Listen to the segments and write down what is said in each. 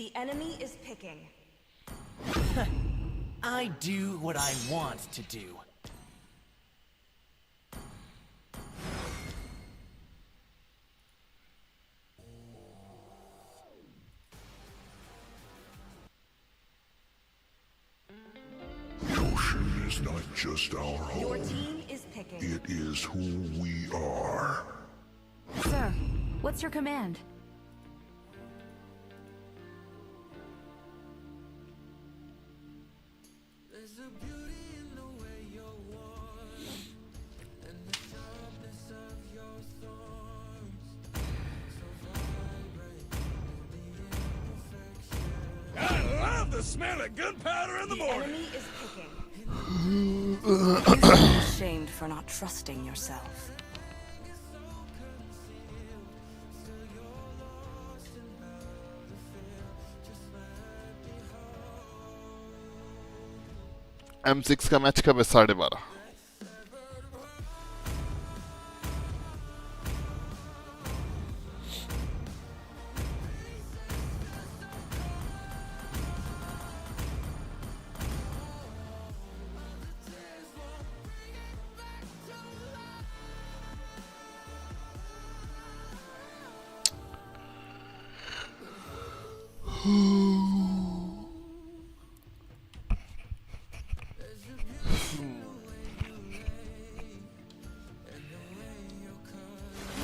The enemy is picking. I do what I want to do. The ocean is not just our home. Your team is picking. It is who we are. Sir, what's your command? I love the smell of gunpowder in the morning. Enemy is picking. You should be ashamed for not trusting yourself. M6 का match कब है 12:30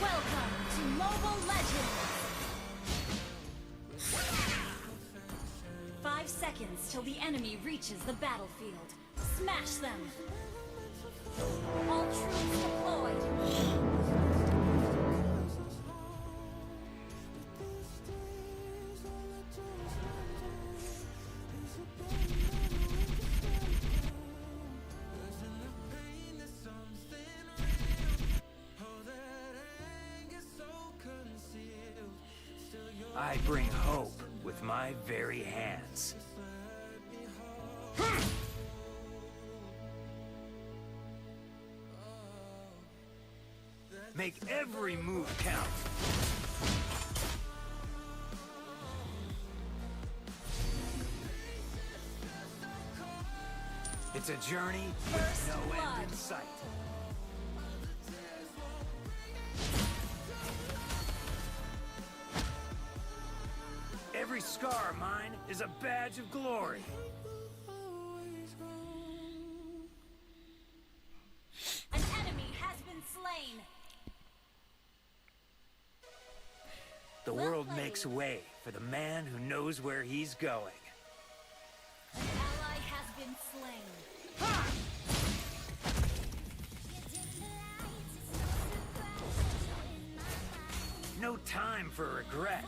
Welcome to Mobile Legends! 5 seconds till the enemy reaches the battlefield. Smash them! All troops deployed! I bring hope with my very hands. Make every move count. It's a journey with no end in sight. Every scar of mine is a badge of glory. An enemy has been slain! The world makes way for the man who knows where he's going. An ally has been slain. No time for regret.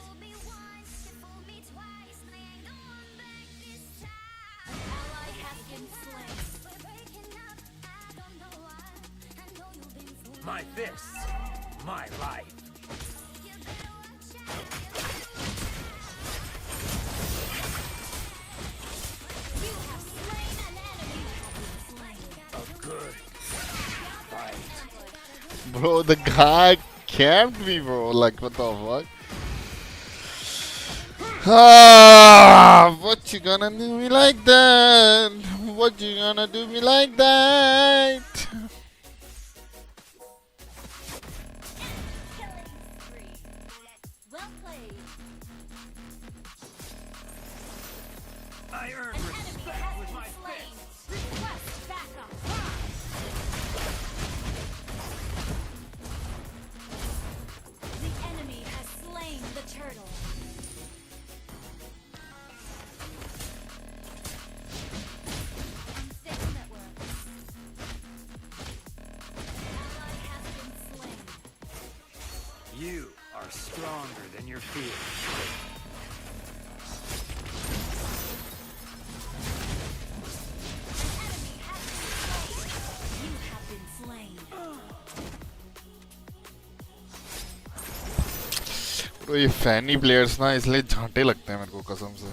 An ally has been slain. My fists, my life. You have slain an enemy. A good fight. Bro, the guy camped me, bro. Like, what the fuck? Ah, what you gonna do me like that? What you gonna do me like that? Well played. I earn An enemy respect has with been my slain. fists. Request backup. The enemy has slain the turtle. Unstable network. Ally has been slain. You are stronger than your fears. You have been slain. Bro, ये फैनी players ना इसलिए झांटे लगते हैं मेरे को कसम से.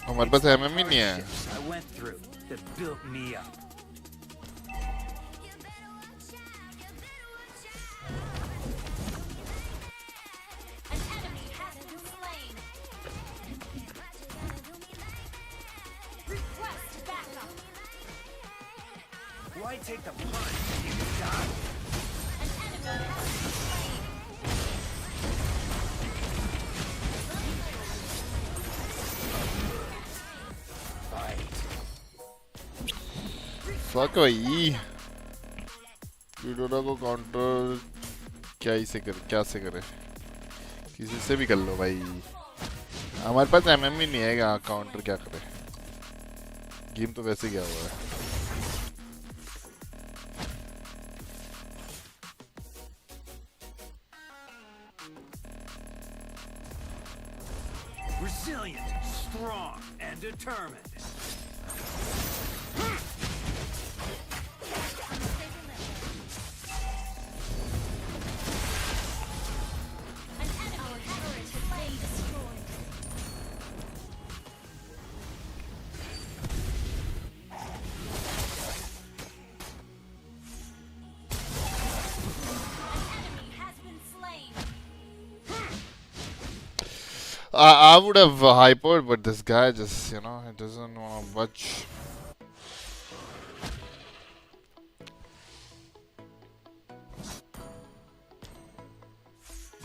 हमारे पास एमएम ही नहीं है. Hardships I went through that built me up. An take the punch, you can dodge. An enemy has been slain. Fight. Fuck भाई यूडोरा को काउंटर क्या से करे किसी से भी कर लो भाई हमारे पास एमएम ही नहीं है कि काउंटर क्या करे गेम तो वैसे क्या हुआ है Resilient, strong, and determined. An enemy turret has been destroyed. An enemy has been slain. I would have hypered but this guy just you know it doesn't want to budge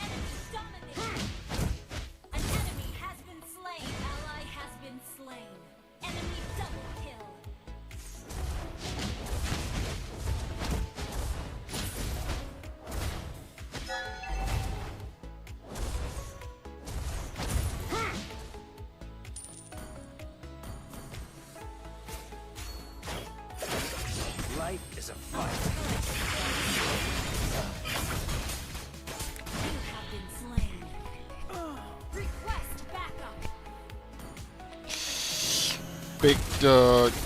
Enemy dominated. An enemy has been slain. Ally has been slain. Enemy double kill. Life is a fight. You have been slain. Request backup. picked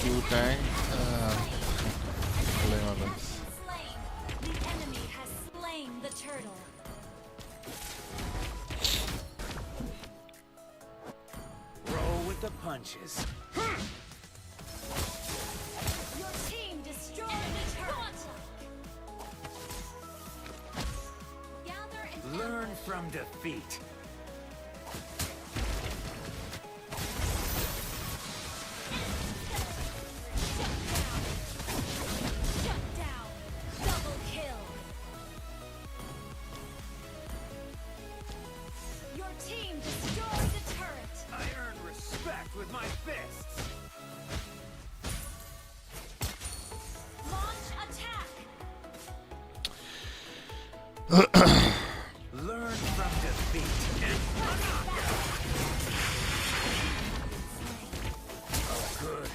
Q tank Slain. The enemy has slain the turtle. Roll with the punches. Your team destroyed the turret. Gather and Learn from defeat. shut down. Double kill. Your team destroyed the turret. I earn respect with my fists. Launch attack. Learn from defeat and oh, good.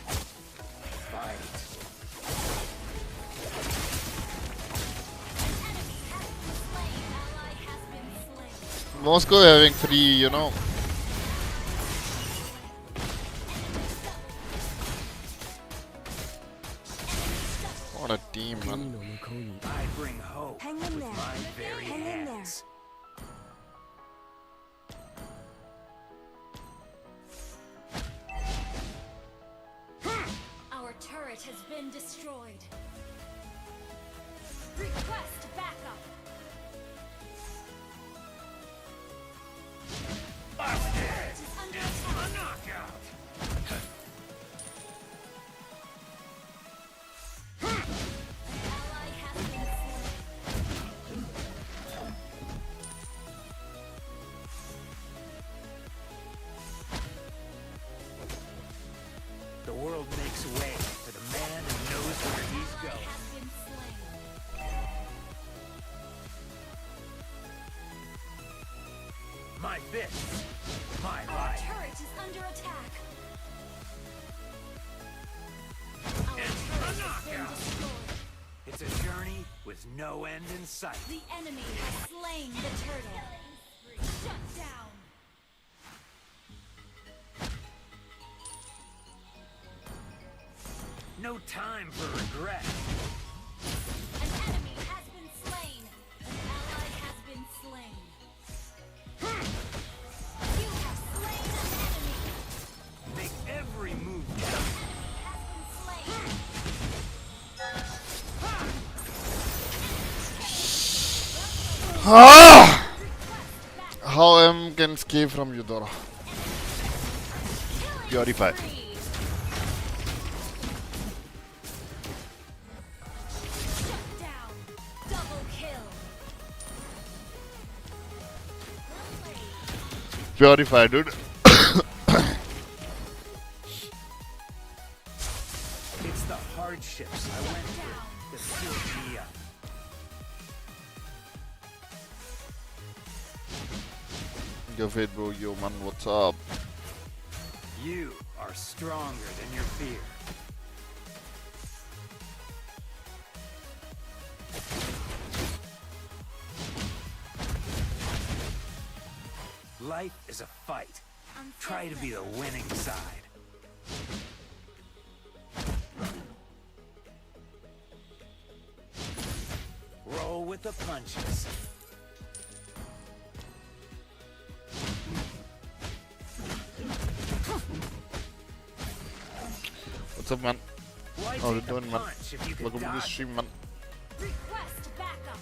Fight. An enemy has been slain. Ally has been slain. Moscow having 3 you know what a team man I bring hope Hang in with there. my very Hang in there. hands. Our turret has been destroyed. Request backup. Turret is under attack. A knockout. Ally has been slain. The world makes way for the man who knows where he's Ally going. has been slain. My fists, my Our life. turret is under attack. Our turret has been knockout. destroyed. It's a journey with no end in sight. The enemy has slain the turtle. Shut down. No time for regret. An enemy has been slain. An ally has been slain. You have slain an enemy. Make every move count. Has been slain. ah! How M can escape from Eudora Purify Spree. purify, dude. It's the hardships I went through that built me up. Yo, Fate, bro. Yo, man, what's up? You are stronger than your fear. Life is a fight. Try to be the winning side. Roll with the punches. What's up, man? Why How you take a doing, man? punch if you can Welcome to the dodge? stream, man. Request backup.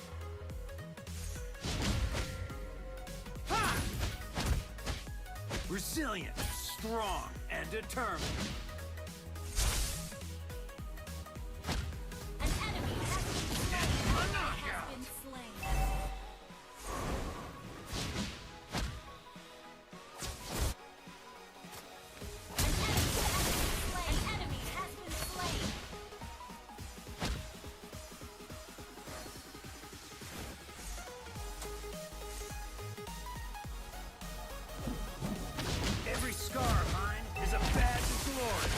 Resilient, strong, and determined. An enemy has been slain. An enemy has been slain. Every scar of mine is a badge of glory.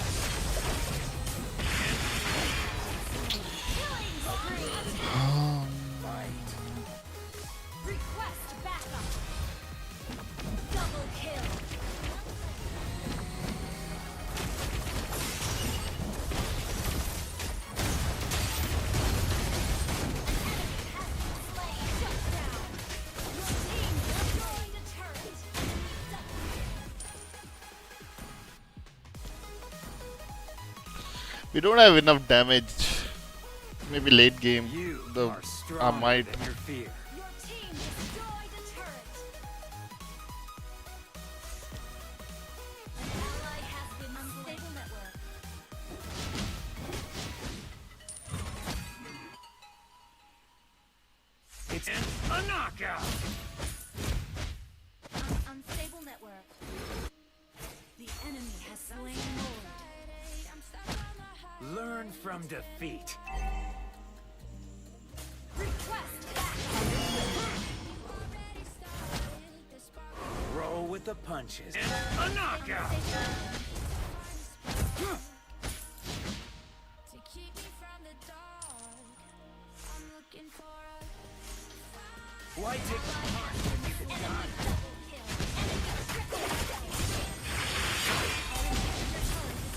Killing spree. Fight. Request backup. Double kill. We don't have enough damage. Maybe late game. You The are I stronger might. than your fear. Your team destroyed a turret. An ally has been unstable network. It's a knockout. Unstable network. The enemy has slain Lord. Learn from defeat. Request backup. Roll with the punches. A knockout. Why take the punch when you can dodge?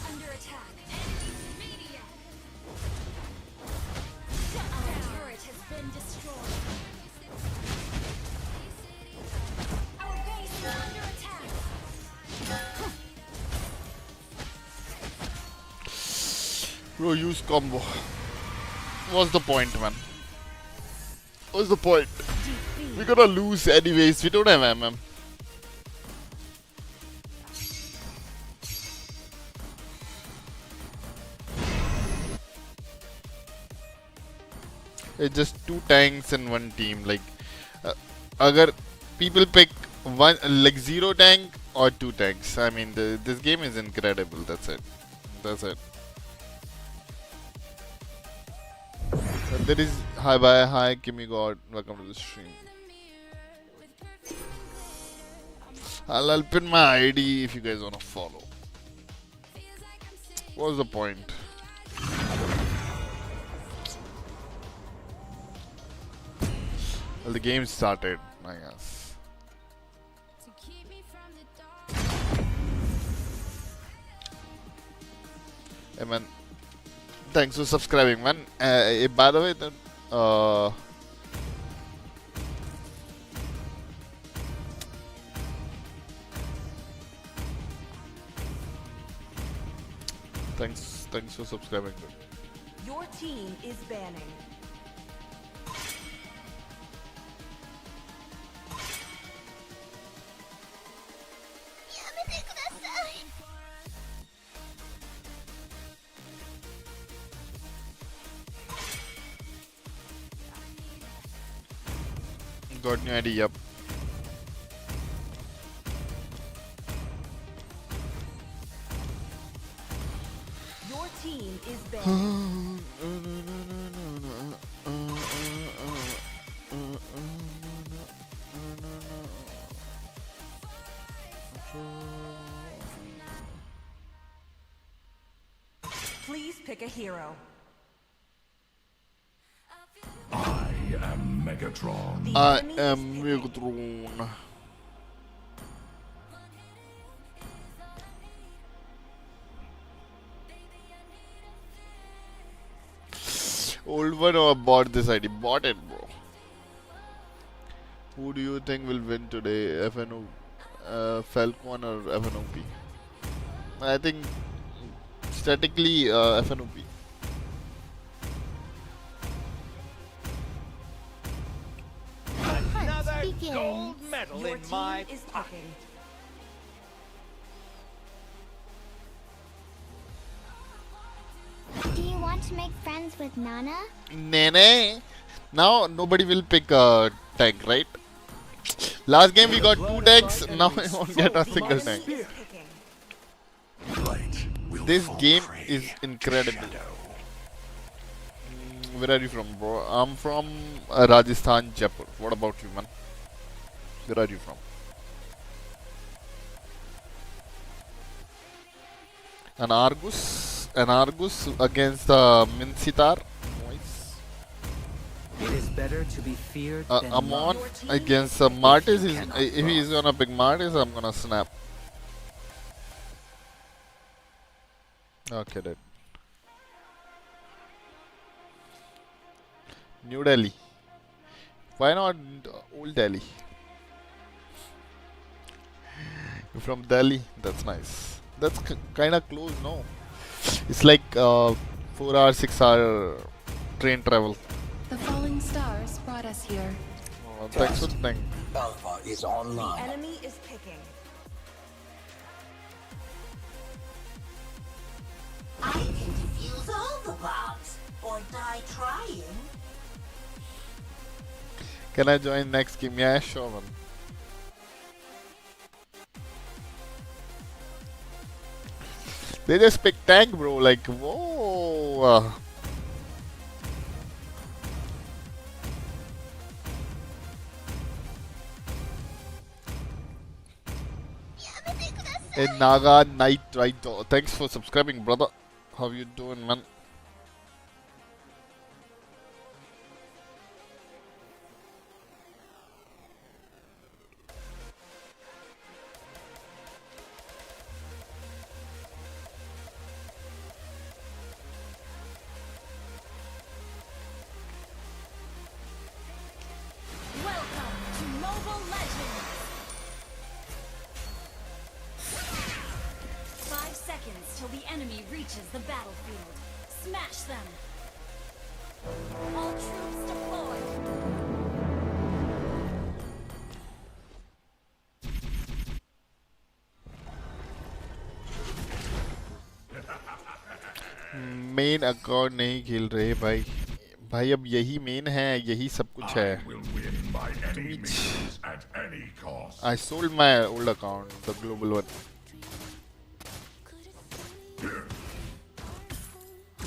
Under attack. Our turret has been destroyed. Our base is under attack. Bro, use combo. What's the point, man? What's the point? We're gonna lose anyways. We don't have MM. It's just two tanks and one team. Like, agar people pick one, like zero tank or two tanks. I mean, this game is incredible. That's it. That's it. There is hi bye hi Kimmy God, welcome to the stream. I'll pin my ID if you guys wanna follow. What's the point? Well, the game started, I guess. Hey man, thanks for subscribing, man. By the way, thanks for subscribing. Dude. Your team is banning. Got new ID, yep. Please pick a hero. I am Megatron. I am Megatron. Old one or bought this ID? Bought it, bro. Who do you think will win today? FNO, Falcon or FNOP? I think statically FNOP. Another gold medal Your in team my is pocket. picking. Do you want to make friends with Nana? Nene. Now nobody will pick a tank, right? Last game we got 2 tanks. Now we won't get a single tank. Enemy is picking. Light will This fall game prey is to incredible. shadow. Where are you from, bro? I'm from Rajasthan, Jaipur. What about you, man? Where are you from? An Argus against Minsitar. Nice. It is better to be feared than Amon loved. against Martis. If he's gonna pick Martis, I'm gonna snap. Okay, then. New Delhi. Why not Old Delhi? You're from Delhi. That's nice. That's kind of close, no? It's like 4 hour, 6 hour train travel. The falling stars brought us here. Thanks for the thing. Alpha is online. Enemy is picking. I can defuse all the bombs, or die trying. Can I join next game? Yeah, sure, man. They just pick tank, bro. Like, whoa. Hey, Naga Knight, right? Thanks for subscribing, brother. How you doing, man? Welcome to Mobile Legends! 5 seconds till the enemy reaches the battlefield. Smash them! All troops deployed! Main account नहीं खेल रहे भाई भाई अब यही main है यही सब कुछ है I will win by any means at any cost. I sold my old account the global one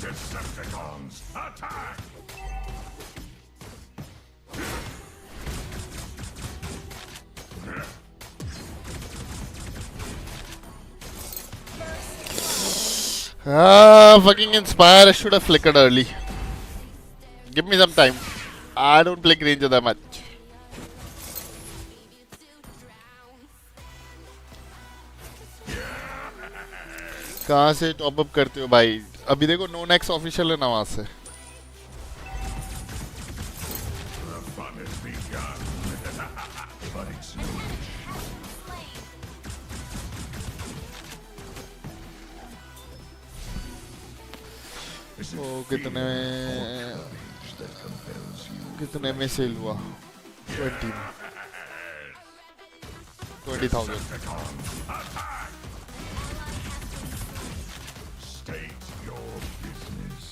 Decepticons, attack! fucking inspire I should have flickered early give me some time I don't play granger that much कहाँ से top up करते हो भाई अभी देखो no next official है ना वहाँ से The fun has begun. But it's no Is it O fear कितने or courage that compels you? कितने में सेल हुआ 20 20,000 Decepticons, attack! State your business.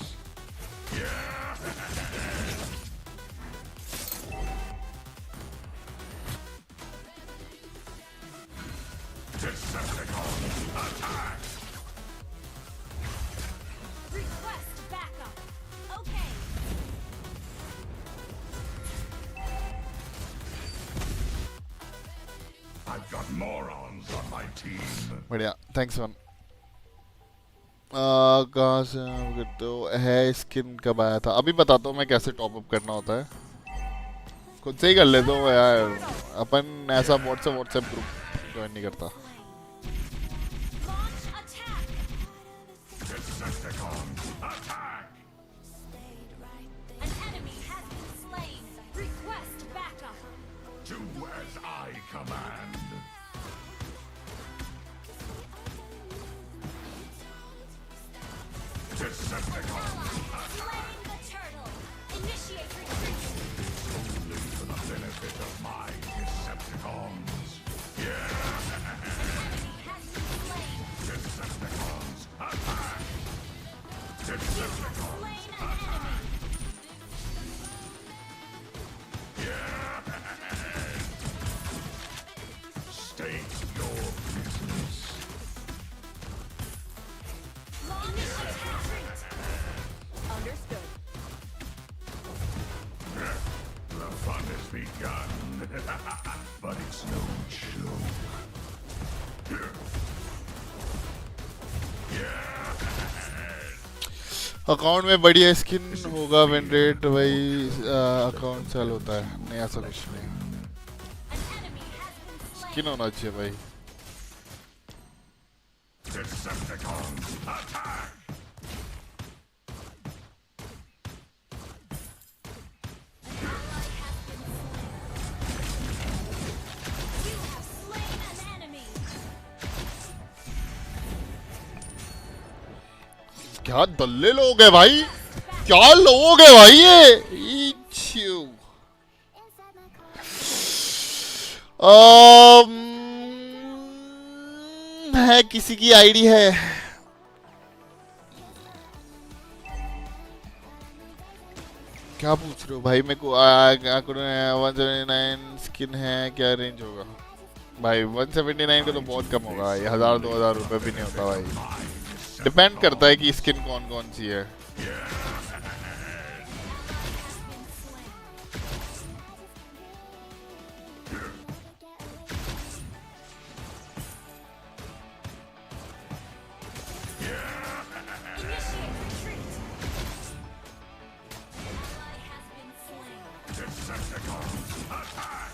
Decepticons, attack! Request morons on my team. बढ़िया, thanks man. कहाँ से तो है skin कब आया था? अभी बताता हूँ मैं कैसे टॉप अप करना होता है. खुद से ही कर ले दो यार. अपन ऐसा व्हाट्सएप ग्रुप ज्वाइन नहीं करता. Launch attack. Decepticons, attack! An enemy has been slain. Request backup. Do as I command. Decepticons, Slain the turtle. Initiate retreat. only for the benefit of my Decepticons. Enemy has been slain. Decepticons, attack! Decepticons, Slain an enemy. state your business. Launch attack. Understood. The fun has begun. But it's no joke. Account में बढ़िया skin होगा win rate भाई. Account cell होता है नहीं, ऐसा कुछ नहीं. An enemy has been slain. Skin होना चाहिए भाई. Decepticons, attack! You have slain an enemy. क्या दल्ले लोग हैं भाई. क्या लोग हैं भाई ये. Ew. है किसी की आईडी है. क्या पूछ रहे हो भाई मेरे को. 179 स्किन है, क्या रेंज होगा भाई? 179 का तो बहुत कम होगा भाई. 1000-2000 रुपए भी नहीं होता भाई. डिपेंड करता है कि स्किन कौन कौन सी है. Initiate retreat. Ally has been slain. Decepticons, attack!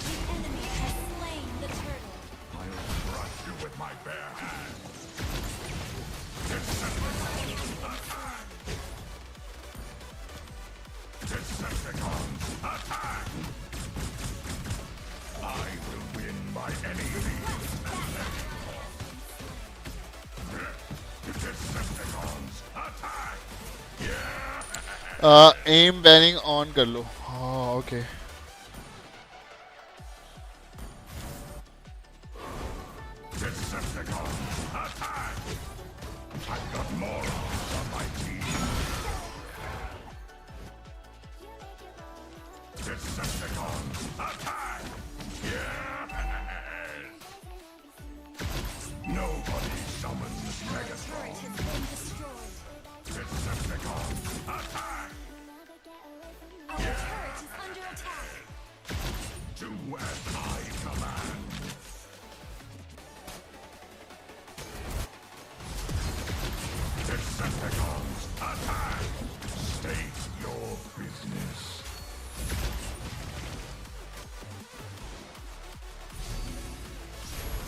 The enemy has slain the turtle. I'll crush you with my bare hands. Decepticons, attack! Decepticons, attack! I will win by any means. Decepticons, attack! M banning on कर लो. हाँ okay. Decepticons, attack! I've got morons on my team. Decepticons, attack! Nobody summons Megatron. Has been destroyed. Decepticons, attack! Our turret is under attack. Do as I command. Decepticons, attack! State your business.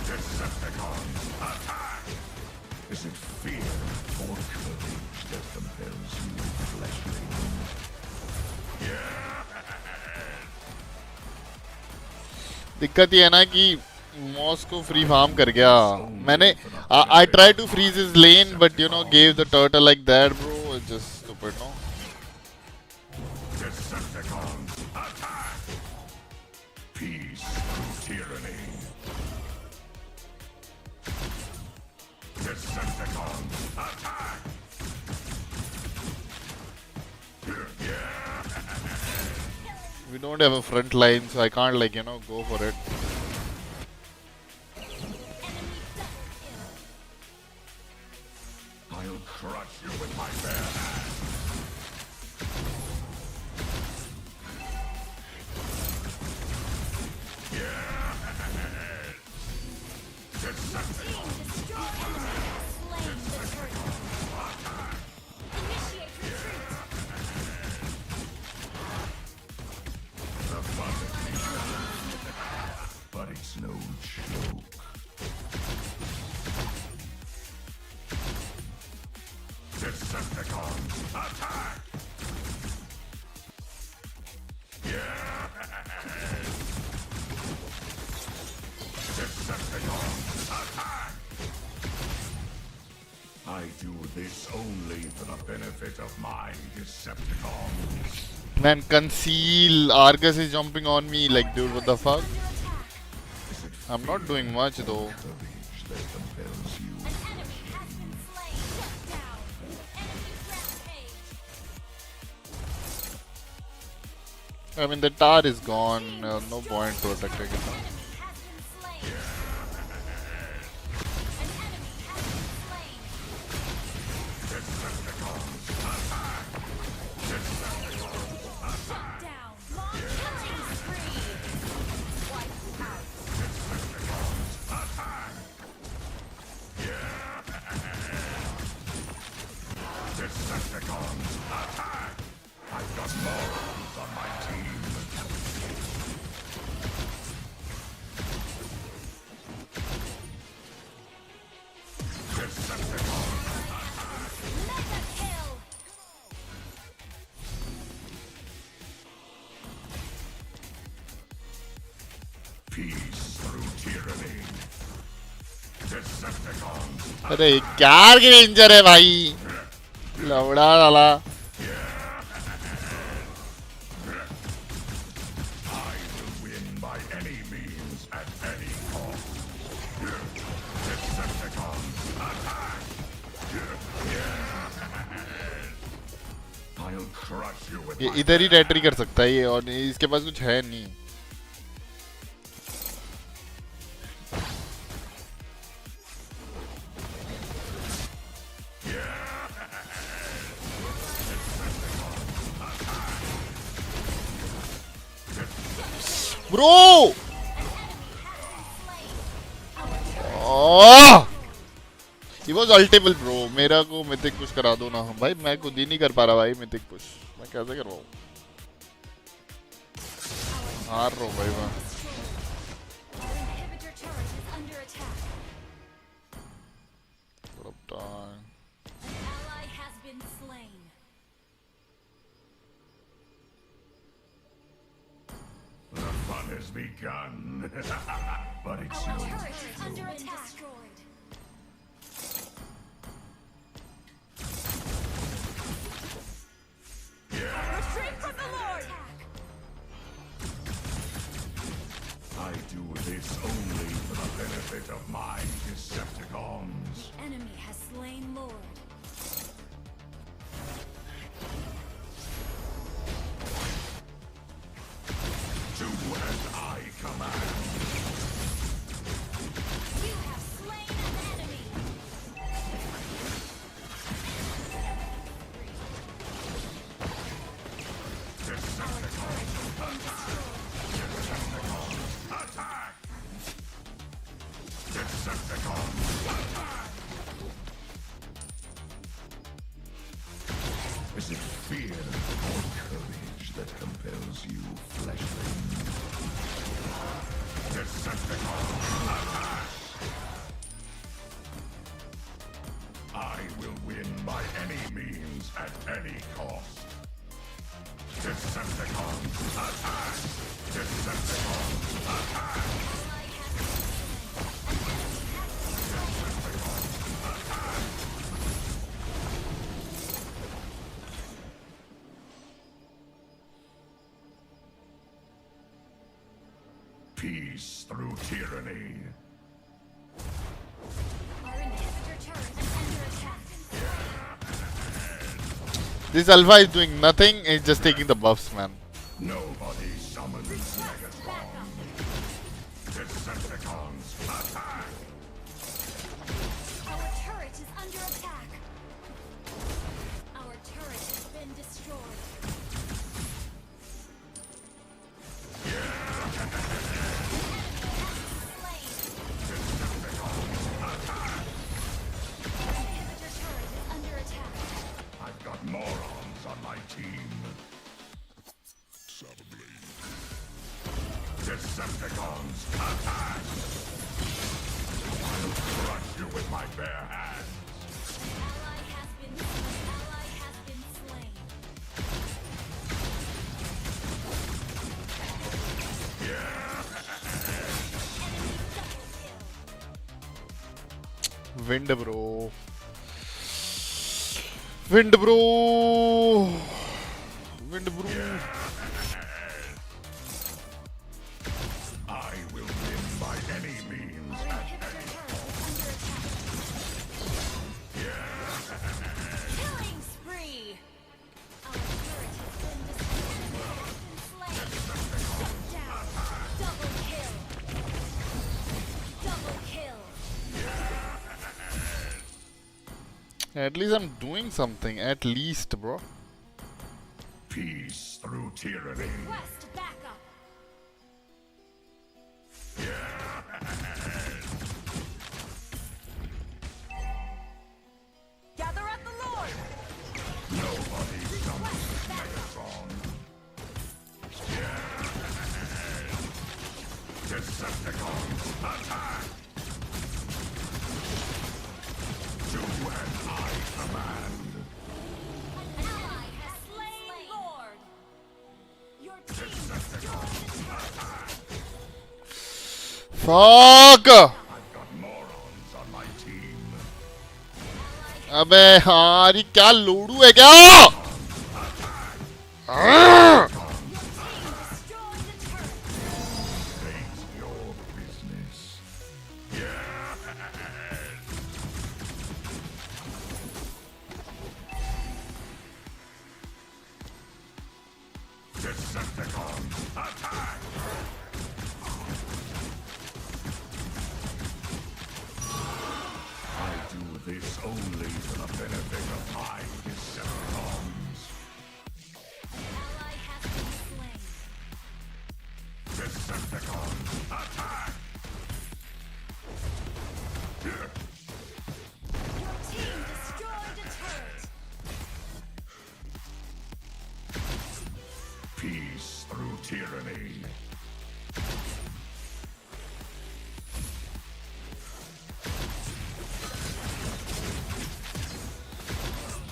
Decepticons, attack! Is it fear or courage that compels you, fleshling? दिक्कत ये है ना कि moss को free farm कर गया. मैंने I try to freeze his lane but you know gave the turtle like that bro. Just stupid no. Decepticons, attack! Peace through tyranny. Decepticons, attack! We don't have a front line, so I can't like go for it. I'll crush you with my bare hands. this only for the benefit of my Decepticons. Man, conceal. Argus is jumping on me. Like, dude, what the fuck? I'm not doing much though. Courage that compels you. An enemy has been slain. Shut down. Enemy rampage. I mean, the tower is gone. No point protecting it now. Enemy has been slain. An enemy has been slain. Shut down. Long killing spree. Wiped out. Decepticons, attack! I've got morons on my team. Decepticons, Mega kill. peace through tyranny. Decepticons, अरे क्या Granger है भाई लवड़ा डाला I will win by any means at any cost. Decepticons, attack! I'll crush you with ये my इधर ही रेटरी कर सकता है ये और इसके पास कुछ है नहीं Bro! Oh! He was ultable bro. मेरा को mythic push करा दो ना भाई मैं खुद ही नहीं कर पा रहा भाई mythic push मैं कैसे करवाऊँ हार रहा हूँ भाई मैं Our inhibitor turret is under attack. What time? An ally has been slain. The fun has begun. But it's Our yours. turret is under attack. Destroyed. Retreat from the Lord! I do this only for the benefit of my Decepticons. Enemy has slain Lord. Do as I command. You have slain an enemy. Attack! Decepticons, attack! Is it fear or courage that compels you, fleshling? Decepticons, attack! I will win by any means at any cost. Decepticons, attack! Decepticons, attack! Peace through tyranny. Our inhibitor turret is under attack. This Alpha is doing nothing it's just taking the buffs man Nobody summons Megatron. Decepticons, attack! Our turret is under attack. Our turret has been destroyed. Inhibitor turret is under attack. I've got morons on my team. Decepticons, attack! I'll crush you with my bare hands. Ally has been slain. wind bro Wind bro. Wind bro. I will win by any means. Killing spree. Our turret has been destroyed. Down. Double kill. Double kill. At least I'm doing something. At least, bro. Peace through tyranny. Quest backup. Gather at the Lord! Nobody summons Megatron. Decepticons, attack! Chou and I command. An ally has slain Lord. Your team destroyed the turret. Fuck! I've got morons on my team. अबे यार ये क्या लोडू है क्या? Destroyed the turret. State's your business. Decepticons, attack! I do this only for the benefit of my Decepticons. Ally has been slain. Decepticons, attack! Your team destroyed a turret. Peace through tyranny.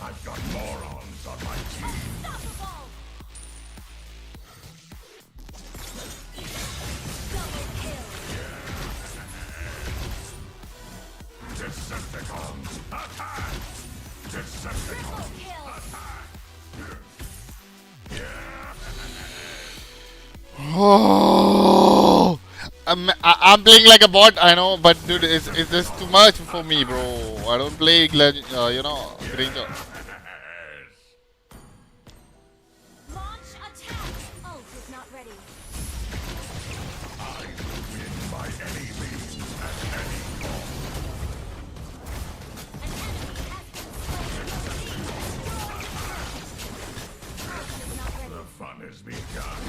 I've got morons on my team. Unstoppable. Double kill. Decepticons, attack! Decepticons, Triple kill. Oh, I'm playing like a bot, I know, but dude, it's just too much for me, bro. I don't play, you know, granger. Launch attack. Ult is not ready. I will win by any means at any cost. An enemy has been slain. Ult is not ready. The fun has begun.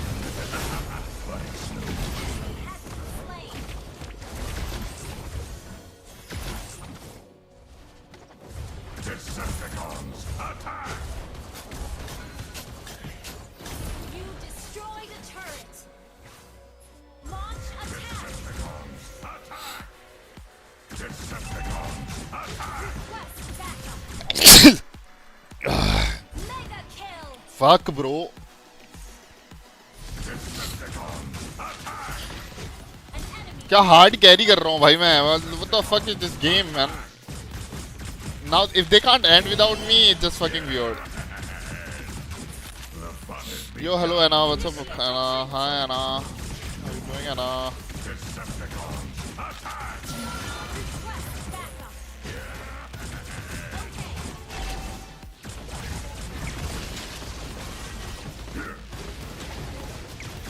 But it's no Has been slain. Decepticons, attack! You destroyed a turret. Launch attack. Decepticons, attack! Decepticons, attack! Quest backup. Mega kill. Fuck, bro. Decepticons, attack! An enemy. क्या hard carry कर रहा हूँ भाई मैं? What the fuck is this game, man? Now, if they can't end without me, it's just fucking weird. The fun has begun. Yo, hello Anna, what's up Anna? Hi Anna. How you doing Anna? Decepticons, attack! Quest backup.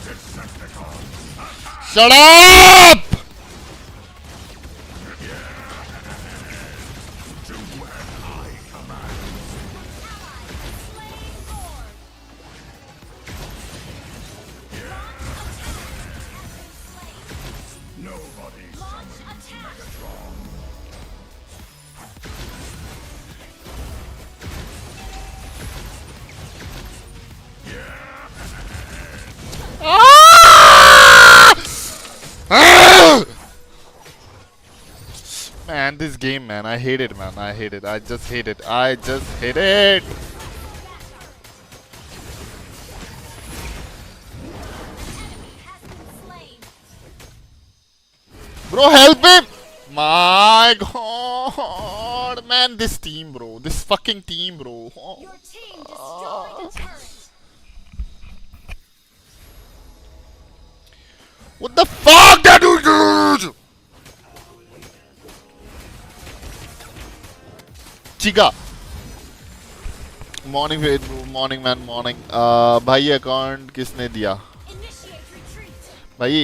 Decepticons, attack! Shut up! Chou and I command. Slain Lord. Nobody Launch summons attack. Megatron. Man, this game, man, I hate it, man. I hate it. I just hate it. I just hate it. Has been slain. Bro, help him! My god, man, this team, bro. This fucking team, bro. Your team destroyed a turret. What the fuck that dude? Chica. Morning, wait, bro. Morning, man. Morning. भाई account किसने दिया? Initiate retreat. भाई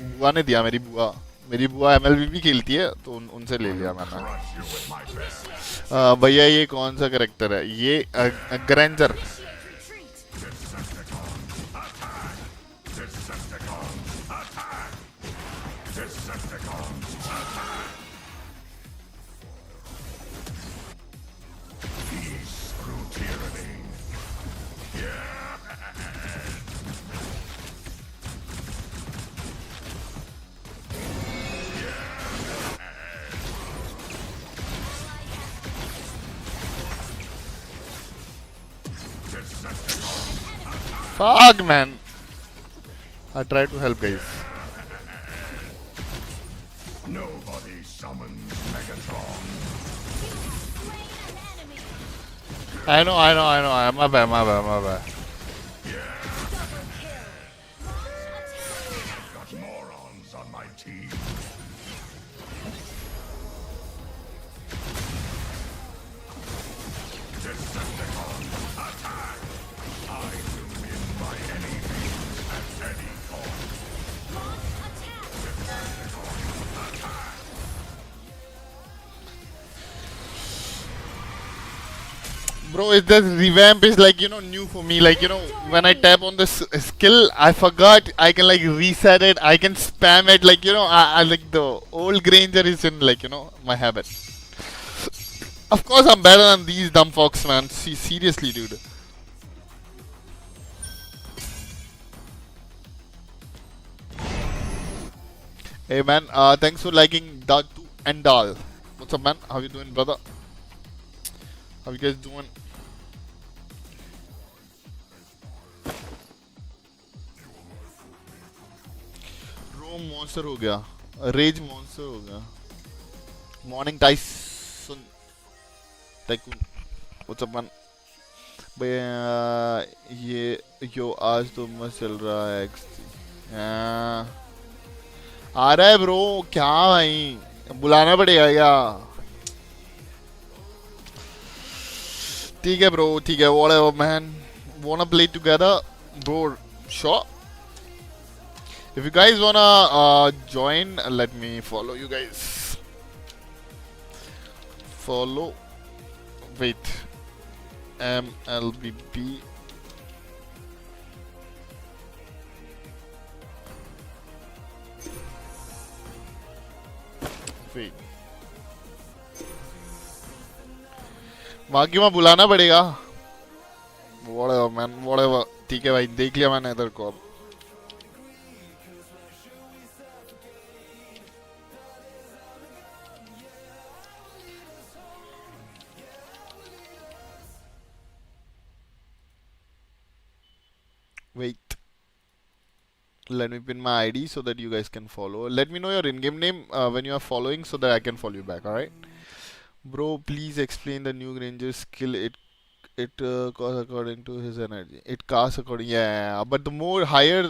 बुआ ने दिया, मेरी बुआ. मेरी बुआ MLB भी खेलती है तो उनसे ले लिया मैंने. Crush you with my best. भैया ये कौन सा कैरेक्टर है? ये Granger. Initiate retreat. Decepticons, attack! Decepticons, attack! Decepticons, attack! Peace through tyranny. Fuck, man. I try to help, guys. Nobody summons Megatron. Slain an enemy. I know. My bad. Double kill. Launch attack. Got morons on my team. Decepticons, attack! I will win by any means at any cost. Launch attack. Bro, it this revamp is like, new for me. Like, when I tap on this skill, I forgot I can like reset it. I can spam it. Like, I like the old Granger is in like, my habit. Of course, I'm better than these dumb fox, man. See, seriously, dude. Hey, man. Thanks for liking Datu and Dal. What's up, man? How you doing, brother? How you guys doing? Rome monster हो गया, rage monster हो गया. Morning Tyson, Tycoon. What's up, man? भैया ये आज तो मस्त चल रहा है XT. आ रहा है ब्रो, क्या भाई बुलाना पड़ेगा क्या? ठीक है ब्रो, ठीक है, whatever man. Wanna play together, bro? Sure. If you guys wanna join, let me follow you guys. Follow. Wait. Mlbb. Wait. बाकी में बुलाना पड़ेगा. Whatever man, whatever. ठीक है भाई, देख लिया मैंने इधर को अब. Wait. Let me pin my ID so that you guys can follow. Let me know your in-game name when you are following so that I can follow you back, alright? Bro, please explain the new Granger skill. It costs according to his energy. It casts according, yeah. But the more higher,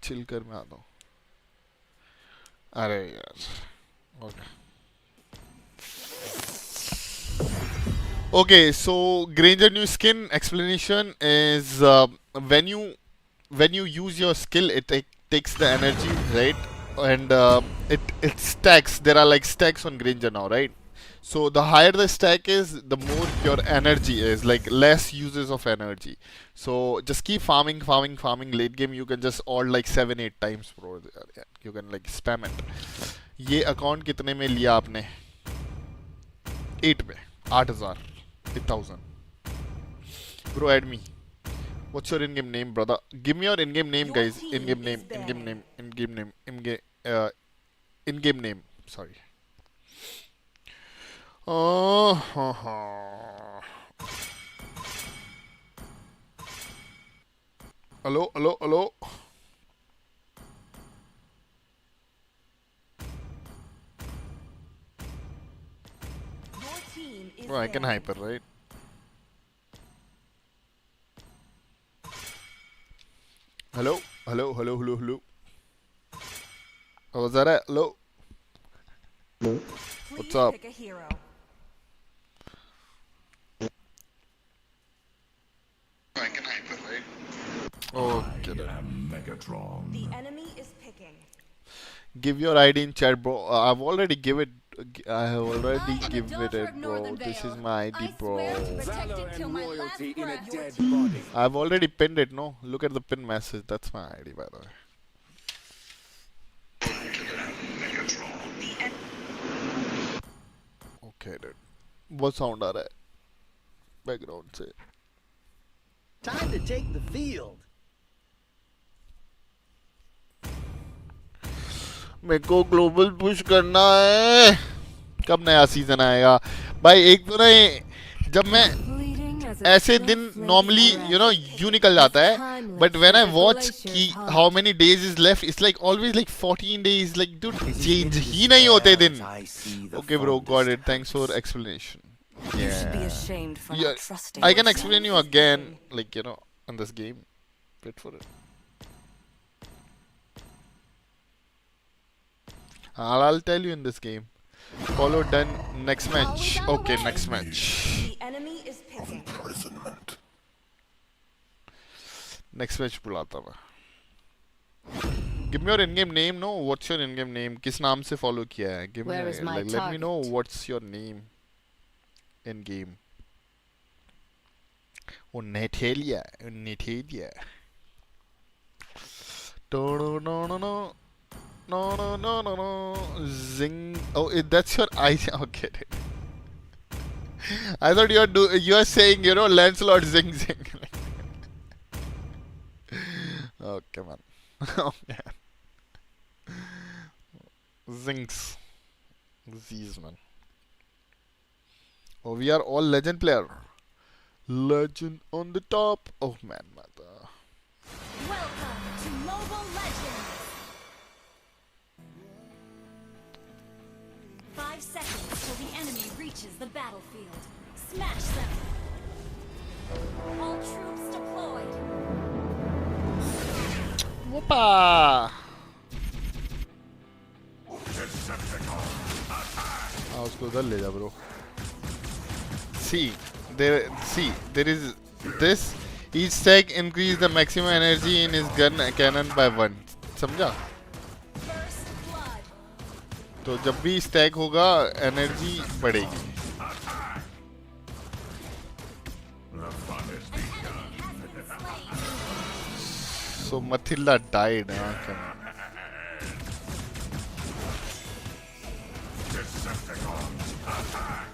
chill कर मैं आता हूँ. अरे यार. Okay. Okay, so Granger new skin explanation is when you use your skill, it takes the energy, right? And it stacks. There are like stacks on Granger now, right? So the higher the stack is, the more your energy is, like less uses of energy. So just keep farming. Late game you can just all like 7-8 times, bro. You can like spam it. ये account कितने में लिया आपने? 8 पे 8,000 8,000. Bro, add me. What's your in-game name, brother? Give me your in-game name, guys. In-game name. In-game name. Sorry. Hello. Your team is Bro, I can banned. hyper, right? Hello, hello, hello, hello, hello. Oh, is that it? Hello. What's up? Pick a hero. Okay. I am Megatron. The enemy is picking. Give your ID in chat, bro. I've already give it. I have already I am a given daughter it, of bro. Northern This is Vale. my ID, I bro. swear to protect Valor it till and my last loyalty in a breath. dead body. I've already pinned it, no? Look at the pin message. That's my ID, by the way. Okay, dude. What sound आ रहा है? Background से. Time to take the field. मेरे को global push करना है. कब नया season आएगा? भाई एक तो नहीं जब मैं ऐसे दिन normally यूं निकल जाता है. But when I watch कि how many days is left, it's like always like 14 days. Like dude, change ही नहीं होते दिन. Okay, bro, got it. Thanks for explanation. You should be ashamed for Yeah, not trusting I can yourself. explain you again, like in this game. Wait for it. I'll tell you in this game. Follow done. Next match. Okay, next match. The enemy is picking. Imprisonment. Next match बुलाता मैं. Give me your in-game name. No, what's your in-game name? किस नाम से follow किया है? Give Where me. is my Like, let me know target? what's your name in game. Oh, Natalia. Natalia. No, no, no, no. No, no, no, no, no. Zing. Oh, that's your eye. Okay. I thought you're saying, Lancelot Zing Zing. Okay, man. Oh, man. Zings. Z's, man. Oh, we are all legend player. Legend on the top. Oh, man, mother. Welcome to Mobile Legends! 5 seconds till the enemy reaches the battlefield. Smash them! All troops deployed! Whoopa! उसको उधर ले जा bro. See, there is this. Each stack increase the maximum energy in his gun cannon by 1. समझा? First blood! तो जब भी stack होगा energy बढ़ेगी. The fun is begun. So Mathilda died. Decepticons, attack!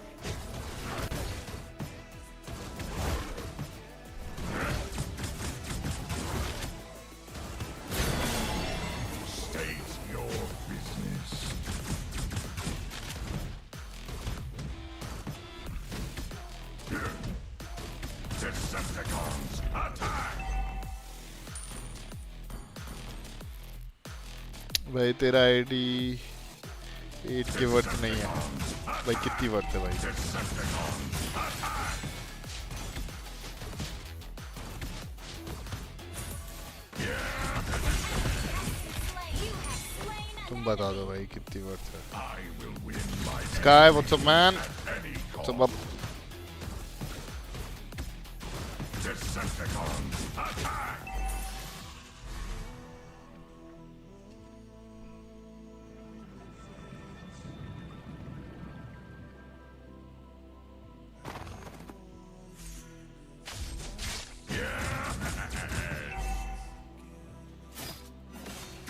State your business. Decepticons, attack! भाई तेरा ID 8 के worth नहीं है. भाई कितनी वर्थ है भाई? Decepticons, attack! तुम बता दो भाई कितनी वर्थ है. I will win my Sky, what's up, man? any What's cost. up? Decepticons, attack!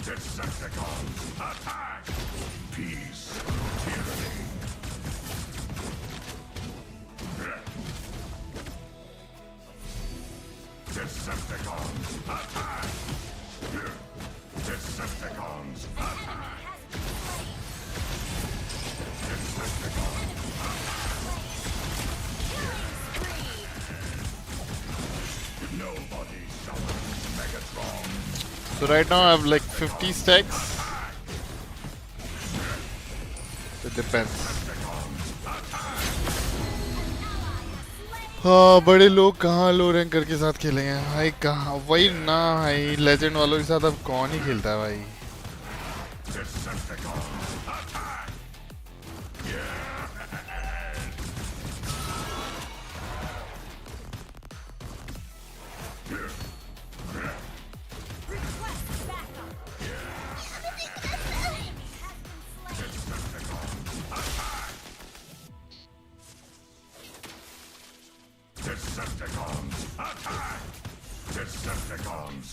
Decepticons, attack! Peace, tyranny. Decepticons, attack! Decepticons, attack! Decepticons, attack! Nobody summons Megatron. So right now I have like 50 stacks. It depends. हाँ बड़े लोग कहाँ लो ranker के साथ खेलेंगे भाई, कहाँ वही ना भाई, लेजेंड वालों के साथ अब कौन ही खेलता है भाई।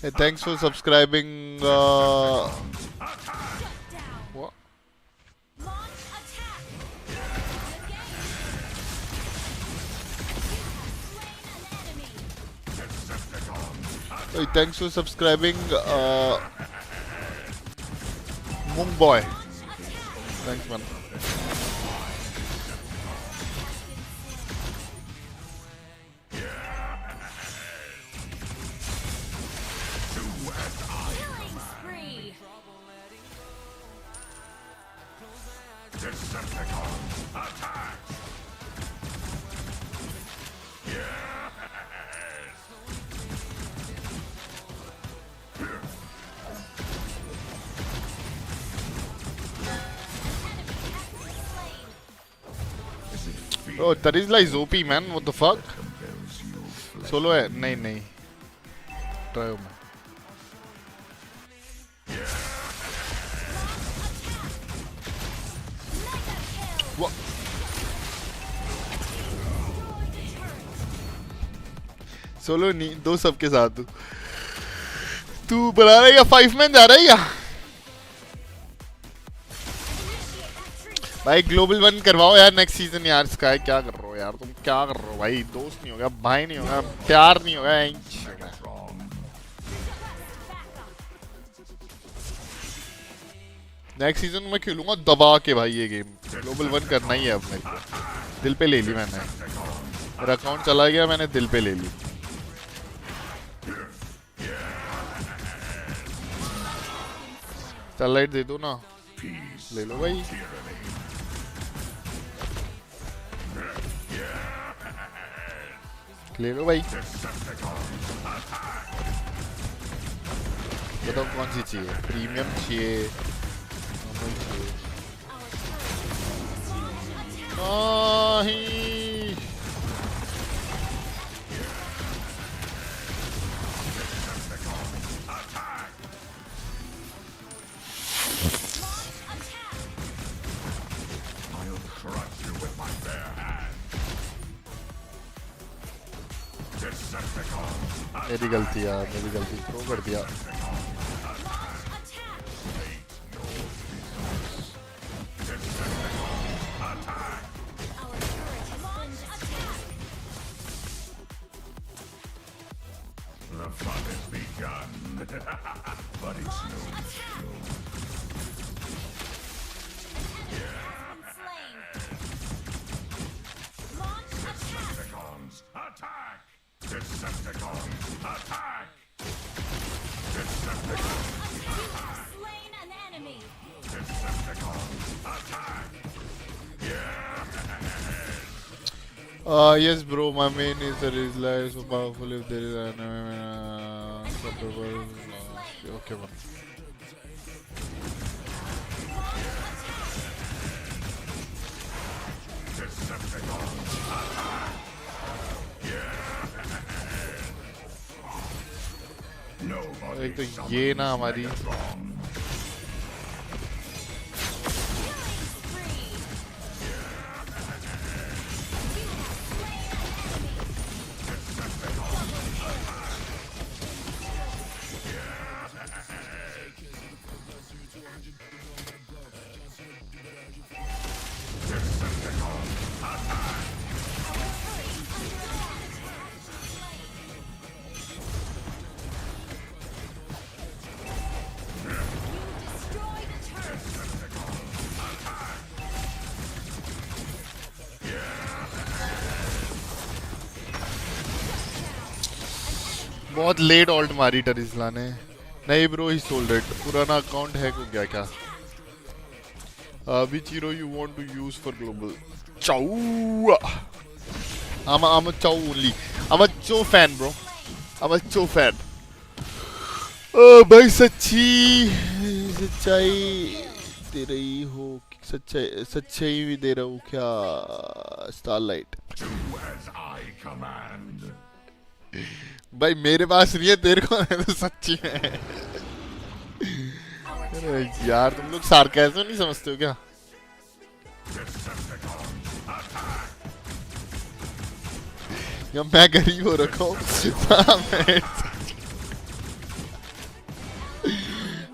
Hey, thanks for subscribing. What? Launch attack. Hey, thanks for subscribing. Moon Boy. Thanks, man. Killing spree. Oh, Tarizla is OP, man. What the fuck? Solo है? नहीं नहीं. Try हो मैं. What? Solo नहीं, दो सबके साथ तू बना रहा है या 5 मैन जा रहा है या? भाई ग्लोबल 1 करवाओ यार नेक्स्ट सीजन यार। स्काई क्या कर रहे हो यार, तुम क्या कर रहे हो भाई? दोस्त नहीं होगा, भाई नहीं होगा, प्यार नहीं होगा। नेक्स्ट सीजन में खेलूंगा दबा के भाई ये गेम। ग्लोबल 1 करना ही है अब मेरे को। दिल पे ले ली मैंने, मेरा अकाउंट चला गया, मैंने दिल पे ले ली। स्टारलाइट दे दो ना, ले लो भाई। ले लो भाई। बताओ कौन सी चाहिए? प्रीमियम चाहिए, नॉर्मल चाहिए? नहीं मेरी गलती यार, मेरी गलती, थ्रो कर दिया। The fun has begun, but it's no joke. Decepticons, attack! Decepticons, attack! Decepticons, Slain an enemy. Decepticons, attack! Yes bro, my main is the Rizla is so powerful if there is an okay man. एक तो ये ना हमारी बहुत late alt मारी टरिस्ला ने। नहीं bro, he sold it. पुराना अकाउंट हैक हो गया क्या? Which hero you want to use for global? Chou. I'm a Chou only. I'm a Chou fan, bro. I'm a Chou fan. Oh, भाई सच्चाई दे रही हो, सच्चाई भी दे रहा हूँ क्या? Starlight. Do as I command. भाई मेरे पास नहीं है, तेरे को है तो सच्ची है. अरे यार तुम लोग सार्केज़म नहीं समझते हो क्या? या मैं गरीब हो रखा हूँ.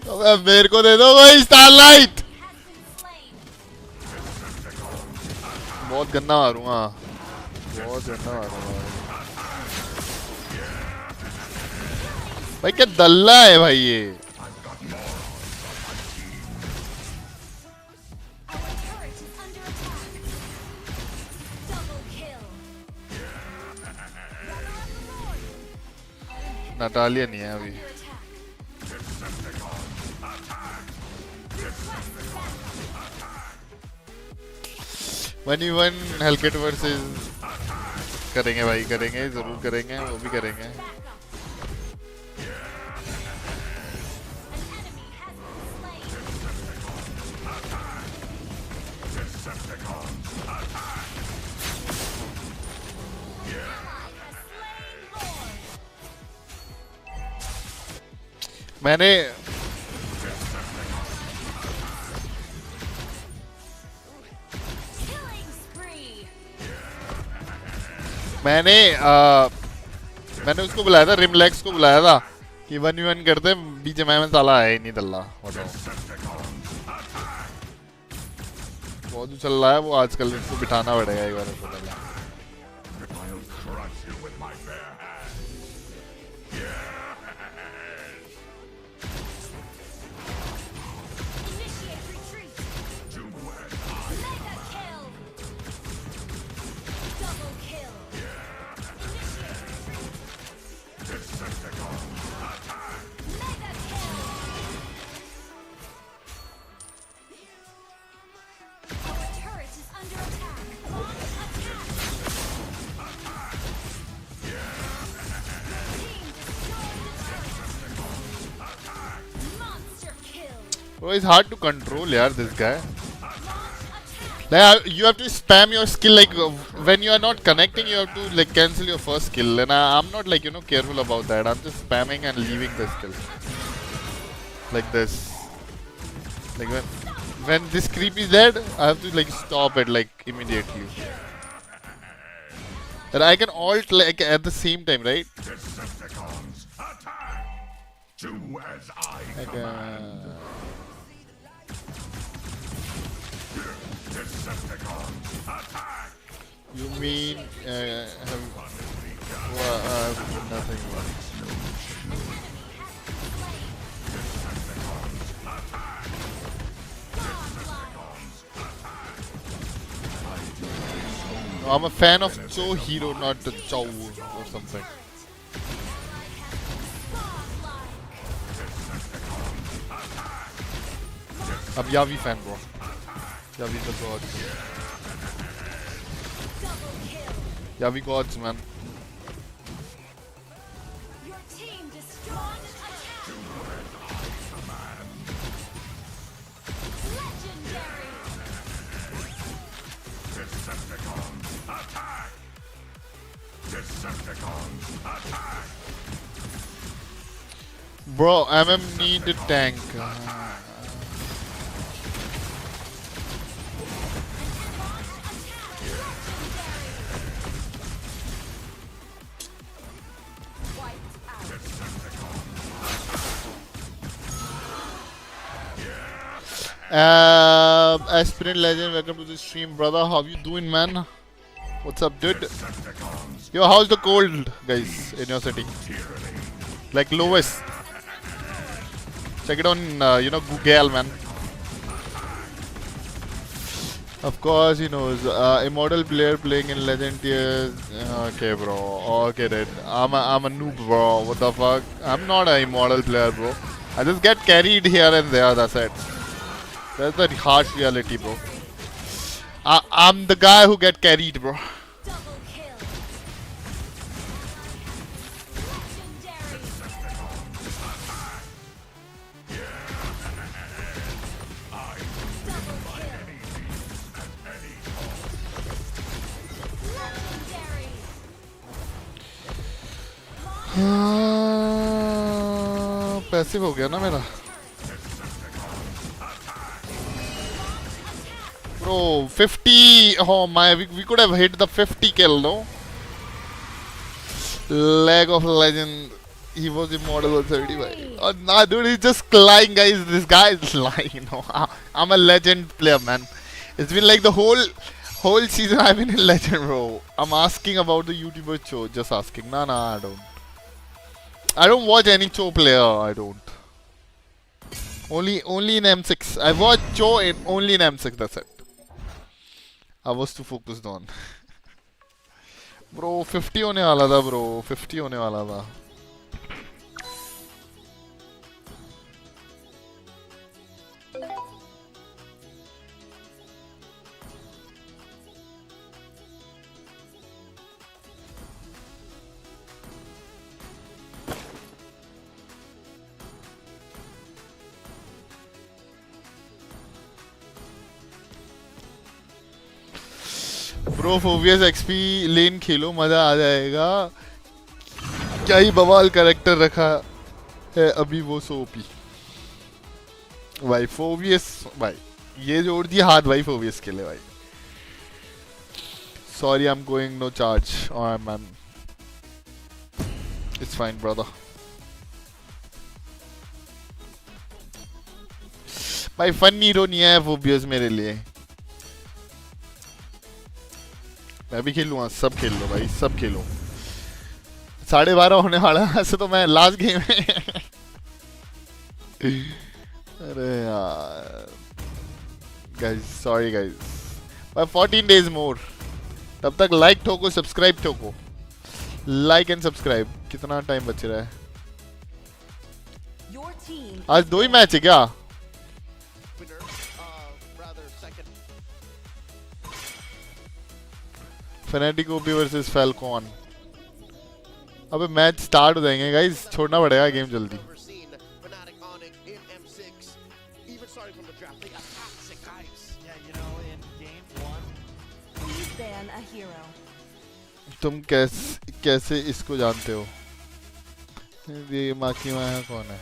अबे मेरे को दे दो भाई स्टारलाइट. बहुत गंदा मारूंगा, बहुत गंदा मारूंगा भाई. क्या दल्ला है भाई ये. नटालिया नहीं है अभी. वन हेलकेट वर्सेस करेंगे भाई, करेंगे जरूर करेंगे, वो भी करेंगे. मैंने उसको बुलाया था, रिमलेक्स को बुलाया था कि 1v1 करते. बीच में साला आया ही नहीं दल्ला. बताओ बहुत चल रहा है वो आजकल. इसको बिठाना पड़ेगा एक बार उसको. Oh, it's hard to control, yaar, this guy. Like, you have to spam your skill, like, when you are not connecting, you have to, like, cancel your first skill. And I'm not, like, careful about that. I'm just spamming and leaving the skill. Like this. Like, when this creep is dead, I have to, like, stop it, like, immediately. And I can ult, like, at the same time, right? Do as I Like, command. you mean nothing. No, I'm a fan of Chou hero, not the Chou or something. I'm Yavi fan, bro. Yavi the god. Yavi gods, man. Your team destroyed an attack. Legendary. Decepticons attack! Decepticons attack! Bro, MM need a tank. Aspirant Legend, welcome to the stream, brother. How you doing, man? What's up, dude? Yo, how's the cold, guys, in your city? Like lowest. Check it on, Google, man. Of course, he knows. Immortal player playing in Legend tiers. Okay, bro. Okay, dude. I'm a noob, bro. What the fuck? I'm not an immortal player, bro. I just get carried here and there. That's it. That's the harsh reality, bro. I'm the guy who get carried, bro. Double kill. Passive हो गया ना मेरा bro 50 oh my we could have hit the 50 kill no leg of legend he was immortal on 75 oh nah dude he's just lying guys this guy is lying you know I'm a legend player man it's been like the whole season I've been in legend bro I'm asking about the YouTuber Chou just asking nah I don't watch any Chou player I don't only in M6 I watch Chou in only in M6 that's it I was too focused on bro 50 होने वाला था bro 50 होने वाला था bro phobias XP लेन खेलो मजा आ जाएगा क्या ही बवाल कैरेक्टर रखा है अभी वो सोपी भाई फोबियस भाई ये जोड़ दिया हाथ भाई फोबियस के लिए भाई sorry I am going no charge और मैम इट्स फाइन ब्रदर भाई फन हीरो नहीं है फोबियस मेरे लिए मैं भी खेलूंगा सब खेल लो भाई सब खेलो 12:30 होने वाला है ऐसे तो मैं लास्ट गेम में अरे यार गाइस सॉरी गाइस भाई 14 डेज मोर तब तक लाइक ठोको सब्सक्राइब ठोको लाइक एंड सब्सक्राइब कितना टाइम बच रहा है आज 2 ही मैच है क्या Fnatic OP वर्सेस Falcon अबे मैच स्टार्ट हो जाएंगे गाइस छोड़ना पड़ेगा गेम जल्दी तुम कैसे इसको जानते हो ये माकी माया कौन है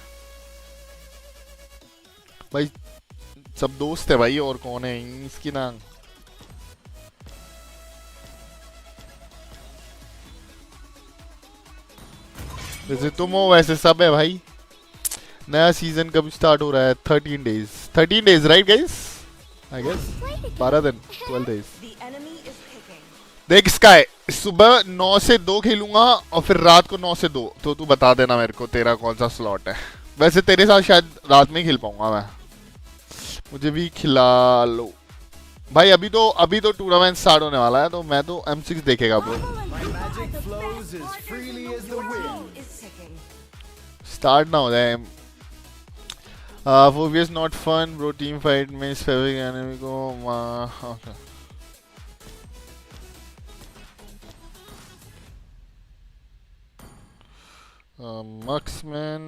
भाई सब दोस्त है भाई और कौन है इसकी नाम जैसे तुम हो वैसे सब है भाई नया सीजन कब स्टार्ट हो रहा है 13 days right guys I guess 12 दिन 12 डेज देख स्काई सुबह 9 से 2 खेलूंगा और फिर रात को 9 से 2 तो तू बता देना मेरे को तेरा कौन सा स्लॉट है वैसे तेरे साथ शायद रात में खेल पाऊंगा मैं मुझे भी खिला लो भाई अभी तो टूर्नामेंट स्टार्ट होने वाला है तो मैं तो M6 देखेगा ब्रो स्टार्ट ना हो जाए फोबियस not fun bro team fight में फेवरिट एनिमी को okay Marksman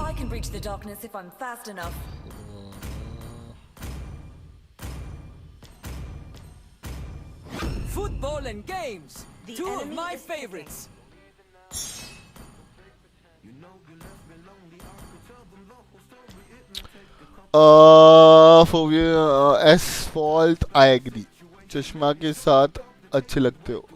I can reach the darkness if I'm fast enough. Football and games. The Two of enemy my is favorites. फोबिया assault I agree चश्मा के साथ अच्छे लगते हो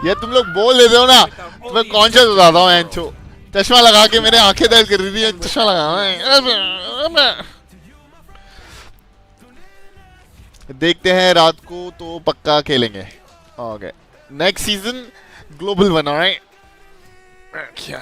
ये तुम लोग बोल देते हो ना मैं कॉन्शियस हो जाता हूँ एंचो चश्मा लगा के मेरे आंखें दर्द कर रही थी चश्मा लगा देखते हैं रात को तो पक्का खेलेंगे ओके नेक्स्ट सीजन ग्लोबल बना रहे क्या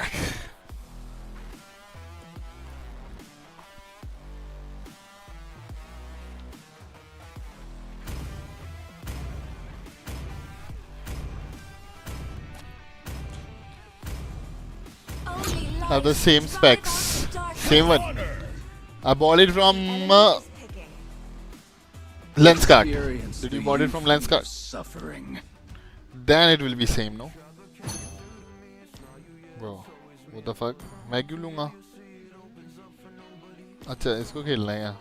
have the same specs same one I bought it from Lenskart. Did you bought it from Lenskart? Suffering. Then it will be same, no? Bro, what the fuck? मैं क्यों लूँगा? अच्छा इसको खेलना है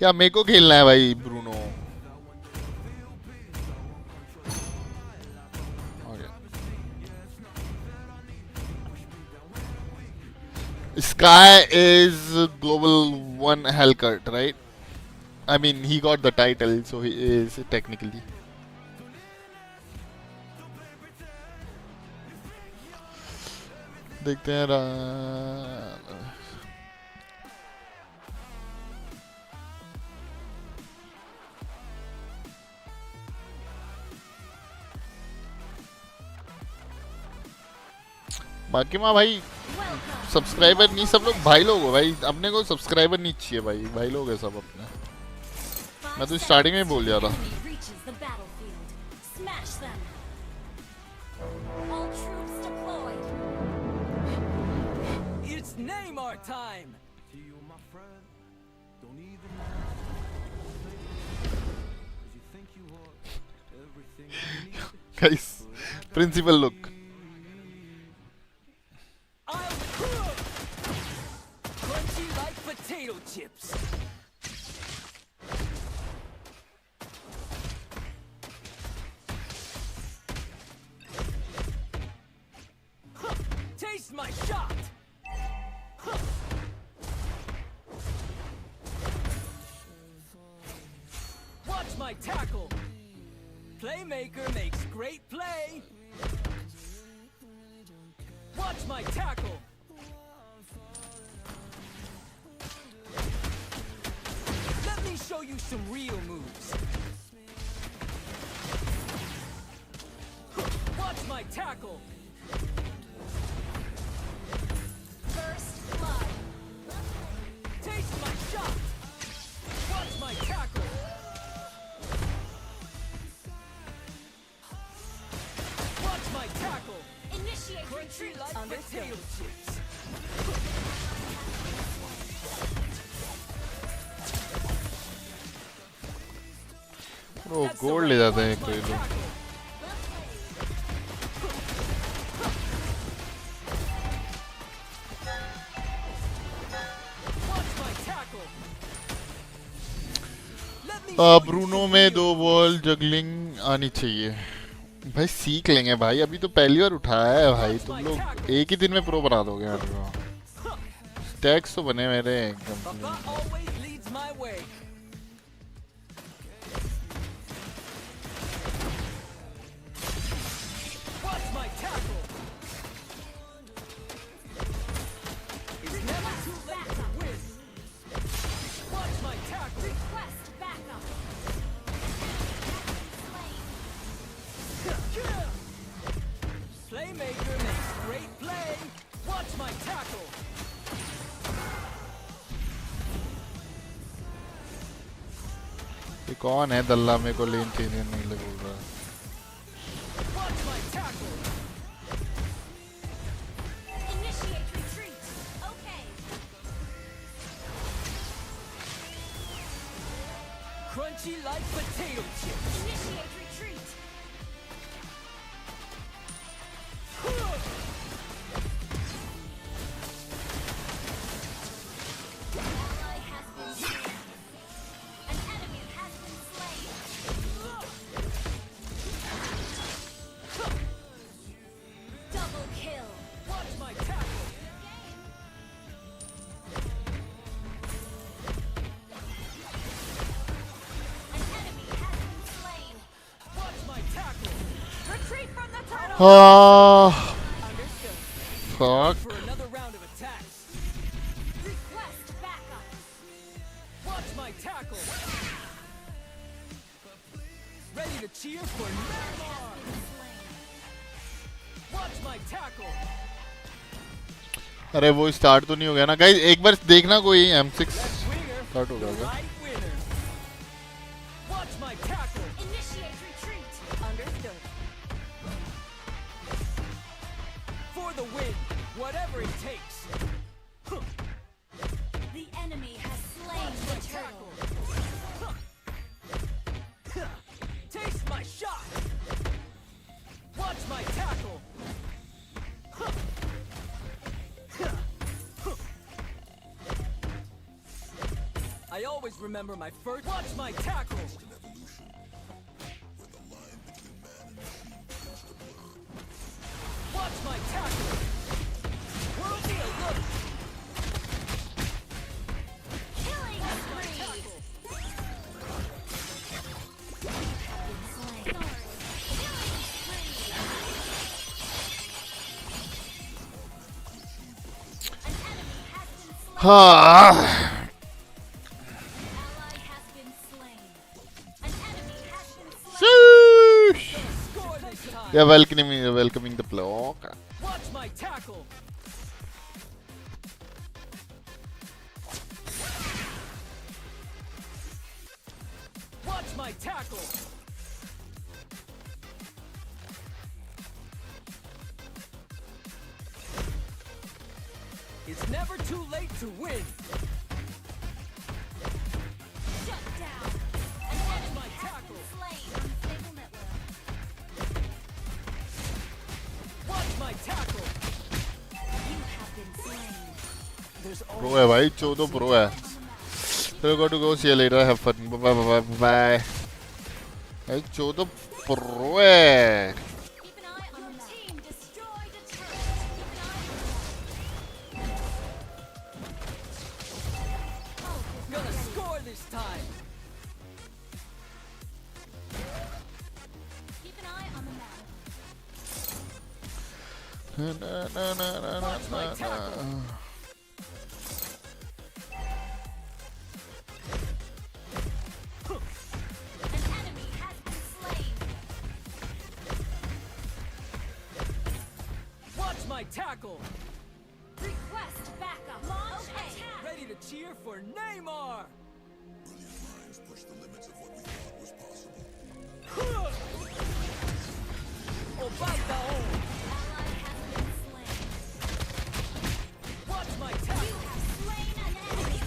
या मेरे को खेलना है भाई Bruno Sky is global one Hellcut, right? I mean, he got the title, so he is technically. देखते हैं बाकी माँ भाई सब्सक्राइबर नहीं सब लोग भाई लोग हो भाई अपने को सब्सक्राइबर नहीं चाहिए भाई लोग है सब अपने मैं तो स्टार्टिंग में बोल दिया था guys principal look Crunchy like potato chips. Taste my shot. Watch my tackle. Playmaker makes great play. Watch my tackle. Let me show you some real moves. Watch my tackle. First blood. Taste my shot. Watch my tackle. Watch my tackle. Initiate retreat like potato chips. Bro gold ले जाते हैं कोई लोग Bruno में 2 ball juggling आनी चाहिए भाई सीख लेंगे भाई अभी तो पहली बार उठाया है भाई तुम लोग एक ही दिन में प्रो बना दोगे मेरे को स्टैक्स तो बने मेरे एकदम Playmaker makes great play. Watch my tackle. ये कौन है दल्ला मेरे को लेन चेंज नहीं ले बोल रहा है Watch my tackle. Initiate retreat. Okay. Crunchy like potato chips. Initiate retreat. Ally has been slain. An enemy has been slain. Double kill. Watch my tackle. An enemy has been slain. Watch my tackle. Retreat from the turtle. Understood. fuck For another round of attacks. Request backup. Watch my tackle. Ready to cheer for Neymar. Watch my tackle. अरे वो start तो नहीं हो गया ना guys एक बार देखना कोई M6 Winger. स्टार्ट हो The गया right winner. Watch my tackle. Initiate retreat. Understood. For the win. Whatever it takes. The enemy has slain the turtle. Taste my shot. Watch my tackle. I always remember my first. Watch my tackle. Watch my tackle. World me a look. Killing spree. Yeah, welcoming the block. Watch my tackle. Watch my tackle. It's never too late to win. Shut down. Watch my tackle. Watch my tackle. You have been slain. There's Pro hai bhai, Chou to pro hai. So got to go, see you later, have fun, bye bye bye bye. Hey, Chou to pro hai. Keep an eye on your team. Destroyed a turret. Keep an eye on gonna score this time. Keep an eye on the map. Watch my tackle. An enemy has been slain. Watch my tackle. Request backup. Launch attack. Ready to cheer for Neymar. Oh, bite the hole. Ally has been slain. Watch my You tackle. have slain an enemy.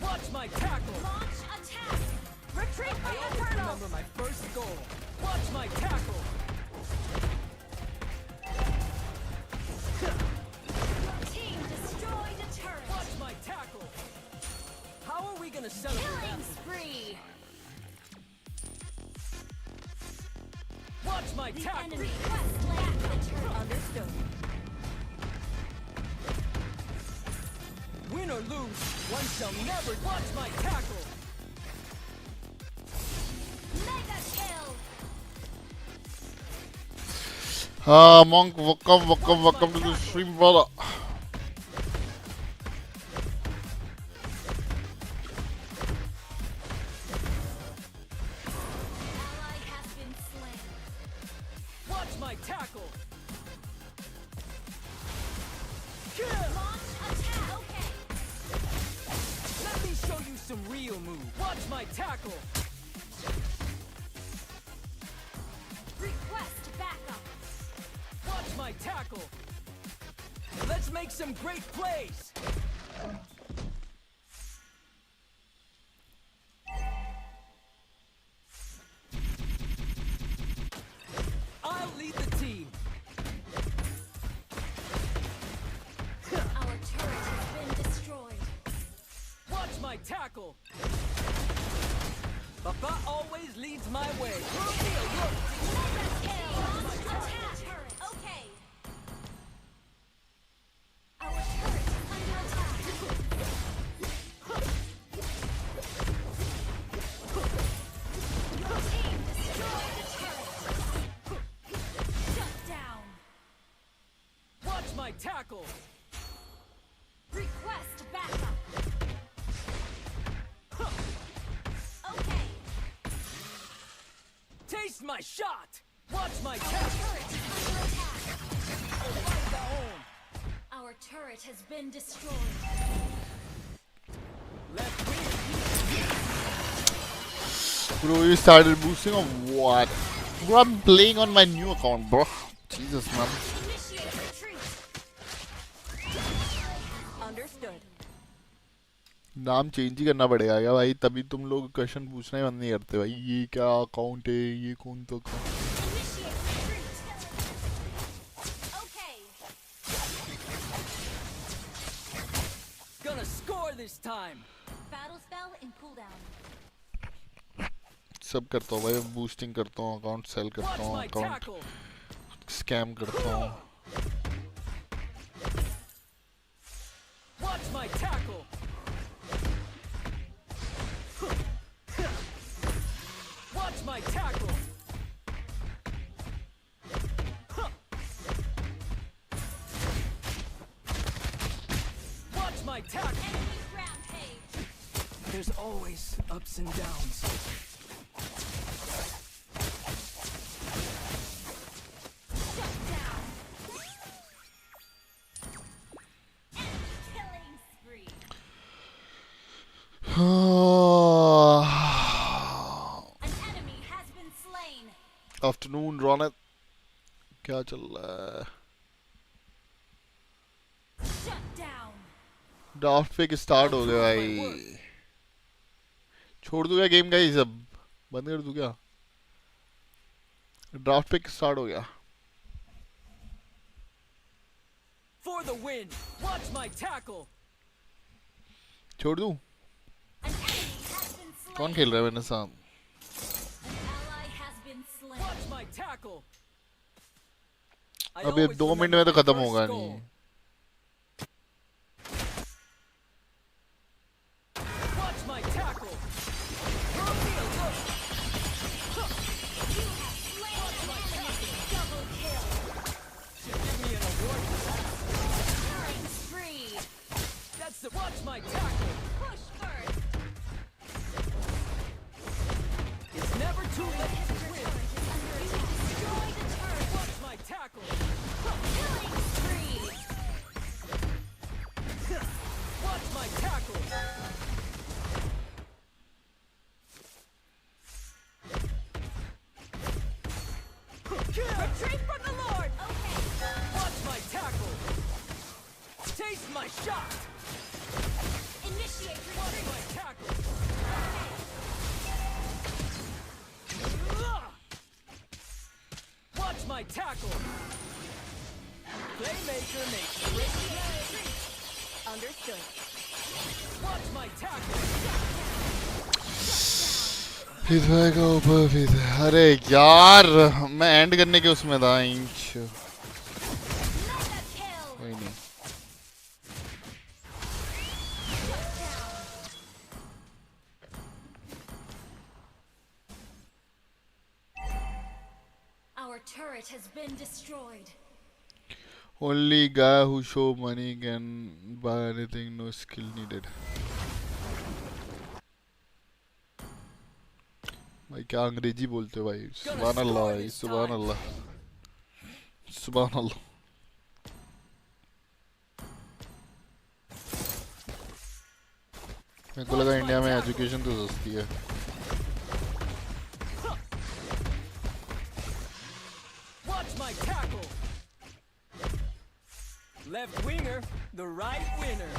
Watch my tackle. Launch attack. Retreat I like a always turtle. remember my first goal. Watch my tackle. Your team destroyed a turret. Watch my tackle. How are we gonna celebrate Killing that? spree. Watch my The tackle. enemy has slain the turret. Understood. Win or lose, one shall never watch my tackle. Mega kill. Monk, welcome to the stream, brother. Ally has been slain. Watch my tackle. Launch attack. Okay. Let me show you some real moves. Watch my tackle. Request backup. Watch my tackle. Let's make some great plays. I'll lead the team. Our turret has been destroyed. Watch my tackle. Papa always leads my way. Throw me a look. Mega kill. Launch attack. Okay. Our turret is under attack. Your team destroyed the turret. Shut down. Watch my tackle. Request backup. Okay. Taste my shot. Watch my Our tackle. turret is under attack. Fight the home. Our turret has been destroyed. Left wing. Bro, you started boosting or what? Bro, I'm playing on my new account, bro. Jesus, man. Initiate retreat. Understood. नाम change ही करना पड़ेगा क्या भाई? तभी तुम लोग question पूछना ही बंद नहीं करते भाई। ये क्या अकाउंट है? ये कौन तो account? Initiate retreat. Okay. this time. Battle spell in cooldown. सब करता हूँ भाई, बूस्टिंग करता हूँ, अकाउंट सेल करता Watch हूँ, my अकाउंट tackle. स्कैम करता हूँ. Watch my tackle. Watch my tackle. Watch my tackle. Enemy rampage. There's always ups and downs. Shut down. Enemy killing spree. An enemy has been slain. Afternoon Raunak, क्या चल रहा है? Shut down. Draft pick start हो गया भाई. छोड़ दूँ क्या गेम का, ये सब बंद कर दूँ क्या? ड्राफ्ट पिक स्टार्ट हो गया. For the win. Watch my tackle. छोड़ दूँ? An enemy has been slain. कौन खेल रहा है मेरे साथ? An ally has been slain. Watch my tackle. I अब ये always 2 मिनट remember में तो my खत्म first होगा goal. नहीं. Watch my tackle. Throw me a look. You have slain an enemy. Double kill. Should give me an award for that. Killing spree. That's the watch my tackle. Push first. It's never too late to win. Destroy the turret. Watch my tackle. Killing spree. Watch my tackle. Retreat from the Lord. Okay. Watch my tackle. Taste my shot. Initiate Watch retreat. my tackle. Watch my tackle. Playmaker makes great play. Understood. Watch my tackle. फिर का ऊपर फिर. अरे यार मैं and करने के उसमें था. Inch Mega kill. कोई नहीं. Our turret has been destroyed. Only guy who show money can buy anything. No skill needed. भाई क्या अंग्रेजी बोलते हो भाई. सुभान अल्लाह भाई, सुभान अल्लाह, सुभान अल्लाह. मेरे को लगा इंडिया में एजुकेशन तो सस्ती है. Watch my tackle. Left winger, the right winner.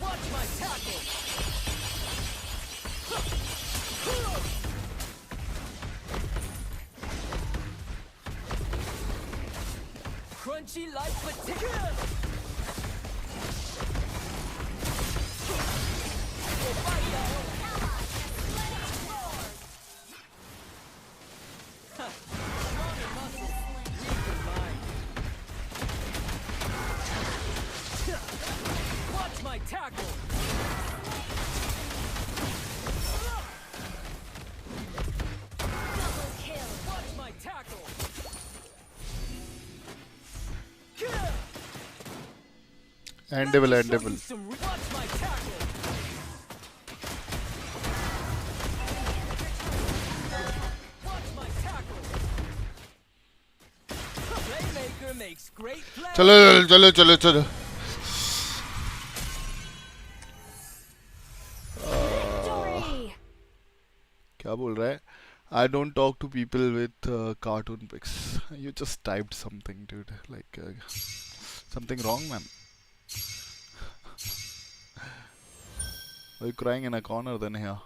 Watch my tackle. Crunchy like potato. Go fight, y'all. Watch my tackle. Double kill. Watch my tackle. एंडेबल एंडेबल. Watch my tackle. Watch my tackle. Playmaker makes great play. चलो चलो चलो चलो. Victory. क्या बोल रहा है? I don't talk to people with cartoon pics. You just typed something, dude. Like something wrong, man. Are you crying in a corner then here?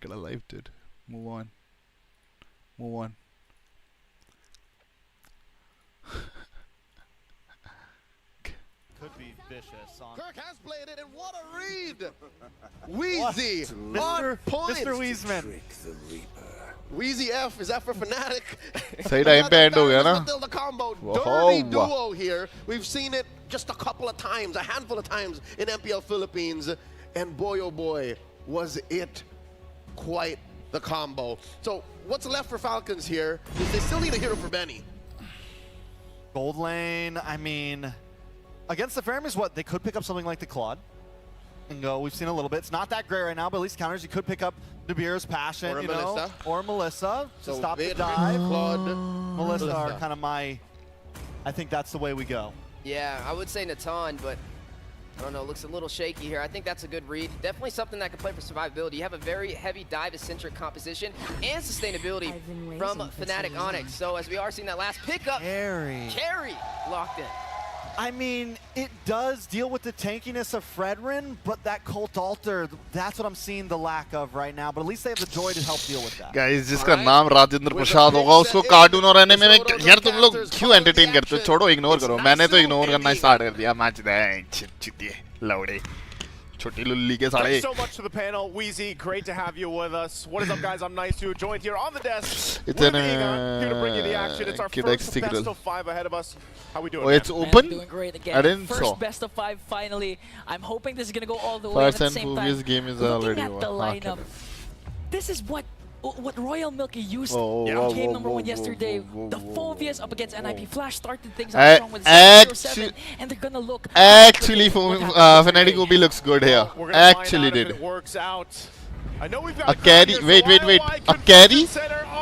Get a life, dude. Move on. Move on. could be vicious. Kirk has played it, and what a read! Wheezy on point. Mr. Weezeman. Wheezy F, is that for Fnatic? सही time पे and हो गया ना. The combo, Wow. dirty duo here. We've seen it just a couple of times, a handful of times in MPL Philippines, and boy oh boy, was it quite the combo. So what's left for Falcons here is they still need a hero for Benny. Gold lane, I mean, against the Fermis, what? They could pick up something like the Claude and go, we've seen a little bit. It's not that great right now, but at least counters, you could pick up Nabir's Passion, Or a you know, Melissa. or Melissa to So stop the Bit, dive. Claude, Melissa are kind of I think that's the way we go. Yeah, I would say Natan, but I don't know, looks a little shaky here. I think that's a good read. Definitely something that can play for survivability. You have a very heavy dive-centric composition and sustainability from Fnatic Onyx. So as we are seeing that last pickup, Carry locked in. I mean, it does deal with the tankiness of Fredrin, but that Cult Altar, that's what I'm seeing the lack of right now. But at least they have the Joy to help deal with that. Guys, जिसका नाम राजेंद्र प्रसाद होगा उसको cartoon और anime में यार तुम लोग क्यों एंटरटेन करते हो? छोड़ो, इग्नोर करो. मैंने तो इग्नोर करना स्टार्ट कर दिया. मैच दे चित्ती लौड़े छोटी लुल्ली के साले. Thanks so much to the panel. Wheezy, great to have you with us. What is up, guys? I'm Nice, joined here on the desk. It's with Egon, here to bring you the action. It's our first best of 5 ahead of us. How we doing? Oh, it's open? Doing great again. I didn't First saw. best of 5 finally. I'm hoping this is gonna go all the way. At the same time, game is looking already at the lineup, this is what Royal Milky used in game number 1 yesterday. The Phobias up against NIP Flash started things out strong with 0-7, and they're gonna look. Actually, Fnatic Ubi looks good here. Actually did. It works out. I know we've got a carry. Wait. A carry?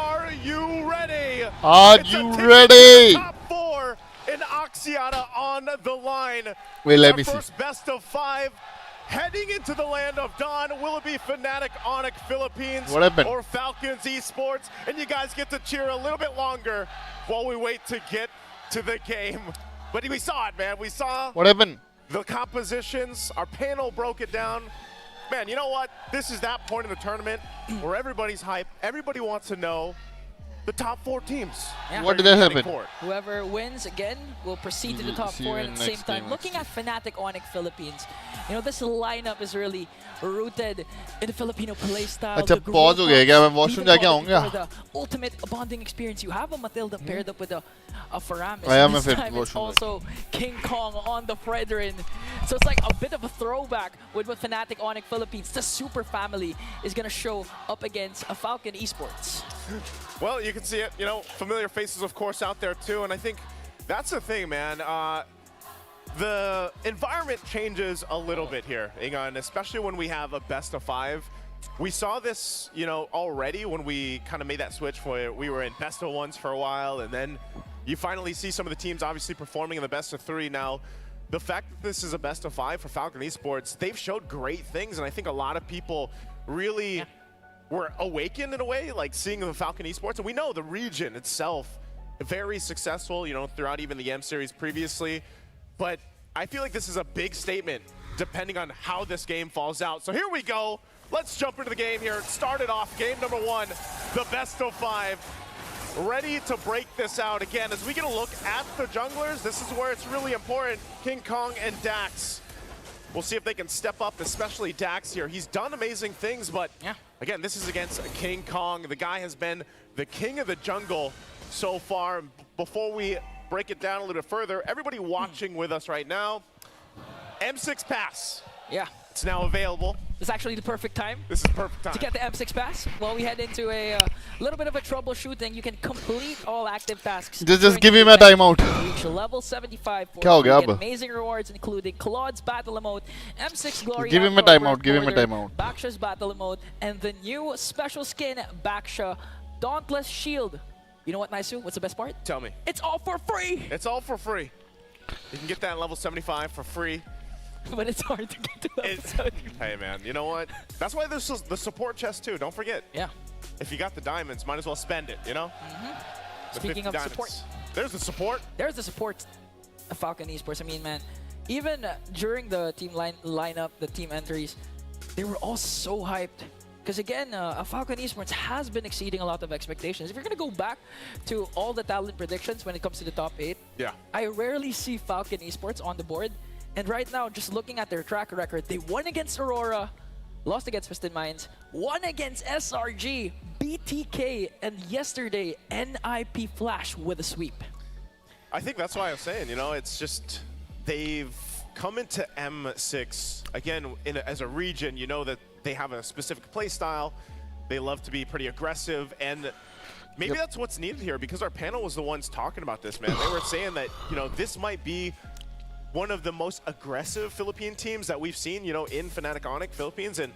Are you ready? Are you ready? Top 4 in Oxiana on the line. Wait, let me see. First best of 5. Heading into the land of Dawn, will it be Fnatic Onyx Philippines or Falcons Esports? And you guys get to cheer a little bit longer while we wait to get to the game. But we saw it, man. We saw what happened? The compositions. Our panel broke it down. Man, you know what? This is that point in the tournament where everybody's hype. Everybody wants to know the top 4 teams. Yeah. What did that happen? Whoever wins again will proceed to the top 4, and at the same time, looking at Fnatic Onyx Philippines, you know, this lineup is really rooted in the Filipino playstyle. अच्छा pause हो गया क्या? मैं washroom जाके आऊँगा. The ultimate bonding experience. You have a Matilda paired up with a Faramis. I am this a time it's also King Kong on the Fredrin. So it's like a bit of a throwback with what Fnatic Onyx Philippines, the super family, is going to show up against a Falcon Esports. Well, you can see it, you know, familiar faces, of course, out there too. And I think that's the thing, man. The environment changes a little bit here, Egon, especially when we have a best of 5. We saw this, you know, already when we kind of made that switch where we were in best of 1s for a while, and then you finally see some of the teams obviously performing in the best of 3. Now, the fact that this is a best of 5 for Falcon Esports, they've showed great things, and I think a lot of people really were awakened in a way, like seeing the Falcon Esports. And we know the region itself, very successful, you know, throughout even the M Series previously. But I feel like this is a big statement depending on how this game falls out. So here we go. Let's jump into the game here. It started off game number 1, the best of 5. Ready to break this out again. As we get a look at the junglers, this is where it's really important. King Kong and Dax. We'll see if they can step up, especially Dax here. He's done amazing things, but again, this is against King Kong. The guy has been the king of the jungle so far. Before we break it down a little bit further, everybody watching with us right now, M6 Pass. Yeah. It's now available. It's actually the perfect time. This is perfect time. To get the M6 Pass. While we head into a little bit of a troubleshooting, you can complete all active tasks. Just give him a timeout. Reach level 75 for get amazing rewards, including Claude's battle emote, M6 Glory. Give him a timeout. Give him a timeout. Baksha's battle emote, and the new special skin, Baksha Dauntless Shield. You know what, Naisu? What's the best part? Tell me. It's all for free. It's all for free. You can get that at level 75 for free. But it's hard to get to level 75. Hey, man, you know what? That's why there's the support chest, too. Don't forget. Yeah. If you got the diamonds, might as well spend it, you know? Speaking of diamonds. support. There's the support. There's the support of Falcon Esports. I mean, man, even during the team lineup, the team entries, they were all so hyped. Because again, Falcon Esports has been exceeding a lot of expectations. If you're going to go back to all the talent predictions when it comes to the top 8, I rarely see Falcon Esports on the board And right now, just looking at their track record, they won against Aurora, lost against Twisted Minds, won against SRG, BTK, and yesterday, NIP Flash with a sweep. I think that's why I was saying, you know, it's just they've come into M6, again, as a region, you know that they have a specific play style. They love to be pretty aggressive, and maybe that's what's needed here, because our panel was the ones talking about this, man. They were saying that, you know, this might be one of the most aggressive Philippine teams that we've seen, you know, in Fnatic Onyx Philippines, and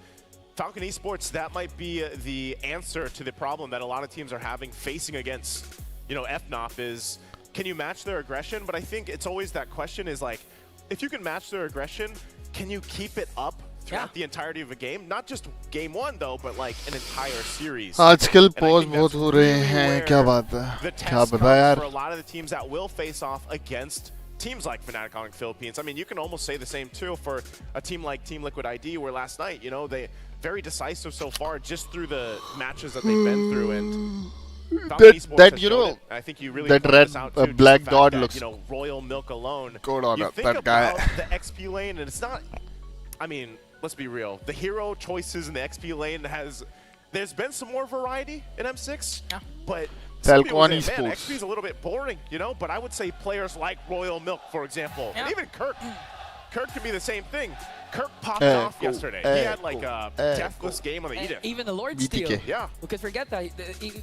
Falcon Esports, that might be the answer to the problem that a lot of teams are having facing against, you know, FNOP is, can you match their aggression? But I think it's always that question is like, if you can match their aggression, can you keep it up throughout the entirety of a game? Not just game one though, but like an entire series. आजकल pause बहुत हो रहे हैं, क्या बात है? क्या बता यार? For a lot of the teams that will face off against teams like Fnatic Onyx Philippines. I mean, you can almost say the same too for a team like Team Liquid ID, where last night, you know, they very decisive so far just through the matches that they've been through, and that you know, I think you really that red black dot looks, you know, Royal Milk alone. Good on you that, think that about guy. the XP lane, and it's not. I mean, let's be real. The hero choices in the XP lane there's been some more variety in M6, but some people say, man, XP is a little bit boring, you know. But I would say players like Royal Milk, for example, and even Kirk. Kirk can be the same thing. Kirk popped off yesterday. He had like a deathless game on the Edict. Even the Lord Steal. Yeah. Because forget that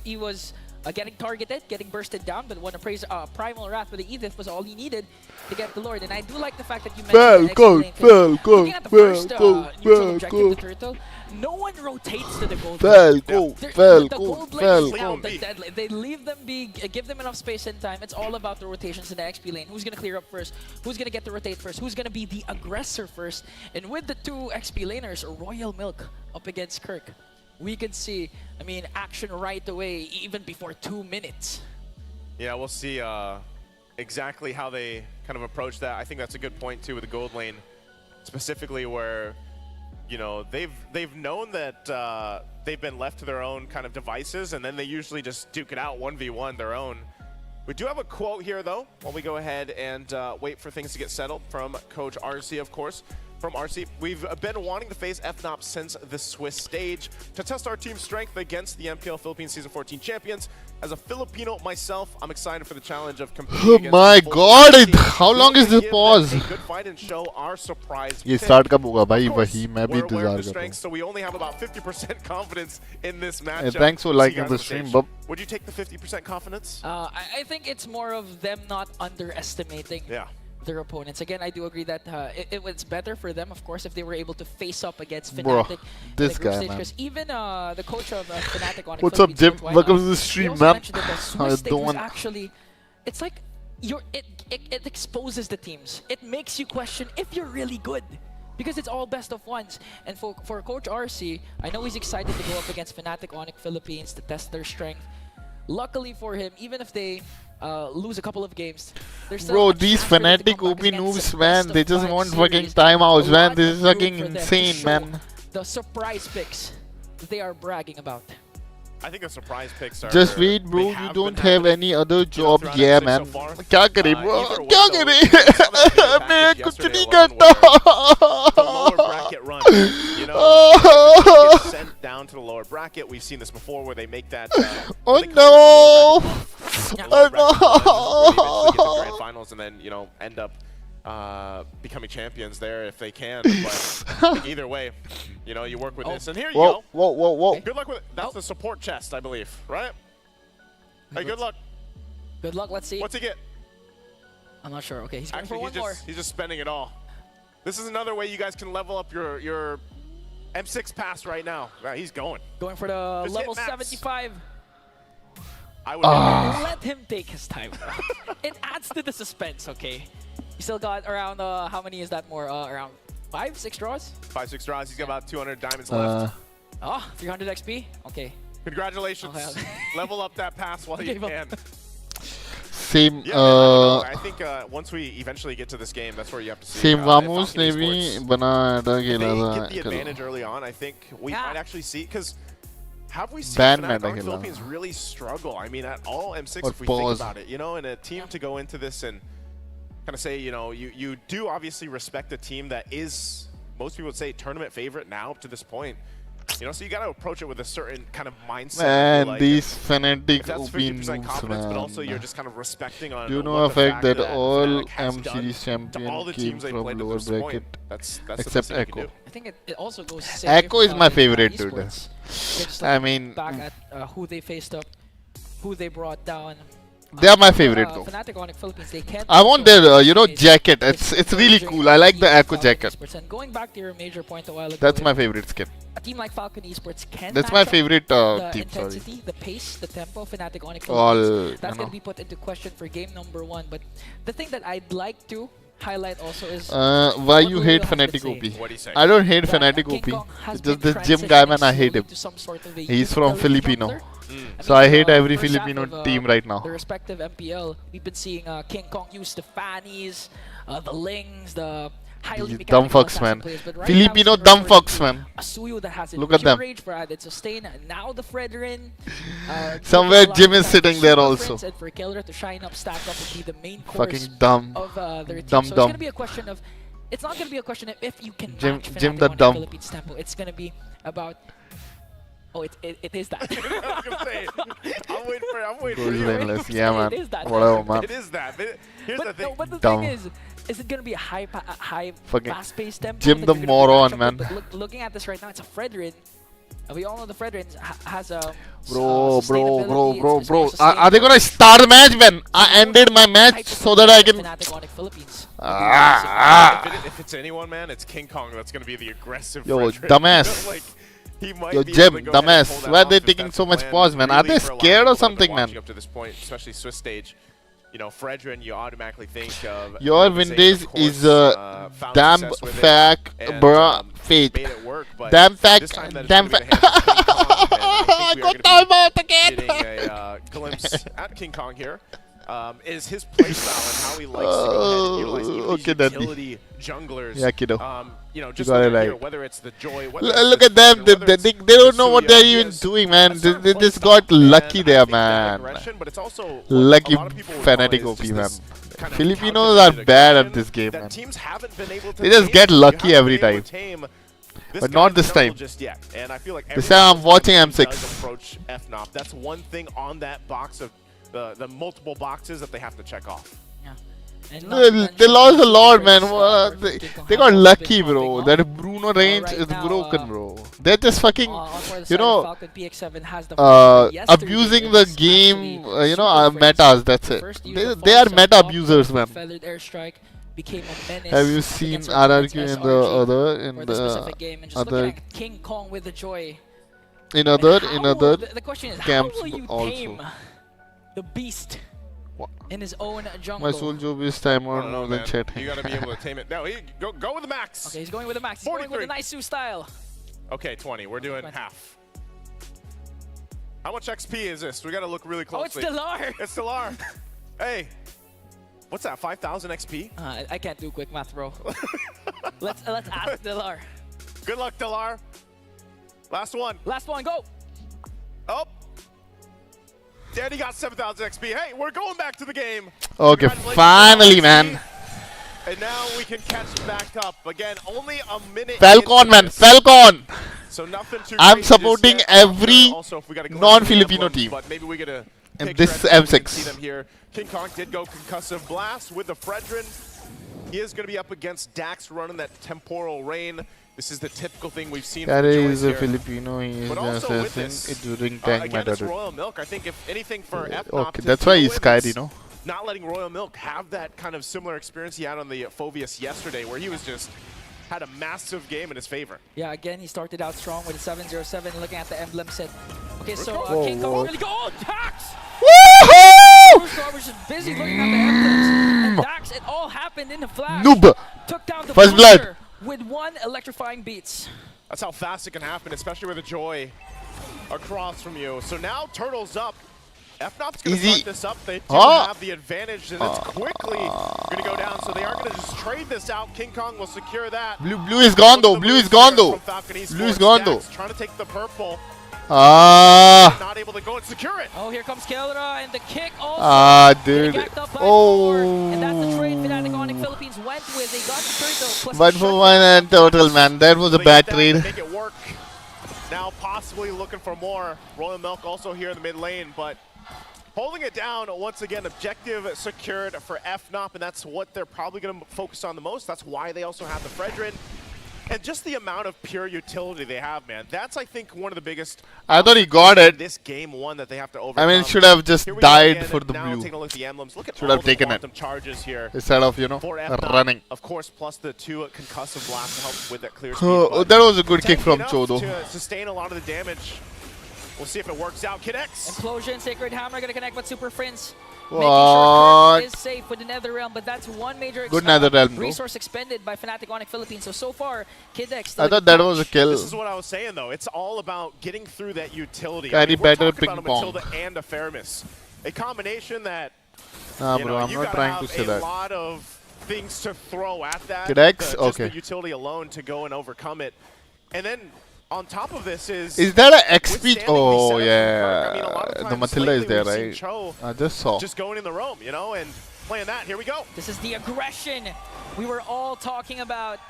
he was getting targeted, getting bursted down, but when a Primal Wrath with the Edith was all he needed to get the Lord. And I do like the fact that you mentioned looking at the first neutral objective, the turtle, no one rotates to the gold lane. The gold lane is deadly. They leave them be, give them enough space and time. It's all about the rotations in the XP lane. Who's going to clear up first? Who's going to get to rotate first? Who's going to be the aggressor first? And with the two XP laners, Royal Milk up against Kirk, we could see, I mean, action right away, even before 2 minutes. Yeah, we'll see exactly how they kind of approach that. I think that's a good point too with the gold lane, specifically where, you know, they've known that they've been left to their own kind of devices, and then they usually just duke it out 1v1 their own. We do have a quote here though, while we go ahead and wait for things to get settled from Coach RC, of course. From RC, we've been wanting to face FNOP since the Swiss stage to test our team's strength against the MPL Philippines Season 14 champions. As a Filipino myself, I'm excited for the challenge of competing against my God, how long is this pause? A good fight and show our surprise. ये start कब होगा भाई? वही मैं भी इंतजार कर रहा हूँ. So we only have about 50% confidence in this matchup. Thanks for liking the stream, Bob. Would you take the 50% confidence? I think it's more of them not underestimating their opponents. Again, I do agree that it was better for them, of course, if they were able to face up against Fnatic. This guy, man. Because even the coach of Fnatic on What's up, Jim? Welcome to the stream, man. I don't want. Actually, it's like it exposes the teams. It makes you question if you're really good, because it's all best of ones. And for Coach RC, I know he's excited to go up against Fnatic Onyx Philippines to test their strength. Luckily for him, even if they lose a couple of games, bro, these Fnatic OP noobs, man, they just want fucking timeouts, man. This is fucking insane, man. The surprise picks they are bragging about. I think the surprise picks are. Just wait, bro. You don't have any other job, yeah, man. क्या करे, bro? क्या करे? मैं कुछ नहीं करता. The lower bracket run, you know, get sent down to the lower bracket. We've seen this before, where they make that. Oh no! Oh no! Get to grand finals and then, you know, end up becoming champions there if they can. But I think either way, you know, you work with this. And here you go. Whoa. Good luck with it. That's the support chest, I believe, right? Hey, good luck. Good luck. Let's see. What's he get? I'm not sure. Okay, he's going Actually, for one more. He's just spending it all. This is another way you guys can level up your M6 pass right now. Right, he's going. Going for the just level 75. I would let him take his time. It adds to the suspense, okay? You still got around, how many is that more? Around 5-6 draws? 5-6 draws. He's got about 200 diamonds left. 300 XP? Okay. Congratulations. Okay. Level up that pass while you can. Same. Yeah, man, I think once we eventually get to this game, that's where you have to see. Same Vamos ने भी बना था खेला था. Get the advantage early on. I think we might actually see, because have we seen Fnatic Onyx Philippines really struggle? I mean, at all M6 if we think about it, you know, and a team to go into this and kind of say, you know, you do obviously respect a team that is, most people would say, tournament favorite now up to this point. You know, so you got to approach it with a certain kind of mindset. Man, like these fanatic that's OP 50% moves, confidence, but man. also you're just kind of respecting on. You know what a the fact that that all Fnatic has M done series to champion all the came teams they from played to lower this point. bracket, That's except the best thing you can Echo. do. I think it also goes the same Echo way is for, my uh, favorite, dude. esports. Just, I mean, back at who they faced up, who they brought down. They are my favorite though. Fnatic Onyx Philippines, they can't I want also their you know jacket. it's It's really encouraging cool. I like the team like Echo Falcon jacket. Esports. And going back to your major point a while ago, That's my favorite skin. a team like Falcon Esports can That's match my up favorite the team. Sorry. intensity, the pace, the tempo of Fnatic Onyx All, Philippines. That's you going know. to be put into question for game number 1. But the thing that I'd like to highlight also is why what you Lulu hate has been Fnatic saying. OP? What do you say? I don't hate That Fnatic King Kong OP. has It's just been this gym guy, man. I hate transitioning him. slowly to some sort of a He's from utility Filipino. jungler. So I hate every first half Filipino of, team right now. The respective MPL, we've been seeing King Kong use the fannies, the lings, the highly These dumb mechanical fucks, assassin man. players. But right Filipino now, dumb fucks, man. A Suyu that has Look at them. rage for added sustain. Now the Fredrin. Somewhere taking a lot Jim of is time sitting to there shoot also. difference, and for Killer to shine up, stack up, and be the main Fucking course dumb. of their team. Dumb, so it's dumb. going to be a question of. It's not going to be a question of if you can Jim- match Jim Fnatic the on dumb. Philippines tempo. It's going to be about. Oh, it is that. I was gonna say, I'm waiting for Goes you. endless. Yeah, man. It is that. Whatever, man. It is that. But here's the But, thing. no, but the Dumb. thing is it going to be a high, Fucking fast-paced tempo? Jim that the you're gonna be moron, matched up man. with? But looking at this right now, it's a Fredrin. We all know the Fredrin has a Bro, sustainability, it's Are they gonna start the match, man? I ended my match so that I can. Fnatic Onyx Philippines. If it's anyone, man, it's King Kong that's gonna be the aggressive. Yo, Fredrin. dumbass. Like, he might Yo, be Jim, able to go ahead and pull dumbass. that Why are off they if taking that's so the much plan. pause, man? Are Really, they for a lot of scared or people that have something, been man? watching up to this point, especially Swiss stage. You know, Fredrin, you automatically think of Your Mlbb, windage of course, is found damn success with it fact, and, bruh, made faith. it work, but Damn this fact, time that it's damn gonna be fact. the hands of King Kong, and I think we are Got gonna be time out again. getting a glimpse at King Kong here. Is his playstyle and how he likes to go ahead and utilize even Okay, these Daddy. utility junglers. Yeah, kiddo. You know, You just got it look at here, right. whether it's the Joy, whether Look it's at them. the Vision, whether They it's don't the know what Suya, they're he even has doing, man. a certain They just playstyle, got and lucky I there, think that man. aggression, but it's also what Lucky a lot of people would Fnatic call is OP, just man. this kind of Filipinos are calculated bad at aggression this game, that man. teams haven't been able to They just tame. get You lucky haven't every been able time. to tame this But guy not in the this jungle time. just yet. And I feel like This every time I'm single watching time he M6. does approach FNOP, that's one thing on that box of the multiple boxes that they have to check off. They lost a lot, man. They got lucky, bro. That Bruno range is broken, bro. They're just fucking, you know, abusing the game, you know, metas. That's it. They are meta abusers, man. Feathered airstrike became a menace. Have you seen against RRQ Opponent's in the SRG other, for the specific game, and just other, looking at King Kong with the Joy. in And other how will- the question is, camps how will you also? tame the beast in his own My jungle? soul job is time I on don't know, more than man. chat. You gotta be able to tame it. No, go with the max. Okay, he's going with the max. He's going with the nice Chou style. Okay, 20. We're doing 20. half. How much XP is this? We gotta look really Oh, closely. it's Delar. It's Delar. Hey, what's that? 5,000 XP? I can't do quick math, bro. let's ask Delar. Good luck, Delar. Last one. Last one, go. Oh. Danny got 7,000 XP. Hey, we're going back to the game. Okay, Congratulations, finally, XP. man. And now we can catch back up. Again, only a minute. Falcon, into man. this. Falcon. So nothing too I'm crazy supporting just yet. every Also, if we got a glimpse of the non-Filipino emblem, team. But maybe we get a And picture this at the end, we can M6. see them here. King Kong did go concussive blast with the Fredrin. He is going to be up against Dax running that temporal rain. This is the typical thing we've seen That from Joyce is a here. Filipino. He is But an also with assassin. this, It's during tank again, it's meta. Royal Milk. I think if anything for FNOP Okay, to that's why deal he's with scared, is you know. not letting Royal Milk have that kind of similar experience he had on the Phoveus yesterday, where he was just had a massive game in his favor. Yeah, again, he started out strong with a 707, looking at the emblem set. Okay, so Whoa, King whoa. Kong really go. Oh, Dax! Woohoo! Was just busy looking at the emblems. And Dax, it all happened in a flash. Noob. Took down the First booster blood. with one electrifying beats. That's how fast it can happen, especially with a Joy across from you. So now Turtle's up. FNOP's going to Easy. start this up. They do Oh. have the advantage, and it's quickly going to go down. So they are going to just trade this out. King Kong will secure that. Blue is gone though. Blue is gone though. Blue is gone though. Trying to take the purple. Not able to go and secure it. Oh, here comes Kelra and the kick also. Dude. And that's the trade Fnatic Onyx Philippines went with. They got the turtle plus 1 for 1 and total, man. That was a bad trade. Make it work. Now possibly looking for more. Royal Milk also here in the mid lane, but holding it down once again. Objective secured for FNOP, and that's what they're probably going to focus on the most. That's why they also have the Fredrin. And just the amount of pure utility they have, man. That's, I think, one of the biggest. I thought he got it. This game one that they have to overcome. I mean, should have just died for the now blue. Taking a look at the emblems. Look at Should have taken it charges here instead of, you know, running. Of course, plus the 2 concussive blasts to help with that clear speed. Oh, that was a good kick from Chou, though. To sustain a lot of the damage. We'll see if it works out. Kid X. Implosion, Sacred Hammer gonna connect with Super Prince. What? Making sure Kirk is safe with the Nether Realm, but that's one major Good Nether Realm, resource expended by Fnatic Onyx Philippines. So far, Kid X. I thought that was a kill. This is what I was saying, though. It's all about getting through that utility. Carry better ping about pong. Matilda and a Feramis. A combination that, Nah, bro, I'm not trying to say that. a lot of things to throw at that. Kid X? Just Okay. the utility alone to go and overcome it. And then on top of this is that an XP? Oh, I mean, yeah. a lot of The times Matilda is lately there, we've seen right? Chou I just saw. just going in the roam, you know, and playing that. Here we go. This is the aggression we were all talking about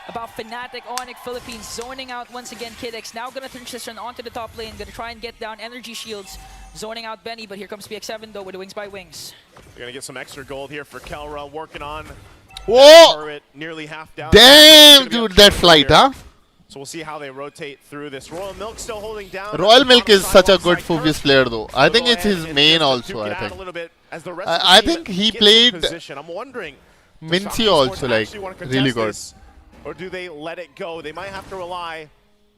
Fnatic Onyx Philippines zoning out once again. Kid X now gonna transition onto the top lane, gonna try and get down energy shields, zoning out Benny, but here comes PX7 though with the wings by wings. We're gonna get some extra gold here for Kelra, working on Whoa! turret, nearly half down. Damn, dude, that flight, huh? So we'll see how they rotate through this. Royal Milk still holding down. Royal Milk is such a good Phoebus player, though. I think it's his main also, I think. I think he played I'm wondering, Mincy also, like, really good. Or do they let it go? They might have to rely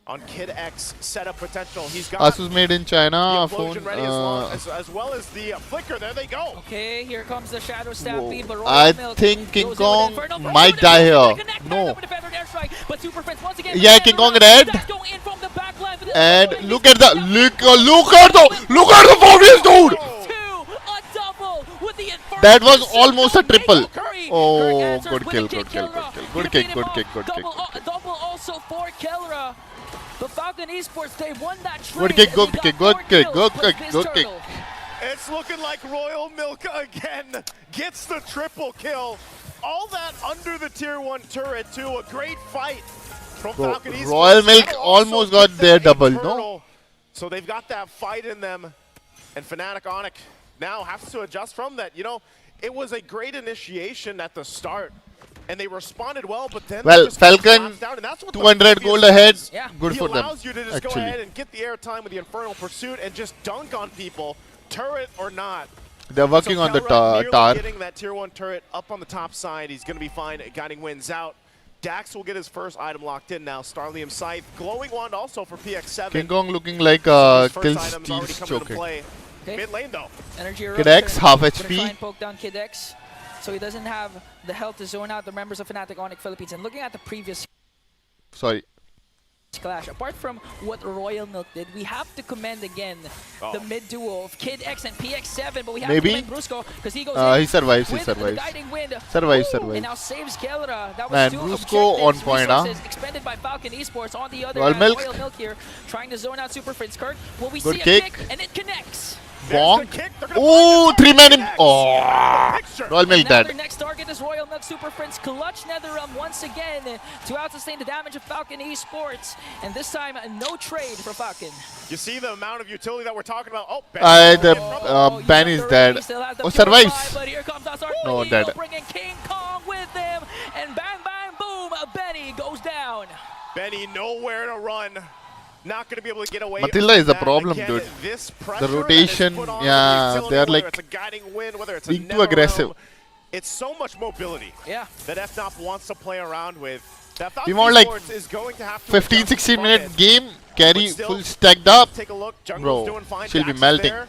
on Kid X setup potential. He's got Asus made in China. Phone. ready as well as the flicker. There they go. Okay, here comes the Shadow Stampede, but Royal I Milk think King goes Kong in with might die here. No. But Super Prince once again, Yeah, King Kong dead. And look at the look at the Phoebus, dude. That was almost a triple. Oh, good kill, good kill, good kick, good kick, good kick. Double also for Kelra. The Falcon Esports, they won that trade. Good kick, good kick, good kick, good kick, good kick. It's looking like Royal Milk again gets the triple kill. All that under the tier 1 turret too. A great fight from Falcon Esports. Royal Milk almost got their double, no? So they've got that fight in them. And Fnatic Onyx now has to adjust from that. You know, it was a great initiation at the start. And they responded well, but then Falcon, down, and that's what 200 gold ahead. Yeah. Good for them. He allows you to just go ahead and get the airtime with the Infernal Pursuit and just dunk on people, turret or not. They're working on the Kelra tar. getting that tier 1 turret up on the top side. He's going to be fine. Guiding Winds out. Dax will get his first item locked in now. Starlium Scythe. Glowing Wand also for PX7. King Kong looking like Kill Steve's choking. Okay. Mid lane though. Energy Kid X, half Gonna HP. try and poke down Kid X, so he doesn't have the health to zone out the members of Fnatic Onyx Philippines. And looking at the previous Sorry. clash, apart from what Royal Milk did, we have to commend again the mid duo of Kid X and PX7, but we have to commend Brusco because he goes he survives, he with survives. the guiding wind. Survives. And now saves Kelra. That was Man, two Brusco on objectives, point, huh? resources expended by Falcon Esports. On the other Royal hand, Milk. Royal Milk here trying to zone out Super Prince Kirk. Well, we Good see a kick. kick and it connects. Bonk. Oh, 3-man in. Oh, Royal Milk Now dead. their next target is Royal Milk Super Prince Clutch Netherrealm once again to out-sustain the damage of Falcon Esports. And this time, no trade for Falcon. You see the amount of utility that we're talking about. Oh, Ben is dead. Oh, survives. But here comes Azar. No, dead. Bringing King Kong with him. And bang, bang, boom, Benny goes down. Benny nowhere to run. Not going to be able to get away. Matilda is a that. problem, Again, dude. This The rotation, yeah, they're whether like it's a guiding wind, whether it's a being too Netherrealm, aggressive. It's so much mobility that FNOP wants to play around with. That We want like is going to have to 15-16 minute game, carry full stacked up. Take a look. Bro, doing fine. she'll be Dax is melting. there.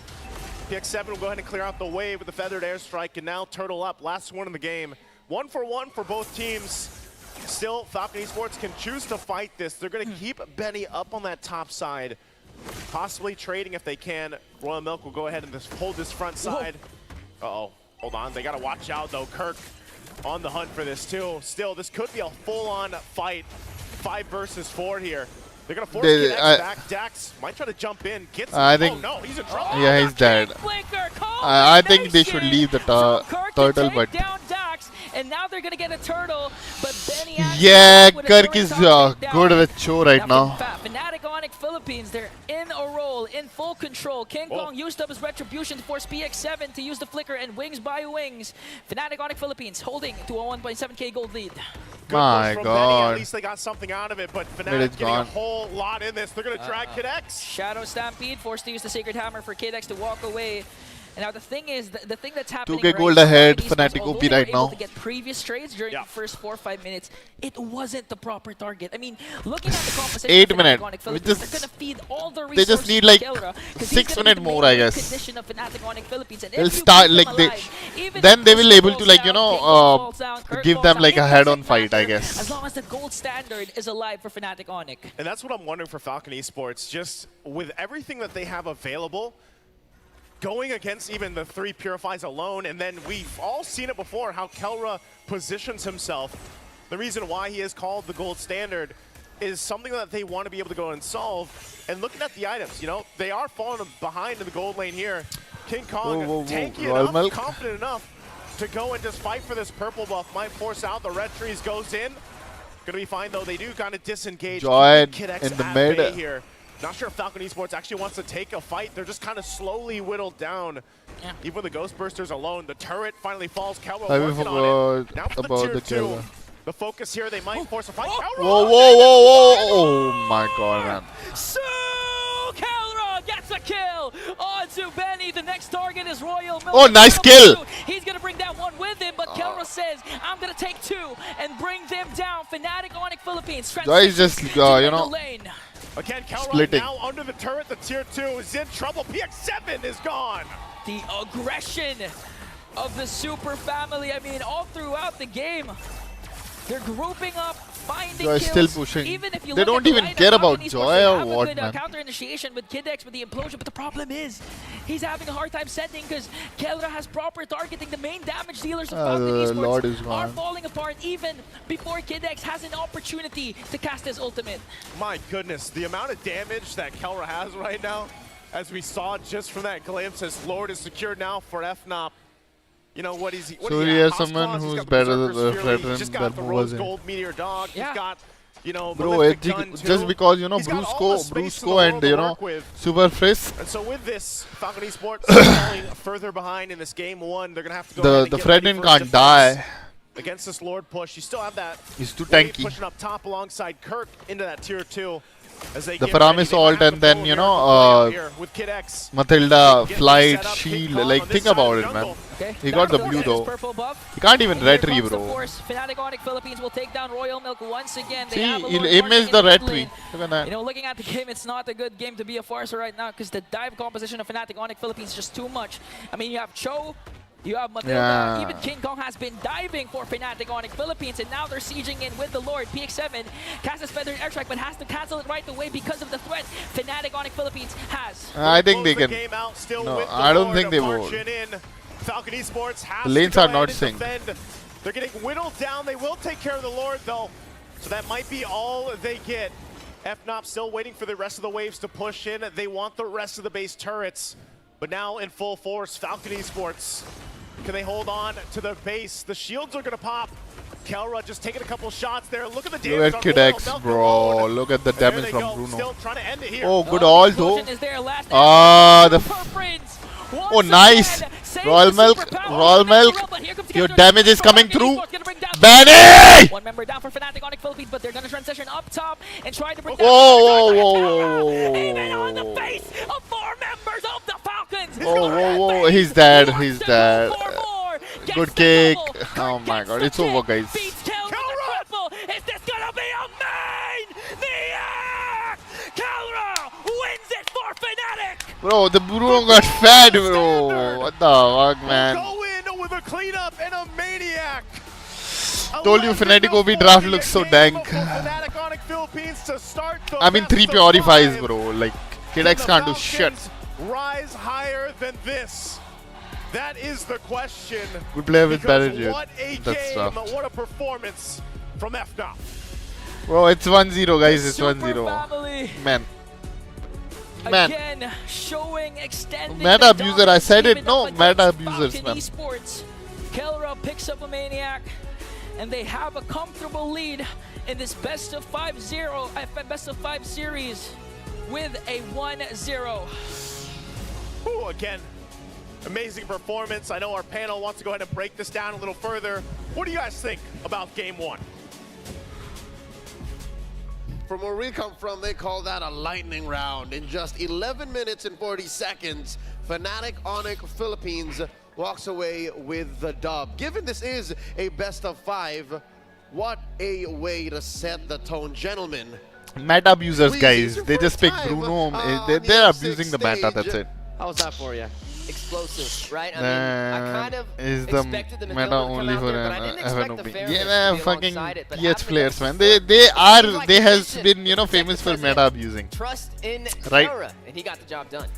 PX7 will go ahead and clear out the wave with the feathered airstrike, and now turtle up. Last one in the game. 1 for 1 for both teams. Still, Falcon Esports can choose to fight this. They're going to keep Benny up on that top side, possibly trading if they can. Royal Milk will go ahead and just hold this front side. Uh-oh. Hold on. They got to watch out, though. Kirk on the hunt for this, too. Still, this could be a full-on fight. 5 versus 4 here. They're going to force Kid X back. Dax might try to jump in. Gets I think, oh, no, he's in trouble. yeah, he's dead. I think they should leave the turtle, but down Dax, and now they're gonna get a turtle. But Benny yeah, Kirk is good with Chou right now. Fnatic Onyx Philippines, they're in a roll, in full control. King Kong used up his retribution to force PX7 to use the flicker and wings by wings. Fnatic Onyx Philippines holding to a 1.7k gold lead. My God. At least they got something out of it, but Fnatic getting a whole lot in this. They're going to drag Kid X. Shadow Stampede, forced to use the Sacred Hammer for Kid X to walk away. And now the thing is, the thing that's happening 2k gold ahead, Fnatic OP right now. To get previous trades during the first 4 or 5 minutes, it wasn't the proper target. I mean, looking at the composition, 8 minutes. They're gonna feed all the They just need like 6 minutes more, I guess. They'll start like then they will able to like give them like a head-on fight, I guess. As long as the gold standard is alive for Fnatic Onyx. And that's what I'm wondering for Falcon Esports. Just with everything that they have available, going against even the 3 Purifies alone, and then we've all seen it before, how Kelra positions himself. The reason why he is called the gold standard is something that they want to be able to go and solve. And looking at the items, they are falling behind in the gold lane here. King Kong, tanky enough, confident enough to go and just fight for this purple buff. Might force out, the red trees goes in. Gonna be fine though, they do kind of disengage. Join Kid X in the at mid. bay here. Not sure if Falcon Esports actually wants to take a fight. They're just kind of slowly whittled down. Yeah. Even with the Ghost Bursters alone, the turret finally falls. Kelra working on it. Now for the tier 2. The focus here, they might force a fight. Kelra! Whoa, whoa, whoa, whoa! Oh my God, man. So Kelra gets a kill onto Benny. The next target is Royal Milk. Oh, nice kill! He's gonna bring that one with him, but Kelra says, I'm gonna take 2 and bring them down. Fnatic Onyx Philippines. Joy is just, Again, Kelra splitting. now under the turret. The tier 2 is in trouble. PX7 is gone. The aggression of the Super family. I mean, all throughout the game, they're grouping up, finding Joy kills. still pushing. Even if you They don't even care about Joy or what, man. Counter initiation with Kid X with the implosion, but the problem is he's having a hard time sending because Kelra has proper targeting. The main damage dealers of Falcon Esports are falling apart even before Kid X has an opportunity to cast his ultimate. My goodness, the amount of damage that Kelra has right now, as we saw just from that glimpse, as Lord is secured now for FNOP. You know what is he? So he has someone who's better than the veteran He's got the than Rose was Gold Meteor Dog. He's got, bro, just because Brusco and Super Frizz. And so with this, Falcon Esports falling further behind in this game 1. They're gonna have to go. The Fredin can't die against this Lord push. You still have that. He's too tanky. Pushing up top alongside Kirk into that tier 2. As they the Paramis ult and then Matilda, Flight, Shield, like think about it, man. He got the blue though. He can't even retrieve, bro. Fnatic Onyx Philippines will take down Royal Milk once again. See, he missed the retrieve. Look at that. Looking at the game, it's not a good game to be a Farser right now because the dive composition of Fnatic Onyx Philippines is just too much. I mean, you have Chou, you have Matilda, even King Kong has been diving for Fnatic Onyx Philippines, and now they're sieging in with the Lord. PX7 casts his Feathered Airstrike, but has to cancel it right away because of the threat Fnatic Onyx Philippines has. I think they can. No, I don't think they will. Falcon Esports has the lanes are not synced. They're getting whittled down. They will take care of the Lord, though. So that might be all they get. FNOP still waiting for the rest of the waves to push in. They want the rest of the base turrets. But now in full force, Falcon Esports. Can they hold on to the base? The shields are going to pop. Kelra just taking a couple shots there. Look at the damage. Look at Kid X, bro. Look at the damage from Bruno. Still trying to end it here. Oh, good all though. Oh, nice. Royal Milk. Your damage is coming through. Benny! One member down for Fnatic Onyx Philippines, but they're going to transition up top and try to bring down. Whoa. Even on the face of 4 members of the Falcons. Whoa. He's dead. Good kick. Oh my God. It's over, guys. Is this going to be a main? Kelra wins it for Fnatic. Bro, the Bruno got fed, bro. What the fuck, man? Go in with a cleanup and a maniac. Told you Fnatic OB draft looks so dank. I mean 3 Purifies, bro. Like, Kid X can't do shit. Rise higher than this. That is the question. Good player with better dude. What a game, what a performance from FNOP. Bro, it's 1-0, guys. It's 1-0. Actually, Man. again, showing extending Meta the abuser, I said it, dominance no, even meta against abusers, Falcon man. Esports. Kelra picks up a Maniac, and they have a comfortable lead in this best of 5 series with a 1-0. Ooh, again, amazing performance. I know our panel wants to go ahead and break this down a little further. What do you guys think about game one? From where we come from, they call that a lightning round. In just 11 minutes and 40 seconds, Fnatic Onyx Philippines walks away with the dub. Given this is a best of 5, what a way to set the tone, gentlemen. Meta abusers, guys. They just pick time Bruno. on They're the abusing the meta, stage. that's it. How's that for you? Explosive, right? I mean, I kind of Is the expected the meta Matilda to come only out for there, but I didn't expect the FNOP? fairness Yeah, to be fucking alongside it, but PH having the players, guys man. support, They it are. seems like They the has mission been, you know, protect the famous for president. meta abusing. Trust in Right. Kelra, and he got the job done.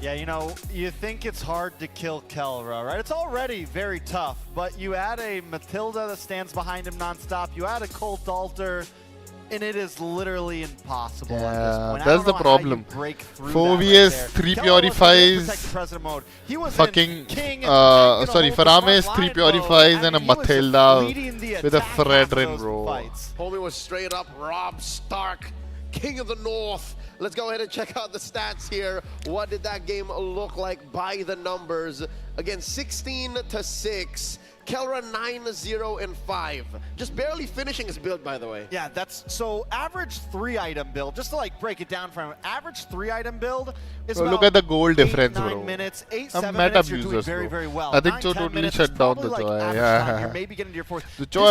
Yeah, you know, you think it's hard to kill Kelra, right? It's already very tough, but you add a Matilda that stands behind him nonstop, you add a Colt Alter, and it is literally impossible at this point. That's the problem. 4vs, 3 purifies, fucking, sorry, Faramis, 3 purifies, and a Matilda with a Fredrin, bro. Homie was straight up Rob Stark, King of the North. Let's go ahead and check out the stats here. What did that game look like by the numbers? Again, 16-6. Kelra 9-0-5. Just barely finishing his build, by the way. Yeah, that's so average 3-item build. Just to like break it down from average 3-item build is Bro, about look at the goal difference, 9 bro. minutes, 8, Some 7 meta minutes, you're doing abusers, very, bro. very well. I think 9, Chou 10 totally minutes shut is down probably the like Chou, average yeah. time. You're maybe getting to your fourth. The This Chou man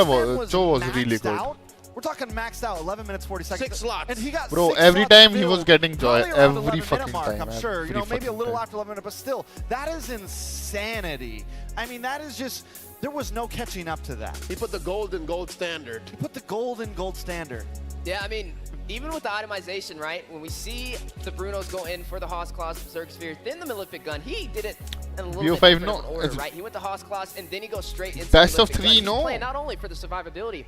was really maxed good. out. We're talking maxed out, 11 minutes, 40 seconds. 6 slots. And he got Bro, 6 every slots time he filled, was getting joy, probably around every 11 fucking minute mark, time, I'm man. sure. You know, Every maybe a fucking little time. after 11 minutes, but still, that is insanity. I mean, that is just, there was no catching up to that. He put the gold in gold standard. He put the gold in gold standard. Yeah, I mean, even with the itemization, right? When we see the Brunos go in for the Hoss Claws, Berserk Sphere, then the Malefic Gun, he did it in a little bit VO5, different no, of an order, it's- right? He went to Hoss Claws, and then he goes straight into Best the of Malefic 3, Gun. He's no? playing not only for the survivability,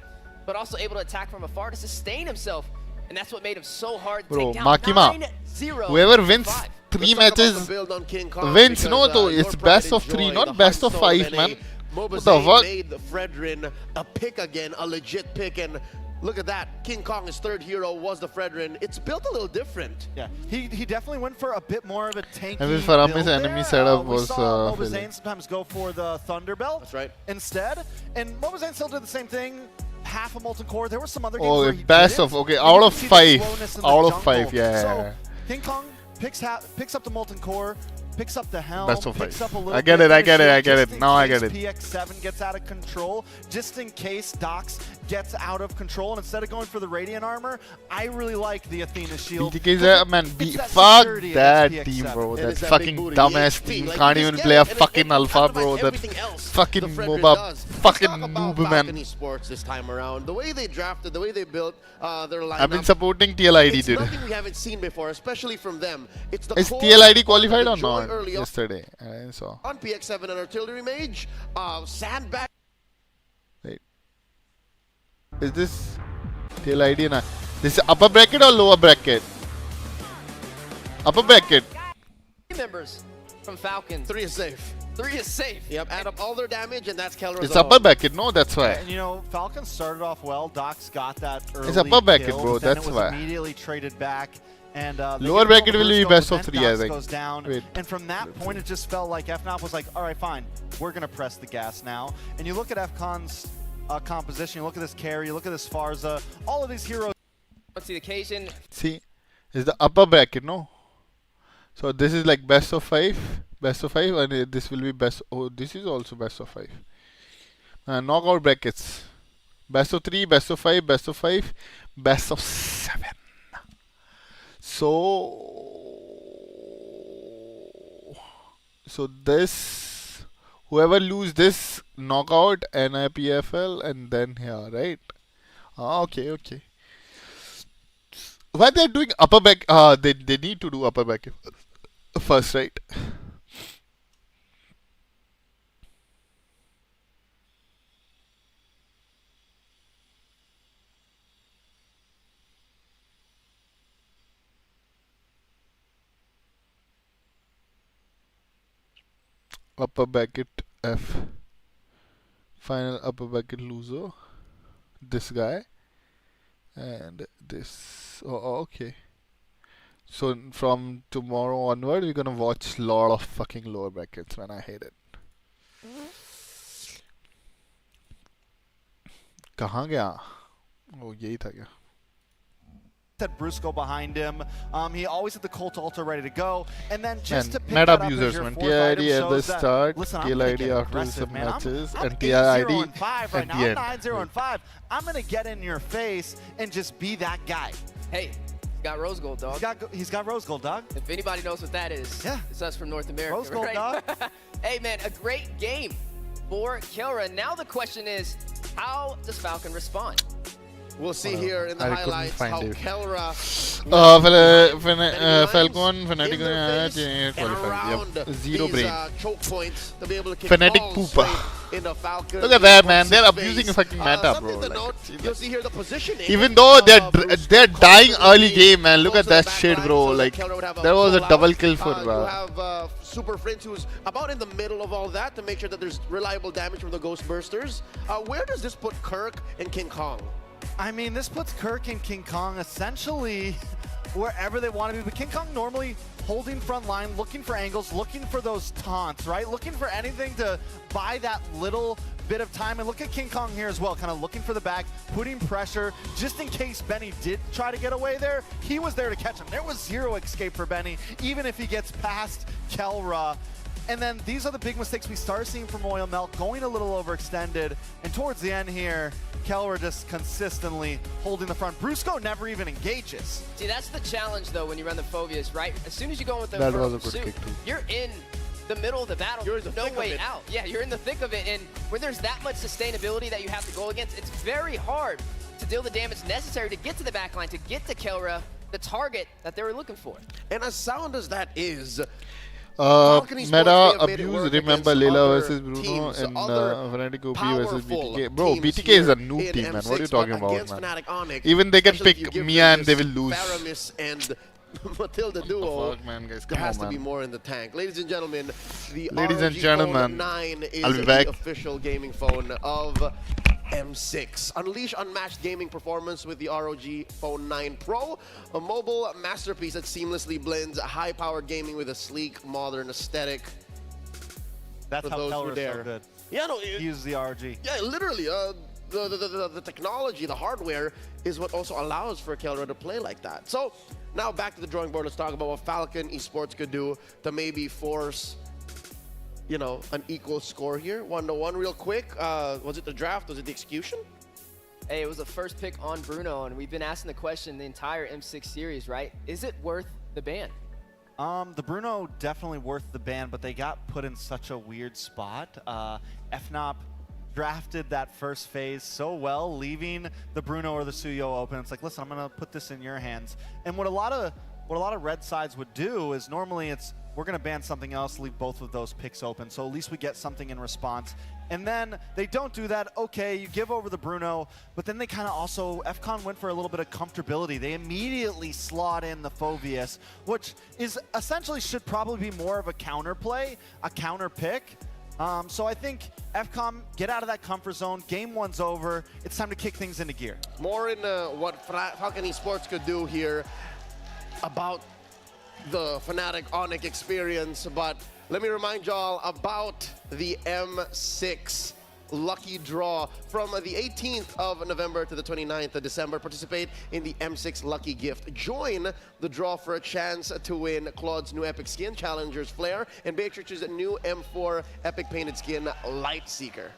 but also able to attack from afar to sustain himself. And that's what made him so hard to Bro, take down. Makima, 9-0 whoever wins 5. 3 Let's talk about the matches, build on King Kong wins, because, no, though. your It's pride best of and 3, joy, not the best of heart and 5, soul man. What What the fuck? made Fredrin a pick again, a legit pick, and look at that. King Kong, his third hero, was the Fredrin. It's built a little different. Yeah, he definitely went for a bit more of a tanky I mean, Faramis' build enemy there. setup We was, saw failing. Mlbb sometimes go for the Thunder Belt. That's right. Instead, and Mlbb still did the same thing. Half a Molten Core. There were some other games Oh, where he best didn't. of, okay, And out you of can see the 5. slowness in the Out of jungle. 5, yeah. So King Kong picks up the Molten Core, picks up the helm, Best of picks 5. up a little I get bit it, of I get it, shield I get just it. in Now I case get it. PX7 gets out of control, just in case Dox gets out of control. And instead of going for the Radiant Armor, I really like the Athena shield. BTK is man, fuck that team, bro. That fucking dumbass team can't even play a fucking alpha, bro. That fucking MOBA, fucking noob, man. Esports this time around. The way they drafted, the way they built their lineup. I've been supporting TLID, It's dude. nothing we haven't seen before, especially from them. It's the Is core TLID of qualified the or joy not? early on Yesterday, I saw. on PX7 and Artillery Mage, Sandbag. Wait. Is this TLID? Na? This is upper bracket or lower bracket? Upper bracket. Members from Falcons. 3 is safe. 3 is safe. Yep, add up all their damage, and that's Kelra's It's upper bracket, no? That's why. And you know, Falcons started off well. Dox got that early It's upper bracket, kill, bro, but then that's it was why. immediately traded back. And they Lower get a bracket little will be burst best going, of but 3, then I Dox think. goes down. Wait. And from that point, it just felt like FNOP was like, all right, fine, we're going to press the gas now. And you look at FCon's composition, you look at this carry, you look at this Farza, all of these heroes. What's the occasion? See, it's the upper bracket, no? So this is like best of 5, and this will be best. Oh, this is also best of 5. Knockout brackets: best of 3, best of 5, best of 5, best of 7. So this, whoever lose this knockout NIPFL and then here, right? Okay. Why they're doing upper back? They need to do upper back first, right? upper bracket F. Final upper bracket loser. This guy. And this. Oh, okay. So from tomorrow onward, we're gonna watch a lot of fucking lower brackets, man. I hate it. कहाँ गया? Oh, यही था क्या? Had Brusco behind him. He always had the Colt Altar ready to go. And then just to pick Net that abusers, up man. as your fourth item TID at the shows that, start, listen, I'm kill gonna ID get after aggressive, some man. matches, I'm and 8-0 TID and 5 right at now. the I'm end. 9-0 and 5. I'm going to get in your face and just be that guy. Hey, he's got rose gold, dog. He's got rose gold, dog. If anybody knows what that is, yeah, it's us from North America. Rose gold, right? dog. Hey, man, a great game for Kelra. Now the question is, how does Falcon respond? We'll see here in the highlights how Kelra Falcon Fnatic qualified. Zero brain. Choke points to be able to kick Fnatic balls pooper. into Falcon. Look at that, man. They're abusing the fucking meta, bro. Something to note, you'll see here the positioning. Even though they're dying early game, man. Look at that shit, bro. Like there was a double kill for you have Super Prince, who's about in the middle of all that to make sure that there's reliable damage from the Ghost Bursters. Where does this put Kirk and King Kong? I mean, this puts Kirk and King Kong essentially wherever they want to be. But King Kong normally holding front line, looking for angles, looking for those taunts, right? Looking for anything to buy that little bit of time. And look at King Kong here as well, kind of looking for the back, putting pressure, just in case Benny did try to get away there. He was there to catch him. There was zero escape for Benny, even if he gets past Kelra. And then these are the big mistakes we start seeing from Royal Milk, going a little overextended. And towards the end here, Kelra just consistently holding the front. Brusco never even engages. See, that's the challenge, though, when you run the Phobias, right? As soon as you go with the that was a pursuit, good kick too. you're in the middle of the battle. You're in the no thick way of it. out. Yeah, you're in the thick of it. And when there's that much sustainability that you have to go against, it's very hard to deal the damage necessary to get to the backline, to get to Kelra, the target that they were looking for. And as sound as that is, meta abuse, remember Leila versus Bruno and Fnatic OP versus BTK. Bro, BTK is a noob team, man. What are you talking about, man? Even they can pick Mia and they will lose. Faramis and Matilda duo. Fuck, man, guys, there come has on, to be man. more in the tank. Ladies and gentlemen, the Ladies and ROG gentlemen, Phone 9 is I'll be back. the official gaming phone of M6. Unleash unmatched gaming performance with the ROG Phone 9 Pro, a mobile masterpiece that seamlessly blends high-powered gaming with a sleek, modern aesthetic. That's how Kelra's so good. Yeah, no, he uses the ROG. Yeah, literally. The technology, the hardware is what also allows for Kelra to play like that. So now back to the drawing board. Let's talk about what Falcon Esports could do to maybe force, you know, an equal score here. 1-1 real quick. Was it the draft? Was it the execution? Hey, it was the first pick on Bruno, and we've been asking the question the entire M6 series, right? Is it worth the ban? The Bruno definitely worth the ban, but they got put in such a weird spot. FNOP drafted that first phase so well, leaving the Bruno or the Suyo open. It's like, listen, I'm gonna put this in your hands. And what a lot of red sides would do is normally it's we're gonna ban something else, leave both of those picks open, so at least we get something in response. And then they don't do that. Okay, you give over the Bruno, but then they kind of also, FCON went for a little bit of comfortability. They immediately slot in the Phobius, which is essentially should probably be more of a counter play, a counter pick. So I think FCON, get out of that comfort zone. Game one's over. It's time to kick things into gear. More in what Falcon Esports could do here about the Fnatic Onyx experience, but let me remind y'all about the M6 lucky draw from the 18th of November to the 29th of December. Participate in the M6 lucky gift. Join the draw for a chance to win Claude's new epic skin, Challenger's Flare, and Beatrix's new M4 epic painted skin, Lightseeker.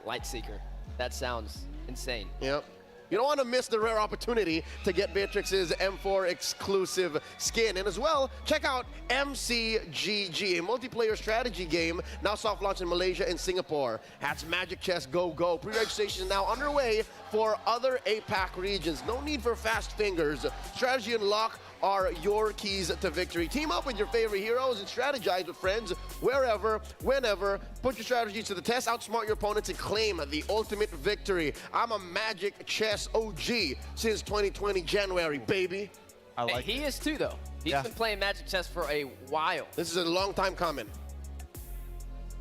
Lightseeker. That sounds insane. Yep. You don't want to miss the rare opportunity to get Beatrix's M4 exclusive skin. And as well, check out MCGG, a multiplayer strategy game now soft launched in Malaysia and Singapore. That's Magic Chess Go Go. Pre-registration is now underway for other APAC regions. No need for fast fingers. Strategy and luck are your keys to victory. Team up with your favorite heroes and strategize with friends wherever, whenever. Put your strategies to the test, outsmart your opponents, and claim the ultimate victory. I'm a Magic Chess OG since 2020 January, baby. I like He is too, though. He's been playing Magic Chess for a while. This is a long time coming.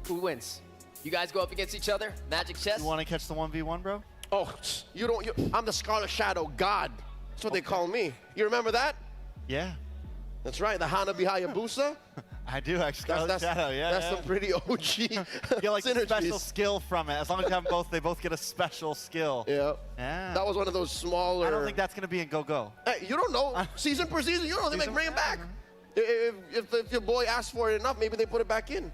Who wins? You guys go up against each other? Magic chess? You want to catch the 1v1, bro? Oh, you don't. I'm the Scarlet Shadow God. That's what they call me. You remember that? Yeah. That's right. The Hanabi Hayabusa. I do actually. Scarlet Shadow, yeah. That's some pretty OG. You get like a special skill from it. As long as you have them both, they both get a special skill. Yeah. Yeah. That was one of those smaller. I don't think that's gonna be in Go-Go. Hey, you don't know. Season per season, you don't know. They might bring it back. If your boy asks for it enough, maybe they put it back in.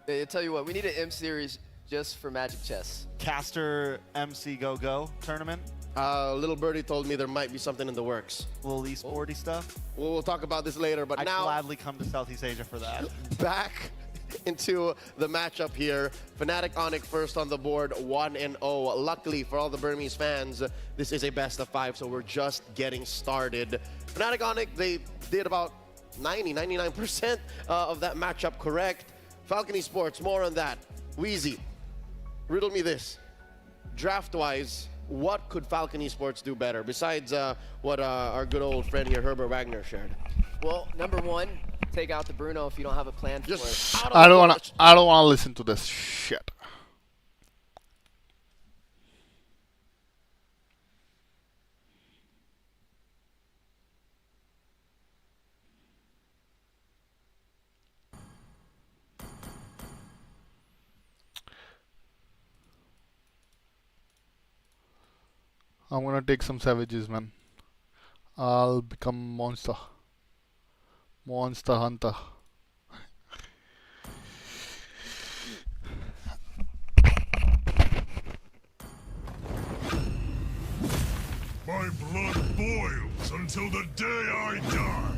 I tell you what, we need an M series just for Magic Chess. Caster MC Go-Go tournament. Little Birdie told me there might be something in the works. A little esporty stuff. We'll talk about this later, but I'd now gladly come to Southeast Asia for that. back into the matchup here. Fnatic Onyx first on the board, 1-0. Luckily for all the Burmese fans, this is a best of 5, so we're just getting started. Fnatic Onyx, they did about 99% of that matchup correct. Falcon Esports, more on that. Wheezy, riddle me this. Draft-wise, what could Falcon Esports do better besides what our good old friend here, Herbert Wagner, shared? Well, number one, take out the Bruno if you don't have a plan for it. I don't wanna listen to this shit. I'm gonna take some savages, man. I'll become monster hunter. My blood boils until the day I die.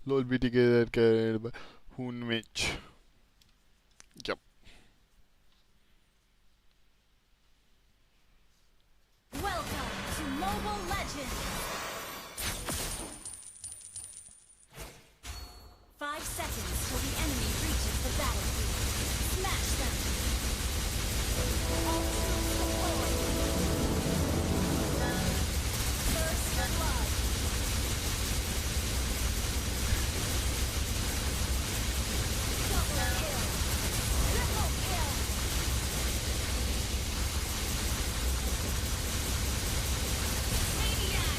LOL BTK carried by Hoon Mitch. Yep. Welcome to Mobile Legends! 5 seconds till the enemy reaches the battlefield. Smash them! All troops deployed! First blood! Double kill! Triple kill! Maniac!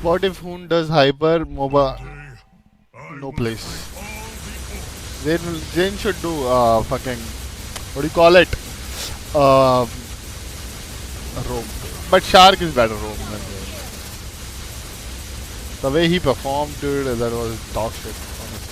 What if Hoon does hyper MOBA? No place. Zen should do fucking, what do you call it? Roam. But Shark is better roam than Zen. The way he performed, dude, that was dog shit, honestly.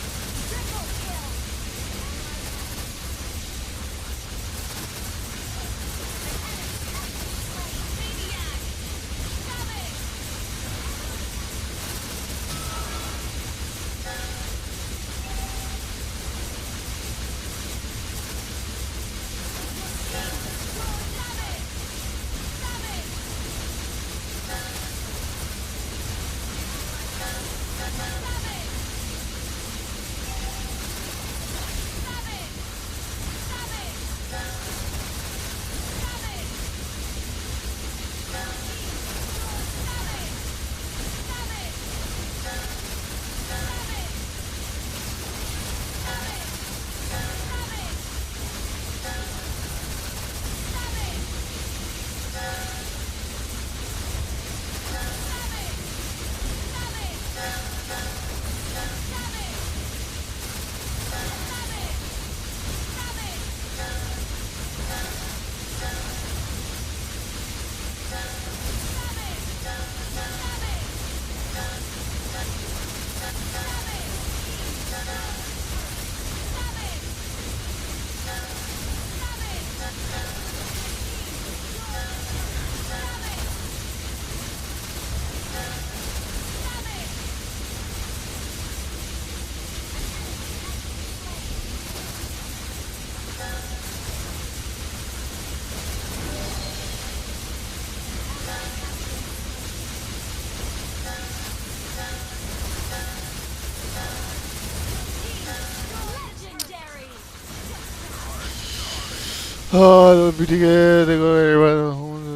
Oh, BTK, they got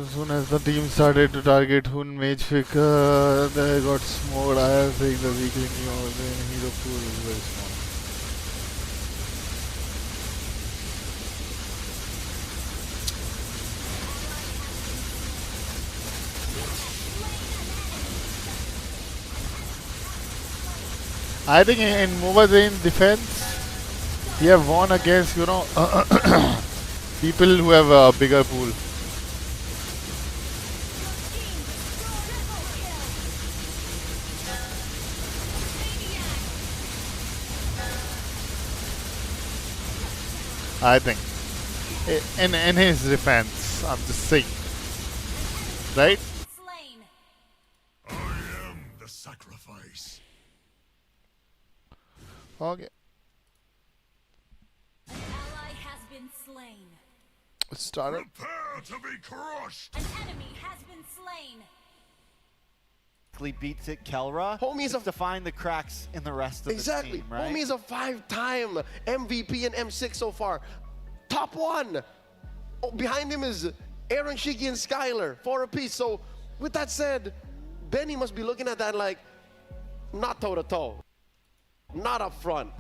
as soon as the team started to target Hun Mage Pick, they got smoked. I think the weakling in hero pool is very small. I think in MOBA Zane's defense, he have won against, you know, people who have a bigger pool. I think. In his defense, I'm just saying. Right? I am the sacrifice. Okay. An ally has been slain. Let's start it. Prepare to be crushed. An enemy has been slain. Beats it, Kelra. Homie's to find the cracks in the rest of the team, right? Homie's a 5-time MVP and M6 so far. Top 1. Oh, behind him is Aaron, Shiki, and Skylar, 4 apiece. So with that said, Benny must be looking at that like, not toe-to-toe. Not up front.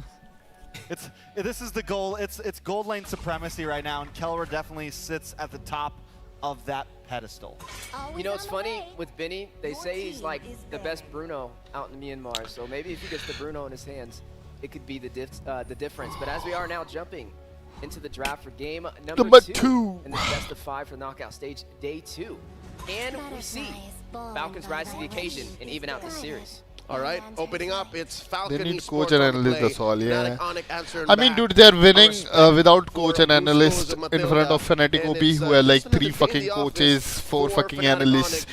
This is the goal. It's gold lane supremacy right now, and Kelra definitely sits at the top of that pedestal. You know, it's funny with Benny, they say he's like the best Bruno out in Myanmar. So maybe if he gets the Bruno in his hands, it could be the difference. But as we are now jumping into the draft for game number 2 in the best of 5 for knockout stage, day 2. And we see Falcons rise to the occasion and even out this series. All right, opening up, it's Falcon. They need coach and analyst, that's all, yeah. I mean, dude, they're winning without coach and analyst in front of Fnatic OP, who are like 3 fucking coaches, 4 fucking analysts,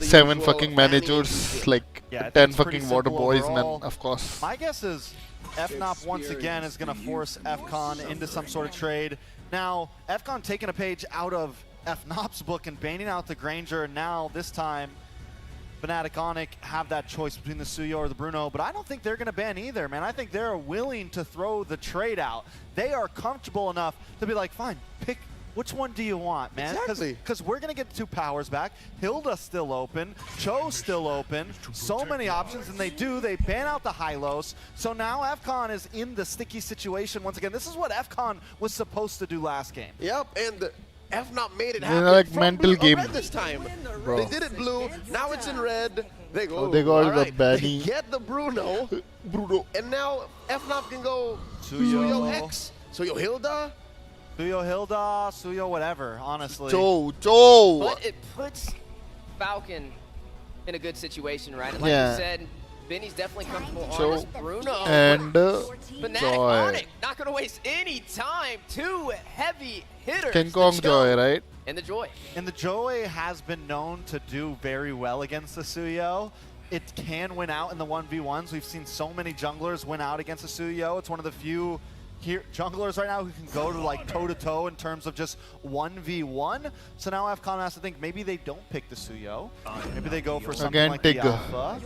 7 fucking managers, like 10 fucking water boys, and then, of course. My guess is FNOP once again is going to force FCON into some sort of trade. Now, FCON taking a page out of FNOP's book and banning out the Granger, and now this time Fnatic Onic have that choice between the Suyo or the Bruno, but I don't think they're going to ban either, man. I think they're willing to throw the trade out. They are comfortable enough to be like, fine, pick which one do you want, man? Exactly. Because we're going to get 2 powers back. Hilda's still open. Chou's still open. So many options, and they ban out the Hylos. So now FCON is in the sticky situation once again. This is what FCON was supposed to do last game. Yep, and FNOP made it happen. They're like from mental blue, game. red this time. Bro. They did it blue. Now it's in red. They go. Oh, they got all right. the Benny. They get the Bruno. And now FNOP can go Suyo X, Suyo Hilda. Suyo Hilda, Suyo whatever, honestly. Chou. But it puts Falcon in a good situation, right? Like you said, Benny's definitely comfortable on this Bruno. And Fnatic Joy. Onic, not going to waste any time. 2 heavy hitters. King Kong Joy, right? And the Joy. And the Joy has been known to do very well against the Suyo. It can win out in the 1v1s. We've seen so many junglers win out against the Suyo. It's one of the few junglers right now who can go to like toe-to-toe in terms of just 1v1. So now FCON has to think maybe they don't pick the Suyo. Maybe they go for something like the Alpha.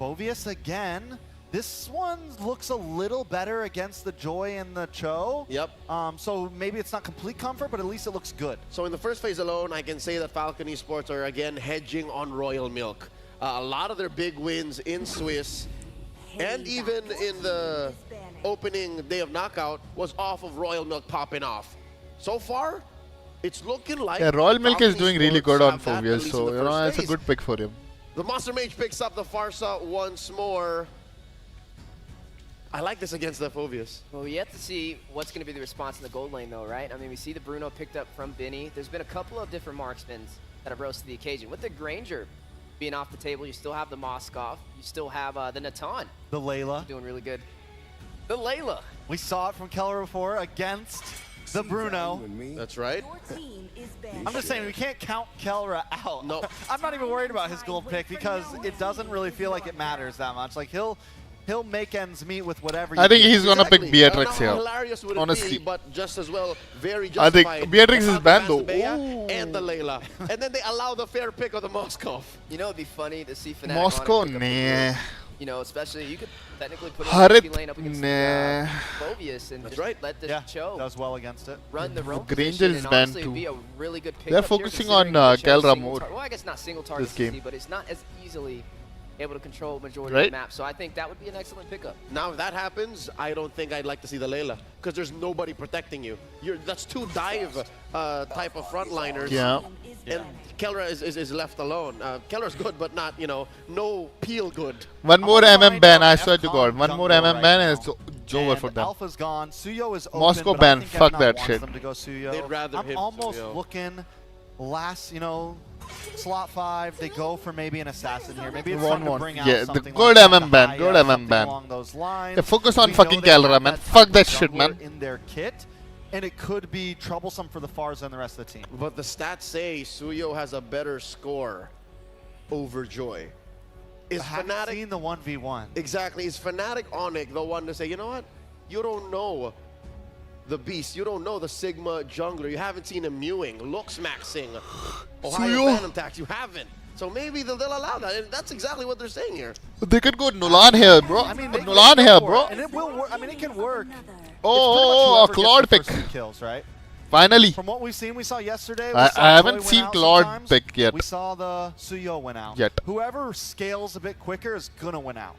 Bovius again. This one looks a little better against the Joy and the Chou. Yep. So maybe it's not complete comfort, but at least it looks good. So in the first phase alone, I can say that Falcon Esports are again hedging on Royal Milk. A lot of their big wins in Swiss and even in the opening day of knockout was off of Royal Milk popping off. So far, it's looking like Royal Milk is Falcon doing really Esports good on have that, at Phobius, least so in the you know first it's a phase. good pick for him. The Monster Mage picks up the Farsa once more. I like this against the Phobius. Well, we have to see what's going to be the response in the gold lane, though, right? I mean, we see the Bruno picked up from Benny. There's been a couple of different marksmen that have rose to the occasion. With the Granger being off the table, you still have the Moskov. You still have the Natan. The Layla. Doing really good. The Layla. We saw it from Keller before against the Bruno. That's right. I'm just saying, we can't count Kelra out. No. I'm not even worried about his gold pick because it doesn't really feel like it matters that much. Like, he'll make ends meet with whatever. I think he's gonna pick Beatrix How here. hilarious would it Honestly, be, but just as well, very I justified. think Beatrix is banned though. And the Layla. And then they allow the fair pick of the Moskov. You know, it'd be funny to see Fnatic Moscow, Onic pick up the nah. You know, especially you could technically put Harit, in the lane up against nah. Phobius and just let the Chou does well against it. run the roam Granger position is and banned honestly too. be a really good They're pickup focusing here, on considering the Chou's Kelra single more well, I guess not single target this game. CC, but it's not as easily able to control majority Right. of the map. So I think that would be an excellent pickup. Now, if that happens, I don't think I'd like to see the Layla because there's nobody protecting you. That's two dive type of frontliners. Yeah. And Kelra is left alone. Kelra's good, but not, you know, no peel good. One more MM ban, I swear to God. One more MM ban and it's over for them. Alpha's gone. Suyo is open. Moscow but I ban, think fuck F9 that wants shit. them to go Suyo. They'd rather I'm hit almost Suyo. looking last, you know, slot 5. They go for maybe an assassin here. Maybe it's One time to more. bring out Yeah, the something good like MM ban, Haya, good MM something ban. along those lines. Yeah, focus on We fucking know they have Kelra, man. that Fuck type that of shit, man. jungler in their kit, and it could be troublesome for the Farza and the rest of the team. But the stats say Suyo has a better score over Joy. Is I haven't Fnatic seen the 1v1. exactly? Is Fnatic Onyx the one to say, you know what? You don't know the beast. You don't know the Sigma jungler. You haven't seen him mewing, looks maxing, Ohio Suyo. Phantom Tax. You haven't. So maybe they'll allow that, and that's exactly what they're saying here. They could go Nulan here, bro. I mean, Nulan here, bro. And it will work. I mean, it can work. Oh, a Claude pick. Kills, right? Finally. From what we've seen, we saw yesterday. I Joy haven't win seen out Claude sometimes. pick yet. We saw the Suyo win out. Yet. Whoever scales a bit quicker is gonna win out.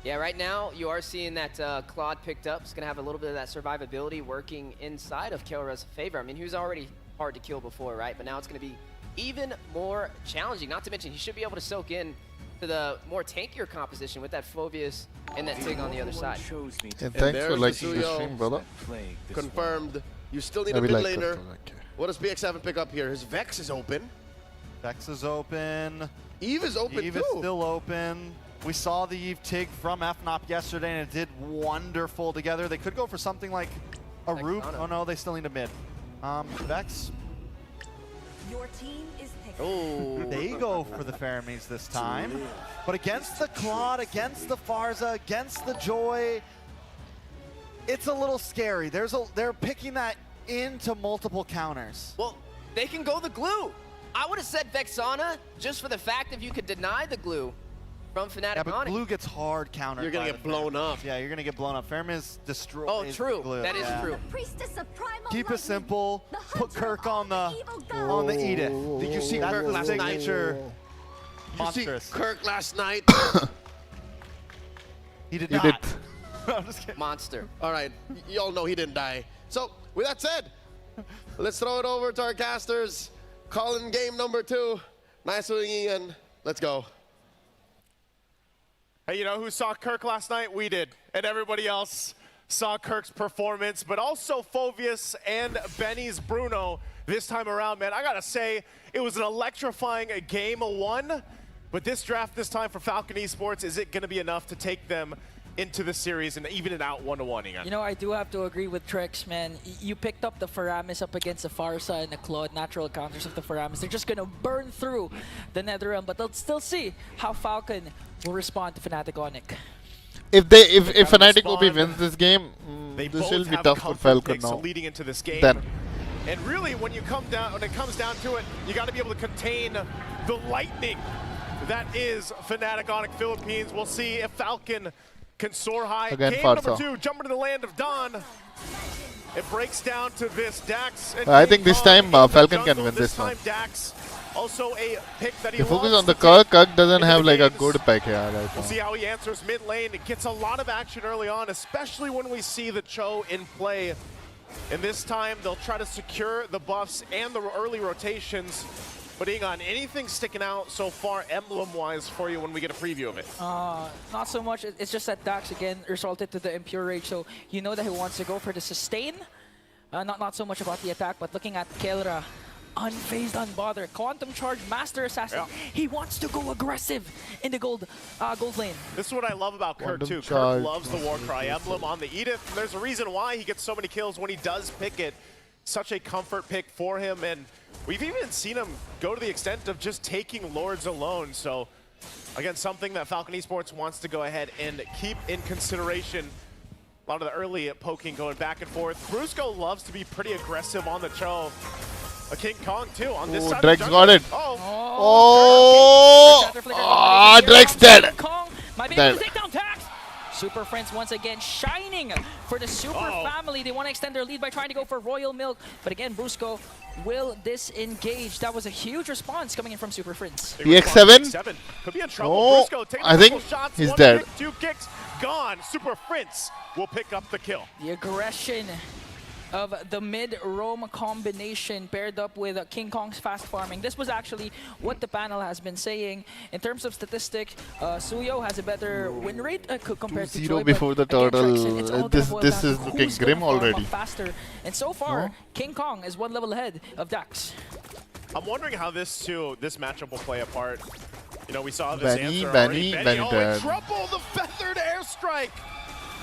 Yeah, right now you are seeing that Claude picked up. It's going to have a little bit of that survivability working inside of Kelra's favor. I mean, he was already hard to kill before, right? But now it's going to be even more challenging. Not to mention, he should be able to soak in to the more tankier composition with that Phobius and that Tig on the other side. And thanks for there's liking the Suyo. stream, brother. Confirmed. You still need a Maybe mid like laner. that, okay. What does BX7 pick up here? His Vex is open. Vex is open. Eve is open Eve too. is still open. We saw the Eve Tig from FNOP yesterday, and it did wonderful together. They could go for something like a root. Oh no, they still need a mid. Vex. Your team is picked. Oh, they go for the Pharaohs this time. But against the Claude, against the Farza, against the Joy, it's a little scary. They're picking that into multiple counters. Well, they can go the glue. I would have said Vexana just for the fact if you could deny the glue from Fnatic Yeah, but Onyx. glue gets hard countered. You're gonna by get the blown Pharaohs. up. Yeah, you're gonna get blown up. Pharaohs destroy. Oh, true. Glue. That is Yeah. true. Priestess of primal Keep it lightning, simple. the Put hunter Kirk on the evil god. Edith. Did you see That's Kirk the last night? signature. Did you see Monstrous. Kirk last night? He did He not. did. I'm just kidding. Monster. All right, y'all know he didn't die. So, with that said, let's throw it over to our casters. Calling game number 2. Nice doing, Ian. Let's go. Hey, you know who saw Kirk last night? We did. And everybody else saw Kirk's performance, but also Phobius and Benny's Bruno this time around, man. I gotta say, it was an electrifying game 1, but this draft this time for Falcon Esports, is it gonna be enough to take them into the series and even it out 1-1 again? You know, I do have to agree with Trex, man. You picked up the Faramis up against the Farsa and the Claude, natural counters of the Faramis. They're just gonna burn through the Netherrealm, but they'll still see how Falcon will respond to Fnatic Onyx. If Fnatic OP wins this game, They this both will be have tough for comfort Falcon picks now. leading into this game. Then. And really, when it comes down to it, you got to be able to contain the lightning that is Fnatic Onyx Philippines. We'll see if Falcon can soar high. Again, Game Farsa. number 2, jumping to the land of Dawn. It breaks down to this Dax. And I King think this Kong time in the Falcon can jungle. win this one. time Dax, also a pick that he They focus loves on the to take Kirk. Kirk doesn't into have the like a games. good pick here right We'll now. see how he answers mid lane. It gets a lot of action early on, especially when we see the Chou in play. And this time, they'll try to secure the buffs and the early rotations. But Ingon, anything sticking out so far emblem-wise for you when we get a preview of it? Not so much. It's just that Dax, again, resulted to the Impure Rage, so you know that he wants to go for the sustain. Not so much about the attack, but looking at Kelra, unfazed, unbothered. Quantum Charge, Master Assassin. Yeah. He wants to go aggressive in the gold lane. This is what I love about Kirk, Quantum too. charge. Kirk loves the Warcry emblem on the Edith. And there's a reason why he gets so many kills when he does pick it. Such a comfort pick for him. And we've even seen him go to the extent of just taking Lords alone. So, again, something that Falcon Esports wants to go ahead and keep in consideration. A lot of the early poking going back and forth. Brusco loves to be pretty aggressive on the Chou. A King Kong, too, on this side of the Drex jungle. got it. Oh. Oh! Drex dead. Kong might be able to take down Tax. Super Friends once again shining for the Super family. They want to extend their lead by trying to go for Royal Milk. But again, Brusco will disengage. That was a huge response coming in from Super Friends. PX7? Could be in trouble. Oh, Brusco taking I think shots. he's One dead. Kick, 2 kicks, gone. Super Friends will pick up the kill. The aggression of the mid-roam combination paired up with King Kong's fast farming. This was actually what the panel has been saying. In terms of statistics, Suyo has a better win rate compared to Choi, before the again, turtle. This is looking grim already. Faster. And so far, King Kong is 1 level ahead of Dax. I'm wondering how this matchup will play a part. You know, we saw this answer Benny in trouble, the feathered airstrike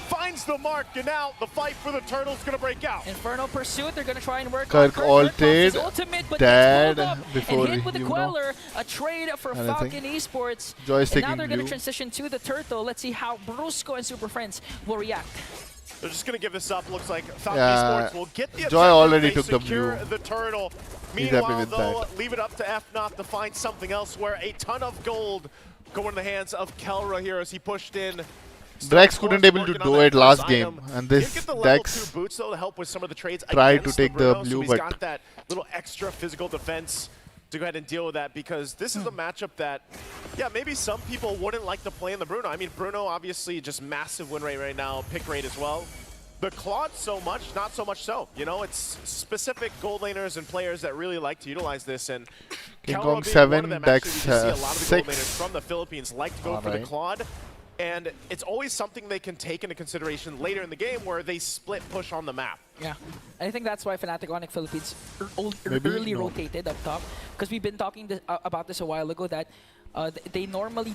finds the mark, and now the fight for the turtle's gonna break out. Infernal Pursuit, they're gonna try and work Kirk on ulted, ultimate, but dead before before hit with the Queller, a trade for Falcon Esports. Joy's and now they're taking gonna transition to the turtle. Let's see how Brusco and Super Friends will react. They're just gonna give this up. Looks like Falcon Esports will get the Joy already took the secure blue. the turtle. He's happy Meanwhile, with though, that. leave it up to FNOT to find something else where a ton of gold go in the hands of Kelra here as he pushed in. Drex couldn't able to do it last game, and this Get the level Dex 2 boots though to help with some of the trades tried to against take the Bruno, blue, so he's but got that little extra physical defense to go ahead and deal with that, because this is a matchup that, yeah, maybe some people wouldn't like to play in the Bruno. I mean, Bruno obviously just massive win rate right now, pick rate as well. The Claude so much, not so much so. You know, it's specific gold laners and players that really like to utilize this, and King Kelra Kong being 7, one of them, Dex actually, we see a lot of the gold 6. laners from the Philippines like to go for the Claude. And it's always something they can take into consideration later in the game where they split push on the map. Yeah, and I think that's why Fnatic Onyx Philippines early rotated up top, because we've been talking about this a while ago that they normally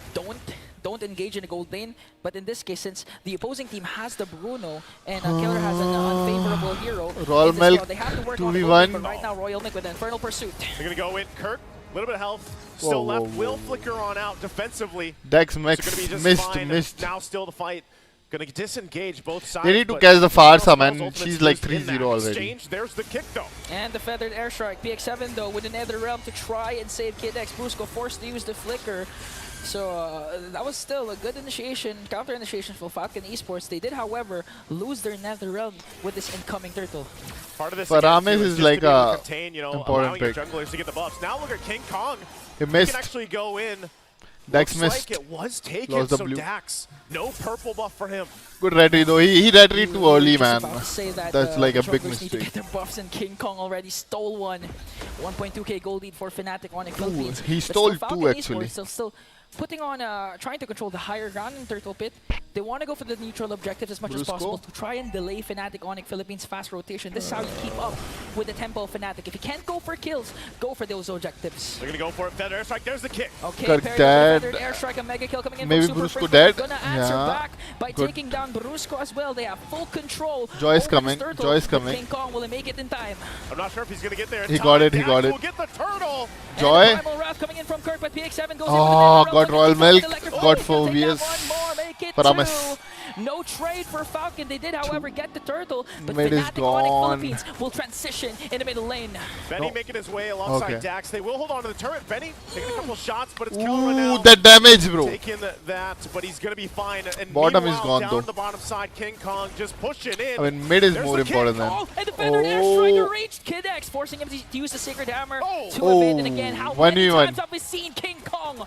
don't engage in a gold lane, but in this case, since the opposing team has the Bruno and Killer has an unfavorable hero, Royal Milk they have to work on the 2v1. gold lane, but right now Royal Milk with an Infernal Pursuit. They're going to go in. Kirk, a little bit of health, still left. Will flicker on out defensively. Dex So missed, gonna be just fine. missed. Now still the fight. Going to disengage both sides. They need to but catch the Farsa, Smells man. ultimate's She's like used in 3-0 that already. exchange. There's the kick though. And the Feathered Airstrike, PX7 though, with the Nether Realm to try and save Kid X. Brusco forced to use the Flicker. So that was still a good initiation, counter initiation for Falcon Esports. They did, however, lose their Nether Realm with this incoming turtle. Part of this Ramesh is like a contain, you know, important allowing your pick. junglers to get the buffs. Now look at King Kong. He He missed. can actually go in. Dex Looks missed. like it was taken, Lost the so blue. Dax, no purple buff for him. Good retry though. He retreat too early, man. About to say that, That's like a big junglers need to mistake. get their buffs, and King Kong already stole one. 1.2k gold lead for Fnatic Onyx Philippines. He But stole still, two, Falcon actually. Esports still putting on, trying to control the higher ground in Turtle Pit. They want to go for the neutral objectives as much as Brusco. possible to try and delay Fnatic Onyx Philippines' fast rotation. This is how you keep up with the tempo of Fnatic. If you can't go for kills, go for those objectives. They're going to go for it. Feather airstrike. There's the kick. Okay, Kirk paired dead. with the Feathered Airstrike, a mega kill coming in Maybe from Super Brusco Friends, dead. but they're gonna answer Yeah. back by Good. taking down Brusco as well. They have full control. Joy's over coming. this turtle. Joy's But coming. King Kong will make it in time. I'm not sure if he's going to get there in He time. got it, he Dax got it. will get the turtle. Joy. And Primal Wrath coming in from Kirk, but PX7 goes Oh, in with the got Royal Milk. Got 4 Take VS. that one more, make it Paramis. 2. No trade for Falcon. They did, however, get the turtle, but Mid is Fnatic Onyx gone. Philippines will transition in the middle lane. Benny No. making his way alongside Okay. Dax. They will hold on to the turret. Benny taking a couple shots, but it's Kelra now. Ooh, that damage, bro. Taking that, but he's going to be fine. And Bottom is meanwhile, gone, down though. the bottom side, King Kong just pushing in. I mean, mid is There's more the kick. important than. Oh, and the Feathered Airstrike reached Kid X, forcing him to use the Sacred Hammer to evade. And again, how many 1v1. times have we seen King Kong?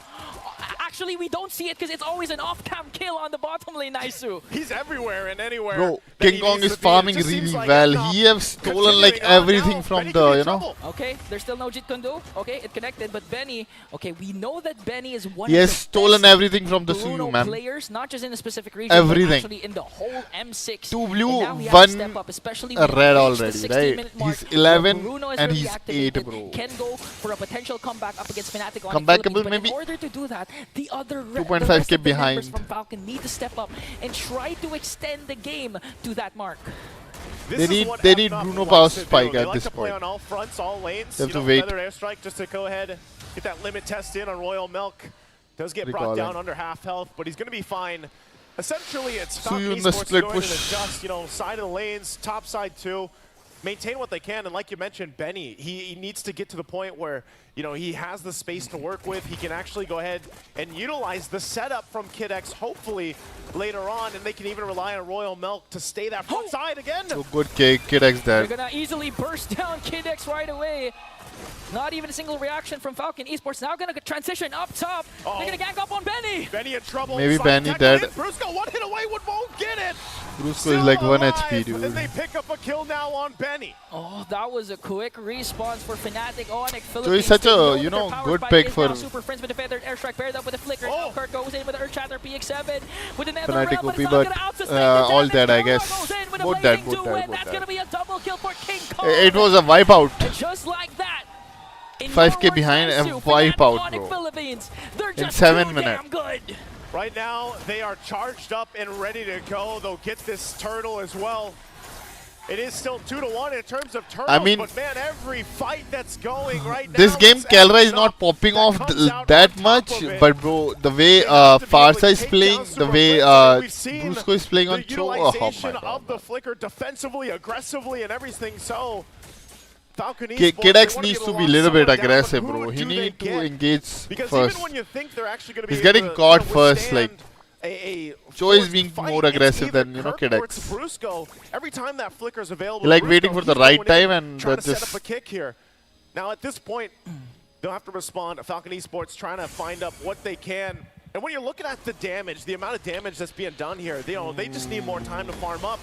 Actually, we don't see it because it's always an off-cam kill on the bottom lane, Naisu. He's everywhere and anywhere. Bro, that King he Kong needs is to be. It farming just seems really like well. FNOT He have stolen like continuing on everything now. from Benny the, could be in you know. trouble. Okay, there's still no Jit Kundu. Okay, it connected, but Benny, okay, we know that Benny is one He of has the stolen best everything from the Bruno Suyu, man. players, not just in a specific region, Everything. but actually in the whole M6. 2 blue, And now he has 1 to step up, especially a when he red reached the already, 16-minute right? mark, He's where 11 Bruno is and really he's activated, 8, bro. can go for a potential comeback up against Fnatic Onyx Comebackable Philippines, but maybe? in order to do that, the other the 2.5K rest of the behind. members from Falcon need to step up and try to extend the game to that mark. This is what They need FNOT Bruno wants Power to do. Spike They at like this to play point. on all fronts, all lanes. They have You to know, wait. Feather airstrike just to go ahead, get that limit test in on Royal Milk. Does get brought Recall down it. under half health, but he's going to be fine. Essentially, it's So Falcon you in the Esports split going to push. adjust, you know, side of the lanes, top side too. maintain what they can. And like you mentioned, Benny, he needs to get to the point where, you know, he has the space to work with. He can actually go ahead and utilize the setup from Kid X, hopefully later on, and they can even rely on Royal Milk to stay that front side again. So good Kid X there. They're gonna easily burst down Kid X right away. Not even a single reaction from Falcon Esports. Now gonna transition up top. They're gonna gang up on Benny. Benny in trouble. Maybe Benny dead. Brusco one hit away, won't get it. Brusco is like 1 HP, dude. And they pick up a kill now on Benny. Oh, that was a quick response for Fnatic Onyx Philippines. So he's such a, you know, good pick for Super Friends with the feathered airstrike paired up with a flicker. Now Kurt goes in with the Earthshatter PX7 with another Fnatic realm, OP, but all dead, I guess. Both dead, both dead, both That's gonna be a double kill for King Kong. It was a wipeout. And just like that, 5k behind and wipeout, bro. In 7 minutes. Right now, they are charged up and ready to go. They'll get this turtle as well. It is still 2-1 in terms of turtles, I mean, but man, every fight that's going right now. This game, Kelra is not popping off that much, but bro, the way Farsa is playing, the way Brusco is playing on Chou, oh my god. Of the flicker defensively, aggressively, and everything. So, Falcon Kid X needs to be a little bit aggressive, bro. He needs to engage first. He's getting caught first, like. Chou is being more aggressive than, you know, Kid X. Brusco, every time that flicker is available, Like waiting for the right time and trying to set just up a kick here. Now at this point, they'll have to respond. Falcon Esports trying to find up what they can. And when you're looking at the damage, the amount of damage that's being done here, they just need more time to farm up.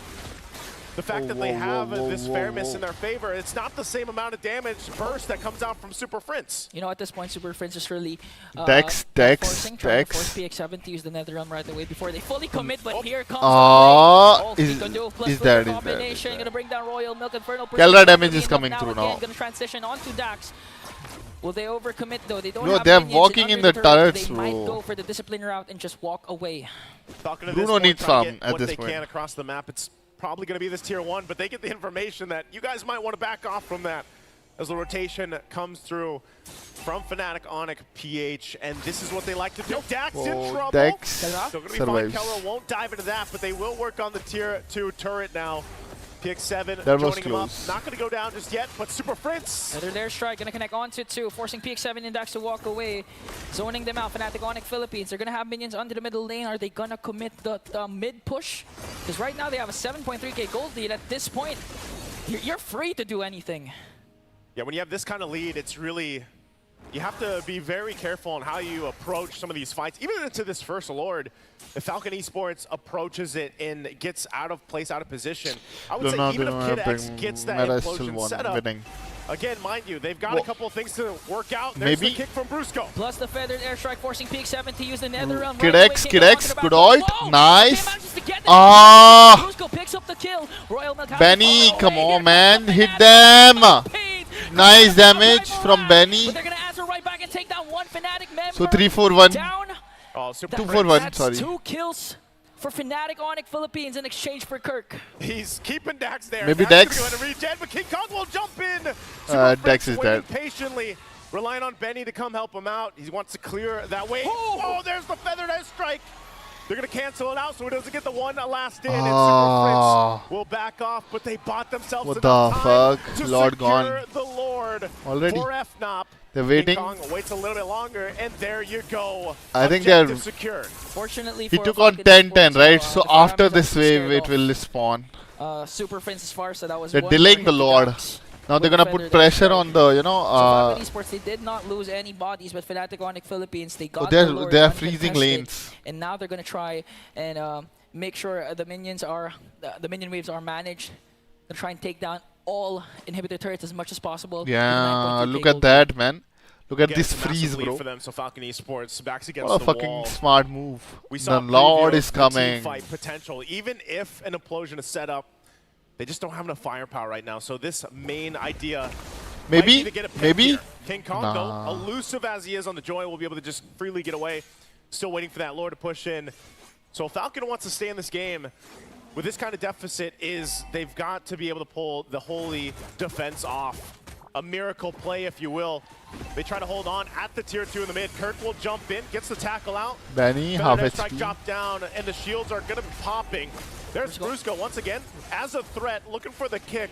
The fact that they have this fairness in their favor, it's not the same amount of damage burst that comes out from Super Prince. You know, at this point, Super Prince is really Dex. trying to force PX7 to use the Netherrealm right away before they fully commit, but here comes is that combination, gonna bring down Royal Milk, Infernal Kelra damage is coming through now. Gonna transition onto Dax. Will they overcommit though? They don't No, have they're minions walking in under the turrets, They might bro. go for the discipline route and just walk away. Bruno needs farm at this What they point. can across the map. It's probably going to be this tier 1, but they get the information that you guys might want to back off from that as the rotation comes through from Fnatic, Onyx, PH, and this is what they like to do. Dax in trouble. Dex Still going to be fine. Keller won't dive into that, but they will work on the tier 2 turret now. PX7 joining him up. Not going to go down just yet, but Super Prince. Another airstrike, going to connect onto 2, forcing PX7 and Dax to walk away, zoning them out. Fnatic Onyx Philippines, they're going to have minions under the middle lane. Are they going to commit the mid push? Because right now they have a 7.3k gold lead. At this point, you're free to do anything. Yeah, when you have this kind of lead, it's really... You have to be very careful on how you approach some of these fights. Even into this first Lord, if Falcon Esports approaches it and gets out of place, out of position, I would say even if Kid X gets that implosion set up, again, mind you, they've got a couple of things to work out. There's the kick from Brusco. Plus the feathered airstrike forcing PX7 to use the Netherrealm. Kid X, good ult, nice. Brusco picks up the kill. Benny, come on, man, hit them. Nice damage from Benny. Right back and take down one Fnatic member. So 3-4-1. Down. Oh, 2-4-1, sorry. 2 kills for Fnatic Onyx Philippines in exchange for Kirk. He's keeping Dax there. Maybe Dax. Dex. Going to regen, but King Kong will jump in. Dex is dead. Patiently, relying on Benny to come help him out. He wants to clear that way. Oh, there's the feathered airstrike. They're going to cancel it out so he doesn't get the one last in. And Super Prince will back off, but they bought themselves what enough the time fuck? to Lord secure gone. the Lord Already? for FNOP. They're waiting. King Kong waits a little bit longer, and there you go. I think they're... Secured. Fortunately, he took on 10-10, right? So after this wave, it will spawn. Super Prince as far, so that was they're delaying the Lord. Now they're gonna put pressure on the, you know. So Esports, they did not lose any bodies, but Fnatic Onyx Philippines, they got the Lord they're freezing lanes, and now they're gonna try and make sure the minions are the minion waves are managed. They're trying to take down all inhibitor turrets as much as possible. Yeah, look at that, man. Look at this freeze, bro. For them, so Falcon Esports backs against what a the fucking wall. smart move. We saw the Lord is coming. Fight potential, even if an implosion is set up. They just don't have enough firepower right now. So this main idea, maybe, here. King Kong, though, elusive as he is on the joy, will be able to just freely get away. Still waiting for that Lord to push in. So Falcon wants to stay in this game. With this kind of deficit, they've got to be able to pull the holy defense off. A miracle play, if you will. They try to hold on at the tier 2 in the mid. Kirk will jump in, gets the tackle out. Benny, half HP. Drop down, and the shields are going to be popping. There's Brusco once again as a threat, looking for the kick.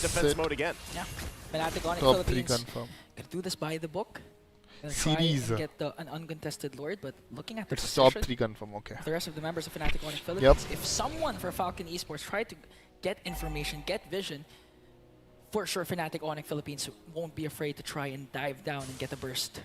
defense mode again. Yeah. Fnatic on in Top 3 Philippines. confirm. Gonna do this by the book. Gonna try series. and get an uncontested Lord, but looking at the It's top position 3 confirm, okay. of the rest of the members of Fnatic Onyx Philippines, if someone for Falcon Esports tried to get information, get vision, for sure Fnatic Onyx Philippines won't be afraid to try and dive down and get a burst.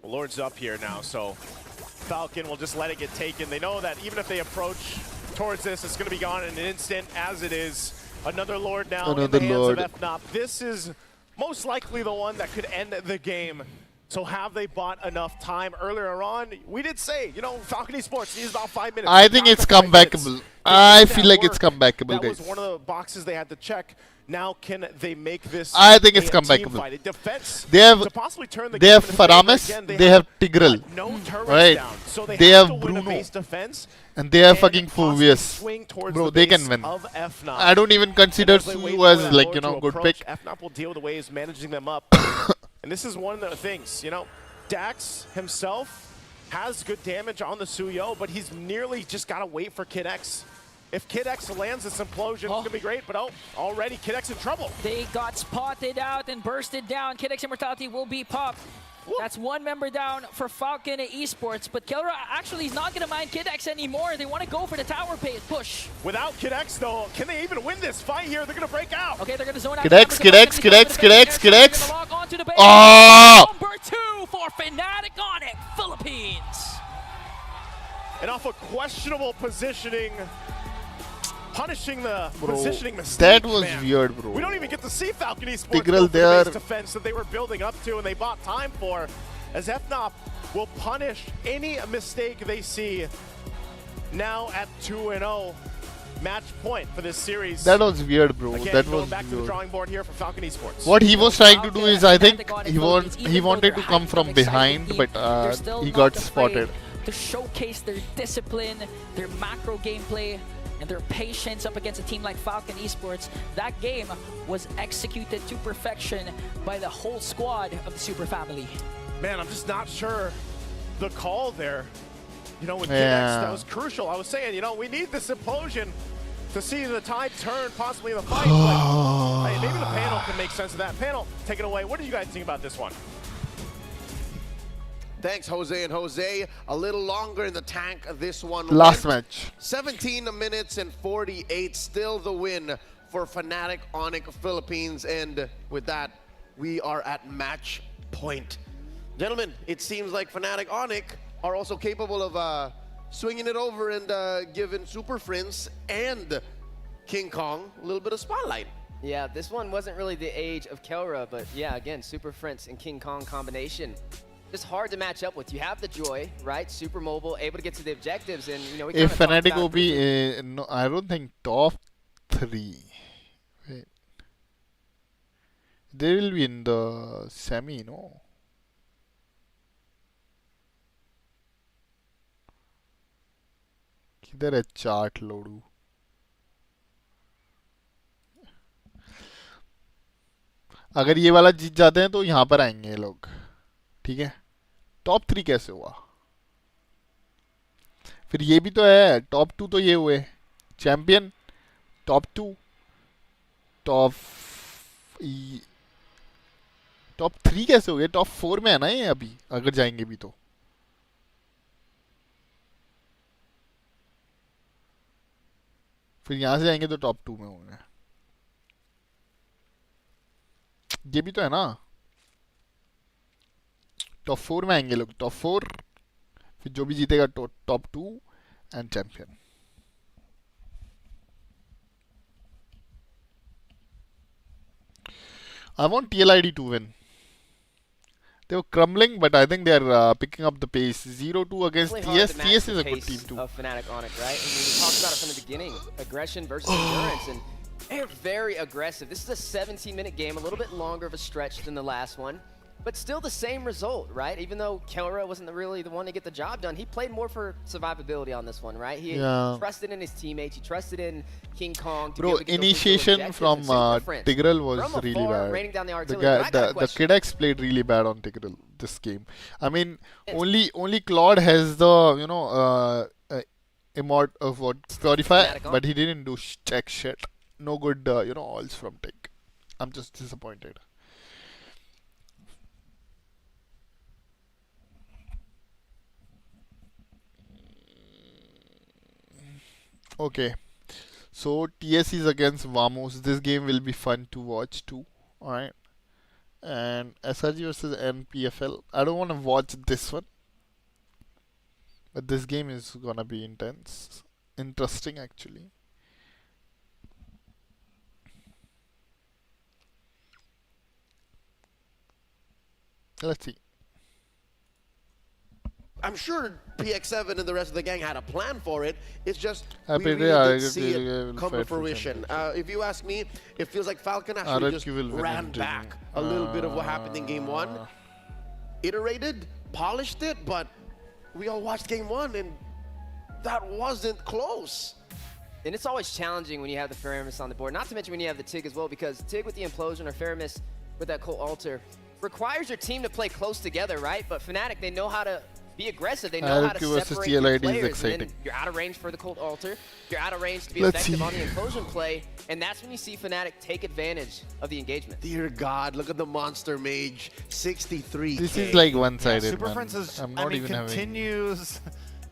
Lord's up here now, so Falcon will just let it get taken. They know that even if they approach towards this, it's going to be gone in an instant, as it is. Another Lord now in the hands of FNOP. This is most likely the one that could end the game. So have they bought enough time earlier on? We did say, you know, Falcon Esports needs about 5 minutes. I think it's comebackable. I feel like it's comebackable, guys. That was one of the boxes they had to check. Now can they make this I think it's comebackable. They have Faramis, they have Tigreal, right? They have Bruno, and they have fucking Phoveus. Bro, they can win. I don't even consider Chou as like, you know, good pick. FNOP will deal with the ways managing them up. And this is one of the things, you know, Dax himself has good damage on the Suyo, but he's nearly just got to wait for Kid X. If Kid X lands this implosion, it's going to be great, but already Kid X in trouble. They got spotted out and bursted down. Kid X Immortality will be popped. That's one member down for Falcon Esports, but Kelra actually is not going to mind Kid X anymore. They want to go for the tower push. Without Kid X, though, can they even win this fight here? They're going to break out. Okay, they're going to zone out. Kid X. Oh! Number 2 for Fnatic Onyx Philippines. And off a questionable positioning, punishing the positioning mistake. That was man. weird, bro. We don't even get to see Falcon Esports Tigreal go for the base defense that they were building up to and they bought time for, as FNOP will punish any mistake they see. Now at 2-0, match point for this series. That was weird, bro. Again, That going was back weird. to the drawing board here for Falcon Esports. What he was trying to do is, I think he wanted to come from behind, but he got spotted. To showcase their discipline, their macro gameplay, and their patience up against a team like Falcon Esports. That game was executed to perfection by the whole squad of the Super Family. Man, I'm just not sure the call there. You know, with Kid X, that was crucial. I was saying, you know, we need this implosion to see the tide turn possibly in the fight. But, hey, maybe the panel can make sense of that. Panel, take it away. What do you guys think about this one? Thanks, Jose and Jose. A little longer in the tank. This one last went. match. 17 minutes and 48. Still the win for Fnatic Onyx Philippines. And with that, we are at match point. Gentlemen, it seems like Fnatic Onyx are also capable of swinging it over and giving Super Friends and King Kong a little bit of spotlight. Yeah, this one wasn't really the age of Kelra, but yeah, again, Super Prince and King Kong combination. Just hard to match up with. You have the Joy, right? Super mobile, able to get to the objectives, and you know we if Fnatic will be, no, I don't think top 3. Wait, they will be in the semi, no? किधर है chart लोडू? अगर ये वाला जीत जाते हैं तो यहाँ पर आएंगे ये लोग, ठीक है? टॉप 3 कैसे हुआ? फिर ये भी तो है, टॉप 2 तो ये हुए, चैंपियन, टॉप 2, टॉप 3 कैसे हो गए? टॉप 4 में है ना ये अभी, अगर जाएंगे भी तो। फिर यहाँ से जाएंगे तो टॉप 2 में होंगे। ये भी तो है ना, टॉप 4 में आएंगे लोग, टॉप 4, फिर जो भी जीतेगा top 2 and champion. I want TLID to win. They were crumbling, but I think they are picking up the pace. 0-2 against TS. TS is a good team too. Of Fnatic Onyx, right? I mean, we talked about it from the beginning. Aggression versus endurance, and they're very aggressive. This is a 17-minute game, a little bit longer of a stretch than the last one, but still the same result, right? Even though Kelra wasn't really the one to get the job done, he played more for survivability on this one, right? He trusted in his teammates, he trusted in King Kong. To Bro, initiation from Tigreal was from really bad. Raining down the The Kid X played really bad on Tigreal this game. I mean, only Claude has the, you know, immortal of what Purify, but he didn't do jack shit. No good, you know, alls from Tig. I'm just disappointed. Okay. So TSC is against Vamos. This game will be fun to watch too. Alright. And SRG versus NPFL. I don't want to watch this one. But this game is gonna be intense. Interesting actually. Let's see. I'm sure PX7 and the rest of the gang had a plan for it. It's just we Happy really day, didn't see it come to fruition. If you ask me, it feels like Falcon actually just ran back a little bit of what happened in Game 1. Iterated, polished it, but we all watched Game 1 and that wasn't close. And it's always challenging when you have the Faramis on the board. Not to mention when you have the Tig as well, because Tig with the Implosion or Faramis with that Cult Altar requires your team to play close together, right? But Fnatic, they know how to be aggressive. They know how to separate your players. And then you're out of range for the Cult Altar. You're out of range to be effective on the Implosion play. And that's when you see Fnatic take advantage of the engagement. Dear God, look at the Monster Mage, 63K. This is like one-sided, Super man. Prince is, I'm not even continues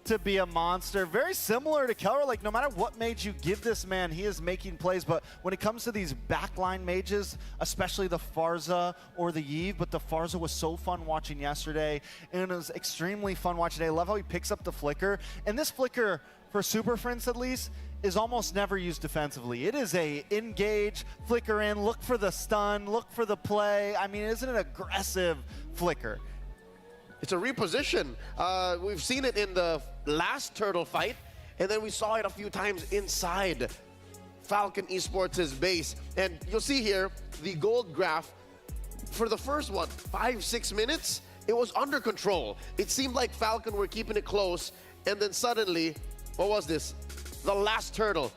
to be a monster. Very similar to Kelra. Like, no matter what mage you give this man, he is making plays. But when it comes to these backline mages, especially the Farza or the Yve, but the Farza was so fun watching yesterday, and it was extremely fun watching today. I love how he picks up the flicker. And this flicker, for Super Prince at least, is almost never used defensively. It is a engage, flicker in, look for the stun, look for the play. I mean, it is an aggressive flicker. It's a reposition. We've seen it in the last Turtle fight, and then we saw it a few times inside Falcon Esports' base. And you'll see here, the gold graph, for the first, 5-6 minutes, it was under control. It seemed like Falcon were keeping it close, and then suddenly, what was this? The last Turtle,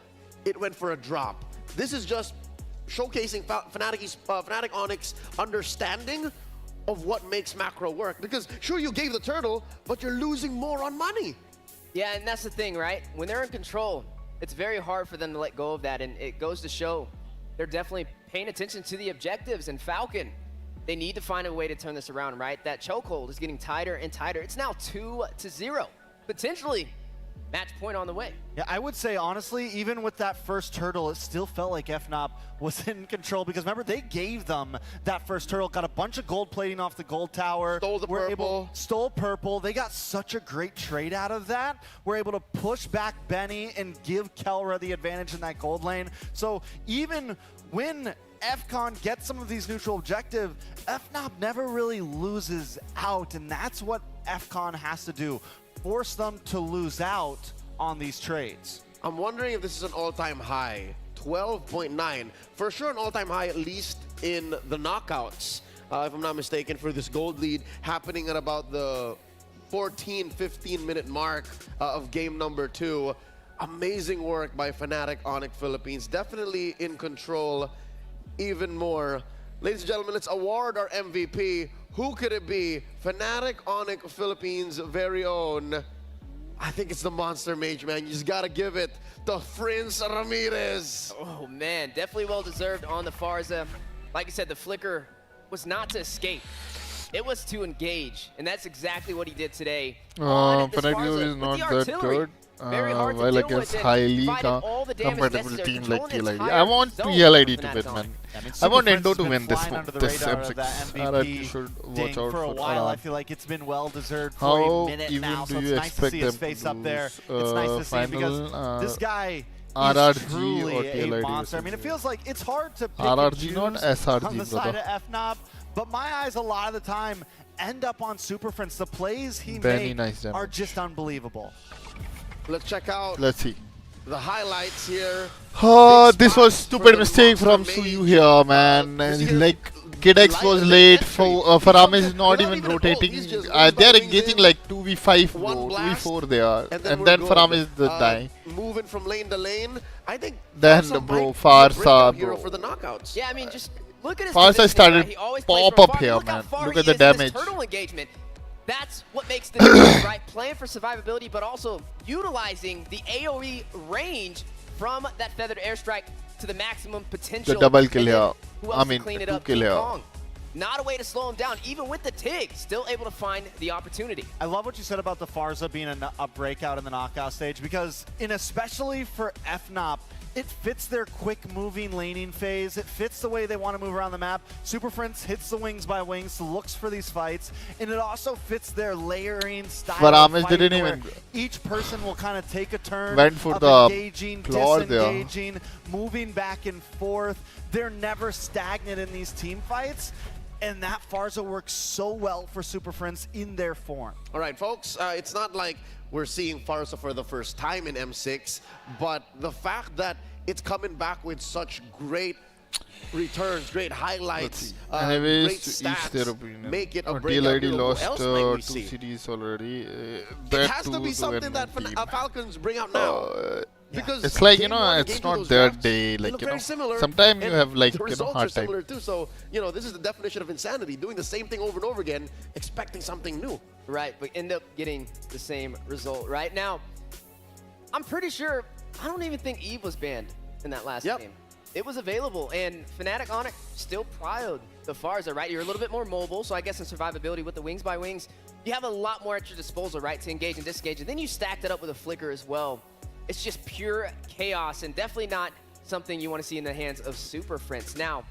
it went for a drop. This is just showcasing Fnatic Onyx understanding of what makes macro work. Because sure, you gave the turtle, but you're losing more on money. Yeah, and that's the thing, right? When they're in control, it's very hard for them to let go of that, and it goes to show they're definitely paying attention to the objectives. And Falcon, they need to find a way to turn this around, right? That chokehold is getting tighter and tighter. It's now 2-0, potentially match point on the way. Yeah, I would say, honestly, even with that first turtle, it still felt like FNOP was in control, because remember, they gave them that first turtle, got a bunch of gold plating off the gold tower. Stole the purple. Stole purple. They got such a great trade out of that. We're able to push back Benny and give Kelra the advantage in that gold lane. So even when FCon gets some of these neutral objectives, FNOP never really loses out, and that's what FCon has to do. Force them to lose out on these trades. I'm wondering if this is an all-time high. 12.9. For sure an all-time high, at least in the knockouts, if I'm not mistaken, for this gold lead happening at about the 15 minute mark of game number 2. Amazing work by Fnatic Onyx Philippines. Definitely in control even more. Ladies and gentlemen, let's award our MVP. Who could it be? Fnatic Onyx Philippines' very own. I think it's the Monster Mage, man. You just gotta give it to Prince Ramirez. Oh man, definitely well deserved on the Farza. Like I said, the flicker was not to escape. It was to engage, and that's exactly what he did today. Fnatic is not that good. While against highly compatible team like TLID. I want TLID to win, man. I want Endo to win this M6. RRQ should watch out for a for while. I feel like it's been well deserved for a minute now, so it's nice to see his face up there. It's nice to see him, because this guy is truly a monster. I mean, it feels like it's hard to pick and choose on the side of FNOP, but my eyes a lot of the time end up on Super Prince. The plays he makes are just unbelievable. Let's check out. Let's see the highlights here. This was stupid mistake from Chou here, man. Like KidX was late. Faramis is not even rotating. They are engaging like 2v5, 2v4 they are, and then Faramis is the dying. Moving from lane to lane. I think then bro, Farsa, bro. For the knockouts. Yeah, I mean, just look at his Farsa started right? pop up here, man. Look at the damage. Turtle engagement. That's what makes the difference, right? Playing for survivability, but also utilizing the AoE range from that feathered airstrike to the maximum potential. The double kill here. I mean, 2 kill here. not a way to slow him down. Even with the TIG, still able to find the opportunity. I love what you said about the Farza being a breakout in the knockout stage, because especially for FNOP, it fits their quick-moving laning phase. It fits the way they want to move around the map. Super Prince hits the wings by wings, looks for these fights, and it also fits their layering style. But of Amish fighting didn't where even each person will kind of take a turn, went for of the engaging, plot there. disengaging, moving back and forth. They're never stagnant in these team fights. And that Farza works so well for Super Friends in their form. All right, folks, it's not like we're seeing Farza for the first time in M6, but the fact that it's coming back with such great returns, great highlights, great Anyways, to each stats, their opinion. make it a DLID breakout. Who lost else might we 2 see? cities already. It has to be something that Falcons bring out now. Because it's like, you game know, one, it's game two, not those their drafts, day. they Like, look you very know, similar, sometimes you and have, like, the you know, results are hard time. similar too. So, you know, this is the definition of insanity, doing the same thing over and over again, expecting something new. Right, but end up getting the same result. Right now, I'm pretty sure, I don't even think Eve was banned in that last game. It was available, and Fnatic Onyx still prioed the Farza, right? You're a little bit more mobile, so I guess in survivability with the wings by wings, you have a lot more at your disposal, right, to engage and disengage. And then you stacked it up with a flicker as well. It's just pure chaos, and definitely not something you want to see in the hands of Super Friends. Now,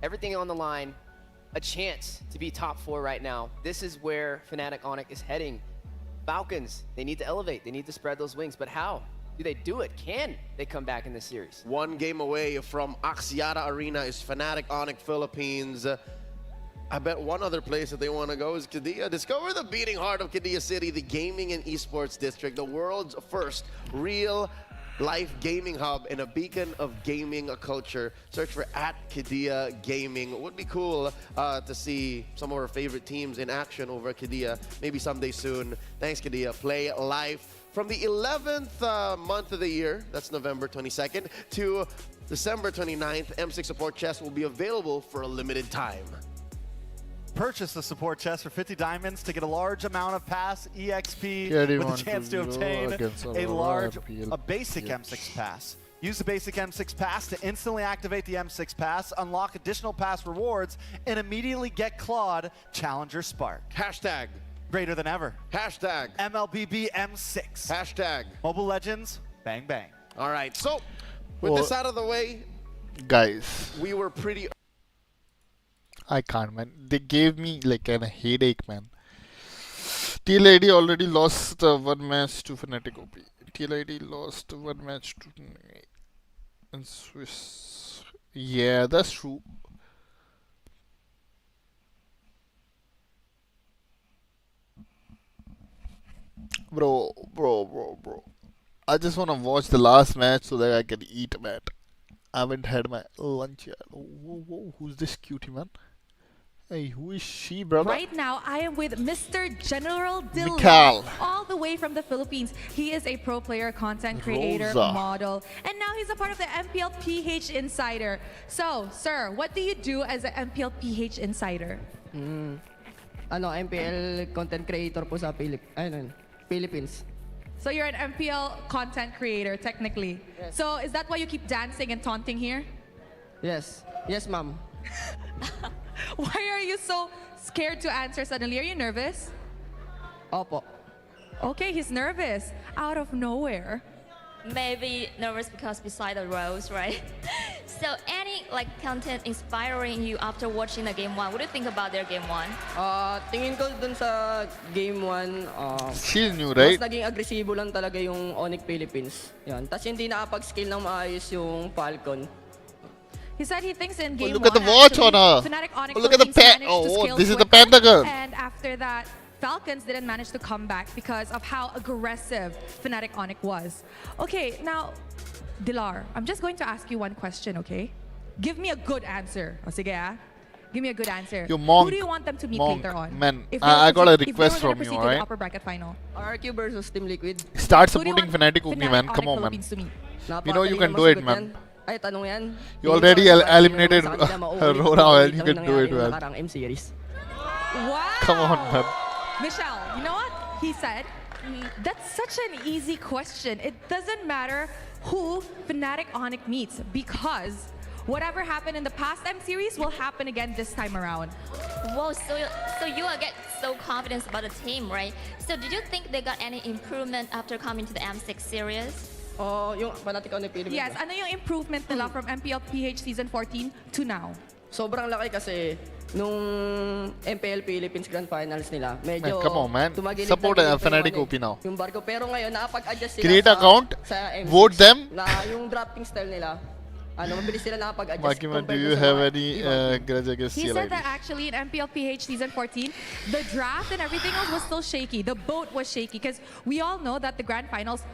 everything on the line, a chance to be top 4 right now. This is where Fnatic Onyx is heading. Falcons, they need to elevate. They need to spread those wings, but how? Do they do it? Can they come back in this series? One game away from Axiata Arena is Fnatic Onyx Philippines. I bet one other place that they want to go is Qiddiya. Discover the beating heart of Qiddiya City, the gaming and esports district, the world's first real-life gaming hub and a beacon of gaming culture. Search for @Qiddiya Gaming. It would be cool to see some of our favorite teams in action over at Qiddiya, maybe someday soon. Thanks, Qiddiya. Play live from the 11th month of the year, that's November 22nd, to December 29th. M6 Support Chest will be available for a limited time. Purchase the support chest for 50 diamonds to get a large amount of pass EXP Carry with on a chance to to obtain against a Aurora, basic M6 pass. Use the basic M6 pass to instantly activate the M6 pass, unlock additional pass rewards, and immediately get Claude Challenger Spark. Hashtag greater than ever. Hashtag MLBB M6. Hashtag Mobile Legends, bang bang. All right, so with this out of the way, guys, we were pretty... I can't, man. They gave me like a headache, man. TLID already lost 1 match to Fnatic OP. TLID lost 1 match to in Swiss. Yeah, that's true. Bro. I just want to watch the last match so that I can eat, man. I haven't had my lunch yet. Whoa, who's this cutie, man? Hey, who is she, brother? Right now, I am with Mr. General Dill, Mikal. all the way from the Philippines. He is a pro player, content creator, Rosa. model, and now he's a part of the MPL PH Insider. So, sir, what do you do as an MPL PH Insider? MPL content creator po sa Philippines. So you're an MPL content creator, technically. Yes. So is that why you keep dancing and taunting here? Yes. Yes, ma'am. Why are you so scared to answer suddenly? Are you nervous? Opo. Okay, he's nervous. Out of nowhere. Maybe nervous because beside the roles, right? So any content inspiring you after watching the game 1? What do you think about their game 1? Tingin ko dun sa game 1, she's new, right? mas naging agresibo lang talaga yung Onyx Philippines. Yan. Tapos hindi nakapag-scale ng maayos yung Falcon. He said he thinks in game look at the 1, watch on her. Fnatic Onyx Look at the managed to oh, scale this is the quicker, Panda girl. And after that, Falcons didn't manage to come back because of how aggressive Fnatic Onyx was. Okay, now, Dilar, I'm just going to ask you one question, okay? Give me a good answer. O sige, ah. Give me a good answer. Yo, Monk, who do you want them to meet Monk, later on? man, If I they were got a to- request if they were from gonna you, proceed to alright? the upper bracket final. RQ versus Team Liquid. Start Who do you supporting want Fnatic OP, man. Fnatic Come on, Onyx man. Philippines to meet? You know you Napakadali can na do it, masagot man. yan. Ay, tanong yan. You already eliminated Aurora, well. You can do it, well. well. M-series. Wow! Come on, man. Michelle, you know what he said? That's such an easy question. It doesn't matter who Fnatic Onyx meets because whatever happened in the past M series will happen again this time around. Whoa, so you are get so confident about the team, right? So did you think they got any improvement after coming to the M6 series? Oh, yung Fnatic on the Philippines. Yes, ano yung improvement nila from MPL PH Season 14 to now? Sobrang laki kasi nung MPL Philippines Grand Finals nila. Medyo come on, man. tumagilid Support na Fnatic OP now. Yung barko. Pero ngayon, nakapag-adjust sila Create sa, account, sa M6, vote them. Na yung drafting style nila, mabilis sila nakapag-adjust. Makiman, do you have any grudge against He CLID? said that actually in MPL PH Season 14, the draft and everything else was still shaky. The boat was shaky because we all know that the Grand Finals,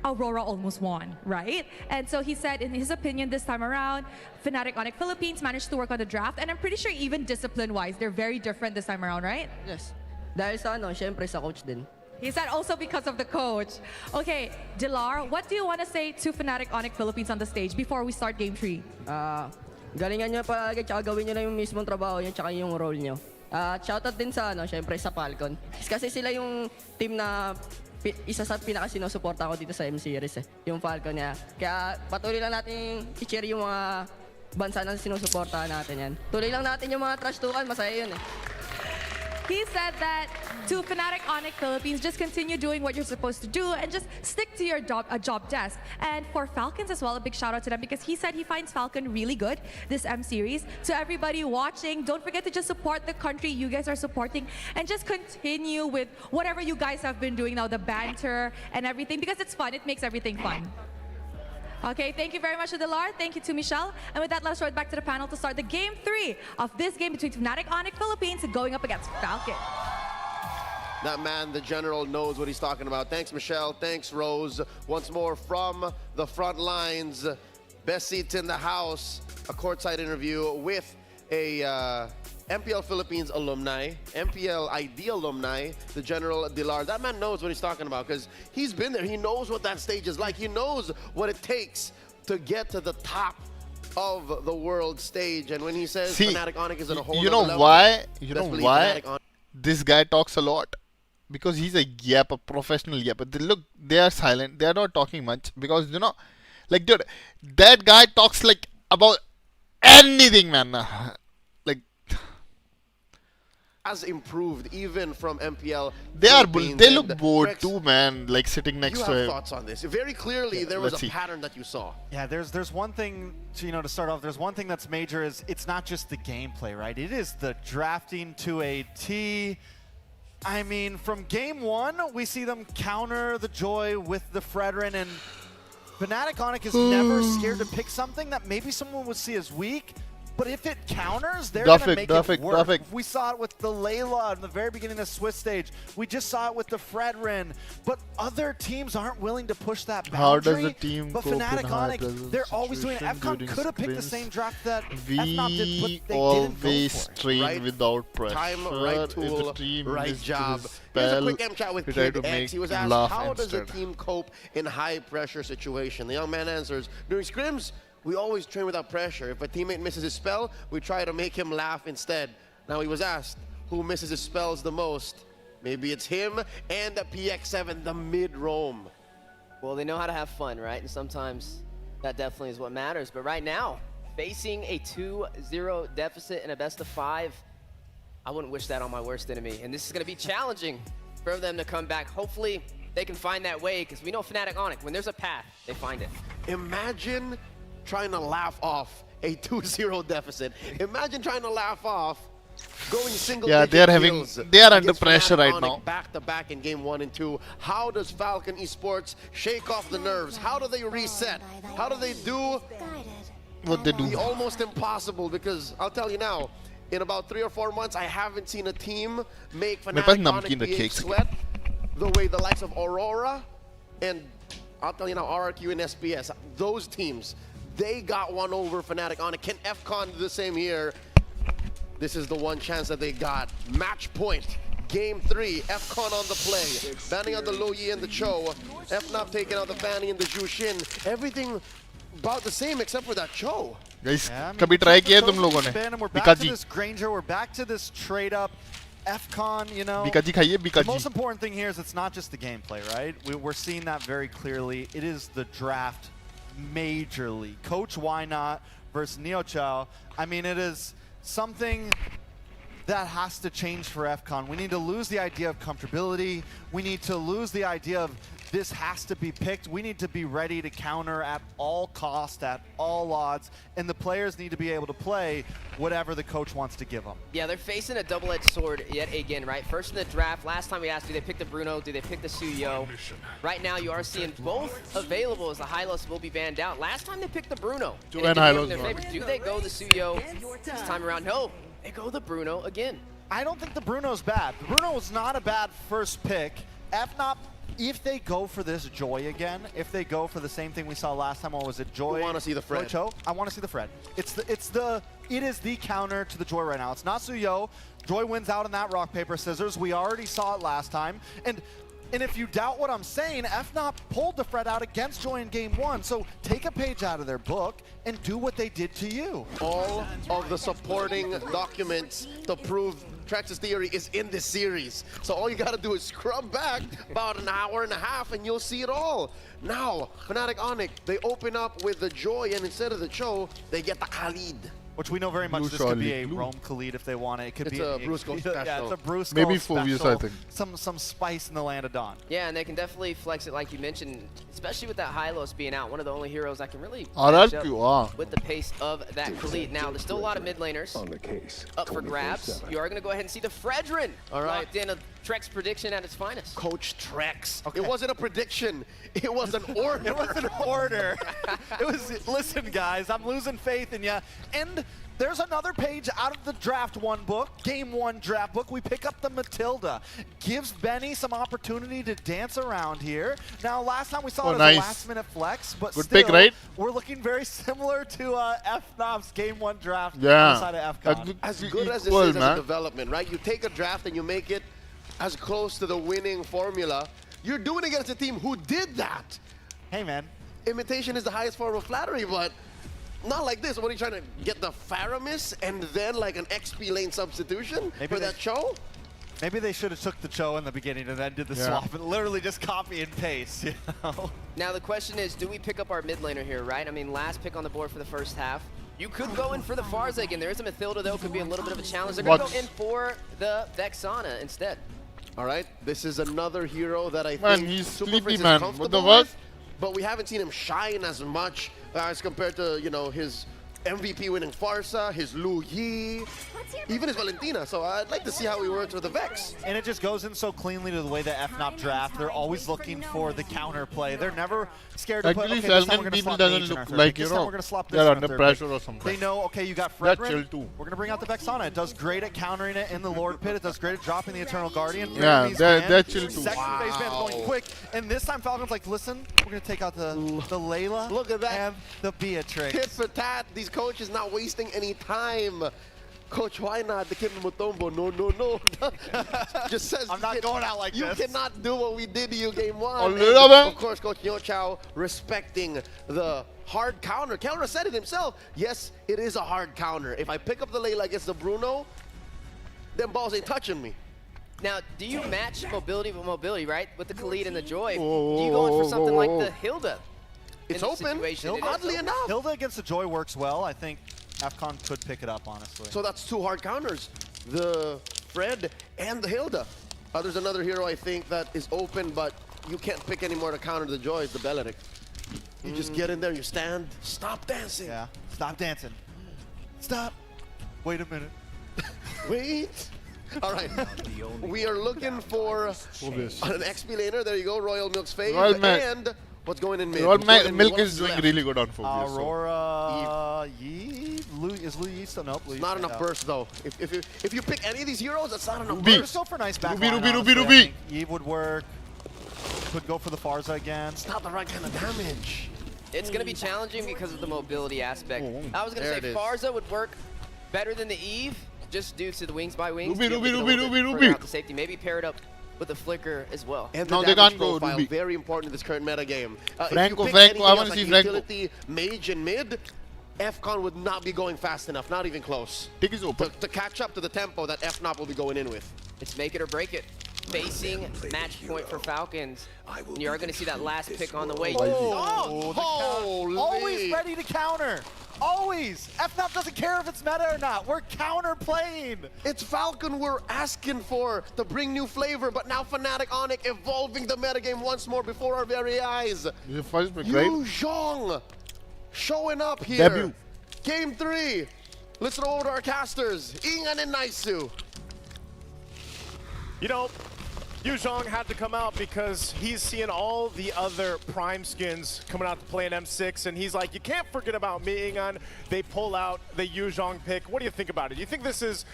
Aurora almost won, right? And so he said, in his opinion, this time around, Fnatic Onyx Philippines managed to work on the draft, and I'm pretty sure even discipline-wise, they're very different this time around, right? Yes. Dahil sa syempre sa coach din. He said also because of the coach. Okay, Dilar, what do you want to say to Fnatic Onyx Philippines on the stage before we start Game 3? Galingan nyo palagi, tsaka gawin nyo na yung mismong trabaho nyo, tsaka yung role nyo. Shoutout din sa, syempre sa Falcon. Kasi sila yung team na isa sa pinaka-sinusuporta ko dito sa M-Series yung Falcon niya. Kaya patuloy lang natin i-cheer yung mga bansa na sinusuportahan natin yan. Tuloy lang natin yung mga trash talkan, masaya yun He said that to Fnatic Onyx Philippines, just continue doing what you're supposed to do and just stick to your job desk. And for Falcons as well, a big shout out to them because he said he finds Falcon really good this M series. To everybody watching, don't forget to just support the country you guys are supporting and just continue with whatever you guys have been doing now, the banter and everything, because it's fun. It makes everything fun. Okay, thank you very much to Dilar. Thank you to Michelle. And with that, let's throw it back to the panel to start the Game 3 of this game between Fnatic Onyx Philippines going up against Falcon. That man, the general, knows what he's talking about. Thanks, Michelle. Thanks, Rose. Once more from the front lines. Best seats in the house. A courtside interview with a MPL Philippines alumni, MPL ID alumni, the General Dilar. That man knows what he's talking about because he's been there. He knows what that stage is like. He knows what it takes to get to the top of the world stage. And when he says Fnatic Onyx is in a whole you know level, why? You know why this guy talks a lot? Because he's a yapper, professional yapper. They are silent. They are not talking much because, you know, like, dude, that guy talks like about anything, man. Like, has improved even from MPL. They look bored too, man. Like sitting next to him. You have thoughts on this? Very clearly, there was a pattern that you saw. Yeah, there's one thing to start off. There's one thing that's major is it's not just the gameplay, right? It is the drafting to a T. I mean, from game 1, we see them counter the Joy with the Fredrin, and Fnatic Onyx is never scared to pick something that maybe someone would see as weak. But if it counters, they're going to make it work. We saw it with the Layla in the very beginning of the Swiss stage. We just saw it with the Fredrin. But other teams aren't willing to push that boundary. How does the team But cope Fnatic in Onyx, they're always doing it. FCON could have picked the same draft that FNOP did, but they always didn't go for it. train without pressure. Time, right tool, if the team right job. Spell, Here's a quick M-chat with Kid X. He was asked, how does instead. a team cope in high-pressure situation? The young man answers, during scrims, we always train without pressure. If a teammate misses his spell, we try to make him laugh instead. Now he was asked, who misses his spells the most? Maybe it's him and the PX7, the mid-roam. Well, they know how to have fun, right? And sometimes that definitely is what matters. But right now, facing a 2-0 deficit in a best-of-5, I wouldn't wish that on my worst enemy. And this is going to be challenging for them to come back. Hopefully, they can find that way, because we know Fnatic Onyx, when there's a path, they find it. Imagine trying to laugh off a 2-0 deficit. Imagine trying to laugh off going single they are under pressure right now. Back to back in game 1 and 2. How does Falcon Esports shake off the nerves? How do they reset? How do they do what they do? The almost impossible, because I'll tell you now, in about 3 or 4 months, I haven't seen a team make Fnatic Onyx sweat the way the likes of Aurora and I'll tell you now, RRQ and SPS, those teams, they got one over Fnatic Onyx. Can FCON do the same here? This is the one chance that they got. Match point. Game 3. FCON on the play. Banning out the Lo Yi and the Chou. FNOP taking out the Fanny and the Jushin. Everything about the same except for that Chou. Guys, कभी try किया तुम लोगों ने? We're back to this Granger. We're back to this trade up. FCON, you know, the most important thing here is it's not just the gameplay, right? We're seeing that very clearly. It is the draft majorly. Coach, why not? versus Neo Chou, I mean, it is something that has to change for FCON. We need to lose the idea of comfortability. We need to lose the idea of this has to be picked. We need to be ready to counter at all cost, at all odds, and the players need to be able to play whatever the coach wants to give them. Yeah, they're facing a double-edged sword yet again, right? First in the draft, last time we asked, do they pick the Bruno, do they pick the Suyo? Right now, you are seeing both available as the Hylos will be banned out. Last time they picked the Bruno. Do they go the Suyo this time around? No, they go the Bruno again. I don't think the Bruno's bad. The Bruno was not a bad first pick. FNOP, if they go for this Joy again, if they go for the same thing we saw last time, or was it Joy? I want to see the Fred. Chou? I want to see the Fred. It is the counter to the Joy right now. It's not Suyo. Joy wins out in that rock, paper, scissors. We already saw it last time. And if you doubt what I'm saying, FNOP pulled the Fred out against Joy in game 1. So take a page out of their book and do what they did to you. All of the supporting documents to prove Trex's theory is in this series. So all you gotta do is scrub back about an hour and a half and you'll see it all. Now, Fnatic Onyx, they open up with the Joy, and instead of the Chou, they get the Khalid. Which we know very much this could be a Roam Khalid if they want it. It could be a Brusco special. Yeah, it's a Brusco Maybe special. Phobius, I think. Some spice in the land of Dawn. Yeah, and they can definitely flex it like you mentioned, especially with that Hylos being out. One of the only heroes that can really match up with the pace of that Khalid. Now, there's still a lot of mid laners up for grabs. You are going to go ahead and see the Fredrin locked in. Trex prediction at its finest. Coach Trex. Okay. It wasn't a prediction. It was an order. It was an order. It was, listen, guys, I'm losing faith in you. And there's another page out of the draft 1 book, game 1 draft book. We pick up the Matilda. Gives Benny some opportunity to dance around here. Now, last time we saw it as a last-minute flex, but good still, pick, right? We're looking very similar to FNOP's game 1 draft on the side of FCON. As good as this is as a development, right? You take a draft and you make it as close to the winning formula. You're doing it against a team who did that. Hey, man. Imitation is the highest form of flattery, but not like this. What are you trying to get the Faramis and then like an XP lane substitution for that Chou? Maybe they should have took the Chou in the beginning and then did the swap and literally just copy and paste, you know? Now the question is, do we pick up our mid laner here, right? I mean, last pick on the board for the first half. You could go in for the Farza again. There is a Mathilda, though. Could be a little bit of a challenge. They're going to go in for the Vexana instead. All right. This is another hero that I Man, think he's Super sleepy, Prince man. is comfortable What the fuck? with, but we haven't seen him shine as much as compared to, you know, his MVP winning Farsa, his Lu Yi, even his Valentina. So I'd like to see how he works with the Vex. And it just goes in so cleanly to the way that FNOP draft. They're always looking for the counter play. They're never scared to put, okay, this time we're going to slot Mage in our third pick. This time we're going to slot this in our third pick. Or something. They know, okay, you got Fredrin. We're going to bring out the Vexana. It does great at countering it in the Lord Pit. It does great at dropping the Eternal Guardian. Yeah, they're chill too. Second phase ban going quick. And this time Falcon's like, listen, we're going to take out the Layla. Look at that. And the Beatrix. Tit for tat. These coaches not wasting any time. Coach, why not? The Kim Mutombo, no. Just says I'm not going out like this. You cannot do what we did to you game 1. Of course, Coach Neo Chou respecting the hard counter. Counter said it himself. Yes, it is a hard counter. If I pick up the Layla against the Bruno, them balls ain't touching me. Now, do you match mobility with mobility, right? With the Khalid and the Joy. Do you go in for something like the Hilda? It's open. Oddly enough. Hilda against the Joy works well. I think AFCON could pick it up, honestly. So that's 2 hard counters. The Fred and the Hilda. There's another hero I think that is open, but you can't pick anymore to counter the Joy. It's the Beleric. You just get in there, you stand, stop dancing. Yeah, stop dancing. Stop. Wait a minute. Wait. All right. We are looking for an XP laner. There you go, Royal Milk's fave. And what's going in mid? Milk is doing really good on Phobius. Aurora, Yi, is Lu Yi still? Nope. Not enough burst though. If you pick any of these heroes, that's not enough Ruby. burst. Go for nice back Ruby. Eve would work. Could go for the Farza again. It's not the right kind of damage. It's going to be challenging because of the mobility aspect. I was going to say Farza would work better than the Eve, just due to the wings by wings. Ruby. Safety. Maybe pair it up with the flicker as well. And the damage profile, very important in this current meta game. Franco, I want to see Franco. Utility, mage, and mid, FCON would not be going fast enough, not even close. Tick is open. To catch up to the tempo that FNOP will be going in with. It's make it or break it. Facing match point for Falcons. You are going to see that last pick on the way. Always ready to counter. Always! FNOP doesn't care if it's meta or not. We're counter-playing. It's Falcon we're asking for to bring new flavor, but now Fnatic Onic evolving the metagame once more before our very eyes. Yu Zhong showing up here. Debut. Game 3. Listen over to our casters, Ingan and Naisu. You know, Yu Zhong had to come out because he's seeing all the other Prime skins coming out to play in M6, and he's like, you can't forget about me, Ingan. They pull out the Yu Zhong pick. What do you think about it? Do you think this is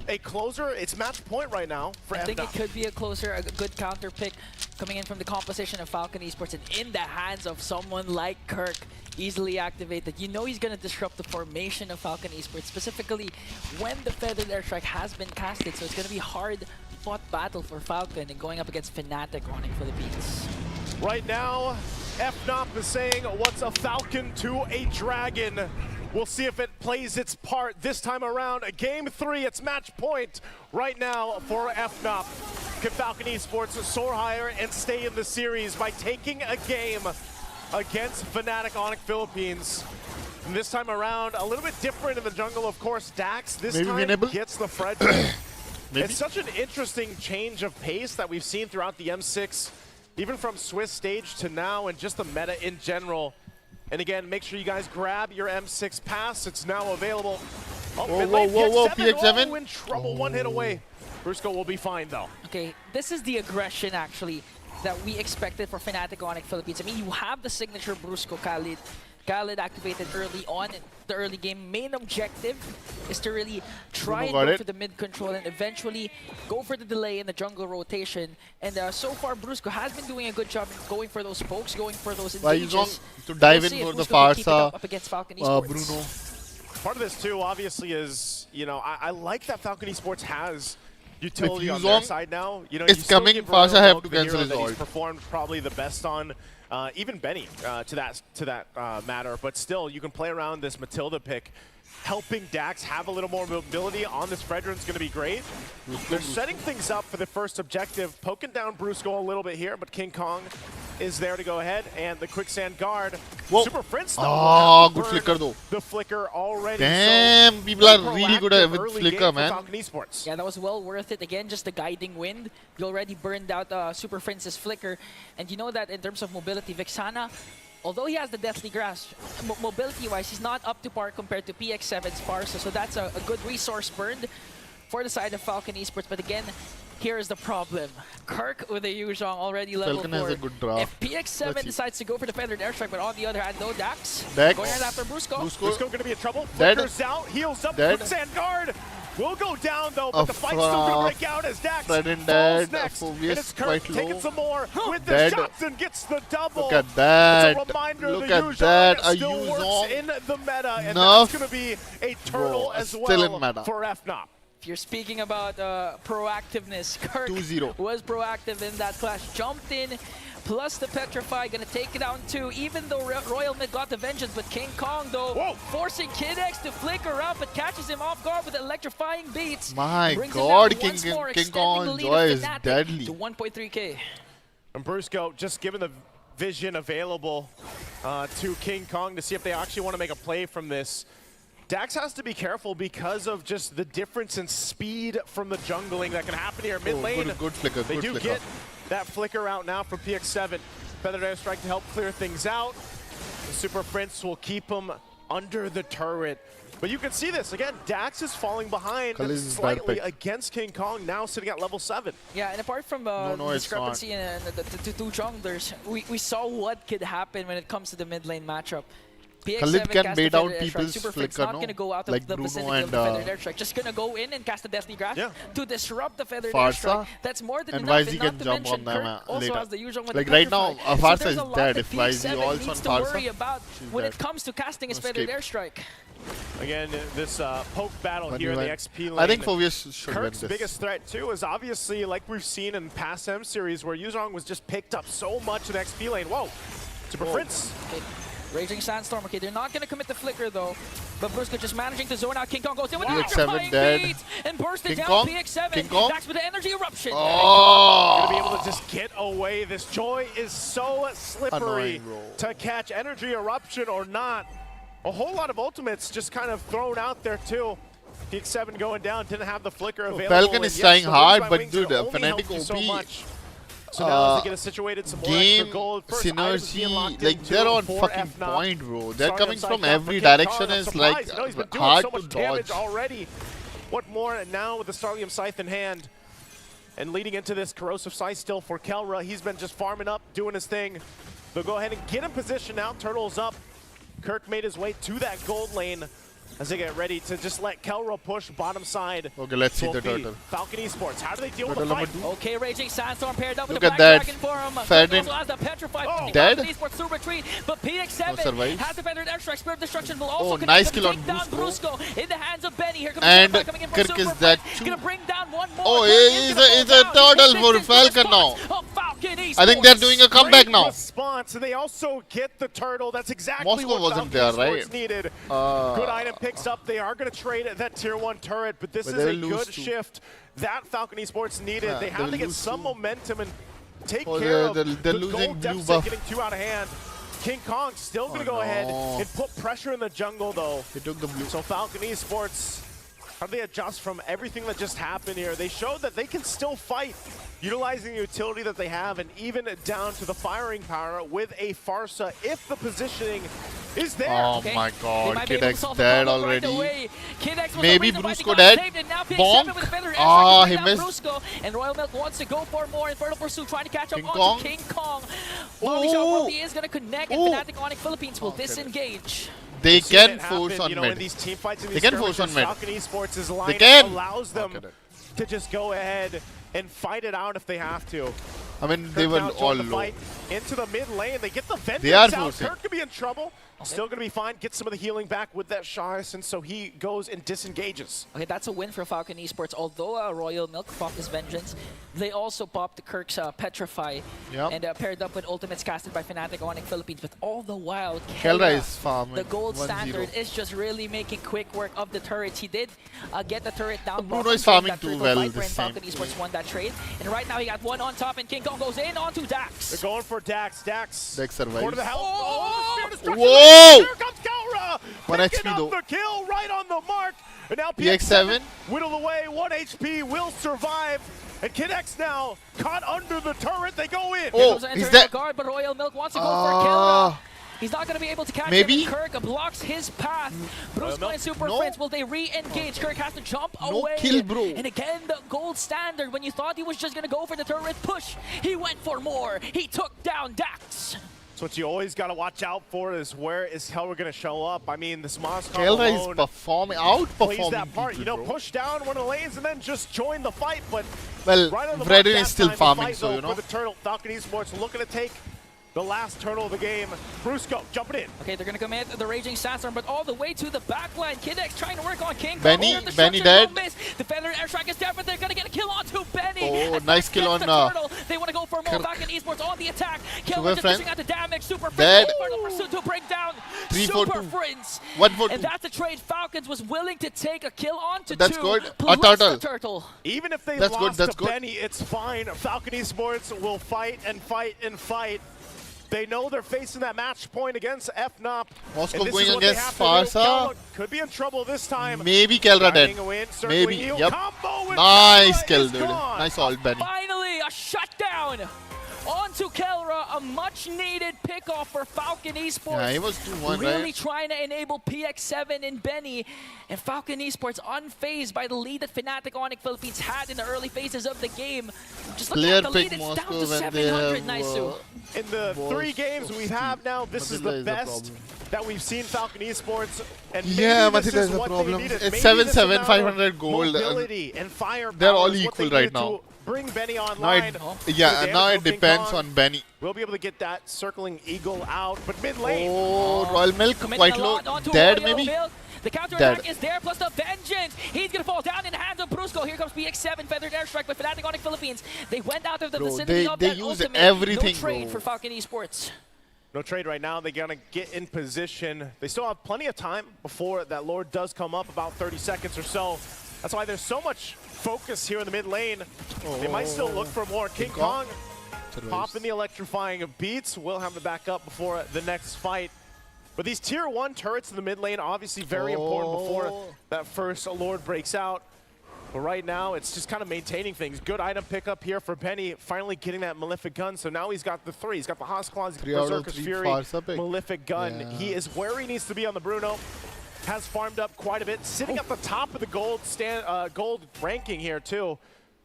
a closer? It's match point right now for I think FNOP. it could be a closer, a good counter pick coming in from the composition of Falcon Esports and in the hands of someone like Kirk, easily activated. You know he's going to disrupt the formation of Falcon Esports, specifically when the Feathered Airstrike has been casted, so it's going to be hard-fought battle for Falcon and going up against Fnatic Onic Philippines. Right now, FNOP is saying, what's a Falcon to a Dragon? We'll see if it plays its part this time around. Game 3, it's match point right now for FNOP. Can Falcon Esports soar higher and stay in the series by taking a game against Fnatic Onic Philippines? And this time around, a little bit different in the jungle, of course. Dax this time gets the Frederick. It's such an interesting change of pace that we've seen throughout the M6, even from Swiss stage to now, and just the meta in general. And again, make sure you guys grab your M6 pass. It's now available. Oh, whoa, PX7. Oh, in trouble, one hit away. Brusco will be fine though. Okay, this is the aggression actually that we expected for Fnatic Onic Philippines. I mean, you have the signature Brusco Khalid. Khalid activated early on in the early game. Main objective is to really try and go for the mid control and eventually go for the delay in the jungle rotation. And so far, Brusco has been doing a good job in going for those pokes, going for those engages. To dive in for the Farsa, up against Falcon Esports. Bruno. Part of this too, obviously, is, you know, I like that Falcon Esports has utility on their Zong side now. You know, is coming, Farsa have to cancel his ult. He's performed probably the best on. Even Benny to that matter, but still you can play around this Matilda pick. Helping Dax have a little more mobility on this Fredrin's going to be great. They're setting things up for the first objective, poking down Brusco a little bit here, but King Kong is there to go ahead, and the quicksand guard. Whoa. Super Prince though. Oh, good flicker though. The flicker already. Damn, so people are really good at with flicker, man. Yeah, that was well worth it. Again, just the guiding wind. You already burned out Super Prince's flicker, and you know that in terms of mobility, Vexana, although he has the Deathly Grasp, mobility-wise, he's not up to par compared to PX7's Farsa, so that's a good resource burned for the side of Falcon Esports. But again, here is the problem. Kirk with a Yu Zhong already level 4. Has a good draw. If PX7 decides to go for the Feathered Airstrike, but on the other hand, no Dax. Dex. Going right after Brusco. Brusco going to be in trouble. Dead. Flickers out, heals up. Dead. Quicksand guard will go down though, but the fight's still going to break out as Dax falls next. And it's Kirk taking some more with the shots and gets the double. Look at that. It's a reminder Look the at Yu Zhong that. A still Yu works Zhong. in the meta, and Enough. that's going to be a turtle as still well in meta. for FNOP. If you're speaking about proactiveness, Kirk 2-0. was proactive in that clash. Jumped in, plus the Petrify, gonna take it down too, even though Royal Mid got the vengeance. But King Kong, though, forcing Kid X to flicker up, but catches him off guard with electrifying beats. My Brings God, him down once more, King extending the Kong lead Joy of is Fnatic deadly. to 1.3k. And Brusco just given the vision available to King Kong to see if they actually want to make a play from this. Dax has to be careful because of just the difference in speed from the jungling that can happen here mid lane. Good flicker, They do get that flicker out now from PX7. Feathered Airstrike to help clear things out. The Super Prince will keep him under the turret. But you can see this, again, Dax is falling behind slightly against King Kong, now sitting at level 7. Yeah, and apart from the discrepancy in the two junglers, we saw what could happen when it comes to the mid lane matchup. Khalid can bait out people's Super flicker, not going to go out like of the Bruno vicinity and of the Feathered Airstrike. Just going to go in and cast the Deathly Grasp to disrupt the Feathered Farsa, Airstrike. That's more than and enough. YZ and can not to jump mention, on them Kirk also later. has the usual with Like the right now, Petrify. Farsa so is dead. If YZ also on needs to Farsa, worry about when it comes to casting his Feathered Airstrike. Again, this poke battle here in the XP lane. I think Phoveus should win Kirk's this. biggest threat too is obviously, like we've seen in past M series, where Yu Zhong was just picked up so much in the XP lane. Whoa, Super Prince. Okay. Raging Sandstorm. Okay, they're not going to commit the flicker though. But Brusco just managing to zone out. King Kong goes in with the electrifying beat and burst it down. PX7. Dax with the energy eruption. Gonna be able to just get away. This Joy is so slippery to catch energy eruption or not. a whole lot of ultimates just kind of thrown out there too. DX7 going down, didn't have the flicker available. Falcon is trying hard, but dude, Fnatic OP. So much. So now as they get situated, some more extra gold. First synergy, like they're on fucking point, bro. They're coming from every direction. Is like hard to dodge already. What more? And now with the Starlium Scythe in hand, and leading into this corrosive scythe still for Kelra. He's been just farming up, doing his thing. They'll go ahead and get in position now. Turtle's up. Kirk made his way to that gold lane as they get ready to just let Kelra push bottom side. Okay, let's see the turtle. Falcon Esports, how do they deal with the fight? Okay, Raging Sandstorm paired up with Look the Black at that. Dragon for him. Ferdinand. Also has the Petrified. Dead? Esports to retreat, but PX7 survives. has the Feathered Airstrike. Spirit of Destruction will also connect nice to kill on take down Brusco. Brusco in the hands of Benny. Here comes And the coming in from Kirk is Super that Friends. too. Gonna bring down one more. Oh, Kirk he's a turtle for Falcon now. I think they're doing a comeback now. Response, and they also get the turtle. That's exactly Moscow what wasn't Falcon there, Esports right? needed. Good item picks up. They are going to trade that tier 1 turret, but this is a good shift that Falcon Esports needed. Yeah, they have to get some momentum and take care of they're the losing gold blue deficit buff. getting too out of hand. King Kong still going to go ahead and put pressure in the jungle, though. He took the blue. So Falcon Esports, how do they adjust from everything that just happened here? They showed that they can still fight, utilizing the utility that they have, and even down to the firing power with a Farsa if the positioning is there. Oh my god, KidX dead already. Maybe Brusco dead. Bonk. Ah, he missed. And Royal Milk wants to go for more. Infernal Pursuit trying to catch up King onto Kong. King Kong. Body shot probably is going to connect, and Fnatic Onyx Philippines will disengage. They can force on in mid. these team fights, in They these can force on mid. Falcon Esports' line They can. allows them to just go ahead and fight it out if they have to. I mean, they were all low. Into the mid lane, they get the vengeance They are out. forcing. Kirk could be in trouble. Still going to be fine. Get some of the healing back with that Shires, and so he goes and disengages. Okay, that's a win for Falcon Esports. Although Royal Milk popped his Vengeance, they also popped the Kirk's Petrify and paired up with ultimates casted by Fnatic Onyx Philippines. But all the while, Kelra is farming. the gold 1-0. standard is just really making quick work of the turrets. He did get the turret down. Bruno is farming too well Viper, this and time. Falcon Esports won that trade. And right now he got one on top, and King Kong goes in onto Dax. They're going for Dax. Dax survives. Quarter the health. Whoa! Here comes Kelra! 1 Picking HP up though. the kill right on the mark. And now PX7 whittle away. 1 HP will survive. And KidX now caught under the turret. They go in. Oh, is that guard? But Royal Milk wants to go for Kelra. He's not going to be able to catch maybe? him. Kirk blocks his path. Bruce and Super Friends, will they re-engage? Kirk has to jump away. Kill, bro. And again, the gold standard. When you thought he was just going to go for the turret push, he went for more. He took down Dax. So what you always got to watch out for is where is Kelra going to show up. I mean, this Moscow Kelra alone is outperforming plays that part. people, You know, push down one of the lanes and then just join the fight. But well, right on the Fredden mark is still that time, farming, fight, so though, you know. For the turtle, Falcon Esports looking to take the last turtle of the game. Brusco jumping in. Okay, they're going to commit the Raging Sandstorm, but all the way to the back line. KidX trying to work on King Kong. Benny dead. The Feathered Airstrike is dead, but they're going to get a kill onto Benny. Oh, nice kill on turtle. They want to go for more. Falcon Esports on the attack. Kelra just missing out the damage. Super dead. Pursuit to bring down 3-4-2. Super Friends. 1-4-2. And that's a trade Falcons was willing to take a kill onto That's two. good. Plus A turtle. the turtle. Even if they That's lost good. That's to good. Benny, it's fine. Falcon Esports will fight and fight and fight. They know they're facing that match point against FNOP. Moscow going against Farsa. Could be in trouble this time. Maybe Kelra dead. Maybe. Yep. Nice kill, dude. Nice ult, Benny. Finally, a shutdown. Onto Kelra, a much-needed pickoff for Falcon Esports. Yeah, he was 2-1, really right? trying to enable PX7 and Benny. And Falcon Esports unfazed by the lead that Fnatic Onyx Philippines had in the early phases of the game. Just looking at the lead, it's down to 700, Naisu. In the 3 games we have now, this is the best that we've seen Falcon Esports. And yeah, maybe this is what the problem. they needed. It's Maybe 7-7, 500 gold. Mobility and firepower They're all is what equal they right needed now. to bring Benny online. Now it depends on Benny. We'll be able to get that circling eagle out, but mid lane. Oh, Royal Milk quite low. Dead maybe? The counter-attack is there, plus the vengeance. He's going to fall down in the hands of Brusco. Here comes PX7, Feathered Airstrike by Fnatic Onyx Philippines. They went out of the vicinity of that use ultimate. everything, no trade bro. for Falcon Esports. No trade right now. They're going to get in position. They still have plenty of time before that Lord does come up, about 30 seconds or so. That's why there's so much focus here in the mid lane. They might still look for more. King Kong popping the electrifying of beats. We'll have the backup before the next fight. But these tier 1 turrets in the mid lane, obviously very important before that first Lord breaks out. But right now, it's just kind of maintaining things. Good item pickup here for Benny, finally getting that Malefic Gun. So now he's got the 3. He's got the Haas Claws, Berserker's Fury, Malefic Gun. Yeah. He is where he needs to be on the Bruno. Has farmed up quite a bit, sitting at the top of the gold ranking here too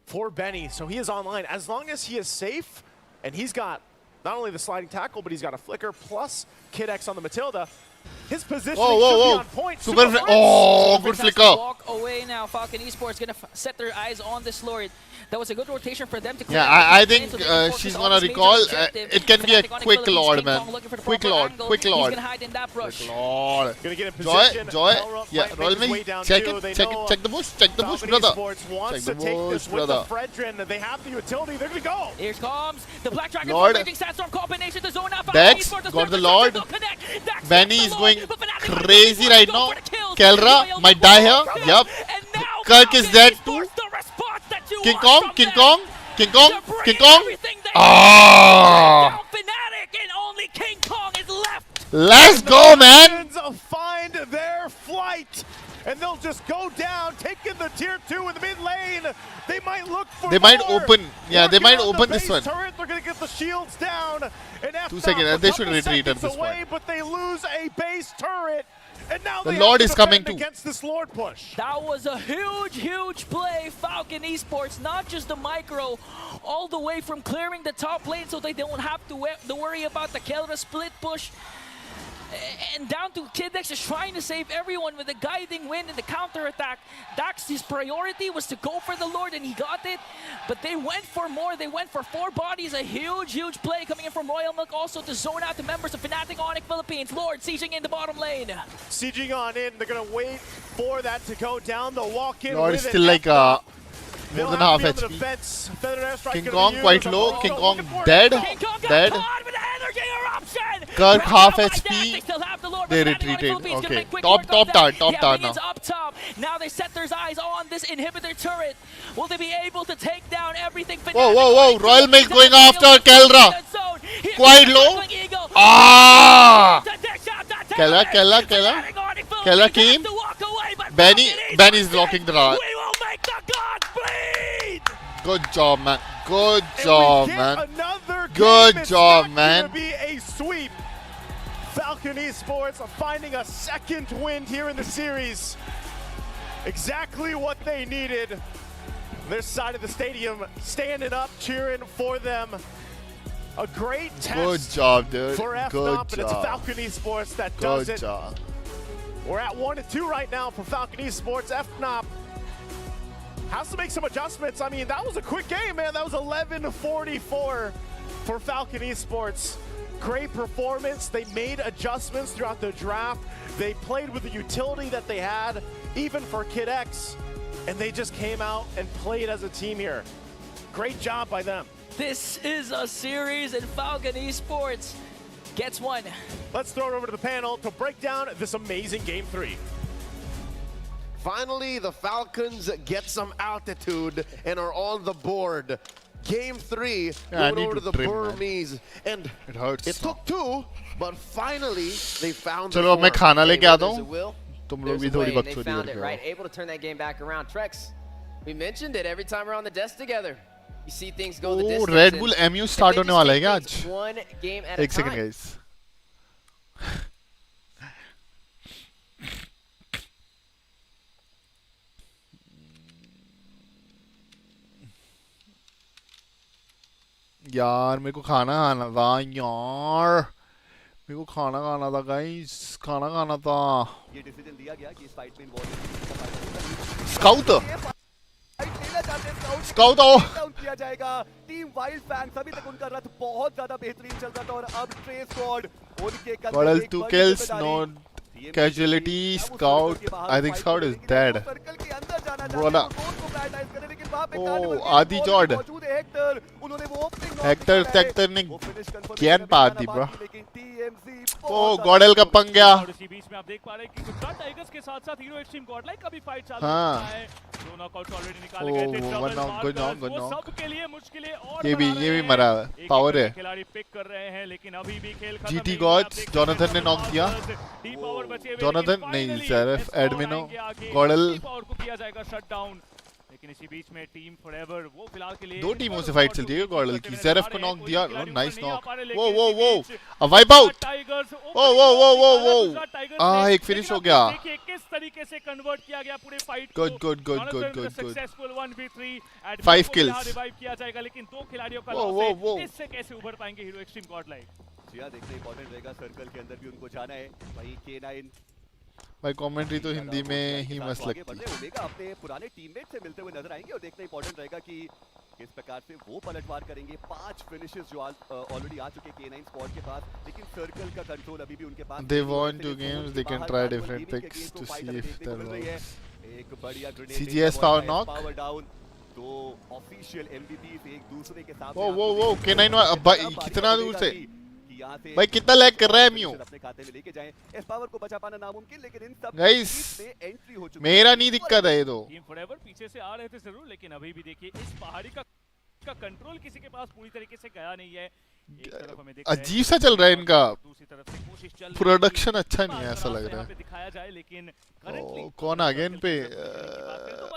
for Benny. So he is online. As long as he is safe, and he's got not only the sliding tackle, but he's got a flicker plus Kid X on the Matilda. His positioning should be on point. Super good flicker. Walk away now. Falcon Esports gonna set their eyes on this Lord. That was a good rotation for them to clear. Yeah, I think she's gonna recall. It can be a quick Lord, man. Quick Lord. He's gonna hide in that brush. Lord. Gonna get in position. Joy. Yeah, roll me. Check it. Check the bush. Check the bush, brother. Check the bush, brother. Fredrin, they have the utility. They're gonna go. Here comes the Black Dragon Raging Sandstorm combination to zone out. Dex got the Lord. Benny is going crazy right now. Kelra might die here. Yup. Kirk is dead too. King Kong. Ah! And only King Kong is left. Let's go, man. Find their flight. And they'll just go down, taking the tier 2 in the mid lane. They might look for They might open. Yeah, they might open this one. Turret, they're going to get the shields down. And 2 seconds. They should retreat at this point. But they lose a base turret. And now the Lord is coming too. Against this Lord push. That was a huge play. Falcon Esports, not just the micro, all the way from clearing the top lane so they don't have to worry about the Kelra split push. And down to Kid X is trying to save everyone with the guiding wind and the counter attack. Dax, his priority was to go for the Lord, and he got it. But they went for more. They went for 4 bodies. A huge play coming in from Royal Milk, also to zone out the members of Fnatic Onyx Philippines. Lord sieging in the bottom lane. Sieging on in. They're gonna wait for that to go down. They'll walk in. Lord is still like more than half HP. King Kong quite low. King Kong dead. Dead. Kirk half HP. They retreated. Okay. Top tower now. Up top. Now they set their eyes on this inhibitor turret. Will they be able to take down everything? Whoa. Royal Milk going after Kelra. Quite low. Ah! Kelra came. Benny's blocking the rod. Good job, man. Good job, man. Be a sweep. Falcon Esports finding a second win here in the series. Exactly what they needed. This side of the stadium standing up, cheering for them. A great test. Good job, dude. For FNOP, but it's Falcon Esports that does it. Good job. We're at 1-2 right now for Falcon Esports. FNOP has to make some adjustments. I mean, that was a quick game, man. That was 11-44 for Falcon Esports. Great performance. They made adjustments throughout the draft. They played with the utility that they had, even for Kid X, and they just came out and played as a team here. Great job by them. This is a series, and Falcon Esports gets one. Let's throw it over to the panel to break down this amazing Game 3. Finally, the Falcons get some altitude and are on the board. Game 3, going over to the Burmese. And it hurts. It took 2, but finally they found चलो मैं खाना लेके आता हूँ. तुम लोग भी थोड़ी बकचोदी करके right, able to turn that game back around. Trex, we mentioned it every time we're on the desk together. You see things go the distance. Red Bull MU start होने वाला है क्या आज? One game at a time. एक second guys. यार मेरे को खाना था यार मेरे को खाना था गाइस खाना था ये डिसीजन लिया गया कि इस फाइट में इन्वॉल्व स्काउट डाउन किया जाएगा टीम वाइल्ड फैंग्स अभी तक उनका रथ बहुत ज्यादा बेहतरीन चल रहा था और अब ट्रेस स्क्वाड उनके कल 2 kills no casualty scout I think scout is dead बोला आदि जॉर्ड हेक्टर ने ज्ञान पा दी ब्रो ओ गॉडल का पंगा बीच में आप देख पा रहे हैं कि गुजरात टाइगर्स के साथ-साथ हीरो एक्सट्रीम गॉडलाइक का भी फाइट चल रहा है one knock good knock good knock सबके लिए मुश्किलें और ये भी मरा है पावर है खिलाड़ी पिक कर रहे हैं लेकिन अभी भी खेल खत्म जीटी नहीं हुआ। आप गॉड्स देख जोनाथन ने नॉक दिया जोनाथन नहीं सेरेफ एडमिनो गॉडल पावर को किया जाएगा शट डाउन लेकिन इसी बीच में टीम फॉरएवर वो फिलहाल के लिए दो टीमों से फाइट चलती है गॉडल की सेरेफ को नॉक दिया नाइस नॉक वो अ वाइप आउट वो एक फिनिश हो गया देखिए किस तरीके से कन्वर्ट किया गया पूरे fight good good good good good successful 1v3 5 kills revive किया जाएगा लेकिन दो खिलाड़ियों का वो लॉस है इससे कैसे उभर पाएंगे हीरो एक्सट्रीम गॉड लाइक जी हां देखना इंपॉर्टेंट रहेगा सर्कल के अंदर भी उनको जाना है भाई K9 भाई कमेंट्री तो हिंदी में ही मस्त लगती है ओमेगा अपने पुराने टीममेट से मिलते हुए नजर आएंगे और देखना इंपॉर्टेंट रहेगा कि किस प्रकार से वो पलटवार करेंगे 5 फिनिशेस जो ऑलरेडी आ चुके K9 स्क्वाड के पास लेकिन सर्कल का कंट्रोल अभी भी उनके पास they want to games they can try different picks to see if that works एक बढ़िया grenade CGS power knock power down तो ऑफिशियल एमवीपीज एक दूसरे के साथ वो K9 भाई कितना दूर से भाई कितना लैग कर रहा है म्यू अपने खाते में लेके जाएं इस पावर को बचा पाना नामुमकिन लेकिन इन सब गाइस एंट्री हो चुकी मेरा नहीं दिक्कत है ये तो टीम फॉरएवर पीछे से आ रहे थे जरूर लेकिन अभी भी देखिए इस पहाड़ी का कंट्रोल किसी के पास पूरी तरीके से गया नहीं है एक तरफ हमें दिख रहा है अजीब सा चल रहा है इनका दूसरी तरफ से कोशिश चल प्रोडक्शन अच्छा नहीं है ऐसा लग रहा है दिखाया जाए लेकिन कौन आ गया इन पे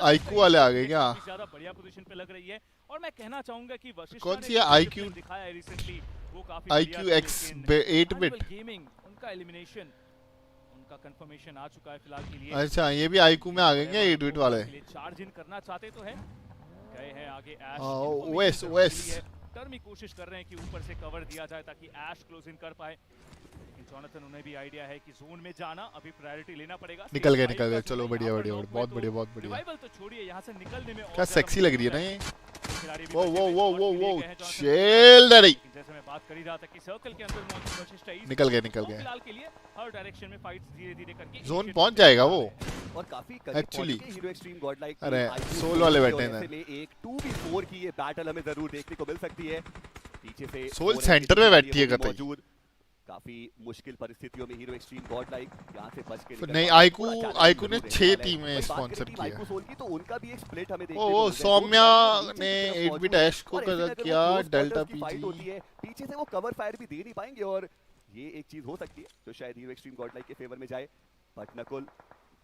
आईक्यू वाले आ गए क्या ज्यादा बढ़िया पोजीशन पे लग रही है और मैं कहना चाहूंगा कि वशिष्ठ कौन सी है आईक्यू दिखाया है रिसेंटली वो काफी आईक्यू एक्स 8 बिट गेमिंग उनका एलिमिनेशन उनका कंफर्मेशन आ चुका है फिलहाल के लिए अच्छा ये भी आईक्यू में आ गए क्या 8 बिट वाले चार्ज इन करना चाहते तो है गए हैं आगे ओएस ओएस टर्मी कोशिश कर रहे हैं कि ऊपर से कवर दिया जाए ताकि ऐश क्लोज इन कर पाए लेकिन जोनाथन उन्हें भी आइडिया है कि जोन में जाना अभी प्रायोरिटी लेना पड़ेगा निकल गए चलो बढ़िया बढ़िया बहुत बढ़िया रिवाइवल तो छोड़िए यहां से निकलने में क्या सेक्सी लग रही है ना ये वो चिल डैडी जैसे मैं बात कर ही रहा था कि सर्कल के अंदर मौजूद वशिष्ठ है निकल गए फिलहाल के लिए हर डायरेक्शन में फाइट्स धीरे-धीरे करके जोन पहुंच जाएगा वो और काफी actually hero extreme God like अरे सोल वाले बैठे हैं एक 2v4 की ये बैटल हमें जरूर देखने को मिल सकती है पीछे से सोल सेंटर में बैठी है कतई काफी मुश्किल परिस्थितियों में हीरो एक्सट्रीम गॉड लाइक यहां से बच के नहीं आईकू ने 6 टीमें स्पॉन्सर किया आईकू सोल की तो उनका भी एक स्प्लिट हमें देखने को वो सौम्या ने 8 बिट ऐश को किया डेल्टा पीजी पीछे से वो कवर फायर भी दे नहीं पाएंगे और ये एक चीज हो सकती है जो शायद हीरो एक्सट्रीम गॉड लाइक के फेवर में जाए बट नकुल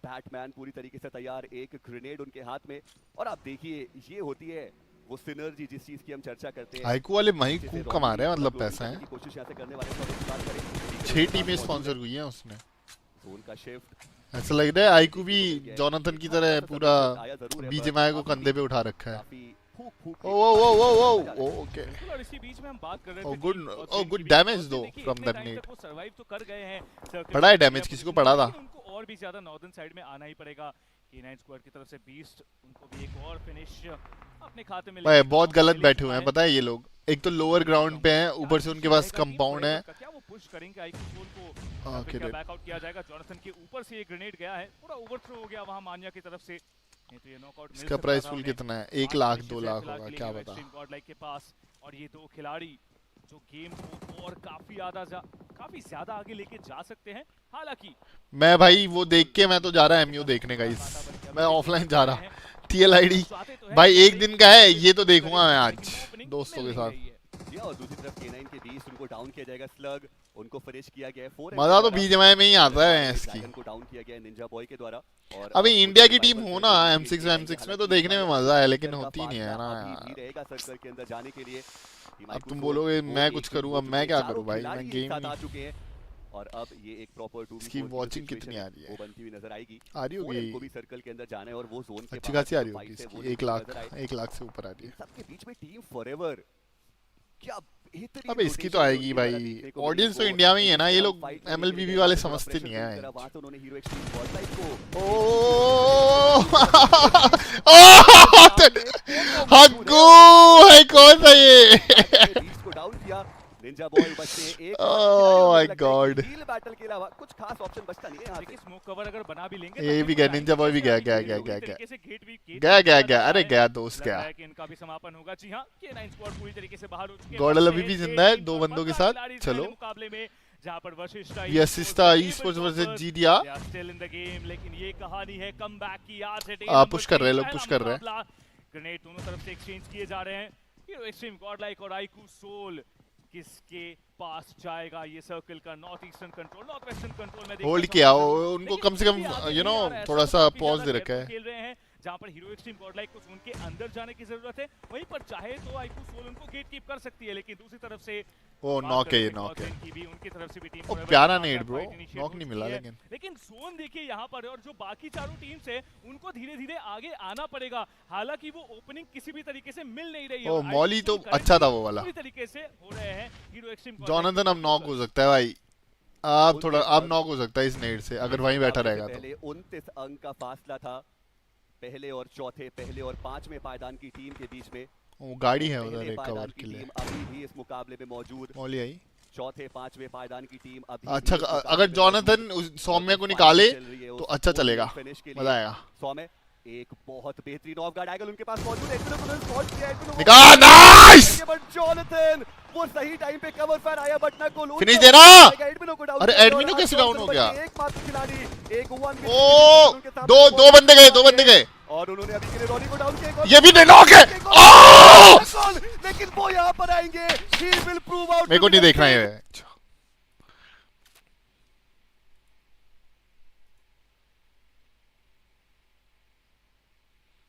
बैटमैन पूरी तरीके से तैयार एक ग्रेनेड उनके हाथ में और आप देखिए ये होती है वो सिनर्जी जिस चीज की हम चर्चा करते हैं आईक्यू वाले मही खूब कमा रहे हैं मतलब पैसा है कोशिश यहां से करने वाले हैं बात करें 6 टीमें स्पॉन्सर हुई हैं उसने जोन का शिफ्ट ऐसा लग रहा है आईक्यू भी जोनाथन की तरह पूरा बीजेएमआई को कंधे पे उठा रखा है ओ ओके और इसी बीच में हम बात कर रहे थे गुड डैमेज दो फ्रॉम दैट नेट वो सरवाइव तो कर गए हैं पड़ा है डैमेज किसी को पड़ा था उनको और भी ज्यादा नॉर्दर्न साइड में आना ही पड़ेगा K9 स्क्वाड की तरफ से बीस्ट उनको भी एक और फिनिश अपने खाते में भाई बहुत गलत बैठे हुए हैं पता है ये लोग एक तो लोअर ग्राउंड पे हैं ऊपर से उनके पास कंपाउंड है क्या वो पुश करेंगे आईक्यू सोल को ओके बैकआउट किया जाएगा जोनाथन के ऊपर से एक ग्रेनेड गया है पूरा ओवरथ्रो हो गया वहां मान्या की तरफ से नहीं तो ये नॉकआउट मिल इसका प्राइस फुल कितना है 1 लाख 2 लाख होगा क्या बता गॉड लाइक के पास और ये दो खिलाड़ी जो गेम को और काफी ज्यादा आगे लेके जा सकते हैं हालांकि मैं भाई वो देख के मैं तो जा रहा है एमयू देखने का इस मैं ऑफलाइन जा रहा टीएल आईडी भाई एक दिन का है ये तो देखूंगा मैं आज दोस्तों के साथ और दूसरी तरफ K9 के बीच उनको डाउन किया जाएगा स्लग उनको फिनिश किया गया है 4 मजा तो बीजेएमआई में ही आता है इसकी को डाउन किया गया है निंजा बॉय के द्वारा और अभी इंडिया की टीम हो ना M6 में तो देखने में मजा है लेकिन होती नहीं है ना यार रहेगा सर्कल के अंदर जाने के लिए अब तुम बोलोगे मैं कुछ करूं अब मैं क्या करूं भाई मैं गेम आ चुके हैं और अब ये एक प्रॉपर 2v4 इसकी वाचिंग कितनी आ रही है वो बनती हुई नजर आएगी आ रही होगी को भी सर्कल के अंदर जाना है और वो जोन के अच्छी खासी आ रही होगी इसकी 1 लाख से ऊपर आ रही है सबके बीच में टीम फॉरएवर क्या अबे इसकी तो आएगी भाई ऑडियंस तो इंडिया में ही है ना ये लोग एमएलबी वाले समझते नहीं है उन्होंने हीरो एक्सट्रीम गॉड लाइक को हग्गू है कौन सा ये को डाउन किया निंजा बॉय बचते एक oh my god heal battle के अलावा कुछ खास ऑप्शन बचता नहीं है यहां पे स्मोक कवर अगर बना भी लेंगे ये भी गया निंजा बॉय भी गया अरे गया दोस्त गया इनका भी समापन होगा जी हां K9 स्क्वाड पूरी तरीके से बाहर हो चुके हैं गॉडल अभी भी जिंदा है 2 बंदों के साथ चलो मुकाबले में जहां पर Vashishtha esports versus GDR still in the game, लेकिन ये कहानी है कमबैक की। आज है पुश कर रहे हैं लोग, पुश कर रहे हैं। ग्रेनेड दोनों तरफ से एक्सचेंज किए जा रहे हैं। हीरो एक्सट्रीम गॉडलाइक और आईकू सोल किसके पास जाएगा ये सर्कल का? North eastern control, north western control में होल्ड किया उनको, कम से कम थोड़ा सा पॉज दे रखा है। खेल रहे हैं जहां पर हीरो एक्सट्रीम गॉडलाइक को जोन के अंदर जाने की जरूरत है, वहीं पर चाहे तो आईकू सोल उनको गेट कीप कर सकती है, लेकिन दूसरी तरफ से वो नॉक है, ये नॉक है। उनकी तरफ से भी टीम प्यारा नेड ब्रो, नॉक नहीं मिला लेकिन जोन देखिए यहाँ पर, और जो बाकी चारों टीम्स है उनको धीरे धीरे आगे आना पड़ेगा। हालांकि वो ओपनिंग किसी भी तरीके से मिल नहीं रही है। मॉली तो अच्छा था वो वाला, पूरी तरीके से हो रहे हैं हीरो एक्सट्रीम। जॉनथन अब नॉक हो सकता है भाई, आप थोड़ा अब नॉक हो सकता है इस नेड से, अगर वहीं बैठा रहेगा तो। पहले 29 अंक का फासला था पहले और चौथे, पहले और पांचवें पायदान की टीम के बीच में। वो गाड़ी है उधर एक कवर के लिए, अभी भी इस मुकाबले में मौजूद। मॉली आई चौथे पांचवें पायदान की टीम अभी। अच्छा, अगर जॉनथन सौम्य को निकाले तो अच्छा चलेगा, मजा आएगा। सौम्य एक बहुत बेहतरीन ऑफ गार्ड एंगल उनके पास मौजूद है, निकाल, नाइस। जॉनथन वो सही टाइम पे कवर फायर आया, बट ना गोल फिनिश देना। अरे एडमिनो कैसे डाउन हो गया? एकमात्र खिलाड़ी, एक वन ओ दो बंदे गए और उन्होंने अभी के लिए रॉनी को डाउन किया। ये भी नॉक है, लेकिन वो यहाँ पर आएंगे। He will prove out. मेरे को नहीं देखना है,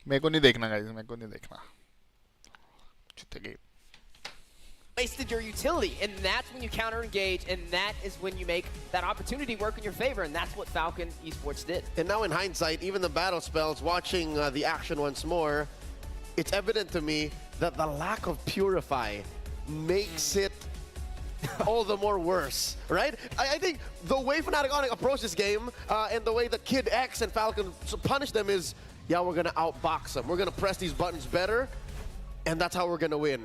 मेरे को नहीं देखना गाइस, मेरे को नहीं देखना। Wasted your utility, and that's when you counter engage, and that is when you make that opportunity work in your favor, and that's what Falcon Esports did. And now in hindsight, even the battle spells, watching the action once more, it's evident to me that the lack of Purify makes it all the more worse, right? I think the way Fnatic Onyx approach this game and the way the Kid X and Falcon punish them is, yeah, we're going to outbox them. We're going to press these buttons better, and that's how we're going to win.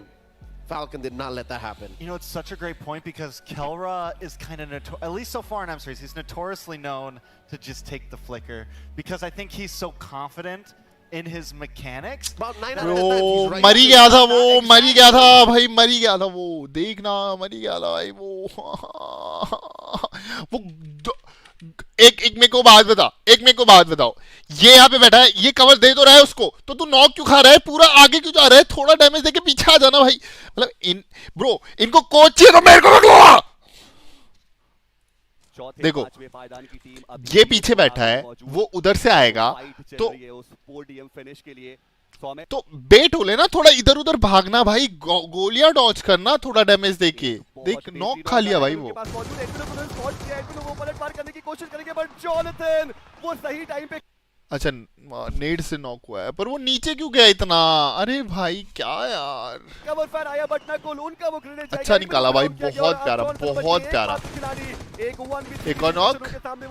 Falcon did not let that happen. You know, it's such a great point because Kelra is kind of, at least so far in M series, he's notoriously known to just take the flicker because I think he's so confident in his mechanics. About 9 out of 10 he's right. मरी गया था वो, मरी गया था भाई, मरी गया था वो, देखना मरी गया था भाई वो। एक मेरे को बात बताओ, ये यहाँ पे बैठा है, ये कवर दे तो रहा है उसको, तो तू नॉक क्यों खा रहा है? पूरा आगे क्यों जा रहा है? थोड़ा डैमेज देके पीछे आ जाना भाई। मतलब ब्रो इनको कोच चाहिए तो मेरे को मत देखो, ये पीछे बैठा है, वो उधर से आएगा तो बेट हो लेना, थोड़ा इधर उधर भागना भाई, गोलियां डॉज करना, थोड़ा डैमेज देके। देख नॉक खा लिया भाई वो। अच्छा नेड से नॉक हुआ है, पर वो नीचे क्यों गया इतना? अरे भाई क्या यार, कवर फायर आया बट ना गोल उनका, वो ग्रेनेड अच्छा निकाला भाई, बहुत प्यारा। एक और नॉक,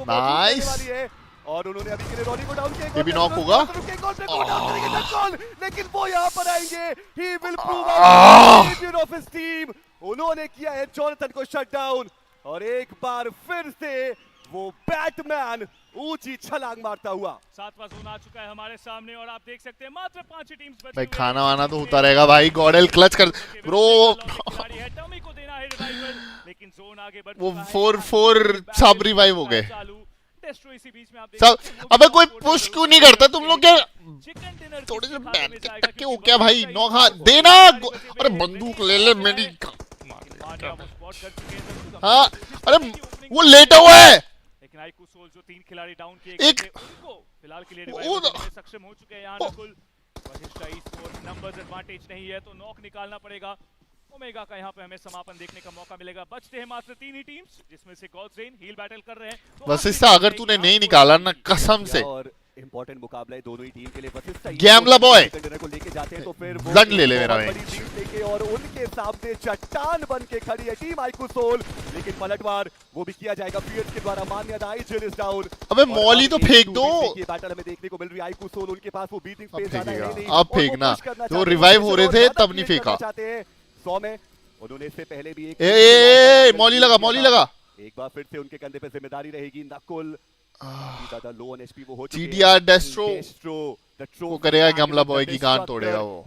नाइस। और उन्होंने अभी के लिए रॉनी को डाउन किया, ये भी नॉक होगा, लेकिन वो यहाँ पर आएंगे। He will prove out of his team. उन्होंने किया है जॉनथन को शट डाउन, और एक बार फिर से वो बैटमैन ऊंची छलांग मारता हुआ। 7वां जोन आ चुका है हमारे सामने, और आप देख सकते हैं मात्र 5 ही टीम्स बची भाई। खाना वाना तो होता रहेगा भाई, गॉडेल क्लच कर ब्रो। टमी को देना है रिवाइवल, लेकिन जोन आगे बढ़ वो 4-4 सब रिवाइव हो गए इसी बीच में। आप सब, अबे कोई पुश क्यों नहीं करता तुम लोग? क्या थोड़े से टक्के हो क्या भाई? नॉक हाँ देना, अरे बंदूक ले ले मेरी। हाँ अरे वो लेटा हुआ है, लेकिन आईकू सोल जो 3 खिलाड़ी डाउन किए एक फिलहाल के लिए रिवाइव में सक्षम हो चुके हैं यहाँ Nakul. Vashishtha esports numbers advantage नहीं है, तो नॉक निकालना पड़ेगा। ओमेगा का यहाँ पे हमें समापन देखने का मौका मिलेगा। बचते हैं मात्र 3 ही टीम्स, जिसमें से गॉड्स हील बैटल कर रहे हैं। तो वशिष्ठा अगर तूने नहीं निकाला ना कसम से, और इंपॉर्टेंट मुकाबला है दोनों ही टीम के लिए। वशिष्ठा गैमला बॉय को लेके जाते हैं, तो फिर ब्लड ले ले मेरा लेके, और उनके सामने चट्टान बन के खड़ी है टीम आईकू सोल। लेकिन पलटवार वो भी किया जाएगा पीएस के द्वारा। मान्यता इज डाउन। अबे मॉली तो फेंक दो। ये बैटल हमें देखने को मिल रही है। आईकू सोल उनके पास वो बीटिंग स्पेस ज्यादा है नहीं, अब फेंकना, जो रिवाइव हो रहे थे तब नहीं फेंका। 100 में उन्होंने इससे पहले भी एक मॉली लगा। एक बार फिर से उनके कंधे पे जिम्मेदारी रहेगी। नकुल ज्यादा लो ऑन एचपी वो हो चुके हैं। जीडीआर डेस्ट्रो को करेगा, गमला बॉय की गांड तोड़ेगा वो।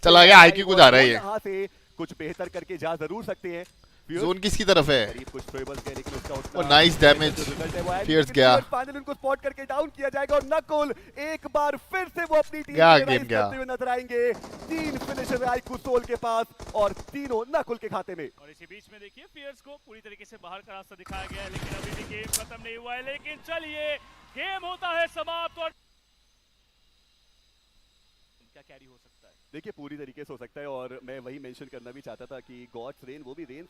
चला गया आईक्यू को जा रहा है ये। यहां से कुछ बेहतर करके जा जरूर सकते हैं। जोन किसकी तरफ है? करीब कुछ थ्रोएबल्स गए लेकिन उसका और नाइस डैमेज, फियर्स गया। फाइनल उनको स्पॉट करके डाउन किया जाएगा और नकुल एक बार फिर से वो अपनी टीम गया से गेम राइज गया। करते हुए नजर आएंगे। 3 फिनिशर आईकू सोल के पास और तीनों नकुल के खाते में। और इसी बीच में देखिए फियर्स को पूरी तरीके से बाहर का रास्ता दिखाया गया है, लेकिन अभी भी गेम खत्म नहीं हुआ है। लेकिन चलिए गेम होता है समाप्त और क्या कैरी हो सकता है? देखिए पूरी तरीके से हो सकता है और मैं वही मेंशन करना भी चाहता था कि गॉड्स रेन वो भी रेन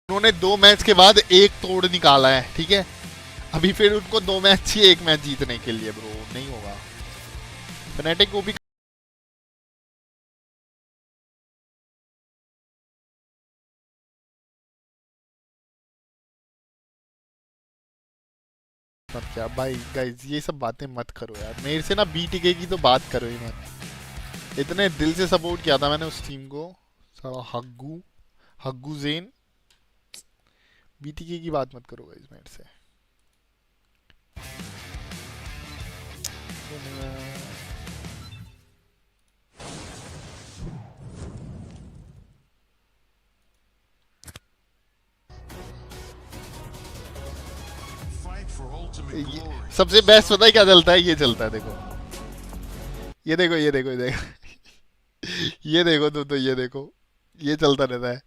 उन्होंने 2 मैच के बाद एक तोड़ निकाला है, ठीक है। अभी फिर उनको 2 मैच चाहिए 1 मैच जीतने के लिए, ब्रो नहीं होगा। फनेटिक को भी क्या भाई गाइस, ये सब बातें मत करो यार मेरे से ना। बीटीके की तो बात करो ही मत। इतने दिल से सपोर्ट किया था मैंने उस टीम को, सारा हग्गू जेन। बीटीके की बात मत करो गाइस मेरे से। सबसे बेस्ट पता है क्या चलता है? ये चलता है, देखो ये देखो ये देखो ये देखो ये देखो तो ये देखो ये चलता रहता है।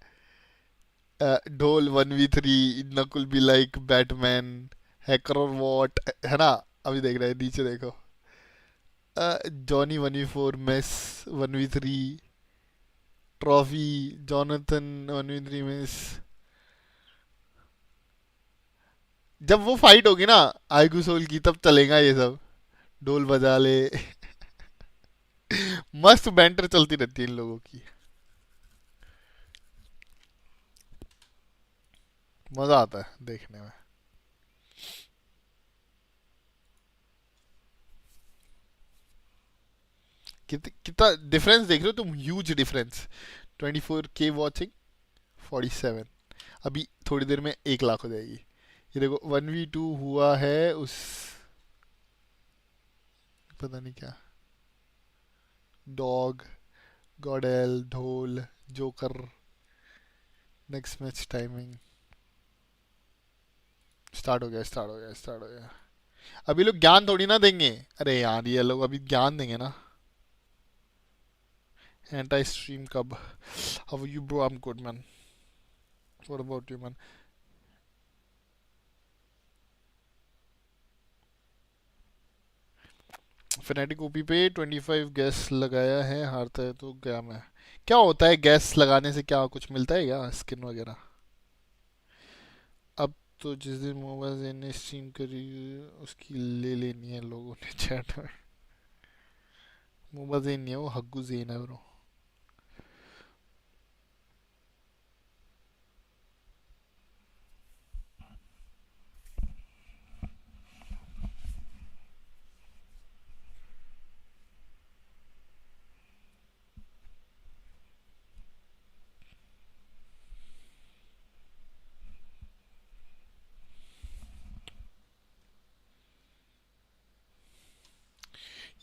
ढोल 1v3, Nakul be like Batman, hacker और वॉट, है ना। अभी देख रहे हैं नीचे देखो, Johnny 1v4, mess 1v3, trophy, Jonathan 1v3 miss. जब वो फाइट होगी ना आईगू सोल की, तब चलेगा ये सब। ढोल बजा ले मस्त बैंटर चलती रहती है इन लोगों की, मजा आता है देखने में। कितना डिफरेंस देख रहे हो तुम? Huge difference. 24K watching, 47। अभी थोड़ी देर में 1 लाख हो जाएगी। ये देखो 1v2 हुआ है उस, पता नहीं क्या, डॉग, गॉडेल, ढोल, joker. Next match timing start हो गया। अभी लोग ज्ञान थोड़ी ना देंगे। अरे यार ये लोग अभी ज्ञान देंगे ना। एंटी स्ट्रीम कब? How you bro? I am good man, what about you man? Phonetic OP पे 25 गैस लगाया है, हारता है तो गया मैं। क्या होता है गैस लगाने से? क्या कुछ मिलता है क्या, स्किन वगैरह? अब तो जिस दिन मोबाइल ने स्ट्रीम करी उसकी ले लेनी है लोगों ने चैट में। मोबाइल नहीं है वो, हग्गू जेन है ब्रो।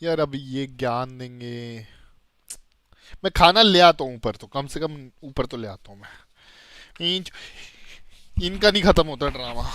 यार अभी ये ज्ञान देंगे, मैं खाना ले आता हूँ ऊपर, तो कम से कम ऊपर तो ले आता हूँ मैं। इनका नहीं खत्म होता ड्रामा।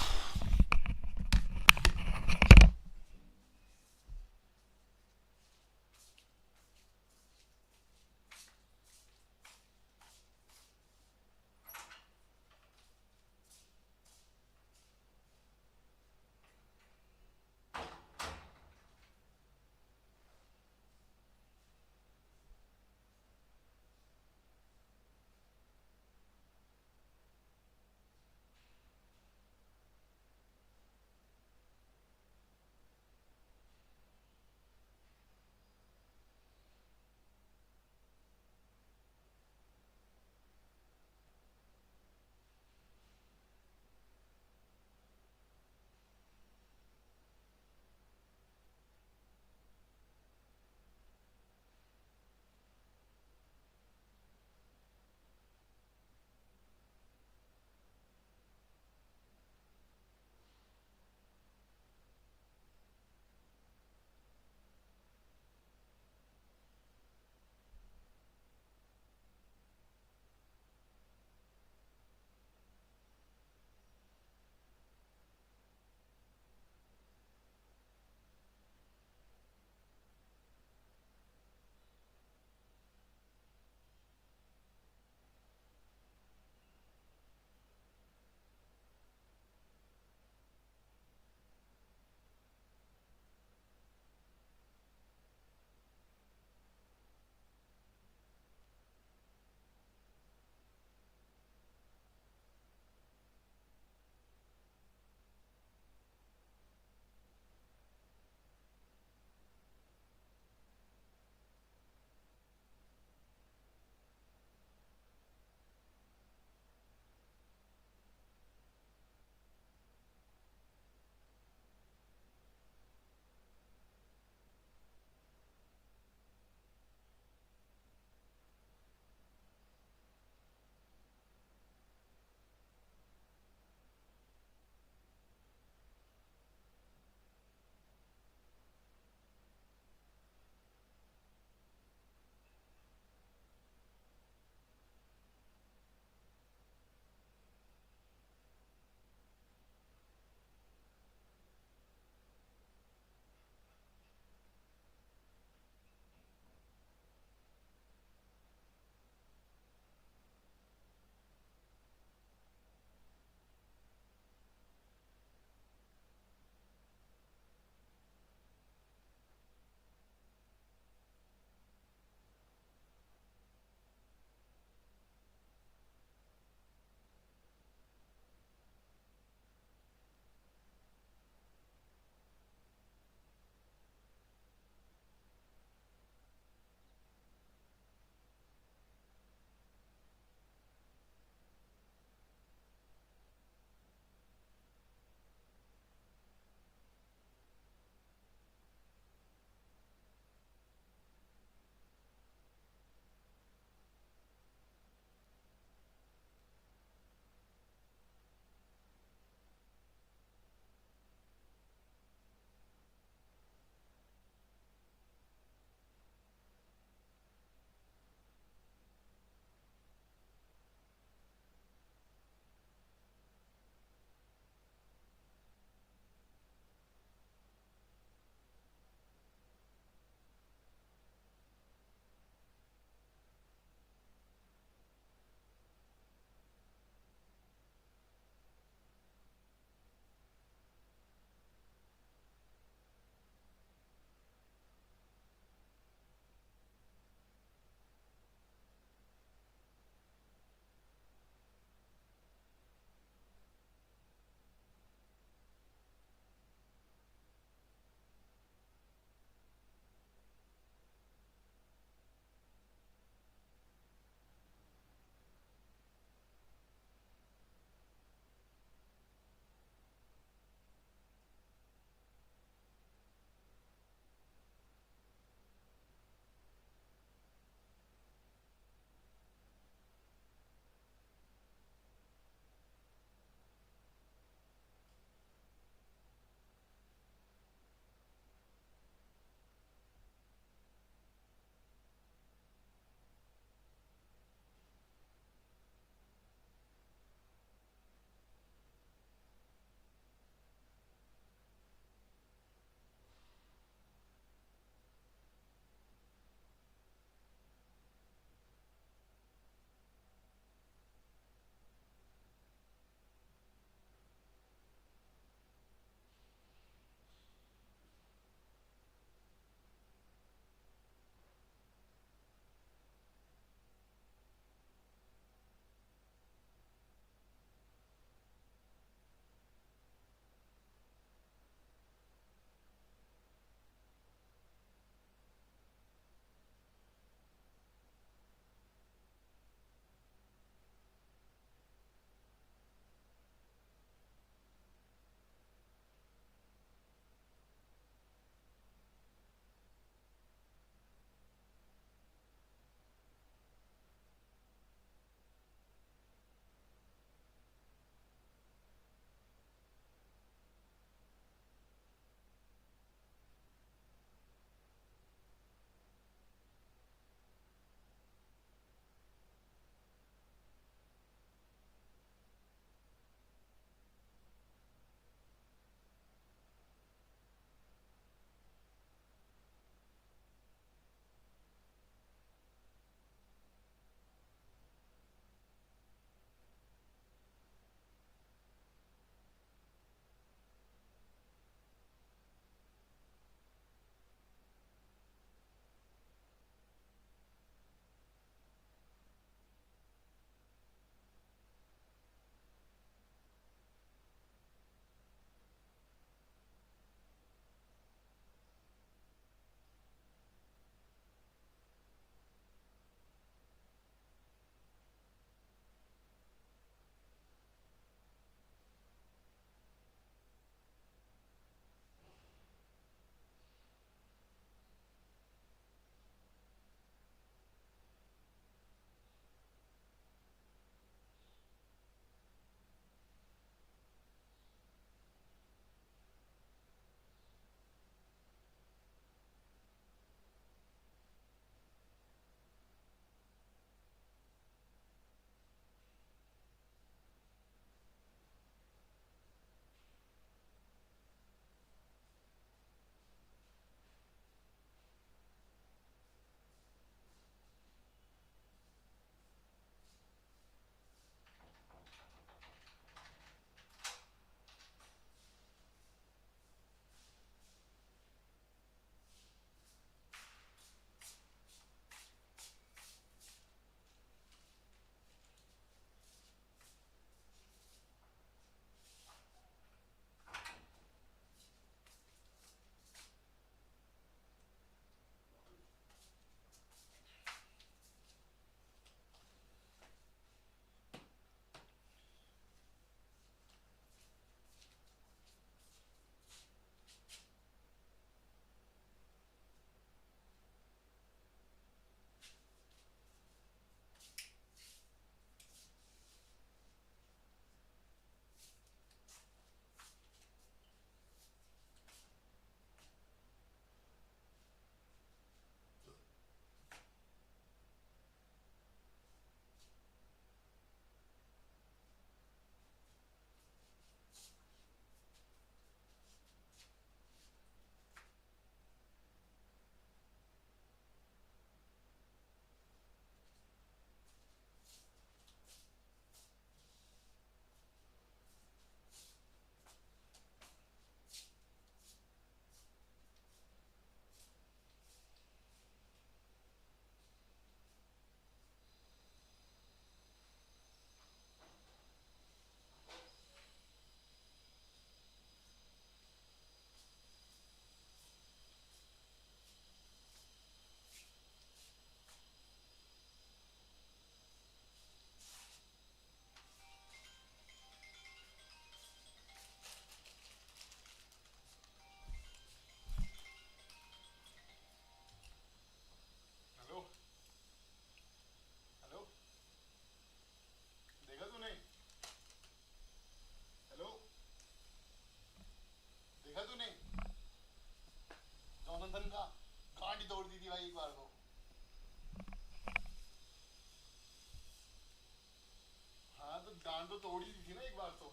तोड़ी थी ना एक बार तो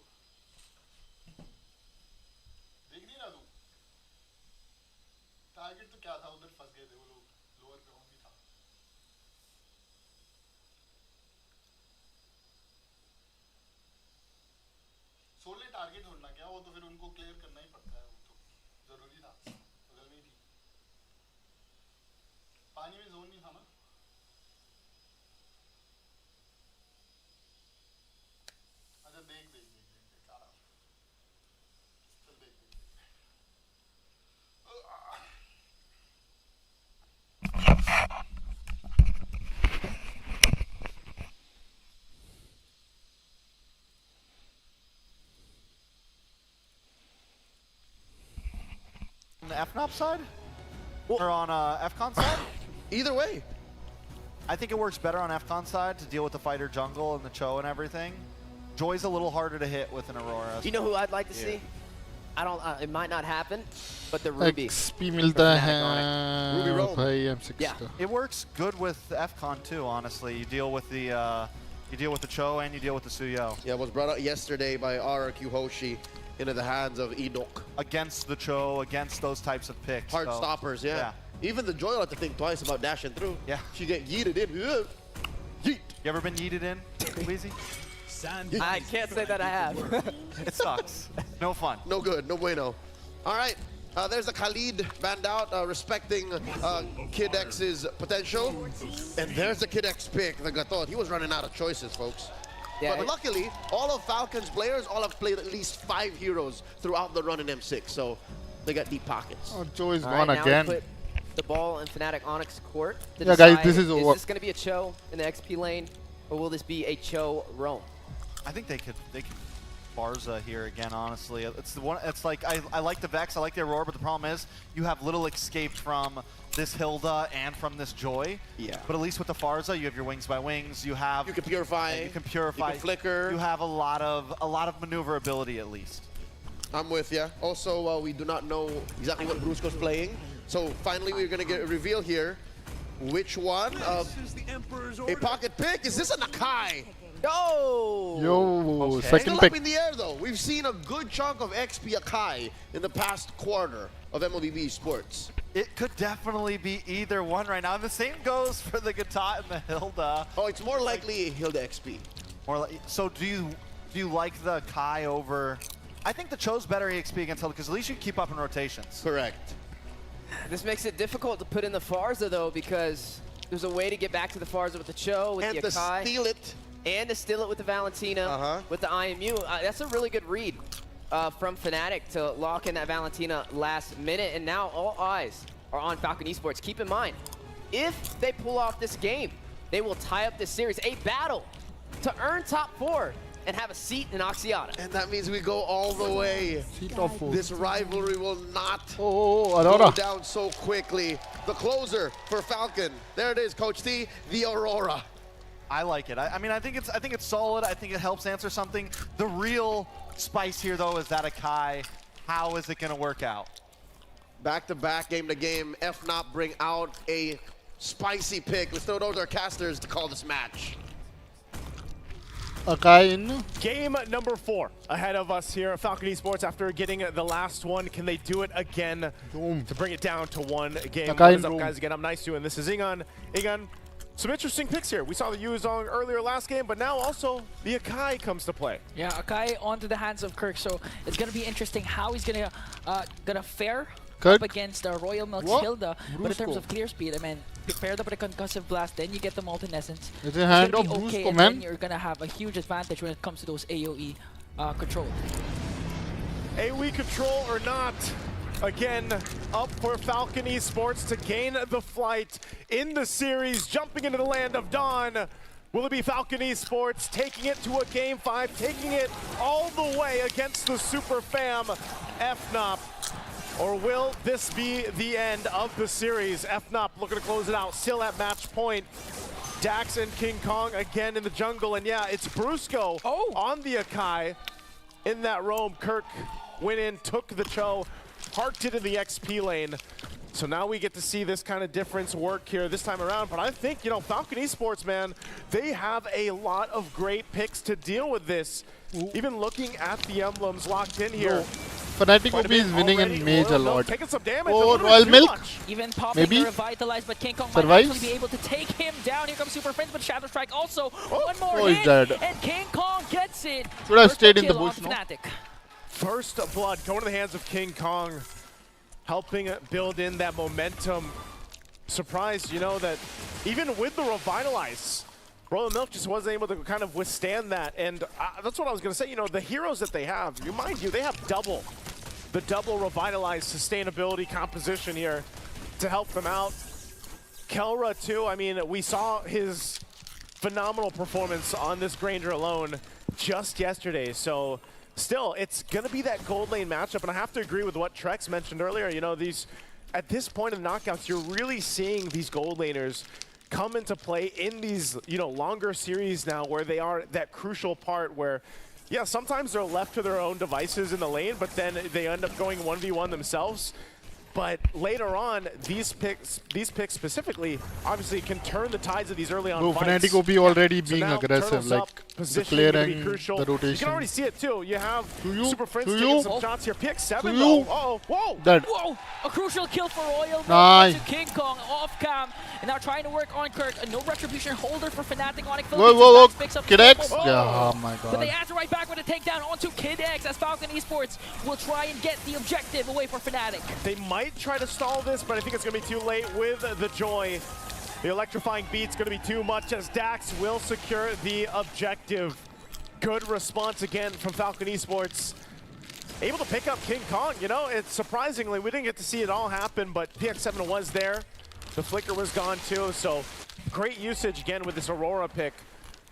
देख नहीं रहा तू टारगेट तो क्या था उधर फंस गए थे वो लोग लोअर पे भी था सोले टारगेट ढूंढना क्या वो तो फिर उनको क्लियर करना ही पड़ता है वो तो जरूरी था बगल में ही थी पानी में जोन नहीं था ना अच्छा देख आ रहा चल देख On the FNOP side? Or on FCON side? Either way. I think it works better on FCON side to deal with the fighter jungle and the Chou and everything. Joy's a little harder to hit with an Aurora. You know who I'd like to see? I don't. It might not happen, but the Ruby. XP मिलता है Ruby Roam. भाई M6 Yeah. का It works good with FCON too, honestly. You deal with the Chou and you deal with the Suyo. Yeah, it was brought out yesterday by RRQ Hoshi into the hands of Enoch. Against the Chou, against those types of picks. Hard so, stoppers, yeah. Even the Joy will have to think twice about dashing through. Yeah. She get yeeted in. Yeet. You ever been yeeted in, Weezy? I can't say that I have. It sucks. No fun. No good. No bueno. All right. There's a Khalid banned out, respecting Kid X's potential. And there's the Kid X pick, the Gatot. He was running out of choices, folks. Yeah, but luckily, all of Falcon's players all have played at least 5 heroes throughout the run in M6. So they got deep pockets. Oh, Chou is All gone right, now again. we put the ball in Fnatic Onyx court. To Yeah, guys, decide, this is over. this going to be a Chou in the XP lane, or will this be a Chou roam? I think they could Barza here again, honestly. It's the one. It's like I like the Vex, I like the Aurora, but the problem is you have little escape from this Hilda and from this Joy. Yeah. But at least with the Farza, you have your wings by wings. You have You can purify. You can purify. You can flicker. You have a lot of maneuverability at least. I'm with you. Also, we do not know exactly what Brusco's playing. So finally, we're going to get a reveal here. Which one? A pocket pick? Is this a Nakai? No! Yo, Okay. second Still pick. up in the air, though. We've seen a good chunk of XP Akai in the past quarter of Mlbb Sports. It could definitely be either one right now. And the same goes for the Gatot and the Hilda. Oh, it's more likely Hilda XP. More like, so do you like the Kai over? I think the Chou's better EXP against Hilda because at least you keep up in rotations. Correct. This makes it difficult to put in the Farza, though, because there's a way to get back to the Farza with the Chou, with And the to Akai. steal it. And to steal it with the Valentina, with the IMU. That's a really good read from Fnatic to lock in that Valentina last minute. And now all eyes are on Falcon Esports. Keep in mind, if they pull off this game, they will tie up this series. A battle to earn top 4 and have a seat in Oxiana. And that means we go all the way. This rivalry will not Aurora. go down so quickly. The closer for Falcon. There it is, Coach T, the Aurora. I like it. I mean, I think it's solid. I think it helps answer something. The real spice here, though, is that Akai. How is it going to work out? Back-to-back, game-to-game, FNOP bring out a spicy pick. Let's throw those our casters to call this match. Akai in. Game number 4 ahead of us here at Falcon Esports after getting the last one. Can they do it again to bring it down to one game? What is up, guys? Again, I'm Nice and this is Ingon. Ingon, some interesting picks here. We saw the Yuzong earlier last game, but now also the Akai comes to play. Yeah, Akai onto the hands of Kirk, so it's gonna be interesting how he's gonna fare up against Royal Milk's Hilda. But in terms of clear speed, I mean, paired up with a concussive blast, then you get the Molten Essence. It's a hand gonna of be okay, Brusco, and man. then you're gonna have a huge advantage when it comes to those AoE control. AoE control or not, again, up for Falcon Esports to gain the flight in the series, jumping into the land of Dawn. Will it be Falcon Esports taking it to a Game 5, taking it all the way against the Super Fam FNOP? Or will this be the end of the series? FNOP looking to close it out, still at match point. Dax and King Kong again in the jungle, and yeah, it's Brusco on the Akai in that roam. Kirk went in, took the Chou, parked it in the XP lane. So now we get to see this kind of difference work here this time around. But I think, Falcon Esports, man, they have a lot of great picks to deal with this. Even looking at the emblems locked in here. Fnatic OP is winning in mage a lot. Taking some damage. Oh, Royal Milk. Even popping Maybe. the revitalize, but King Kong Survives. might actually be able to take him down. Here comes Super Friends, but Shadow Strike also. One more Oh, he's hit, dead. and King Kong gets it. Should have First stayed in the kill on bush, no? Fnatic. First blood going to the hands of King Kong, helping build in that momentum. Surprised, that even with the revitalize, Royal Milk just wasn't able to kind of withstand that. And that's what I was going to say. The heroes that they have, mind you, they have the double revitalized sustainability composition here to help them out. Kelra, too, I mean, we saw his phenomenal performance on this Granger alone just yesterday. So still, it's going to be that gold lane matchup. And I have to agree with what Trex mentioned earlier. At this point in knockouts, you're really seeing these gold laners come into play in these, longer series now where they are that crucial part where, yeah, sometimes they're left to their own devices in the lane, but then they end up going 1v1 themselves. But later on, these picks specifically, obviously can turn the tides of these early on fights. Fnatic OP already being now aggressive, turtles up, like the positioning gonna be clearing, crucial. the You rotation. can already see it too. You have Super Friends To taking you. some shots here. PX7 To though. you. Uh-oh, whoa. Dead. Whoa! A crucial kill for Royal Nice. to King Kong off cam. And now trying to work on Kirk. A no retribution holder for Fnatic on Whoa. Picks up Kid the X? tempo. Yeah, oh my But they god. answer right back with a takedown onto Kid X as Falcon Esports will try and get the objective away for Fnatic. They might try to stall this, but I think it's going to be too late with the Joy. The electrifying beat's going to be too much as Dax will secure the objective. Good response again from Falcon Esports. Able to pick up King Kong, it's surprisingly, we didn't get to see it all happen, but PX7 was there. The flicker was gone too, so great usage again with this Aurora pick.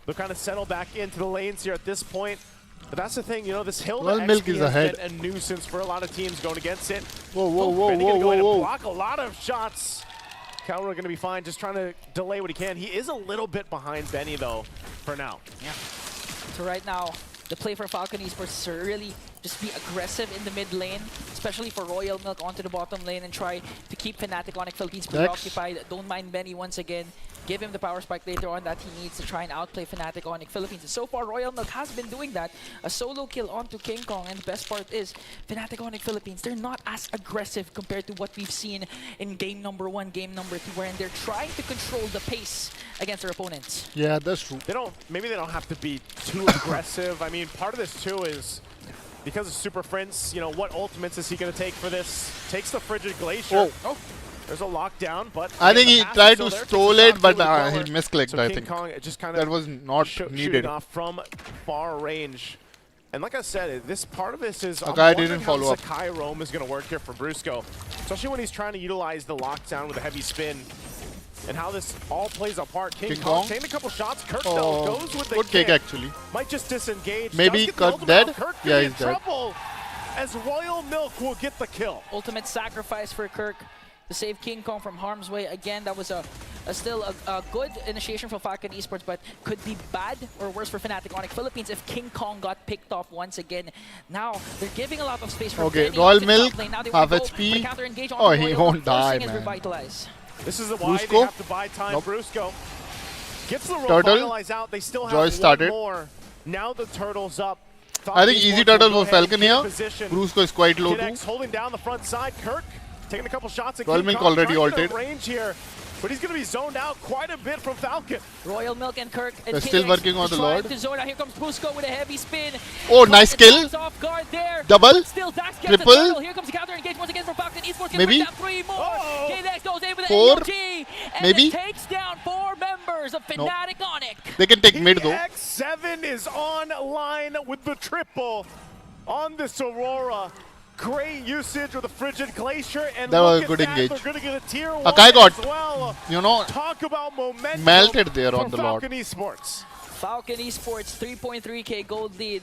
They'll kind of settle back into the lanes here at this point. But that's the thing, this Hilda Well, Milk XP is has ahead. been a nuisance for a lot of teams going against it. Whoa. Benny gonna go ahead and block a lot of shots. Kelra gonna be fine, just trying to delay what he can. He is a little bit behind Benny though, for now. Yeah. So right now, the play for Falcon Esports is to really just be aggressive in the mid lane, especially for Royal Milk onto the bottom lane and try to keep Fnatic Onic Philippines preoccupied. Don't mind Benny once again. Give him the power spike later on that he needs to try and outplay Fnatic Onic Philippines. And so far, Royal Milk has been doing that. A solo kill onto King Kong. And the best part is, Fnatic Onic Philippines, they're not as aggressive compared to what we've seen in game number 1, game number 2, wherein they're trying to control the pace against their opponents. Yeah, that's true. Maybe they don't have to be too aggressive. I mean, part of this too is because of Super Friends, what ultimates is he going to take for this? Takes the Frigid Glacier. Oh. There's a lockdown, but I think he tried to there, stole it, but he misclicked, so I King think. Kong just kind That of was not shooting needed. off from far range. And like I said, this part of this is A I'm guy wondering didn't how follow up. Sakai roam is going to work here for Brusco, especially when he's trying to utilize the lockdown with a heavy spin. And how this all plays apart. King Kong taking a couple shots. Kirk though goes with the good kick actually. Might just disengage. Maybe Kirk dead? Kirk Yeah, in he's dead. trouble as Royal Milk will get the kill. Ultimate sacrifice for Kirk to save King Kong from harm's way. Again, that was still a good initiation for Falcon Esports, but could be bad or worse for Fnatic Onic Philippines if King Kong got picked off once again. Now, they're giving a lot of space for Benny Royal onto the top Milk, lane. Now they half want to go HP. for the counter-engage on Oh, he Royal, won't die, forcing his man. Revitalize. This is why they Brusco? have to buy time. Nope. Brusco gets the Turtle? revitalize out. They still have Joy started. one more. Now the turtle's up. I think easy turtle for Falcon here. Position. Brusco is quite low Kid too. X holding down the front side. Kirk taking a couple shots at Royal King Milk Kong, already trying to get ulted. a range here, but he's going to be zoned out quite a bit from Falcon. Royal Milk and Kirk and They're still KX working on the trying Lord. to zone out. Here comes Brusco with a heavy spin. Oh, nice kill. Off guard there. Double. But still, Dax gets Triple. the turtle. Here comes the counter engage once again from Falcon Esports. Maybe. Down 3 more. KX goes in with an 4. AOG, and Maybe. it takes down 4 members of Fnatic Onic. They can take mid though. X7 is online with the triple on this Aurora. Great usage with the Frigid Glacier, and That look was a at good that, engage. they're going to get a tier 1 Akai got, as well. Talk about momentum melted there from on the Lord. Falcon Esports. Falcon Esports 3.3k gold lead.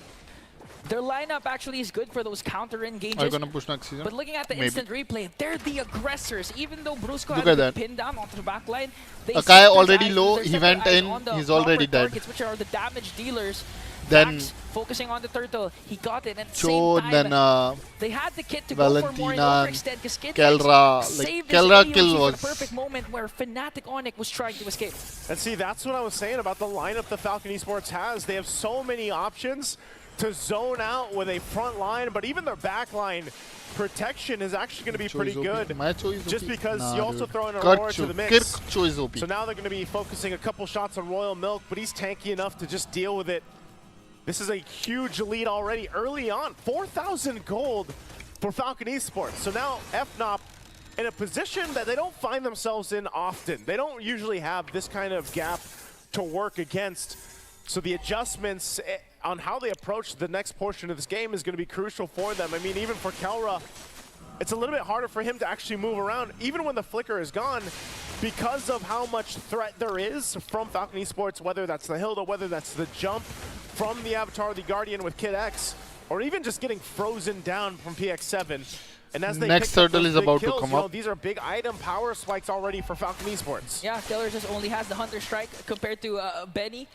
Their lineup actually is good for those counter engages. Are you gonna push next season? But looking at the Maybe. instant replay, they're the aggressors. Even though Brusco Look had at been that. pinned down onto the back line, they Akai set their already eyes- low, they he set their went eyes in, on the he's already proper dead. targets, which are the damage dealers. Then focusing on the turtle, he got it, and Chou, same time, then they had the kit to go for more and Valentina, overextend because Kid Kelra, saved like his Kelra AOG kill for was the perfect moment where Fnatic Onyx was trying to escape. And see, that's what I was saying about the lineup the Falcon Esports has. They have so many options to zone out with a front line, but even their back line protection is actually going to be pretty good. Just because you also throw in Aurora to the mix. So now they're going to be focusing a couple shots on Royal Milk, but he's tanky enough to just deal with it. This is a huge lead already early on. 4,000 gold for Falcon Esports. So now FNOP in a position that they don't find themselves in often. They don't usually have this kind of gap to work against. So the adjustments on how they approach the next portion of this game is going to be crucial for them. I mean, even for Kelra, it's a little bit harder for him to actually move around, even when the flicker is gone, because of how much threat there is from Falcon Esports, whether that's the Hilda, whether that's the jump from the Avatar of the Guardian with Kid X, or even just getting frozen down from PX7. And as they next turtle is about kills, to come up. These are big item power spikes already for Falcon Esports. Yeah, Killer just only has the Hunter Strike compared to Benny.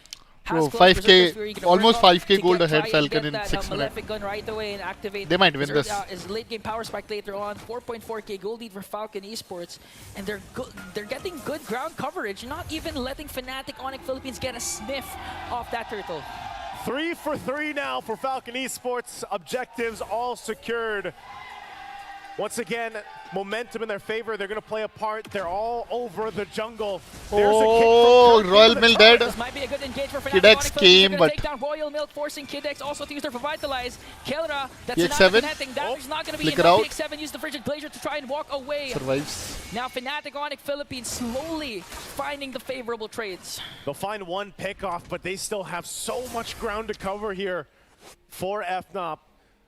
Bro, 5k, almost 5k gold ahead Falcon in 6 minutes. Malefic gun right away and activate. They might win this. His late game power spike later on. 4.4k gold lead for Falcon Esports, and they're getting good ground coverage. Not even letting Fnatic Onyx Philippines get a sniff off that turtle. 3 for 3 now for Falcon Esports. Objectives all secured. Once again, momentum in their favor. They're going to play a part. They're all over the jungle. Oh, Royal Milk dead. This might be a good engage for Kid X came, but take down Royal Milk, forcing Kid X also to use their Revitalize. Kelra, that's PX7. That is not going to be Flicker enough. out. PX7 used the Frigid Glacier to try and walk away. Survives. Now Fnatic Onyx Philippines slowly finding the favorable trades. They'll find one pickoff, but they still have so much ground to cover here for FNOP.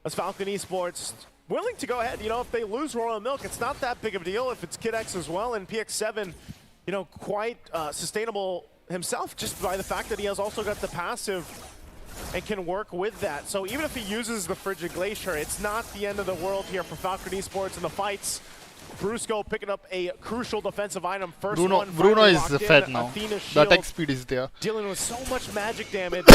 As Falcon Esports willing to go ahead. You know, if they lose Royal Milk, it's not that big of a deal. If it's Kid X as well, and PX7, you know, quite sustainable himself just by the fact that he has also got the passive and can work with that. So even if he uses the Frigid Glacier, it's not the end of the world here for Falcon Esports in the fights. Brusco picking up a crucial defensive item. Bruno is fed now. The attack speed is there. Dealing with so much magic damage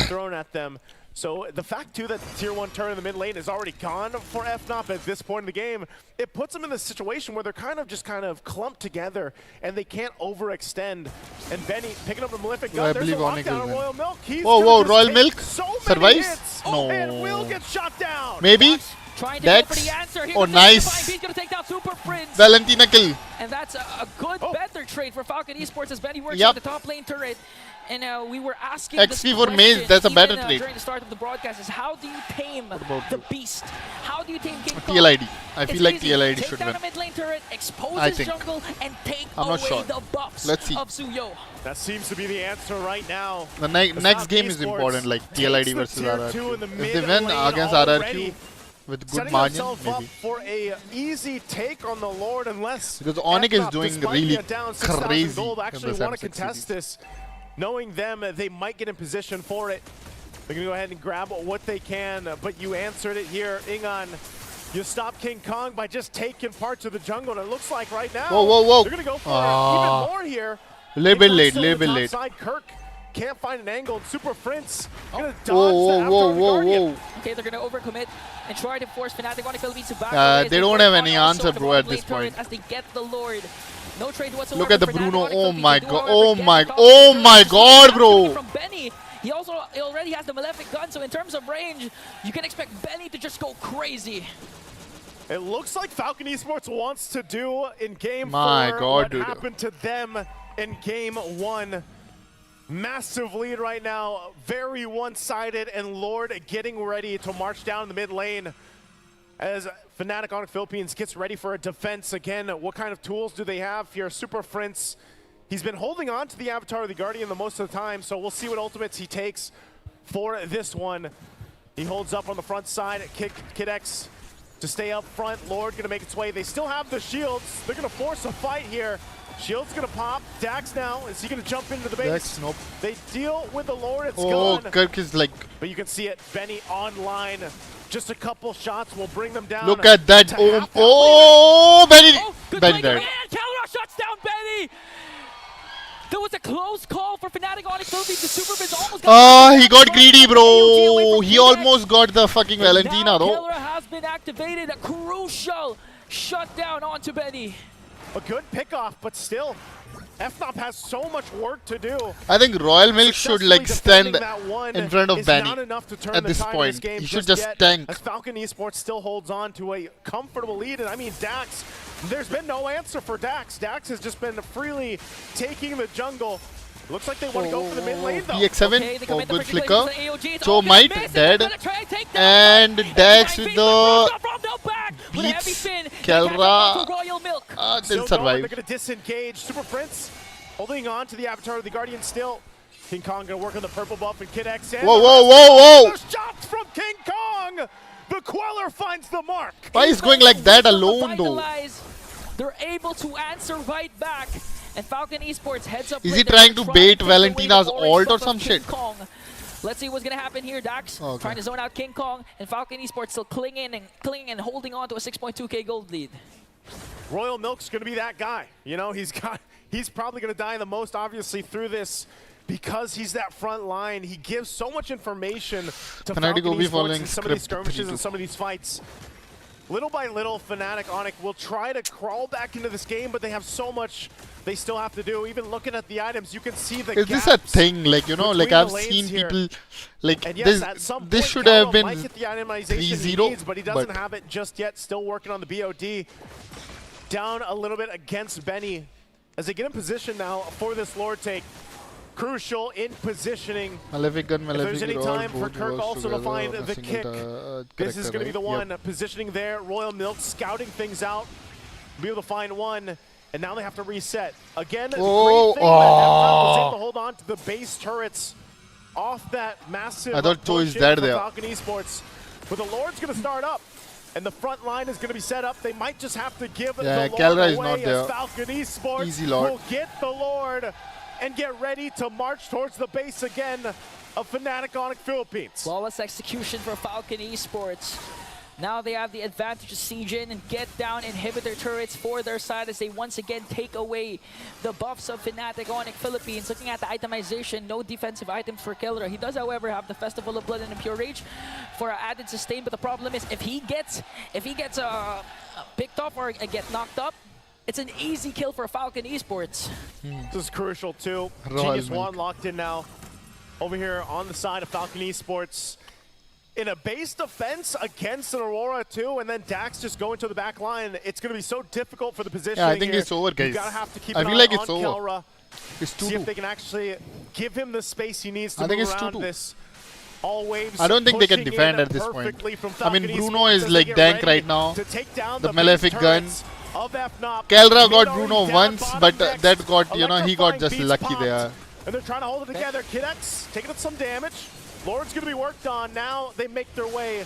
thrown at them. So the fact, too, that the Tier 1 turn in the mid lane is already gone for FNOP at this point in the game, it puts them in this situation where they're kind of clumped together and they can't overextend. And Benny picking up the Malefic gun. There's a lockdown on Royal Milk. Whoa, Royal Milk survives? No. And will get shot down. Maybe? Dex? Oh, nice. He's going to take down Super Prince. Valentina kill. And that's a good, better trade for Falcon Esports as Benny works on the top lane turret. And we were asking XP for Maze, that's a better trade. During the start of the broadcast is how do you tame the beast? How do you tame King Kong? TLID. I feel like TLID should win. Take down a mid lane turret, expose his jungle, and take away the buffs of Suyo. That seems to be the answer right now. The next game is important, like TLID versus RRQ. If they win against RRQ with good margin, maybe. For a easy take on the Lord, unless because Onyx is doing really crazy. Gold, actually want to contest this. Knowing them, they might get in position for it. They're going to go ahead and grab what they can, but you answered it here, Ingon. You stop King Kong by just taking parts of the jungle, and it looks like right now whoa. They're going to go for even more here. Little bit late. Kirk can't find an angle, and Super Prince going to dodge whoa. Okay, they're going to overcommit and try to force Fnatic Onyx Philippines to back away. They don't have any answer, bro, at this point. As they get the Lord. No trade whatsoever. Look at the Bruno. Oh my god, bro. From Benny, he already has the Malefic gun, so in terms of range, you can expect Benny to just go crazy. It looks like Falcon Esports wants to do in game 4 what happened to them in game 1. Massive lead right now, very one-sided, and Lord getting ready to march down the mid lane. As Fnatic Onyx Philippines gets ready for a defense again, what kind of tools do they have here? Super Prince, he's been holding on to the Avatar of the Guardian the most of the time, so we'll see what ultimates he takes for this one. He holds up on the front side, Kid X to stay up front. Lord gonna make its way. They still have the shields. They're gonna force a fight here. Shield's gonna pop. Dax now, is he gonna jump into the base? Dax, nope. They deal with the Lord, it's gone. Kirk is like... But you can see it, Benny online. Just a couple shots will bring them down. Look at that. Benny. Benny died. Kelra shuts down Benny. The It was a close call for Fnatic Onyx Philippines. The Super Biz almost got he got greedy, bro. He almost got the fucking Valentina, though. Killer has been activated. A crucial shutdown onto Benny. A good pickoff, but still, FNOP has so much work to do. I think Royal Milk should like stand one in front of Benny not enough to turn at the this tide point. This game He should just just yet, tank. as Falcon Esports still holds on to a comfortable lead. And I mean, Dax, there's been no answer for Dax. Dax has just been freely taking the jungle. Looks like they want to go for the mid lane though. PX7, good flicker. Chou might, dead. And Dax with the beats Kelra. They'll survive. They're going to disengage. Super Prince holding on to the Avatar of the Guardian still. King Kong going to work on the purple buff and Kid X. Whoa, whoa, whoa, whoa! Those shots from King Kong! The Queller finds the mark. Why is going like that alone though? They're able to answer right back. And Falcon Esports heads up. Is he trying to bait Valentina's ult or some shit? Let's see what's gonna happen here. Dax trying to zone out King Kong, and Falcon Esports still clinging and holding on to a 6.2k gold lead. Royal Milk's gonna be that guy. You know, he's probably gonna die the most obviously through this because he's that front line. He gives so much information to Falcon Esports in some of these skirmishes and some of these fights. Little by little, Fnatic Onyx will try to crawl back into this game, but they have so much they still have to do. Even looking at the items, you can see the gaps. Is this a thing? Like, you know, like I've seen people, like this should have been 3-0, but he doesn't have it just yet. Still working on the BOD. Down a little bit against Benny as they get in position now for this Lord take. Crucial in positioning. Malefic gun, if there's any time for Kirk also to find the kick, this is going to be the one. Positioning there, Royal Milk scouting things out, be able to find one, and now they have to reset. Again, was able to hold on to the base turrets off that massive I thought Chou is dead there. Falcon Esports. But the Lord's going to start up, and the front line is going to be set up. They might just have to give the Lord Kelra away as Falcon Esports Easy Lord. will get the Lord and get ready to march towards the base again of Fnatic Onyx Philippines. Flawless execution for Falcon Esports. Now they have the advantage to siege in and get down inhibitor turrets for their side as they once again take away the buffs of Fnatic Onyx Philippines. Looking at the itemization, no defensive items for Kelra. He does, however, have the Festival of Blood and the Pure Rage for added sustain, but the problem is if he gets picked off or get knocked up, it's an easy kill for Falcon Esports. This is crucial too. Genius One locked in now. Over here on the side of Falcon Esports. In a base defense against an Aurora too, and then Dax just going to the back line. It's going to be so difficult for the position. Yeah, I think it's over, guys. You gotta have to keep I an feel eye like on it's over. Kelra. It's 2-2. See if they can actually give him the space he needs to I think move it's around 2-2. this. All waves I don't think they can pushing defend in at this point. from I mean, Falcon Bruno Esports is as like they get dank ready right now. to take down The Malefic gun. Of FNOP. Kelra got Mid Bruno already down once, bottom but decks. that got, you know, he got Electrifying just beats lucky popped. there. And they're trying to hold it together. Kid X taking some damage. Lord's going to be worked on. Now they make their way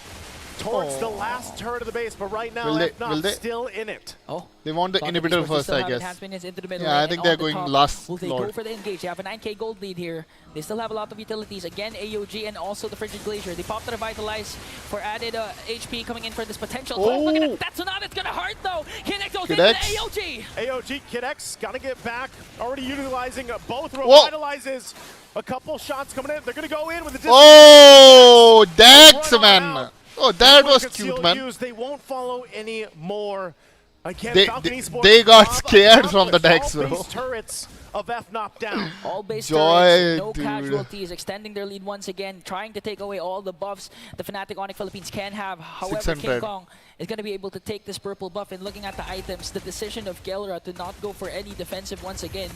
towards the last turret of the base, but right now FNOP still in it. They want the inhibitor first, I guess. Yeah, I think they're going last Will they Lord. go for the engage? They have a 9k gold lead here. They still have a lot of utilities. Again, AOG and also the Frigid Glacier. They popped the Revitalize for added HP coming in for this potential. Look at that. That's not. It's going to hurt though. Kid X goes into the AOG. AOG, Kid X, got to get back. Already utilizing both Revitalizes. A couple shots coming in. They're going to go in with the distance. Oh, Dax, man. Oh, that was cute, man. They won't follow any more. Again, they got scared from the Dax, bro. Turrets of FNOP down. All base turrets, no casualties, extending their lead once again, trying to take away all the buffs the Fnatic Onyx Philippines can have. However, King Kong is going to be able to take this purple buff, and looking at the items, the decision of Kelra to not go for any defensive once again.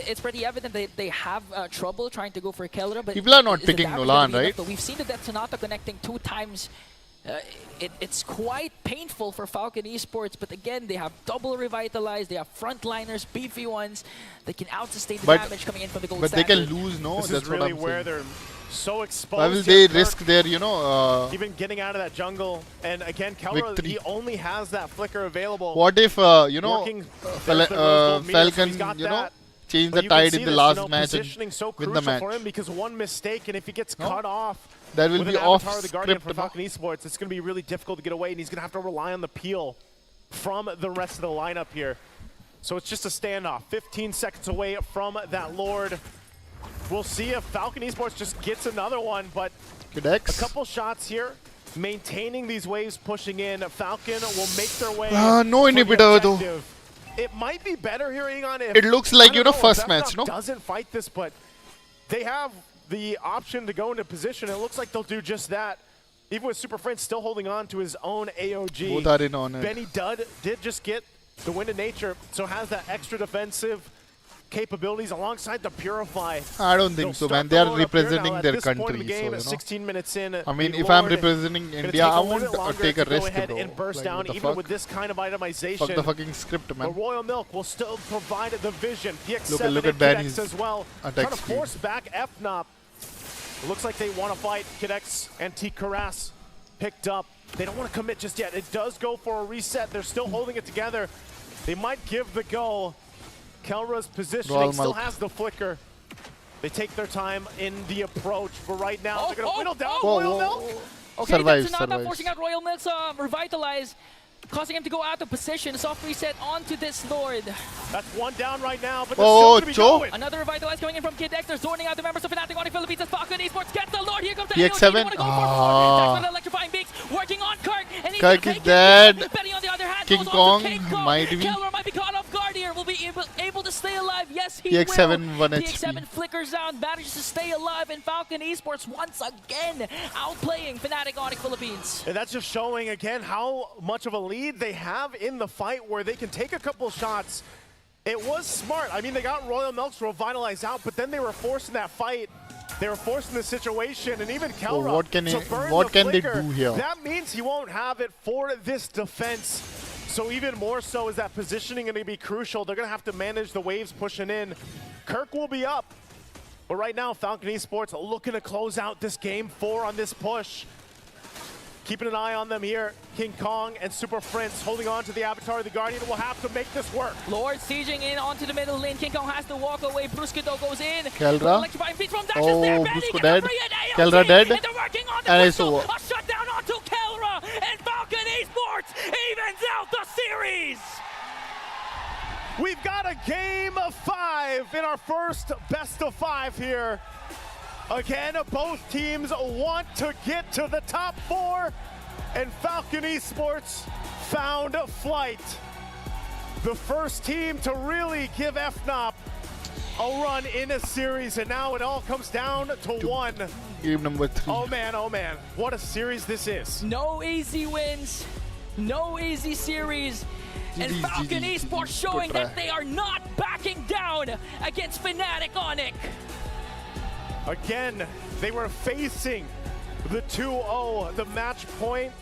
It's pretty evident that they have trouble trying to go for Kelra, but people are not picking Nolan, right? We've seen the Death Sonata connecting 2 times. It's quite painful for Falcon Esports, but again, they have double Revitalize, they have frontliners, beefy ones that can out-sustain the damage coming in from the gold But standard. they can lose, no? This That's is really what I'm where saying. they're so exposed. Why will they risk their, you know... even getting out of that jungle, and again, Kelra, he only has that flicker available. What if, you know, Falcon, you know, change the tide in the last match and win the match? For him because one mistake, and if he gets cut off, that will be off the Guardian script. For Falcon Esports, it's going to be really difficult to get away, and he's going to have to rely on the peel from the rest of the lineup here. So it's just a standoff. 15 seconds away from that Lord. We'll see if Falcon Esports just gets another one, but Kidex. a couple shots here. Maintaining these waves, pushing in. Falcon will make their way. No inhibitor though. It might be better here, Egon. If, it looks like, you know, first match, no? Doesn't fight this, but they have the option to go into position. It looks like they'll do just that. Even with Super Friends still holding on to his own AOG. Both are in on it. Benny Dud did just get the Wind of Nature, so has that extra defensive capabilities alongside the Purify. I don't think so, man. They are representing their country, the game, so, you know. 16 minutes in, I mean, if I'm representing India, I won't take a risk, bro. And burst down, even fuck? With this kind of itemization. Fuck the fucking script, man. But Royal Milk will still provide the vision. DX7 look and at Kidex as well. Trying to force back FNOP. It looks like they want to fight. Kidex and T. Karas picked up. They don't want to commit just yet. It does go for a reset. They're still holding it together. They might give the go. Kelra's positioning still has the flicker. They take their time in the approach, but right now they're going to whittle down Royal Milk. Okay, that's Sonata forcing out Royal Milk's revitalize, causing him to go out of position. Soft reset onto this Lord. That's one down right now, but there's still Chou. Another revitalize coming in from Kidex. They're zoning out the members of Fnatic on Philippines as Falcon Esports gets the Lord. Here comes the DX7. That's one electrifying beaks. Working on Kirk. And he's Kirk is dead. Betting on the other hand. King Kong might be. Kelra might be caught off guard here. Will be able to stay alive. Yes, he DX7 will. 1 DX7 flickers down, manages to stay alive, and Falcon Esports once again outplaying Fnatic on Philippines. And that's just showing again how much of a lead they have in the fight, where they can take a couple shots. It was smart. I mean, they got Royal Milk's revitalize out, but then they were forcing that fight. They were forcing the situation, and even Kelra what can they do here? That means he won't have it for this defense. So even more so is that positioning going to be crucial. They're going to have to manage the waves pushing in. Kirk will be up. But right now, Falcon Esports looking to close out this game 4 on this push. Keeping an eye on them here. King Kong and Super Prince holding on to the Avatar of the Guardian will have to make this work. Lord sieging in onto the middle lane. King Kong has to walk away. Brusquito goes in. Kelra. Oh, Brusco dead. Kelra dead. And it's over. A shutdown onto Kelra. And Falcon Esports evens out the series. We've got a game of 5 in our first best of 5 here. Again, both teams want to get to the top 4, and Falcon Esports found flight. The first team to really give FNOP a run in a series, and now it all comes down to 1. Game number 3. Oh man, what a series this is. No easy wins, no easy series. And Falcon Esports showing that they are not backing down against Fnatic Onic. Again, they were facing the 2-0, the match point,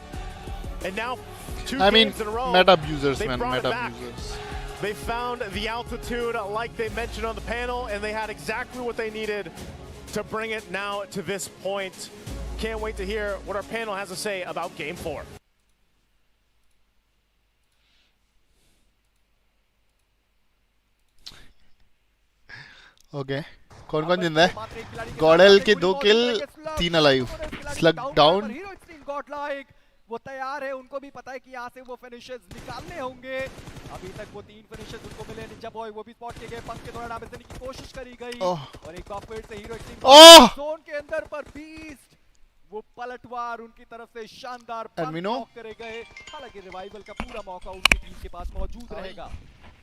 and now 2 games in a row. Meta abusers, they man, brought meta it back. abusers. They found the altitude like they mentioned on the panel, and they had exactly what they needed to bring it now to this point. Can't wait to hear what our panel has to say about Game 4. Okay. कौन-कौन जिंदा है? Gödel के 2 किल, 3 alive. Slug down. वो तैयार है, उनको भी पता है कि यहाँ से वो फिनिशेस निकालने होंगे. अभी तक वो 3 फिनिशेस उनको मिले. निंजा बॉय वो भी स्पॉट किए गए, पंख के द्वारा डैमेज देने की कोशिश करी गई और एक बार फिर से हीरो एक्सट्रीम जोन के अंदर पर बीस्ट वो पलटवार उनकी तरफ से शानदार पंख करे गए. हालांकि रिवाइवल का पूरा मौका उनकी टीम के पास मौजूद रहेगा.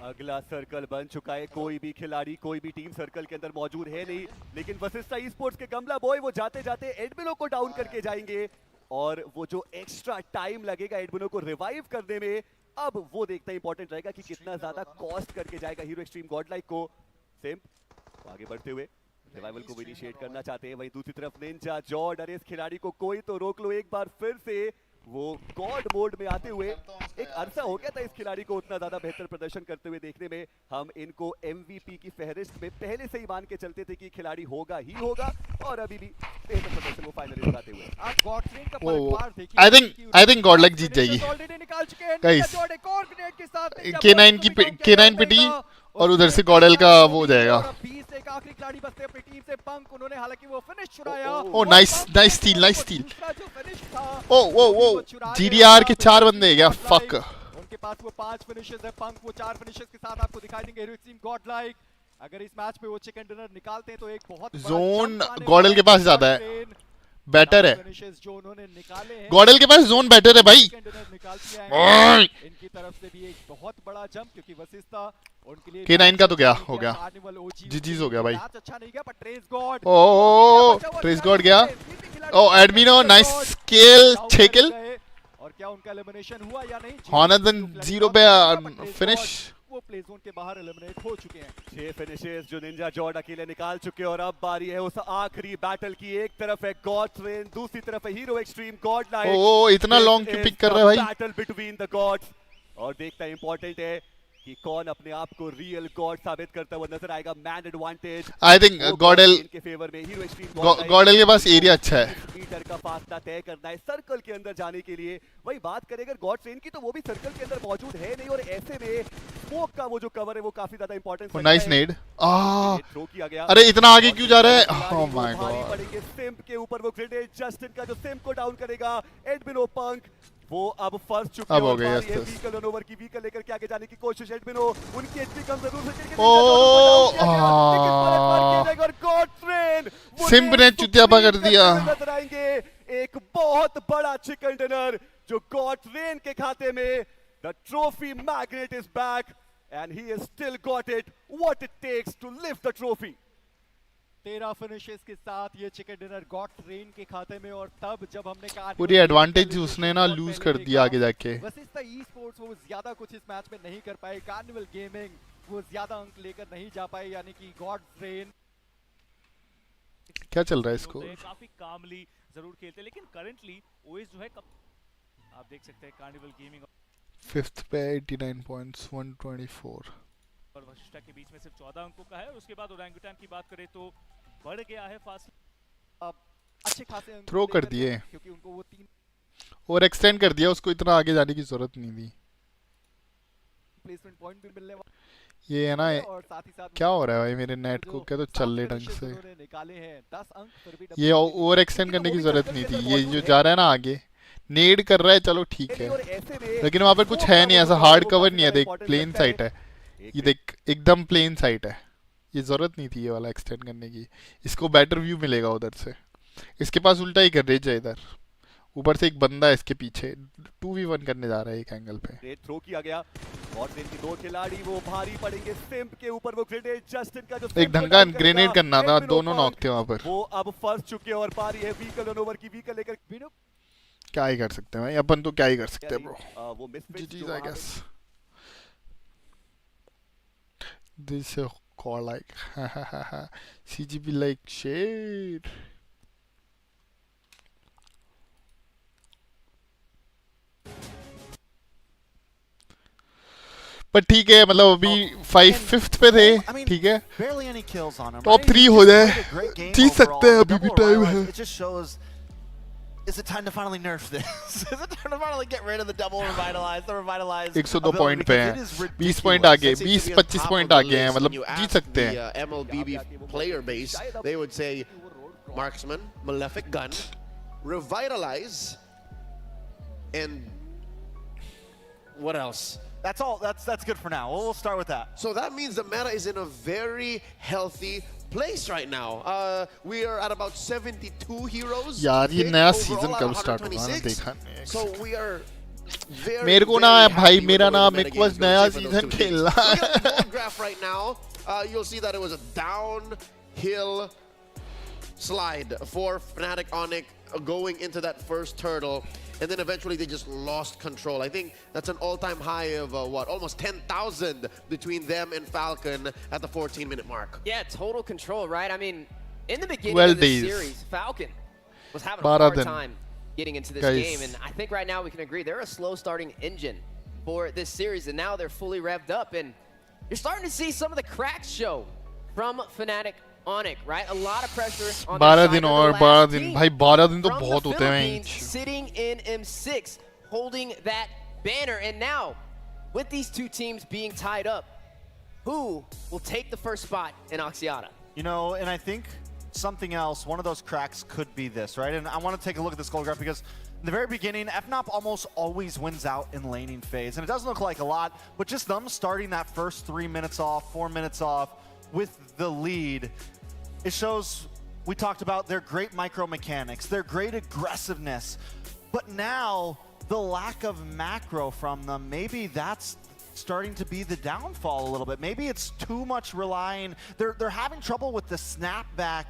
अगला सर्कल बन चुका है. कोई भी खिलाड़ी, कोई भी टीम सर्कल के अंदर मौजूद है नहीं, लेकिन वशिष्ठा ई स्पोर्ट्स के गमला बॉय वो जाते जाते एडमिनो को डाउन करके जाएंगे, और वो जो एक्स्ट्रा टाइम लगेगा एडमिनो को रिवाइव करने में, अब वो देखना इंपॉर्टेंट रहेगा कि कितना ज्यादा कॉस्ट करके जाएगा हीरो एक्सट्रीम गॉडलाइक को. सिम्प आगे बढ़ते हुए रिवाइवल को इनिशिएट करना चाहते हैं. वहीं दूसरी तरफ निंजा जॉर्ड, अरे इस खिलाड़ी को कोई तो रोक लो. एक बार फिर से वो गॉड मोड में आते हुए, एक अरसा हो गया था इस खिलाड़ी को उतना ज्यादा बेहतर प्रदर्शन करते हुए देखने में. हम इनको एमवीपी की फहरिस्त में पहले से ही मान के चलते थे कि खिलाड़ी होगा ही होगा, और अभी भी बेहतर प्रदर्शन वो फाइनली दिखाते हुए. आज गॉडस्ट्रीम का पलटवार देखिए. I think गॉडलाइक जीत जाएगी. गाइस, K9 पिटी और उधर से गॉडल का वो हो जाएगा. एक आखिरी खिलाड़ी बचते अपनी टीम से पंख. उन्होंने हालांकि वो फिनिश छुड़ाया. ओ नाइस स्टील. ओ GDR के 4 बंदे क्या फक. उनके पास वो 5 फिनिशेस है, पंक वो 4 फिनिशेस के साथ आपको दिखाई देंगे। हीरो टीम गॉड लाइक अगर इस मैच में वो चिकन डिनर निकालते हैं तो एक बहुत जोन गॉडल के पास ज्यादा है, बेटर है। गॉडल के पास जोन बेटर है भाई। इनकी तरफ से भी एक बहुत बड़ा जंप, क्योंकि वशिष्ठा उनके लिए K9 का तो क्या हो गया, जीजीज हो गया भाई। अच्छा नहीं गया, पर ट्रेस गॉड ट्रेस गॉड गया। ओ एडमिनो नाइस किल, 6 किल। और क्या उनका एलिमिनेशन हुआ या नहीं? हॉनदन 0 पे फिनिश। वो प्ले जोन के बाहर एलिमिनेट हो चुके हैं। 6 फिनिशेस जो निंजा जॉर्ड अकेले निकाल चुके हैं और अब बारी है उस आखिरी बैटल की। एक तरफ है गॉड ट्रेन, दूसरी तरफ है हीरो एक्सट्रीम गॉड लाइक। ओ इतना लॉन्ग क्यों पिक कर रहा है भाई? बैटल बिटवीन द गॉड्स और देखना इंपॉर्टेंट है कि कौन अपने आप को रियल गॉड साबित करता हुआ नजर आएगा। मैन एडवांटेज आई थिंक गॉडल के फेवर में। हीरो एक्सट्रीम गॉडल के पास एरिया अच्छा है। मीटर का फासला तय करना है सर्कल के अंदर जाने के लिए। वही बात करें अगर गॉड ट्रेन की तो वो भी सर्कल के अंदर मौजूद है नहीं, और ऐसे में स्मोक का वो जो कवर है वो काफी ज्यादा इंपॉर्टेंट है। नाइस नेड। थ्रो किया गया। अरे इतना आगे क्यों जा रहा है? ओह माय गॉड। पड़ेंगे सिम्प के ऊपर वो ग्रेनेड जस्टिन का जो सिम्प को डाउन करेगा। एडमिनो पंक वो अब फंस चुके हैं। अब हो गए यस। व्हीकल ऑन ओवर की व्हीकल लेकर के आगे जाने की कोशिश। एडमिनो उनकी एचपी कम जरूर से और गॉड ट्रेन सिम्प ने चुतियापा कर दिया। नजर आएंगे एक बहुत बड़ा चिकन डिनर जो गॉड ट्रेन के खाते में। The trophy magnet is back and he has still got it what it takes to lift the trophy. 13 finishes के साथ ये चिकन डिनर गॉड ट्रेन के खाते में। और तब जब हमने कहा पूरी एडवांटेज उसने ना लूज कर दिया आगे जाके। वशिष्ठा ई स्पोर्ट्स वो ज्यादा कुछ इस मैच में नहीं कर पाए। कार्निवल गेमिंग वो ज्यादा अंक लेकर नहीं जा पाए, यानी कि गॉड ट्रेन। क्या चल रहा है इसको? काफी कामली जरूर खेलते, लेकिन करंटली ओएस जो है आप देख सकते हैं कार्निवल गेमिंग 5th पे 89 पॉइंट्स 124 और वशिष्ठा के बीच में सिर्फ 14 अंकों का है। और उसके बाद ओरंगुटान की बात करें तो बढ़ गया है फासला। अब अच्छे खासे अंक थ्रो कर दिए क्योंकि उनको वो 3 और एक्सटेंड कर दिया, उसको इतना आगे जाने की जरूरत नहीं थी। प्लेसमेंट पॉइंट भी मिलने वाला ये है ना, क्या हो रहा है भाई मेरे नेट को? क्या तो चल रहे ढंग से। निकाले हैं 10 अंक फिर भी ये ओवर एक्सटेंड करने की जरूरत नहीं थी। ये जो जा रहा है ना आगे नेड कर रहा है, चलो ठीक है, लेकिन वहाँ पर कुछ है नहीं, ऐसा हार्ड कवर नहीं है। देख प्लेन साइट है, ये देख एकदम प्लेन साइट है। ये जरूरत नहीं थी ये वाला एक्सटेंड करने की। इसको बेटर व्यू मिलेगा उधर से। इसके पास उल्टा ही कर रही है इधर, ऊपर से एक बंदा है इसके पीछे 2v1 करने जा रहा है एक एंगल पे। थ्रो किया गया और दिन की 2 खिलाड़ी वो भारी पड़ेंगे सिम्प के ऊपर। वो ग्रेनेड जस्टिन का जो एक ढंग का ग्रेनेड करना था, दोनों नॉक थे वहां पर। वो अब फंस चुके और बारी है व्हीकल ऑन ओवर की। व्हीकल लेकर क्या ही कर सकते हैं भाई, अपन तो क्या ही कर सकते हैं ब्रो। वो GGs I guess this call like CGB like shit. पर ठीक है, मतलब अभी 5th पे थे, ठीक है, टॉप 3 हो जाए, जीत सकते हैं, अभी भी टाइम है। Is it time to finally nerf this? Is it time to finally get rid of the double revitalize, the revitalize? 102 point पे हैं, 20 पॉइंट आगे, 20-25 पॉइंट आगे हैं, मतलब जीत सकते हैं। MLBB player base, they would say marksman, malefic gun, revitalize, and what else? That's all. That's good for now. We'll start with that. So that means the meta is in a very healthy place right now. We are at about 72 heroes. यार ये नया season कब start होगा ना, देखा नहीं। So we are very, मेरे को ना भाई, मेरा ना मेरे को नया सीजन खेलना है। graph right now, you'll see that it was a downhill slide for Fnatic Onyx going into that first turtle, and then eventually they just lost control. I think that's an all-time high of what, almost 10,000 between them and Falcon at the 14-minute mark. Yeah, total control, right? I mean, in the beginning of this series, Falcon was having a hard time getting into this game, and I think right now we can agree they're a slow-starting engine for this series, and now they're fully revved up, and you're starting to see some of the cracks show from Fnatic Onyx, right? A lot of pressure on 12 दिन और 12 दिन भाई, 12 दिन तो बहुत होते हैं। Sitting in M6, holding that banner, and now with these two teams being tied up, who will take the first spot in Oxiana? You know, and I think something else, one of those cracks could be this, right? And I want to take a look at this goal graph because In the very beginning, FNOP almost always wins out in laning phase, and it doesn't look like a lot, but just them starting that first 3 minutes off, 4 minutes off with the lead, it shows, we talked about their great micro mechanics, their great aggressiveness, but now the lack of macro from them, maybe that's starting to be the downfall a little bit. Maybe it's too much relying, they're having trouble with the snapback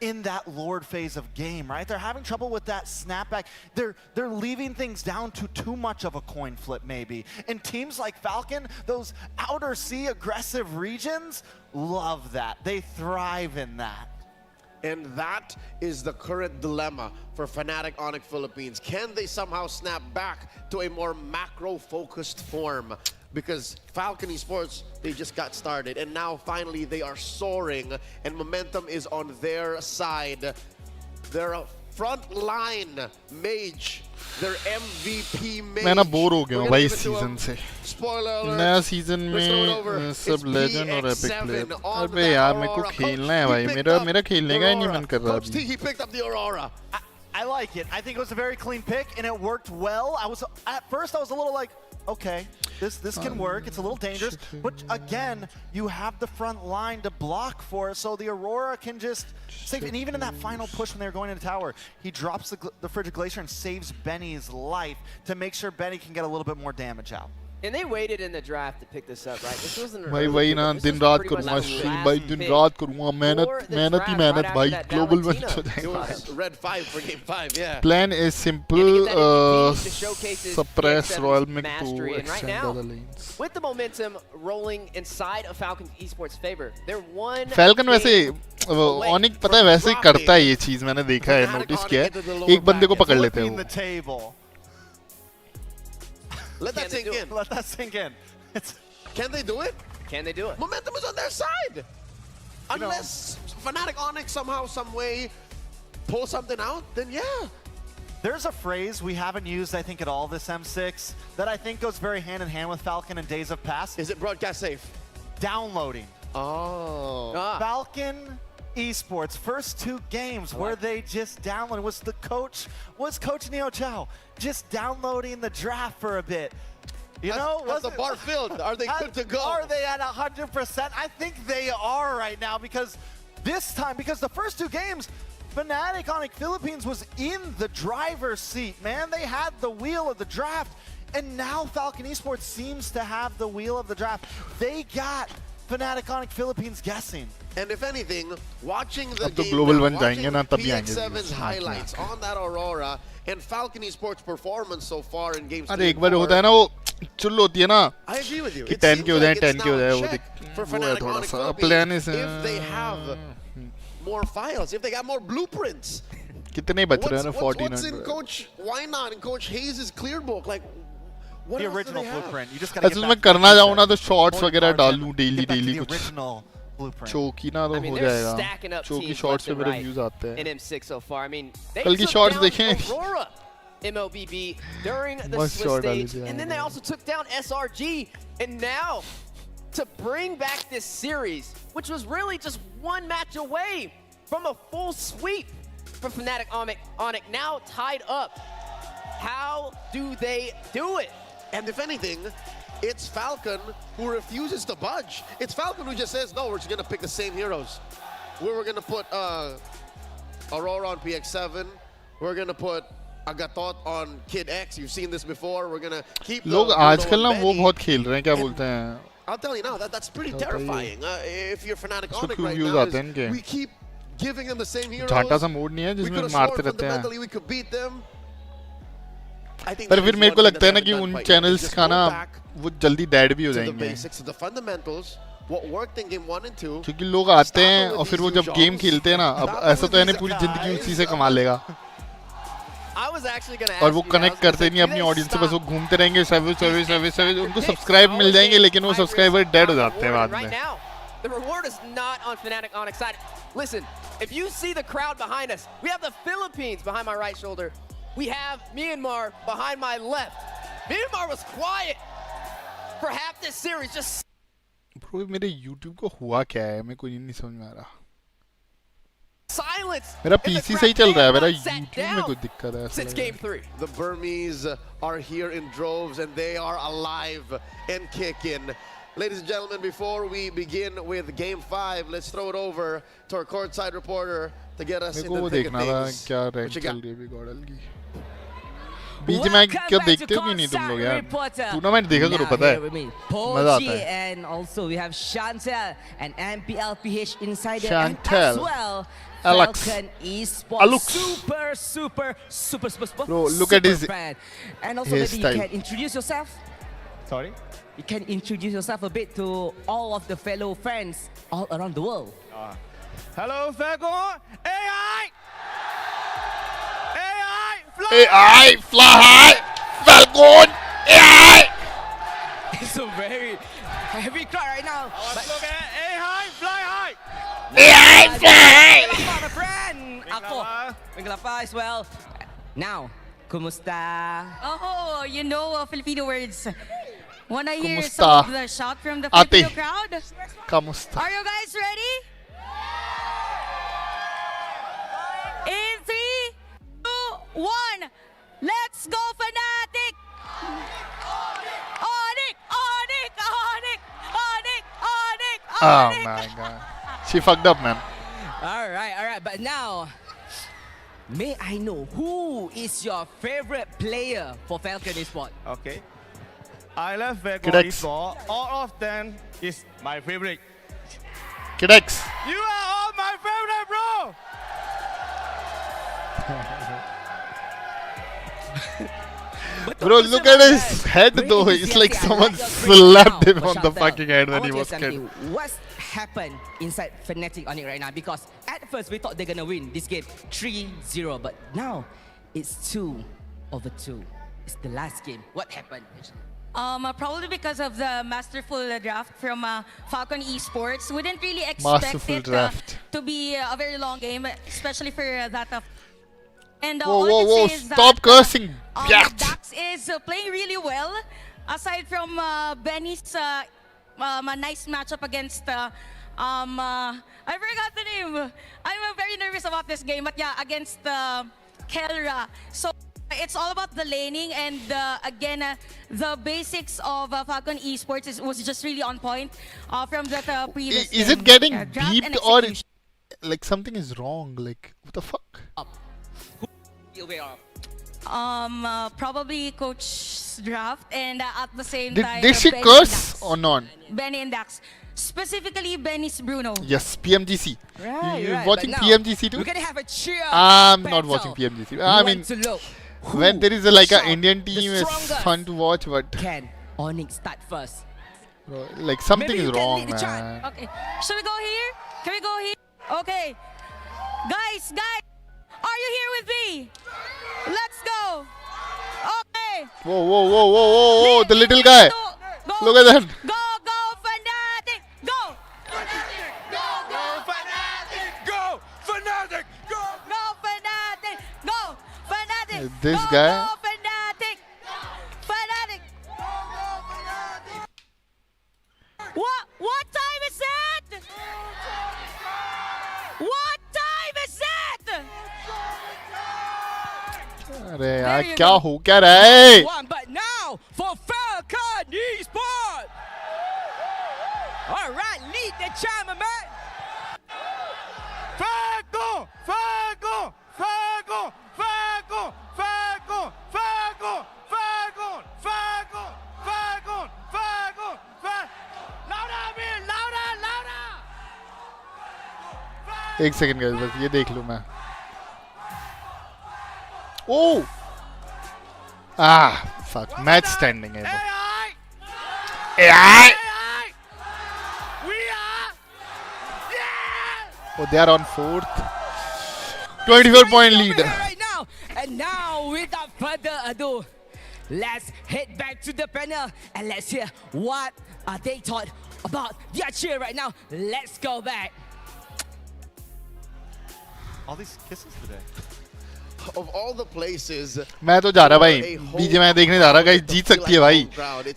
in that Lord phase of game, right? They're having trouble with that snapback. They're leaving things down to too much of a coin flip, maybe. And teams like Falcon, those outer sea aggressive regions, love that. They thrive in that. And that is the current dilemma for Fnatic Onyx Philippines. Can they somehow snap back to a more macro-focused form? Because Falcon Esports, they just got started, and now finally they are soaring, and momentum is on their side. They're a front-line mage, their MVP mage. मैं ना bore हो गया हूँ भाई इस season से। Spoiler नया season में सब लेजेंड और एपिक प्लेयर। अबे यार मेरे को खेलना है भाई, मेरा खेलने का ही नहीं मन कर रहा अभी। He picked up the Aurora. I like it. I think it was a very clean pick, and it worked well. At first I was a little like, okay, this can work. It's a little dangerous, but again, you have the front line to block for it, so the Aurora can just save. And even in that final push when they were going into tower, he drops the Frigid Glacier and saves Benny's life to make sure Benny can get a little bit more damage out. And they waited in the draft to pick this up, right? This wasn't भाई वही ना दिन रात करूँगा stream भाई दिन रात करूँगा मेहनत भाई ग्लोबल वन हो जाएगा। Red 5 for game 5, yeah. Plan is simple, suppress Royal Mix to extend other lanes. With the momentum rolling inside of Falcon Esports' favor, they're one. Falcon वैसे ऑनिक पता है वैसे ही करता है ये चीज, मैंने देखा है, नोटिस किया है, एक बंदे को पकड़ लेते हैं वो। Let that sink in. Let that sink in. Can they do it? Can they do it? Momentum is on their side. Unless Fnatic Onyx somehow, some way, pull something out, then yeah. There's a phrase we haven't used, I think, at all this M6 that I think goes very hand in hand with Falcon and Days of Past. Is it broadcast safe? Downloading. Oh. Falcon Esports, first 2 games where they just downloaded, was Coach Neo Chou just downloading the draft for a bit. You know, was the bar filled? Are they good to go? Are they at 100%? I think they are right now, because this time, because the first 2 games, Fnatic Onyx Philippines was in the driver's seat, man. They had the wheel of the draft, and now Falcon Esports seems to have the wheel of the draft. They got Fnatic Onyx Philippines guessing. And if anything, watching the game, watching PX7's highlights on that Aurora and Falcon Esports' performance so far in games 3 अरे एक बार होता है ना वो चुल होती है ना I agree with you. कि 10 के हो जाए 10 के हो जाए for वो है Fnatic थोड़ा Onyx सा Philippines, plan is if they have more files, if they got more blueprints. कितने बच रहे हैं ना What's in Coach Why Not and Coach Hayes' clear book? Like, what the else original do they blueprint. have? You just got to get असल में करना चाहूँ ना तो शॉट्स वगैरह डालूं डेली कुछ original blueprint. चौकी ना तो हो जाएगा चौकी शॉट्स पे मेरे व्यूज आते हैं in M6 so far. I mean, they कल की took शॉट्स down देखें Aurora Mlbb during the मस्त Swiss शॉट डाली stage, थी and then they also took down SRG, and now to bring back this series, which was really just 1 match away from a full sweep for Fnatic Onyx, now tied up. How do they do it? And if anything, it's Falcon who refuses to budge. It's Falcon who just says, no, we're just going to pick the same heroes. We're going to put Aurora on PX7. We're going to put Agathot on Kid X. You've seen this before. We're going to keep लोग आजकल ना वो बहुत खेल रहे हैं क्या बोलते हैं I'll tell you now, that's pretty terrifying. If you're Fnatic Onyx right views now, आते हैं इनके we keep giving them the same heroes. झाटा सा मोड नहीं है जिसमें मारते रहते हैं We could beat them. पर फिर मेरे को लगता है ना कि उन चैनल्स का ना वो जल्दी डेड भी हो जाएंगे क्योंकि लोग आते हैं और फिर वो जब गेम खेलते हैं ना अब ऐसा तो है नहीं पूरी जिंदगी उसी से कमा लेगा और वो कनेक्ट करते नहीं अपनी ऑडियंस से, बस वो घूमते रहेंगे सर्विस उनको सब्सक्राइब मिल जाएंगे लेकिन वो सब्सक्राइबर डेड हो जाते हैं बाद में. The reward is not on Fnatic Onyx side. Listen, if you see the crowd behind us, we have the Philippines behind my right shoulder. We have Myanmar behind my left. Myanmar was quiet for half this series. Just Bro, मेरे YouTube को हुआ क्या है? मैं कोई नहीं समझ में आ रहा. Silence. मेरा PC सही चल रहा है, मेरा YouTube में कुछ दिक्कत है. Since game 3. The Burmese are here in droves and they are alive and kicking. Ladies and gentlemen, before we begin with game 5, let's throw it over to our courtside reporter to get us into the thick of things. क्या rank चल रही है गॉडल की. बीच में क्या देखते हो कि नहीं तुम लोग यार? टूर्नामेंट देखा करो, पता है मजा आता है. And also we have Chantel and MPLPH insider Chantel. and as well Alex. Falcon Esports. Alex. Super Bro, look at his fan. And also maybe you hairstyle. can introduce yourself. Sorry? You can introduce yourself a bit to all of the fellow friends all around the world. Hello, Falcon. AI! AI fly high, Falcon AI. It's a very heavy crowd right now. But look at AI fly high. AI fly high. My friend, ako, Mlbb as well. Now, kumusta? Oh, you know Filipino words. Wanna hear Kumusta? some of the shout from the Filipino Ate. crowd? Kamusta? Are you guys ready? In 3, 2, 1, let's go, Fnatic! Onic! Onic! Onic! Onic! Onic! Oh my god, she fucked up, man. All right. But now, may I know who is your favorite player for Falcon Esports? Okay. I love Falcon Kidex. Esports. All of them is my favorite. Kidex. You are all my favorite, bro! Bro, look at his head though. It's like someone slapped him on the fucking head when he was kid. What's happened inside Fnatic on it right now? Because at first we thought they're gonna win this game 3-0, but now it's 2-2. It's the last game. What happened? Probably because of the masterful draft from Falcon Esports. We didn't really expect Masterful it draft. to be a very long game, especially for that of. And Whoa, all I whoa, can whoa! say is Stop that, cursing, Biat. Dax is playing really well. Aside from Benny's nice matchup against I forgot the name. I'm very nervous about this game, but yeah, against Kelra. So it's all about the laning, and again, the basics of Falcon Esports was just really on point from that previous Is game. it getting Draft and beeped or execution. like something is wrong? Like what the fuck? Probably Coach's draft, and at the same Did, time, did she Benny curse and or not? Benny and Dax. Specifically, Benny's Bruno. Yes, PMGC. You Right. watching But now, PMGC too? We're gonna have a cheer. I'm not battle. watching PMGC. We I want mean, to look when there is like an Indian the team, it's strongest. fun to watch, but Can Onyx start first? bro, like something Maybe is you can wrong, lead the chant. man. Okay, should we go here? Can we go here? Okay. Guys, are you here with me? Let's go. Okay. Whoa! The little guy. Go. Look at that. Go, Fnatic. Go. Fnatic! Go! Go, Fnatic. Go, Fnatic. This Go, guy. Go, Fnatic. Fnatic. What time is it? What time is it? अरे यार क्या हो क्या रहा है? One, but now for Falcon Esports. All right, lead the chant, my man. Falcon! Falcon! Falcon! Falcon! Falcon! Falcon! Falcon! Falcon! Falcon! Falcon! Falcon! Louder, man! Louder! एक second guys, बस ये देख लूं मैं. Oh! Fuck. Match standing है. AI! Oh, they are on 4th. 24-point lead. Right now, and now without further ado, let's head back to the panel and let's hear what they thought about their cheer right now. Let's go back. All these kisses today. Of all the places, मैं तो जा रहा भाई. बीजे मैं देखने जा रहा. Guys जीत सकती है भाई.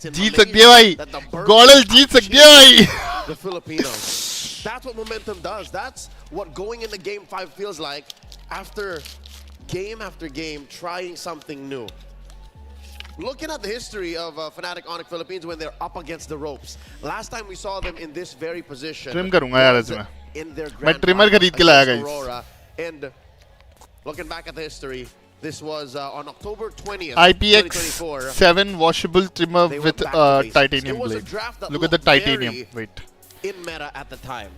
जीत सकती है भाई. गॉडल जीत सकती है भाई. The Filipinos That's what momentum does. That's what going into Game 5 feels like after game trying something new. Looking at the history of Fnatic Onyx Philippines when they're up against the ropes. Last time we saw them in this very position. Trim करूँगा यार आज मैं. In their मैं grand trimmer final खरीद के लाया against guys. Aurora. And looking back at the history, this was on October 20th, IPX 2024. 7 washable trimmer They with went back to basics. titanium It was a blade. draft that Look at the looked titanium. very Wait. in meta at the time.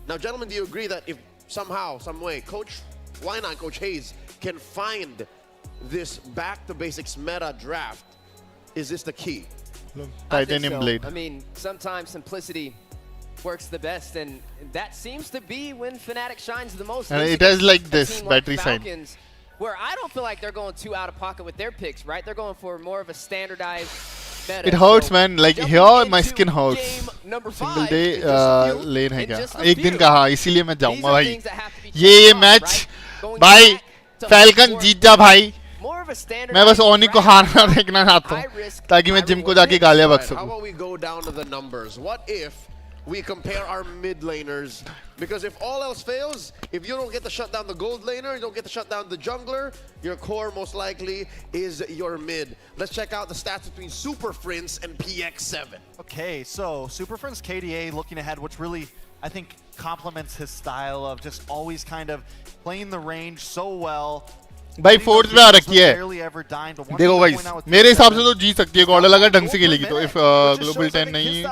Now, gentlemen, do you agree that if somehow, some way, why not Coach Hayes can find this back to basics meta draft, is this the key? Titanium blade. I mean, sometimes simplicity works the best, and that seems to be when Fnatic shines the most. And it has like this battery sign. Falcons, where I don't feel like they're going too out of pocket with their picks, right? They're going for more of a standardized meta. It hurts, So, man. Like jumping here, my into skin hurts. game number Single 5 day in just a few- lane है in क्या? just a एक दिन few. कहा, इसीलिए मैं These जाऊँगा are भाई. things that have to be ये checked off, match right? Going भाई back to फैल्कन more- जीत जा भाई. more of a मैं standardized बस ओनी को हारना देखना चाहता हूँ ताकि मैं जिम को जाके गालियाँ बक How सकूँ. about we go down to the numbers? What if we compare our mid laners? Because if all else fails, if you don't get to shut down the gold laner, you don't get to shut down the jungler, your core most likely is your mid. Let's check out the stats between Super Prince and PX7. Okay, so Super Friends KDA looking ahead, which really, I think, complements his style of just always kind of playing the range so well. भाई fourth पे आ रखी है. देखो guys मेरे हिसाब से तो जीत सकती है गॉर्डल अगर ढंग से खेलेगी तो. इफ ग्लोबल 10 नहीं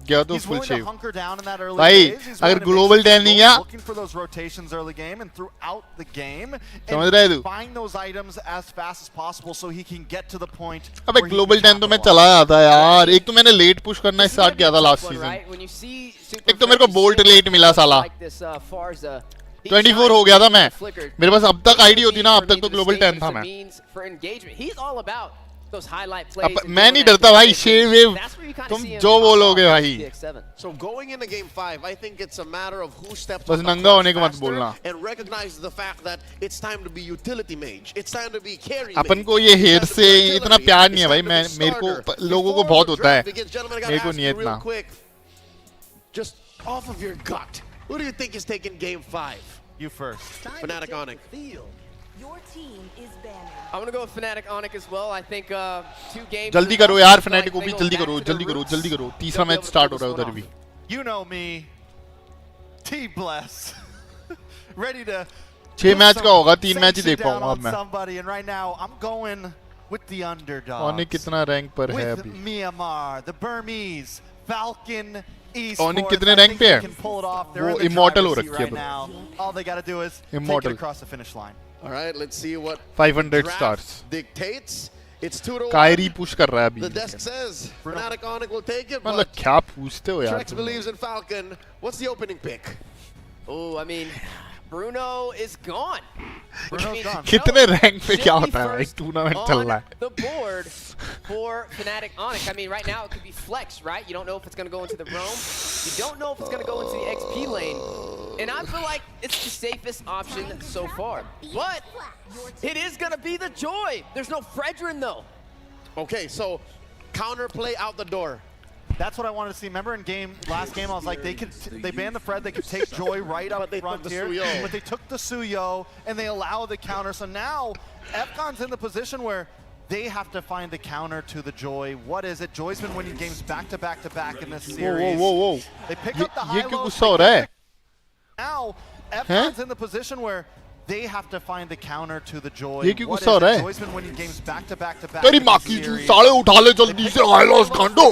गया तो फुल सेव. भाई अगर ग्लोबल 10 नहीं गया looking for those rotations early game and throughout the game समझ रहे and तू? find those items as fast as possible so he can get to the point. अबे ग्लोबल 10 तो मैं चला जाता यार. एक तो मैंने लेट पुश करना स्टार्ट किया था लास्ट सीजन. एक तो मेरे को बोल्ट लेट मिला साला. 24 हो गया था मैं. मेरे पास अब तक आईडी होती ना, अब तक तो ग्लोबल 10 था मैं. अब मैं नहीं डरता भाई. शेर वेव तुम जो बोलोगे भाई. So going into game 5, I think it's a matter of who steps बस up the नंगा होने clutch को मत faster बोलना. and recognize the fact that it's time to be utility mage. It's time to be carry upon mage. को ये It's head time to से be इतना artillery. प्यार It's नहीं है time भाई. to be मैं मेरे को starter. लोगों को Before बहुत the होता है. draft begins, gentlemen, I gotta मेरे को ask नहीं you real इतना. quick, just off of your gut, who do you think is taking game 5? You first. Fnatic Onyx. Your team is banning. I'm gonna go with Fnatic Onyx as well. I think 2 games. जल्दी करो यार. Fanatic को भी जल्दी करो, जल्दी करो, जल्दी करो. तीसरा मैच स्टार्ट हो रहा है उधर भी. You know me. T-Bless. Ready to 6 match का होगा. 3 मैच ही देख down पाऊंगा अब on मैं. somebody, and right now I'm going with the underdog. ओनिक कितना रैंक पर है With अभी? Myanmar, the Burmese, Falcon Esports. ओनिक कितने I रैंक think पे they है? can pull it off. They're वो in the immortal हो driver's seat रखी है right now. All they gotta do is Immortal. take it across the finish line. All right, let's see what 500 draft stars. dictates. It's 2-1. Kairi push कर रहा है अभी. The desk says Fnatic Onyx will take it, मतलब but क्या पूछते हो यार Trex तुम? believes in Falcon. What's the opening pick? Oh, I mean, Bruno is gone. Bruno's gone. कितने रैंक पे क्या होता है भाई? टूर्नामेंट चल रहा है. The board for Fnatic Onyx. I mean, right now it could be flex, right? You don't know if it's going to go into the roam. You don't know if it's going to go into the XP lane. And I feel like it's the safest option so far. But it is going to be the Joy. There's no Fredrin, though. Okay, so counterplay out the door. That's what I wanted to see. Remember in last game, I was like, they banned the Fred, they could take Joy right up front here, but they took the Suyo and they allow the counter. So now FCON's in the position where they have to find the counter to the Joy. What is it? Joy's been winning games back to back to back in this series. Whoa. They pick up the high ये क्यों lows. गुस्सा हो रहा है? Now FCON's in the position where they have to find the counter to the Joy. ये क्यों What गुस्सा हो is रहा it? है? Joy's been winning games back to back to back. तेरी in माँ this की series. साले उठा ले जल्दी से. हाई लॉस कांडो.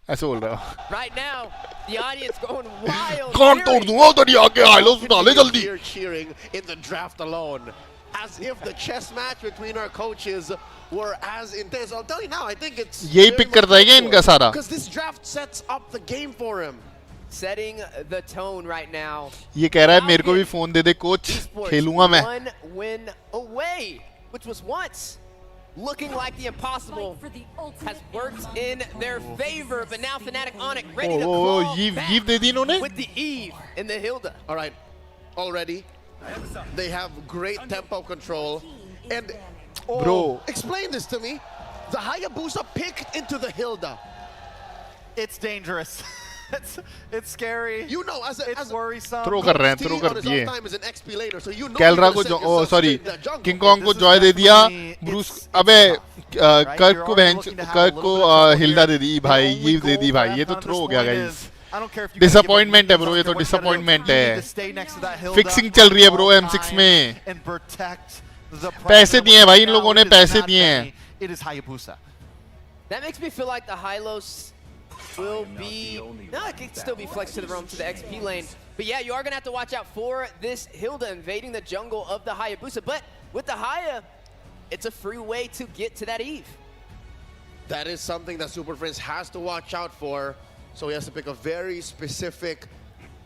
ऐसे बोल रहा है. Right now, the audience going wild. कान तोड़ दूंगा उधर ही आके. हाई लॉस उठा ले जल्दी. Here cheering in the draft alone, as if the chess match between our coaches were as intense. I'll tell you now, I think it's यही pick करता है क्या इनका सारा? because this draft sets up the game for him. Setting the tone right now. ये कह रहा है मेरे को भी फोन दे दे कोच. खेलूंगा मैं. 1 win away, which was once looking like the impossible has worked in their favor, but now Fnatic Onyx ready to claw Eve दे दी इन्होंने? with the Eve and the Hilda. All right, already they have great tempo control. And Bro, explain this to me. The Hayabusa picked into the Hilda. It's dangerous. it's scary. You know, it's worrisome. Throw कर रहे हैं, throw कर दिए. Time is an XP laner, so you know कैलरा को sorry, King Kong को Joy दे दिया. Bruce अबे कर्क को हिल्डा दे दी भाई, ये दे दी भाई. ये तो थ्रो हो गया guys. डिसअपॉइंटमेंट है ब्रो, ये तो डिसअपॉइंटमेंट है. फिक्सिंग चल रही है ब्रो M6 में. पैसे दिए हैं भाई इन लोगों ने, पैसे दिए हैं. It is Hayabusa. That makes me feel like the Hylos will be... No, it can still be flexed to the roam to the XP lane. But yeah, you are going to have to watch out for this Hilda invading the jungle of the Hayabusa. But with the Haya, it's a free way to get to that Eve. That is something that Super Friends has to watch out for. So he has to pick a very specific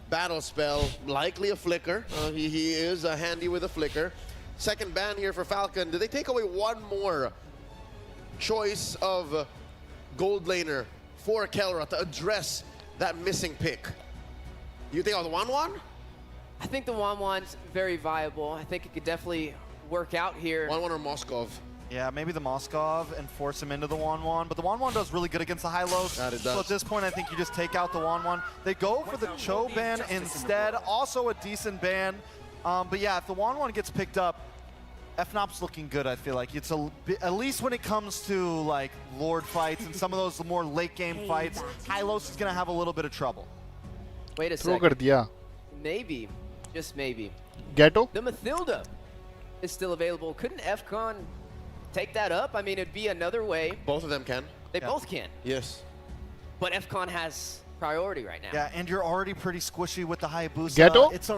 battle spell, likely a flicker. He is handy with a flicker. Second ban here for Falcon. Did they take away one more choice of gold laner for Kelra to address that missing pick? You think of the Wanwan? I think the Wanwan's very viable. I think it could definitely work out here. Wanwan or Moskov? Yeah, maybe the Moskov and force him into the Wanwan. But the Wanwan does really good against the Hylos. That it does. So at this point, I think you just take out the Wanwan. They go for the Chou ban instead. Also a decent ban. But yeah, if the Wanwan gets picked up, FNOP's looking good, I feel like. It's at least when it comes to like Lord fights and some of those more late game fights, Hylos is going to have a little bit of trouble. Wait a Throw second. कर दिया. Maybe, just maybe. Ghetto? The Mathilda is still available. Couldn't FCon take that up? I mean, it'd be another way. Both of them can. They both can. Yes. But FCon has priority right now. Yeah, and you're already pretty squishy with the Hayabusa. Ghetto? It's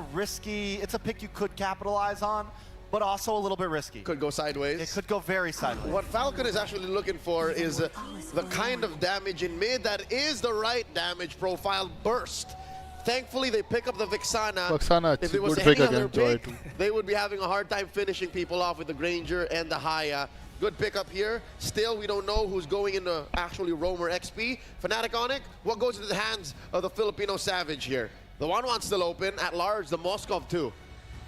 a pick you could capitalize on, but also a little bit risky. Could go sideways. It could go very sideways. What Falcon is actually looking for is the kind of damage in mid that is the right damage profile burst. Thankfully, they pick up the Vixana. If it was any other pick, they would be having a hard time finishing people off with the Granger and the Haya. Good pickup here. Still, we don't know who's going into actually Roamer XP. Fnatic Onic, what goes into the hands of the Filipino Savage here? The Wanwan's still open. At large, the Moskov too.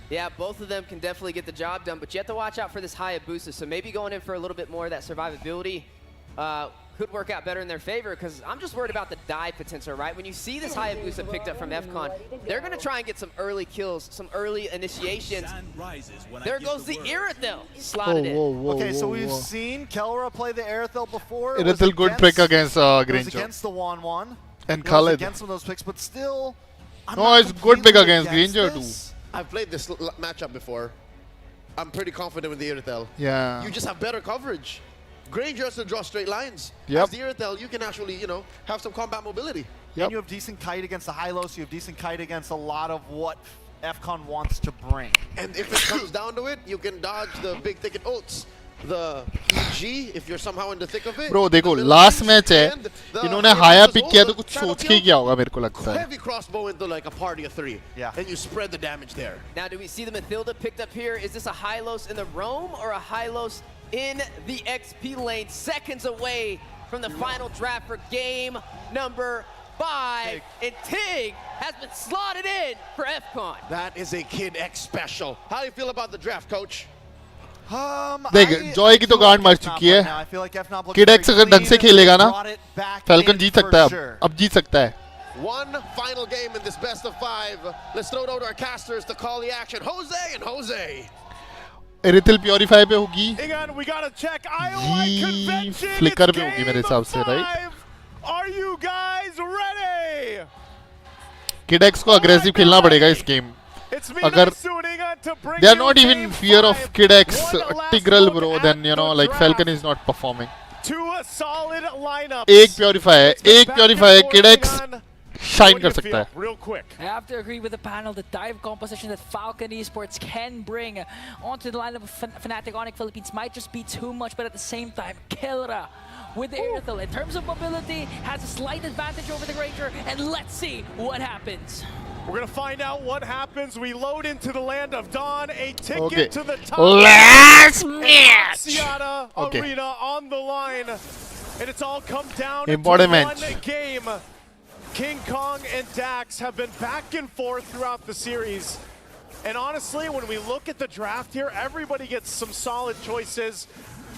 Yeah, both of them can definitely get the job done, but you have to watch out for this Hayabusa. So maybe going in for a little bit more of that survivability could work out better in their favor, because I'm just worried about the dive potential, right? When you see this Hayabusa picked up from FCon, they're going to try and get some early kills, some early initiations. There goes the Irithel slotted in. Okay, so we've seen Kelra play the Irithel before. Irithel good pick against Granger. It was against the Wanwan. And Khaled. Against some of those picks, but still... No, it's good pick against Granger too. I've played this matchup before. I'm pretty confident with the Irithel. Yeah. You just have better coverage. Granger has to draw straight lines. Yep. As the Irithel, you can actually, have some combat mobility. Yep. And you have decent kite against the Hylos. You have decent kite against a lot of what FCon wants to bring. And if it comes down to it, you can dodge the big thicket ults. The EG, if you're somehow in the thick of it. Bro, देखो last match है, इन्होंने हाया pick किया तो कुछ सोच के किया होगा मेरे को लगता है. Heavy crossbow into like a party of 3. Yeah. And you spread the damage there. Now, do we see the Mathilda picked up here? Is this a Hylos in the roam or a Hylos in the XP lane? Seconds away from the final draft for game number 5. And Tig has been slotted in for FCon. That is a Kid X special. How do you feel about the draft, coach? देख Joy की तो गांड मर चुकी है. Kid x अगर ढंग से खेलेगा ना, फैल्कन जीत सकता है. अब जीत सकता है. One final game in this best of 5. Let's throw it over to our casters to call the action. Jose and Jose. Irithel Purify पे होगी. We gotta check IOI convention. Flicker पे होगी मेरे हिसाब से, right? Are you guys ready? Kid x को aggressive खेलना पड़ेगा इस गेम. अगर they are not even in fear of Kid X, Tigreal bro, then like Falcon is not performing. एक Purify है, Kid X shine कर सकता है. I have to agree with the panel. The dive composition that Falcon Esports can bring onto the lineup of Fnatic Onic Philippines might just be too much, but at the same time, Kelra with the Irithel in terms of mobility has a slight advantage over the Granger, and let's see what happens. We're going to find out what happens. We load into the land of Dawn, a ticket to the top. Last match. Arena on the line. And it's all come down to Important one match. game. King Kong and Dax have been back and forth throughout the series. And honestly, when we look at the draft here, everybody gets some solid choices.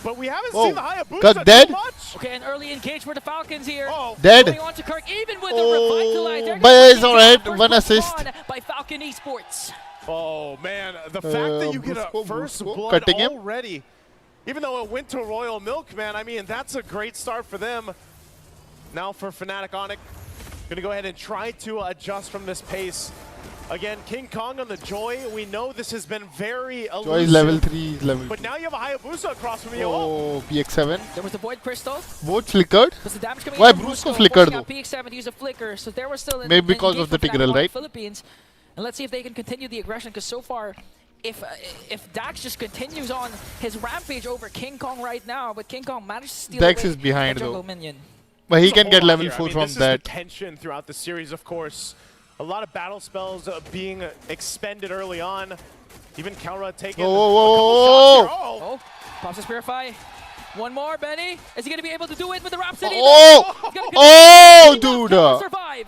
But we haven't seen the Hayabusa dead. too much. Okay, an early engage for the Falcons here. Dead. Going on to Kirk, even with the revitalizer. But it's alright. One assist. By Falcon Esports. Oh man, the fact that you get a first blood cutting him. already, even though it went to Royal Milk, man, I mean, that's a great start for them. Now for Fnatic Onyx, gonna go ahead and try to adjust from this pace. Again, King Kong on the Joy. We know this has been very elusive. Joy is level 3, level 2. But now you have a Hayabusa across from you. Oh, PX7. There was the Void Crystal. Both flickered. Was the damage coming Why in from Brusco flickered though? PX7 to use a flicker, so there was still Maybe because of the Tigreal, right? Philippines. And let's see if they can continue the aggression, because so far, if Dax just continues on his rampage over King Kong right now, but King Kong managed to steal Dax away is behind the jungle though. minion. But he There's a can whole get lot level here. 4 I mean, from this that. is the tension throughout the series, of course. A lot of battle spells being expended early on. Even Kelra taking a couple shots here. Oh, pops a Purify. One more, Benny. Is he going to be able to do it with the Rhapsody? Dude.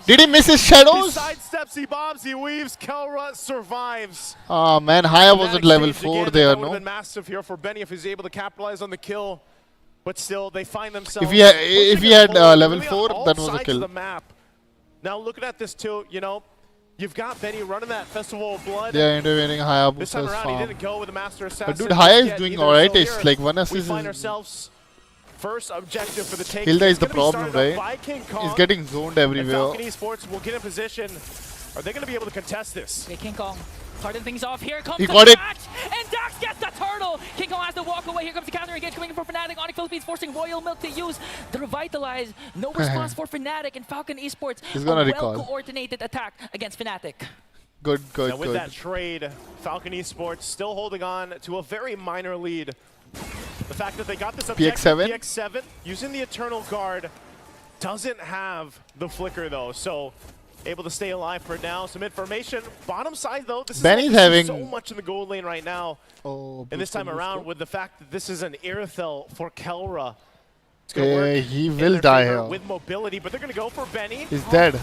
Did he miss his He shadows? sidesteps, he bombs, he weaves. Kelra survives. Ah man, Haya was at level Exchange 4 again, there, that would have no? been massive here for Benny if he's able to capitalize on the kill. But still, they find themselves. If he had level really 4, on that all was a sides kill. of the map. Now looking at this too, you know, you've got Benny running that Festival of Blood. They are intervening This time Hayabusa's around, he farm. didn't go with the Master Assassin. But dude, Haya is yet doing either, alright. so It's here like one we assist. find ourselves first objective for the take. Hilda is the It's gonna be problem, started up right? by King Kong, He's getting zoned and everywhere. Falcon Esports will get in position. Are they going to be able to contest this? Okay, King Kong starting things off. Here comes He the got it. Dax, and Dax gets the turtle. King Kong has to walk away. Here comes the counter engage coming in for Fnatic. Onyx Philippines forcing Royal Milk to use the Revitalize. No response for Fnatic, and Falcon Esports He's gonna a recall. well-coordinated attack against Fnatic. Good, Now with that trade, Falcon Esports still holding on to a very minor lead. The fact that they got this objective, PX7? PX7 using the Eternal Guard, doesn't have the flicker though, so able to stay alive for now. Some information. Bottom side though, this Benny's is having- so much in the gold lane right now. Oh, and this time Brusco. around with the fact that this is an Irithel for Kelra. It's gonna work He in will their die favor here. with mobility, but they're gonna go for Benny. He's dead.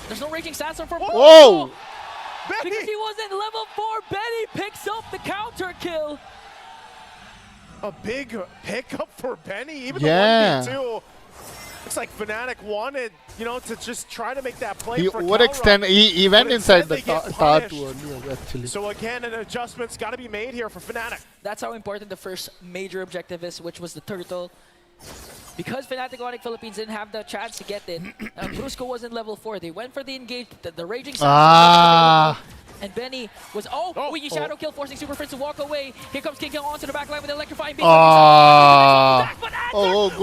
There's no Raging Sandstorm for Whoa! Because he wasn't level 4, Benny picks up the counter kill. A big pickup for Benny, even Yeah. the 1v2. Looks like Fnatic wanted, you know, to just try to make that play He for overextended. Kelra, He went but inside instead the they get tower punished. too early, actually. So again, an adjustment's got to be made here for Fnatic. That's how important the first major objective is, which was the turtle. Because Fnatic Onyx Philippines didn't have the chance to get it, Brusco wasn't level 4. They went for the engage, the Raging Sandstorm. And Benny was, we shadow kill, forcing Super Friends to walk away. Here comes King Kong onto the back line with the electrifying beam. Good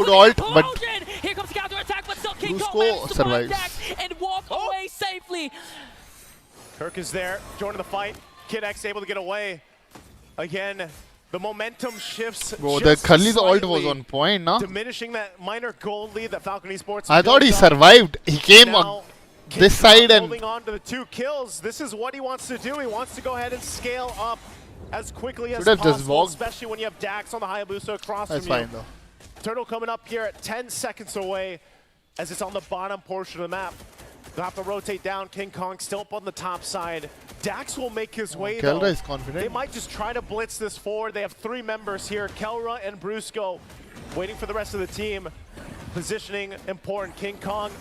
ult, but here comes the counter attack, but still King Kong Brusco managed to survives. find Dax and walk away safely. Kirk is there, joining the fight. Kid X able to get away. Again, the momentum shifts. Bro, the just Khalees ult was slightly, on point, no? diminishing that minor gold lead that Falcon Esports. I thought he built up. survived. He came Now, on King this Kong side and holding on to the 2 kills. This is what he wants to do. He wants to go ahead and scale up as quickly as Should have just possible, walked. especially when you have Dax on the Hayabusa across That's from you. fine though. Turtle coming up here at 10 seconds away as it's on the bottom portion of the map. They'll have to rotate down. King Kong still up on the top side. Dax will make his way Kelra though. is confident. They might just try to blitz this forward. They have 3 members here, Kelra and Brusco, waiting for the rest of the team. Positioning important. King Kong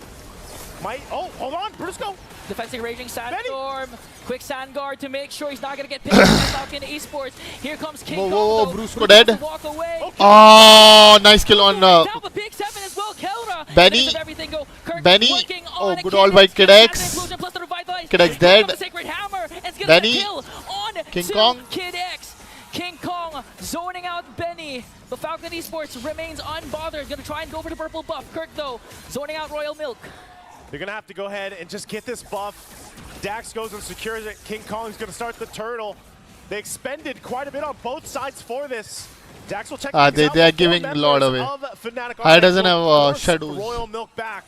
might, hold on, Brusco. Defending Raging Sandstorm. Quick sand guard to make sure he's not going to get picked up by Falcon Esports. Here comes King Kong. Whoa, though. Brusco dead. Walk away. Oh, nice kill on Down with Big 7 as well, Kelra. Benny. Everything go. Kirk Benny. working Oh, on a good all by Kid X. Implosion plus the Revitalize. Kid X Here dead. comes the Sacred Hammer. And it's gonna Benny. get a kill on King to Kong. Kid X. King Kong zoning out Benny. But Falcon Esports remains unbothered. Gonna try and go for the purple buff. Kirk though, zoning out Royal Milk. They're going to have to go ahead and just get this buff. Dax goes and secures it. King Kong's going to start the turtle. They expended quite a bit on both sides for this. Dax will check things out. they are with 4 giving a lot members away. of Fnatic High doesn't Onyx have will force shadows. Royal Milk back.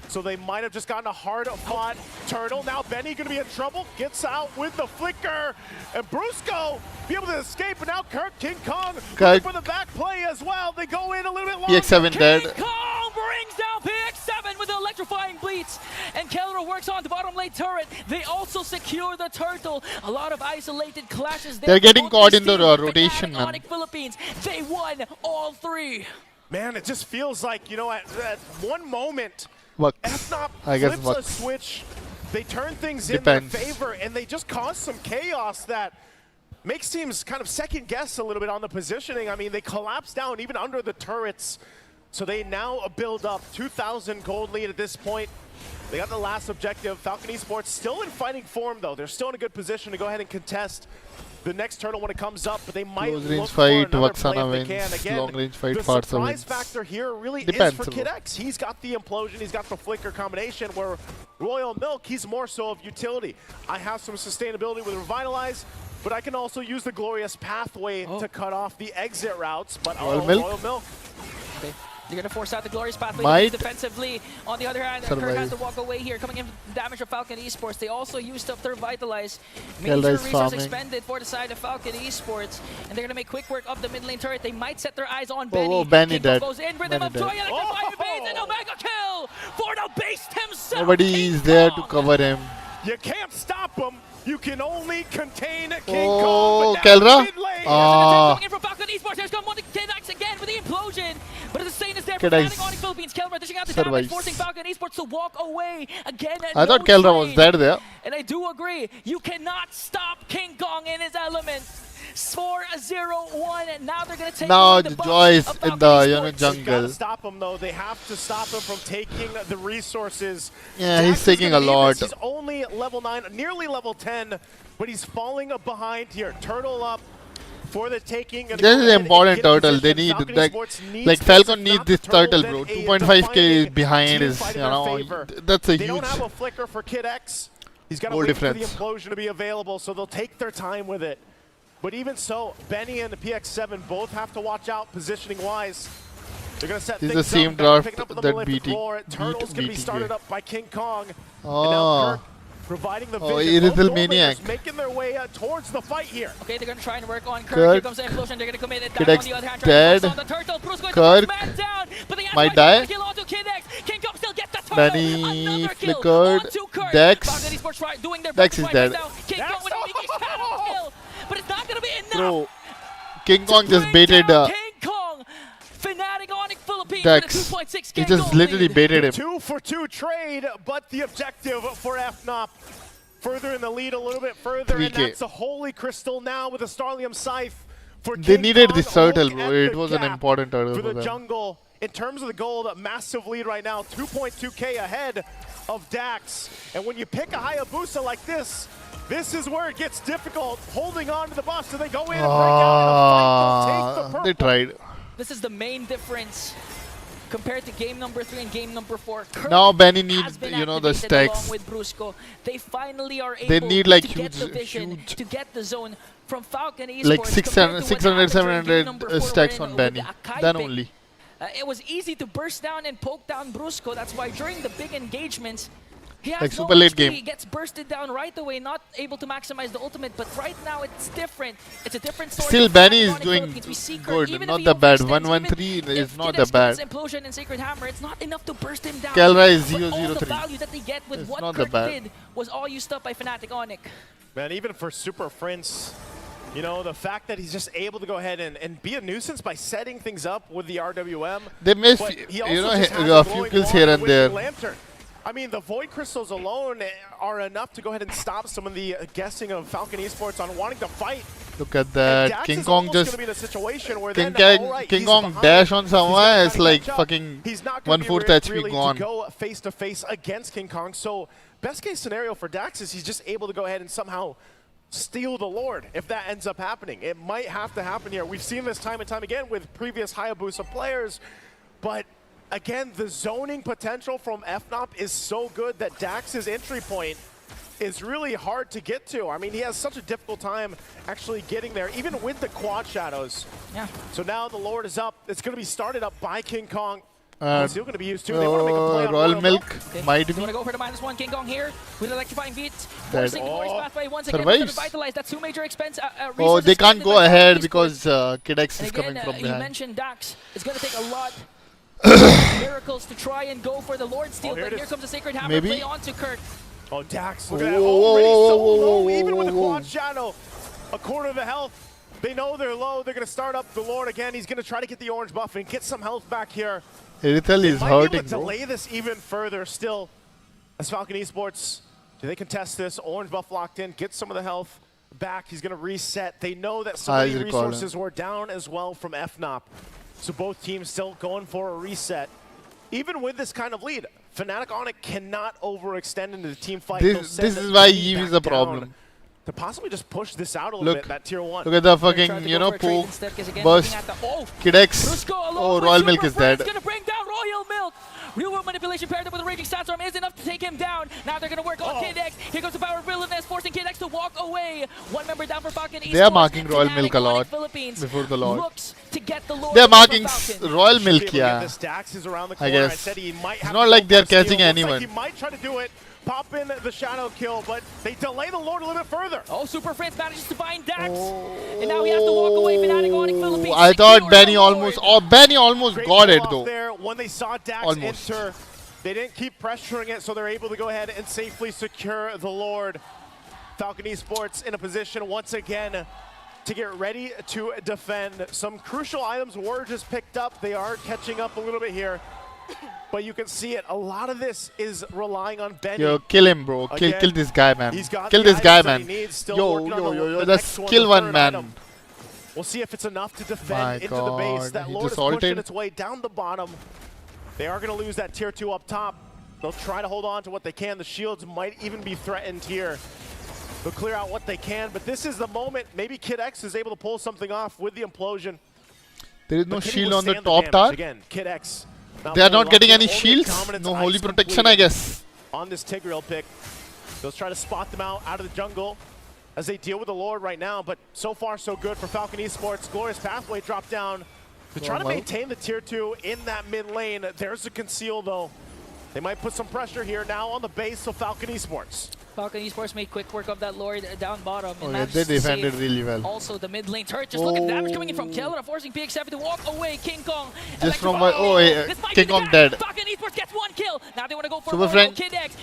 So they might have just gotten a hard-fought turtle. Now Benny going to be in trouble. Gets out with the flicker. And Brusco be able to escape. But now Kirk, King Kong, looking for the back play as well. They go in a little bit longer. PX7 dead. King Kong brings down PX7. heaven with the electrifying bleats. And Kelra works on the bottom lane turret. They also secure the turtle. A lot of isolated clashes there. They're getting caught in the Fnatic rotation, man. Onyx Philippines. They won all three. Man, it just feels like, you know, at one moment, Works. FNOP I guess flips a works. switch. They turn things Depends. in their favor, and they just cause some chaos that makes teams kind of second guess a little bit on the positioning. I mean, they collapse down even under the turrets. So they now build up 2,000 gold lead at this point. They got the last objective. Falcon Esports still in fighting form, though. They're still in a good position to go ahead and contest the next turtle when it comes up, but they might Close look range for fight, another Vaxana play if they wins. can. Again, Long range fight, the Farsa surprise wins. factor here really Depends, is for bro. Kid X. He's got the implosion, he's got the flicker combination, where Royal Milk, he's more so of utility. I have some sustainability with Revitalize, but I can also use the glorious pathway to cut off the exit routes. But Royal Milk? Royal Milk. Okay. They're going to force out the glorious pathway Might defensively. On the other hand, survive. Kirk has to walk away here. Coming in with damage of Falcon Esports. They also used up their Vitalize. Kelra Major is resource farming. expended for the side of Falcon Esports. And they're going to make quick work of the mid lane turret. They might set their eyes on Benny. Oh, Benny King Kong dead. goes in, rhythm Benny of dead. joy, electrifying base, and Omega kill for the beast himself. Nobody is there to cover him. You can't stop him. You can only contain King Oh, Kong. but now Kelra? mid lane. Coming in from Falcon Esports. Here's come one to Kid X again with the implosion. But the stain is there for Kid X Fnatic Onyx Philippines. Kelra dishing out the damage, survives. forcing Falcon Esports to walk away again. I thought Kelra was dead there. And I do agree, you cannot stop King Kong in his element. 4-0-1, and now they're going to take Now away the the joy is buff in of the Falcon you know Esports. They gotta jungle. stop him though. They have to stop him from taking the resources. Yeah, he's Dax is taking gonna a need lot. this. He's only level 9, nearly level 10, but he's falling behind here. Turtle up for the taking. This is an important turtle. They need like Falcon needs this turtle, bro. 2.5k is behind is that's a They don't huge have a flicker for Kid X. He's got to goal wait for the difference. implosion to be available, so they'll take their time with it. But even so, Benny and the PX7 both have to watch out positioning-wise. They're going to set This is things the same up. draft Picking up on the that prolific BT roar. Turtle's going to be BT started gave. up by King Kong. Oh. And now Kirk providing the Oh, vision. Iridal Both gold Maniac. laners making their way towards the fight here. Okay, they're going to try and work on Kirk. Kirk. Here comes the implosion. They're going to commit it. Kid Dax X on the other hand, dead. trying to force on the turtle. Bruce going Kirk to man down. But the might Anti-Fire die. kill onto Kid X. King Kong still gets the turtle. Benny Another kill flickered. onto Kirk. Dex. Falcon Esports try doing their Dex best is to fight dead. now. King Kong with a sneaky shadow kill. But it's not going to be enough. Bro, King Kong just Bring baited down King Kong. Fnatic Onyx Philippines Dex. with a 2.6k He just gold literally lead. baited him. 2-for-2 trade, but the objective for FNOP further in the lead a little bit further, and 3K. that's a Holy Crystal now with a Starlium Scythe for They King needed Kong. this turtle, Look bro. at It the was an gap important turtle for for the them. jungle. In terms of the gold, massive lead right now, 2.2k ahead of Dax. And when you pick a Hayabusa like this is where it gets difficult. Holding on to the buff, so they go in and break out in a fight. They'll take the purple. They tried. This is the main difference compared to game number 3 and game number 4. Kirk Now Benny has needs been you know the activated stacks. along with Brusco. They finally are able They need like to get the huge, vision, huge to get the zone from Falcon Esports. like compared 600, to what happened during 700 game number 4 stacks wherein on with Benny. the Akai Then pick, only. it was easy to burst down and poke down Brusco. That's why during the big engagements, he has Like no super late HP. game. He gets bursted down right away, not able to maximize the ultimate. But right now, it's different. It's a different story. Still for Benny Fnatic is Onyx doing Philippines. We see Kirk, good, even if not he that bad. overextends, 113 even is if not Kid that X bad. gets Implosion and Sacred Hammer, it's not enough to burst him down. Kelra is But all the 003. value that they get with It's what not Kirk that bad. did was all used up by Fnatic Onyx. Man, even for Super Prince, you know, the fact that he's just able to go ahead and be a nuisance by setting things up with the RWM. They miss, but he you also know, just has a few glowing kills wand here and with there. the Lantern. I mean, the Void Crystals alone are enough to go ahead and stop some of the guessing of Falcon Esports on wanting to fight. Look at And that. Dax King is Kong almost just gonna be in a situation where King then, all right, King he's Kong behind. dash on He's someone. gotta It's kinda like catch up. fucking He's not gonna be 1/4 ready HP really gone. to go face to face against King Kong. So best case scenario for Dax is he's just able to go ahead and somehow steal the Lord if that ends up happening. It might have to happen here. We've seen this time and time again with previous Hayabusa players, but again, the zoning potential from FNOP is so good that Dax's entry point is really hard to get to. I mean, he has such a difficult time actually getting there, even with the quad shadows. Yeah. So now the Lord is up. It's going to be started up by King Kong. Uh, He's still going to be used too. They want to make a play on Royal Milk might They be. want to go for the -1 King Kong here with electrifying beats. Dead. Forcing the glorious pathway once again Survives. with the Revitalize. That's 2 major expense. Oh, resources they can't expended go by Falcon ahead Esports. because Kid X And is again, coming from you behind. mentioned Dax. It's going to take a lot Miracles to try and go for the Lord Steal, but here comes the Sacred Hammer Maybe. play onto Kirk. Oh, Dax, look at that. Already so low, even with the quad shadow. A quarter of the health. They know they're low. They're going to start up the Lord again. He's going to try to get the orange buff and get some health back here. Irithel is might hurting, be able to bro. delay this even further still. As Falcon Esports, do they contest this? Orange buff locked in. Get some of the health back. He's going to reset. They know that some of these resources were down as well from FNOP. So both teams still going for a reset. Even with this kind of lead, Fnatic Onyx cannot overextend into the team fight. This is why Eve is a problem. To possibly just push this out a little bit, that tier 1. Look at the fucking, you know, poke, burst, Kid X. Oh, Royal Milk is dead. Gonna bring down Royal Milk. Real world manipulation paired up with a raging sandstorm is enough to take him down. Now they're gonna work on Kid X. Here comes the power of brilliantness, forcing Kid X to walk away. One member down for Falcon Esports. They are marking Royal Milk a lot before the Lord. To get the Lord. They are marking Royal Milk, yeah. I guess. It's not like they are catching anyone. He might try to do it. Pop in the shadow kill, but they delay the Lord a little bit further. Oh, Super Friends manages to find Dax. And now he has to walk away. Fnatic Onyx Philippines. I thought Benny almost got it though. There. When they saw Dax enter, they didn't keep pressuring it, so they're able to go ahead and safely secure the Lord. Falcon Esports in a position once again to get ready to defend. Some crucial items were just picked up. They are catching up a little bit here. But you can see it. A lot of this is relying on Benny. Yo, kill him, bro. Kill this guy, man. Kill this guy, man. Yo, just kill one man. We'll see if it's enough to defend into the base. That Lord is pushing its way down the bottom. They are going to lose that tier 2 up top. They'll try to hold on to what they can. The shields might even be threatened here. They'll clear out what they can. But this is the moment. Maybe Kid X is able to pull something off with the implosion. There is no shield on the top tower. Again, Kid X. They are not getting any shields. No holy protection, I guess. On this Tigreal pick, they'll try to spot them out of the jungle as they deal with the Lord right now. But so far, so good for Falcon Esports. Glorious Pathway drop down to try to maintain the tier 2 in that mid lane. There's a conceal though. They might put some pressure here now on the base of Falcon Esports. Falcon Esports made quick work of that Lord down bottom. Oh, yeah, they defended really well. Also, the mid lane turret. Just look at the damage coming in from Kelra, forcing PX7 to walk away. King Kong. Just from my. Oh, yeah. King Kong dead. Falcon Esports gets 1 kill. Now they want to go for Super Friend. Kid X.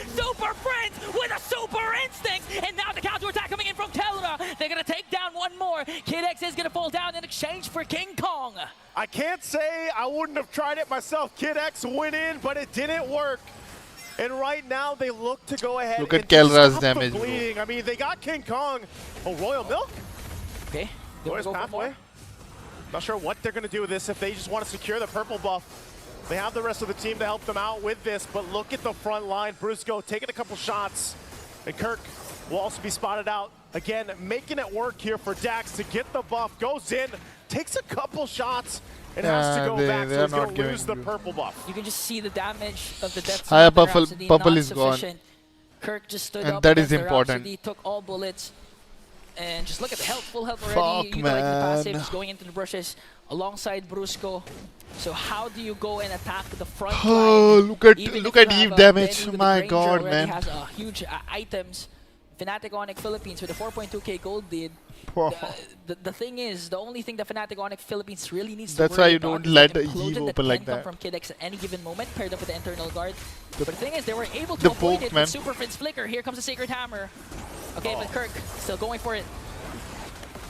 Super Friends with a super instinct. And now the counter attack coming in from Kelra. They're going to take down one more. Kid X is going to fall down in exchange for King Kong. I can't say I wouldn't have tried it myself. Kid X went in, but it didn't work. And right now, they look to go ahead look at and Kelra's stop damage, the bleeding. I mean, they got King Kong. Oh, Royal Milk? Okay. Glorious Pathway. Not sure what they're going to do with this if they just want to secure the purple buff. They have the rest of the team to help them out with this, but look at the front line. Brusco taking a couple shots, and Kirk will also be spotted out. Again, making it work here for Dax to get the buff. Goes in, takes a couple shots, and has to go back, so he's going to lose the purple buff. You can just see the damage of the death. Higher purple is gone. Kirk just stood and up. That is important. He took all bullets. And just look at the health, full health already. Utilizing the passive, just going into the brushes alongside Brusco. So how do you go and attack the front line? Look at Eve damage. My God, man. Has huge items. Fnatic Onyx Philippines with a 4.2k gold lead. The thing is, the only thing that Fnatic Onyx Philippines really needs to That's why you don't let Eve open like that. From Kid X at any given moment, paired up with the internal guard. But the thing is, they were able to avoid it with Super Friend's Flicker. Here comes the Sacred Hammer. Okay, but Kirk still going for it.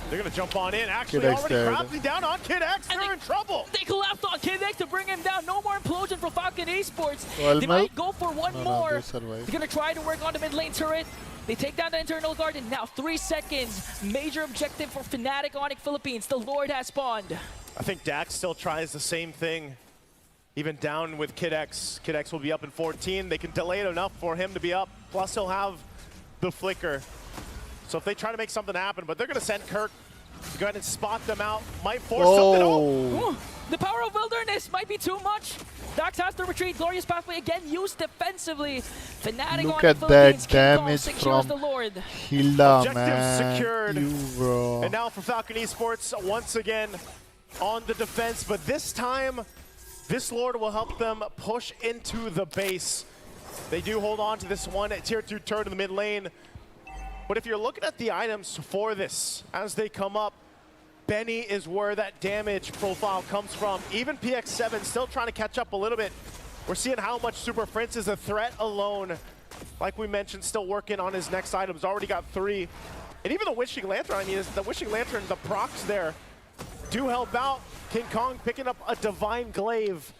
They're going to jump on in. Actually, already crowding down on Kid X. They're in trouble. They collapsed on Kid X to bring him down. No more implosion for Falcon Esports. Well, they might go for one more. They're going to try to work on the mid lane turret. They take down the internal guard, and now 3 seconds. Major objective for Fnatic Onyx Philippines. The Lord has spawned. I think Dax still tries the same thing. Even down with Kid X. Kid X will be up in 14. They can delay it enough for him to be up. Plus, he'll have the flicker. So if they try to make something happen, but they're going to send Kirk to go ahead and spot them out. Might force something. Oh, the power of wilderness might be too much. Dax has to retreat. Glorious Pathway again used defensively. Fnatic Look at that damage from Hilda, man. Secured. Bro. And now for Falcon Esports, once again on the defense, but this time, this Lord will help them push into the base. They do hold on to this one at tier 2 turret in the mid lane. But if you're looking at the items for this as they come up, Benny is where that damage profile comes from. Even PX7 still trying to catch up a little bit. We're seeing how much Super Prince is a threat alone. Like we mentioned, still working on his next items. Already got 3. And even the Wishing Lantern, I mean, the Wishing Lantern, the procs there do help out. King Kong picking up a Divine Glaive.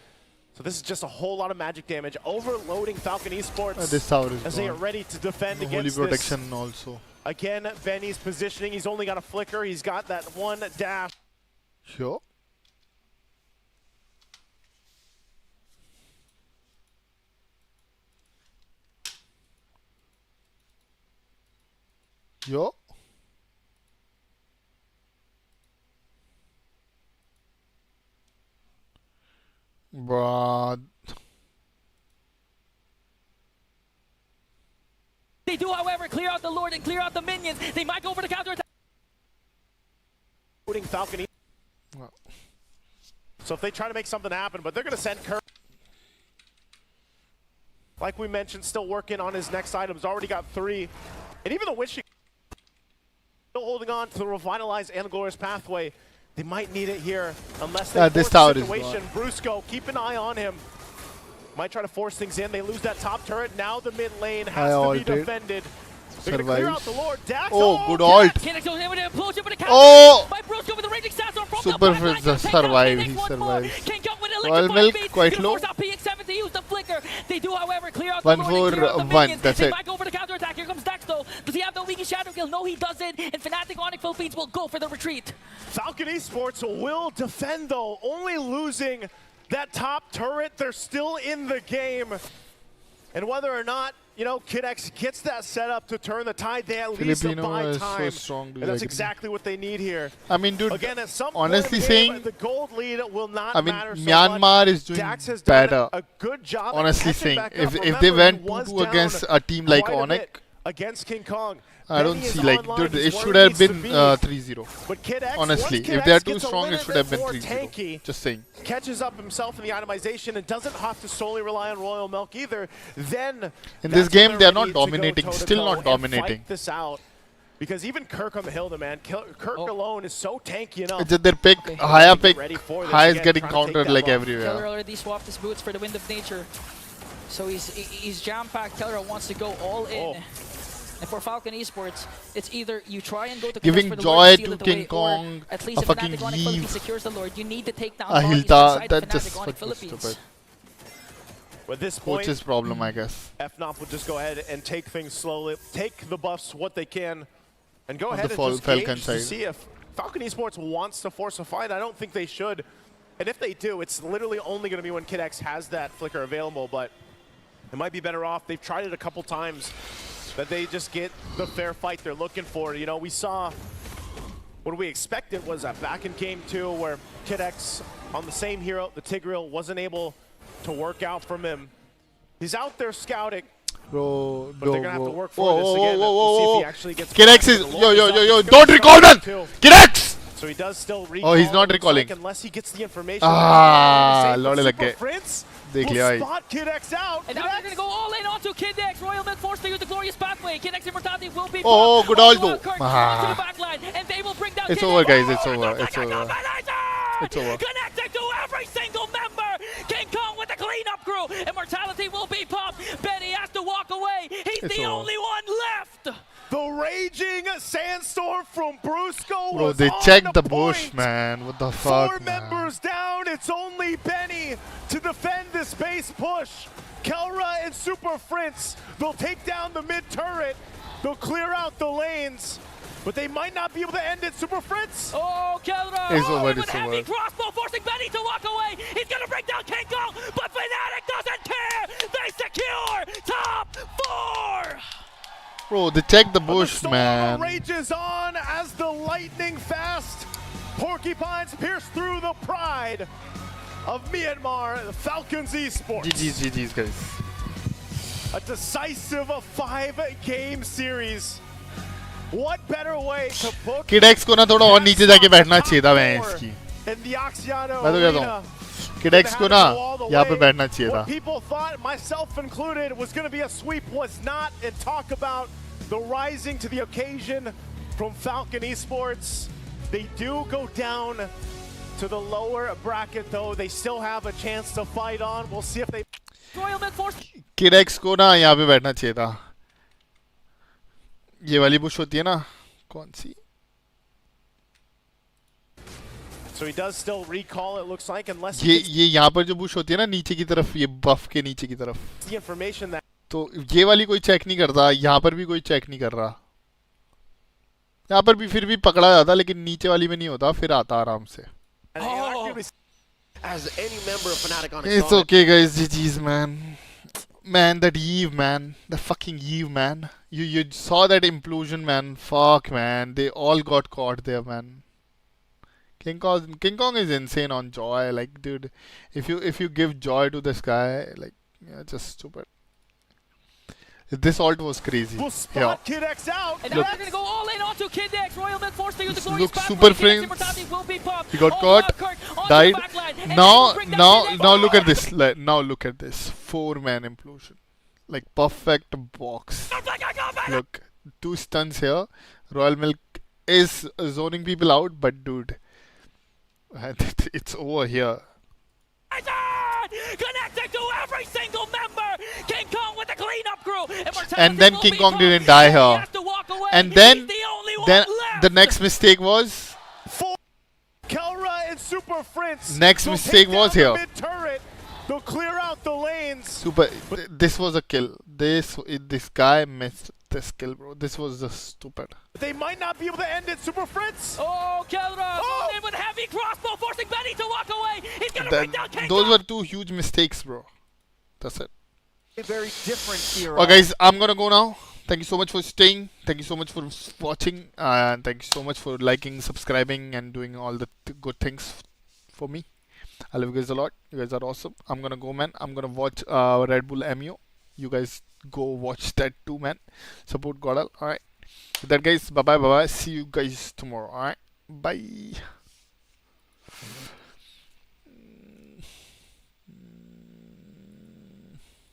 So this is just a whole lot of magic damage. Overloading Falcon Esports this tower is as they are ready to defend against holy protection this. also. Again, Benny's positioning. He's only got a flicker. He's got that one dash. Sure. Yo. But They do, however, clear out the Lord and clear out the minions. They might go for the counter attack. Falcon. So if they try to make something happen, but they're going to send Kirk. Like we mentioned, still working on his next items. Already got 3. And even the Wishing, still holding on to the revitalized and glorious pathway. They might need it here unless they this force tower the is situation. Brusco, keep an eye on him. Might try to force things in. They lose that top turret. Now the mid lane has to be defended. They're going to clear out the Lord. Dax. Oh, good ult. Oh! Super survived. He survived. Royal Milk quite low. They do, however, clear out 1-4-1. That's it. Might go for the counter attack. Here comes Dax though. Does he have the leaky shadow kill? No, he doesn't. And Fnatic Onyx Philippines will go for the retreat. Falcon Esports will defend though, only losing that top turret. They're still in the game. And whether or not, you know, Kid X gets that set up to turn the tide, they at least buy time. So strong, and that's exactly what they need here. I mean, dude, again, at some honestly point saying, the gold lead will not I mean, matter so Myanmar much. is doing Dax has better. done a good job. Honestly saying, if they went 2-2 against a team like Onyx, against King Kong, I don't see like, dude, it should have been 3-0. Honestly, if they are too strong, it should have been 3-0. Just saying. Catches up himself in the itemization and doesn't have to solely rely on Royal Milk either. Then in this game, they are not dominating. Still not dominating. Fight this out. Because even Kirk on the hill, man, Kirk alone is so tanky enough. It's just their pick, higher pick, high is getting countered like everywhere. Keller already swapped his boots for the Wind of Nature. So he's jam-packed. Keller wants to go all in. And for Falcon Esports, it's either you try and go to giving for the joy Lord to to King King Kong, at least a if fucking Fnatic Onyx Philippines Eve, secures the Lord, you need to take down a bodies Hilda. inside That Fnatic just Onyx fucking Philippines. stupid. At this point, Coach's problem, I guess. FNOP will just go ahead and take things slowly, take the buffs what they can, and go On ahead the and just Falcon gauge side. to see if Falcon Esports wants to force a fight. I don't think they should. And if they do, it's literally only going to be when Kid X has that flicker available, but it might be better off. They've tried it a couple times, that they just get the fair fight they're looking for. You know, we saw what we expected was that back in game 2 where Kid X on the same hero, the Tigreal, wasn't able to work out from him. He's out there scouting. Bro, but they're gonna have to work for this again. Whoa, We'll see if he actually gets Kid X is yo, don't recall man! Kid X! So he does still recall. Oh, he's not recalling. Unless he gets the information. Lord like Prince देख will लिया spot Kid X out. And now they're going to go all in onto Kid X. Royal Milk forced to use the glorious pathway. Kid X immortality will be Oh, good all though. to the backline, and they will bring down It's Kid over, X. guys. It's over. It's over. It's over. Connected to every single member. King Kong with the cleanup crew. Immortality will be popped. Benny has to walk away. He's the only one left. The raging sandstorm from Brusco. Bro, was they on checked the point. bush, man. What the fuck, 4 members down. It's only Benny to defend this base push. Kelra and Super Prince, they'll take down the mid turret. They'll clear out the lanes, but they might not be able to end it. Super Prince. Oh, Kelra. It's over. With heavy crossbow, forcing Benny to walk away. He's gonna break down King Kong, but Fnatic doesn't care. They secure top 4. Bro, they checked the bush, man. Rages on as the lightning fast porcupines pierce through the pride of Myanmar, the Falcons Esports. GG's, guys. A decisive 5-game series. What better way to book Kid X को ना थोड़ा और नीचे जाके बैठना चाहिए था मैं इसकी. in the Oxiano मैं तो कहता Arena. हूँ Kid X को ना यहाँ पे बैठना चाहिए था. What people thought, myself included, was going to be a sweep was not, and talk about the rising to the occasion from Falcon Esports. They do go down to the lower bracket though. They still have a chance to fight on. We'll see if they... किडेक्स को ना यहाँ पे बैठना चाहिए था. ये वाली Bush होती है ना, कौन सी? So he does still recall, it looks like, unless ये यहाँ पर जो बुश होती है ना नीचे की तरफ, ये बफ के नीचे की तरफ. the information that... तो ये वाली कोई चेक नहीं करता, यहाँ पर भी कोई चेक नहीं कर रहा. यहाँ पर भी फिर भी पकड़ा जाता, लेकिन नीचे वाली में नहीं होता, फिर आता आराम से. As any member of Fnatic on It's okay, guys. GG's, man. Man, that Eve, man. The fucking Eve, man. You saw that implosion, man. Fuck, man. They all got caught there, man. King Kong is insane on Joy. Like, dude, if you give Joy to this guy, like, yeah, just stupid. This ult was crazy. We'll spot Kid X out. And now they're going to go all in onto Kid X. Royal Men forced to use the glorious Looks super framed. He got caught, died. Now look at this. Now look at this. 4-man implosion. Like perfect box. Look, 2 stuns here. Royal Milk is zoning people out, but dude, it's over here. Connecting to every single member. King Kong with the cleanup crew. And then King Kong didn't die here. And then the next mistake was... Kelra and Super Prince. Next mistake was here. They'll clear out the lanes. This was a kill. This guy missed this kill, bro. This was just stupid. They might not be able to end it, Super Prince. Oh, Kelra in with heavy crossbow, forcing Benny to walk away. He's gonna bring down King Those Kong. were 2 huge mistakes, bro. That's it. A very different era. Well, guys, I'm gonna go now. Thank you so much for staying. Thank you so much for watching. And thank you so much for liking, subscribing, and doing all the good things for me. I love you guys a lot. You guys are awesome. I'm gonna go, man. I'm gonna watch Red Bull MU. You guys go watch that too, man. Support Godal. Alright. With that, guys, bye bye. See you guys tomorrow. Alright. Bye.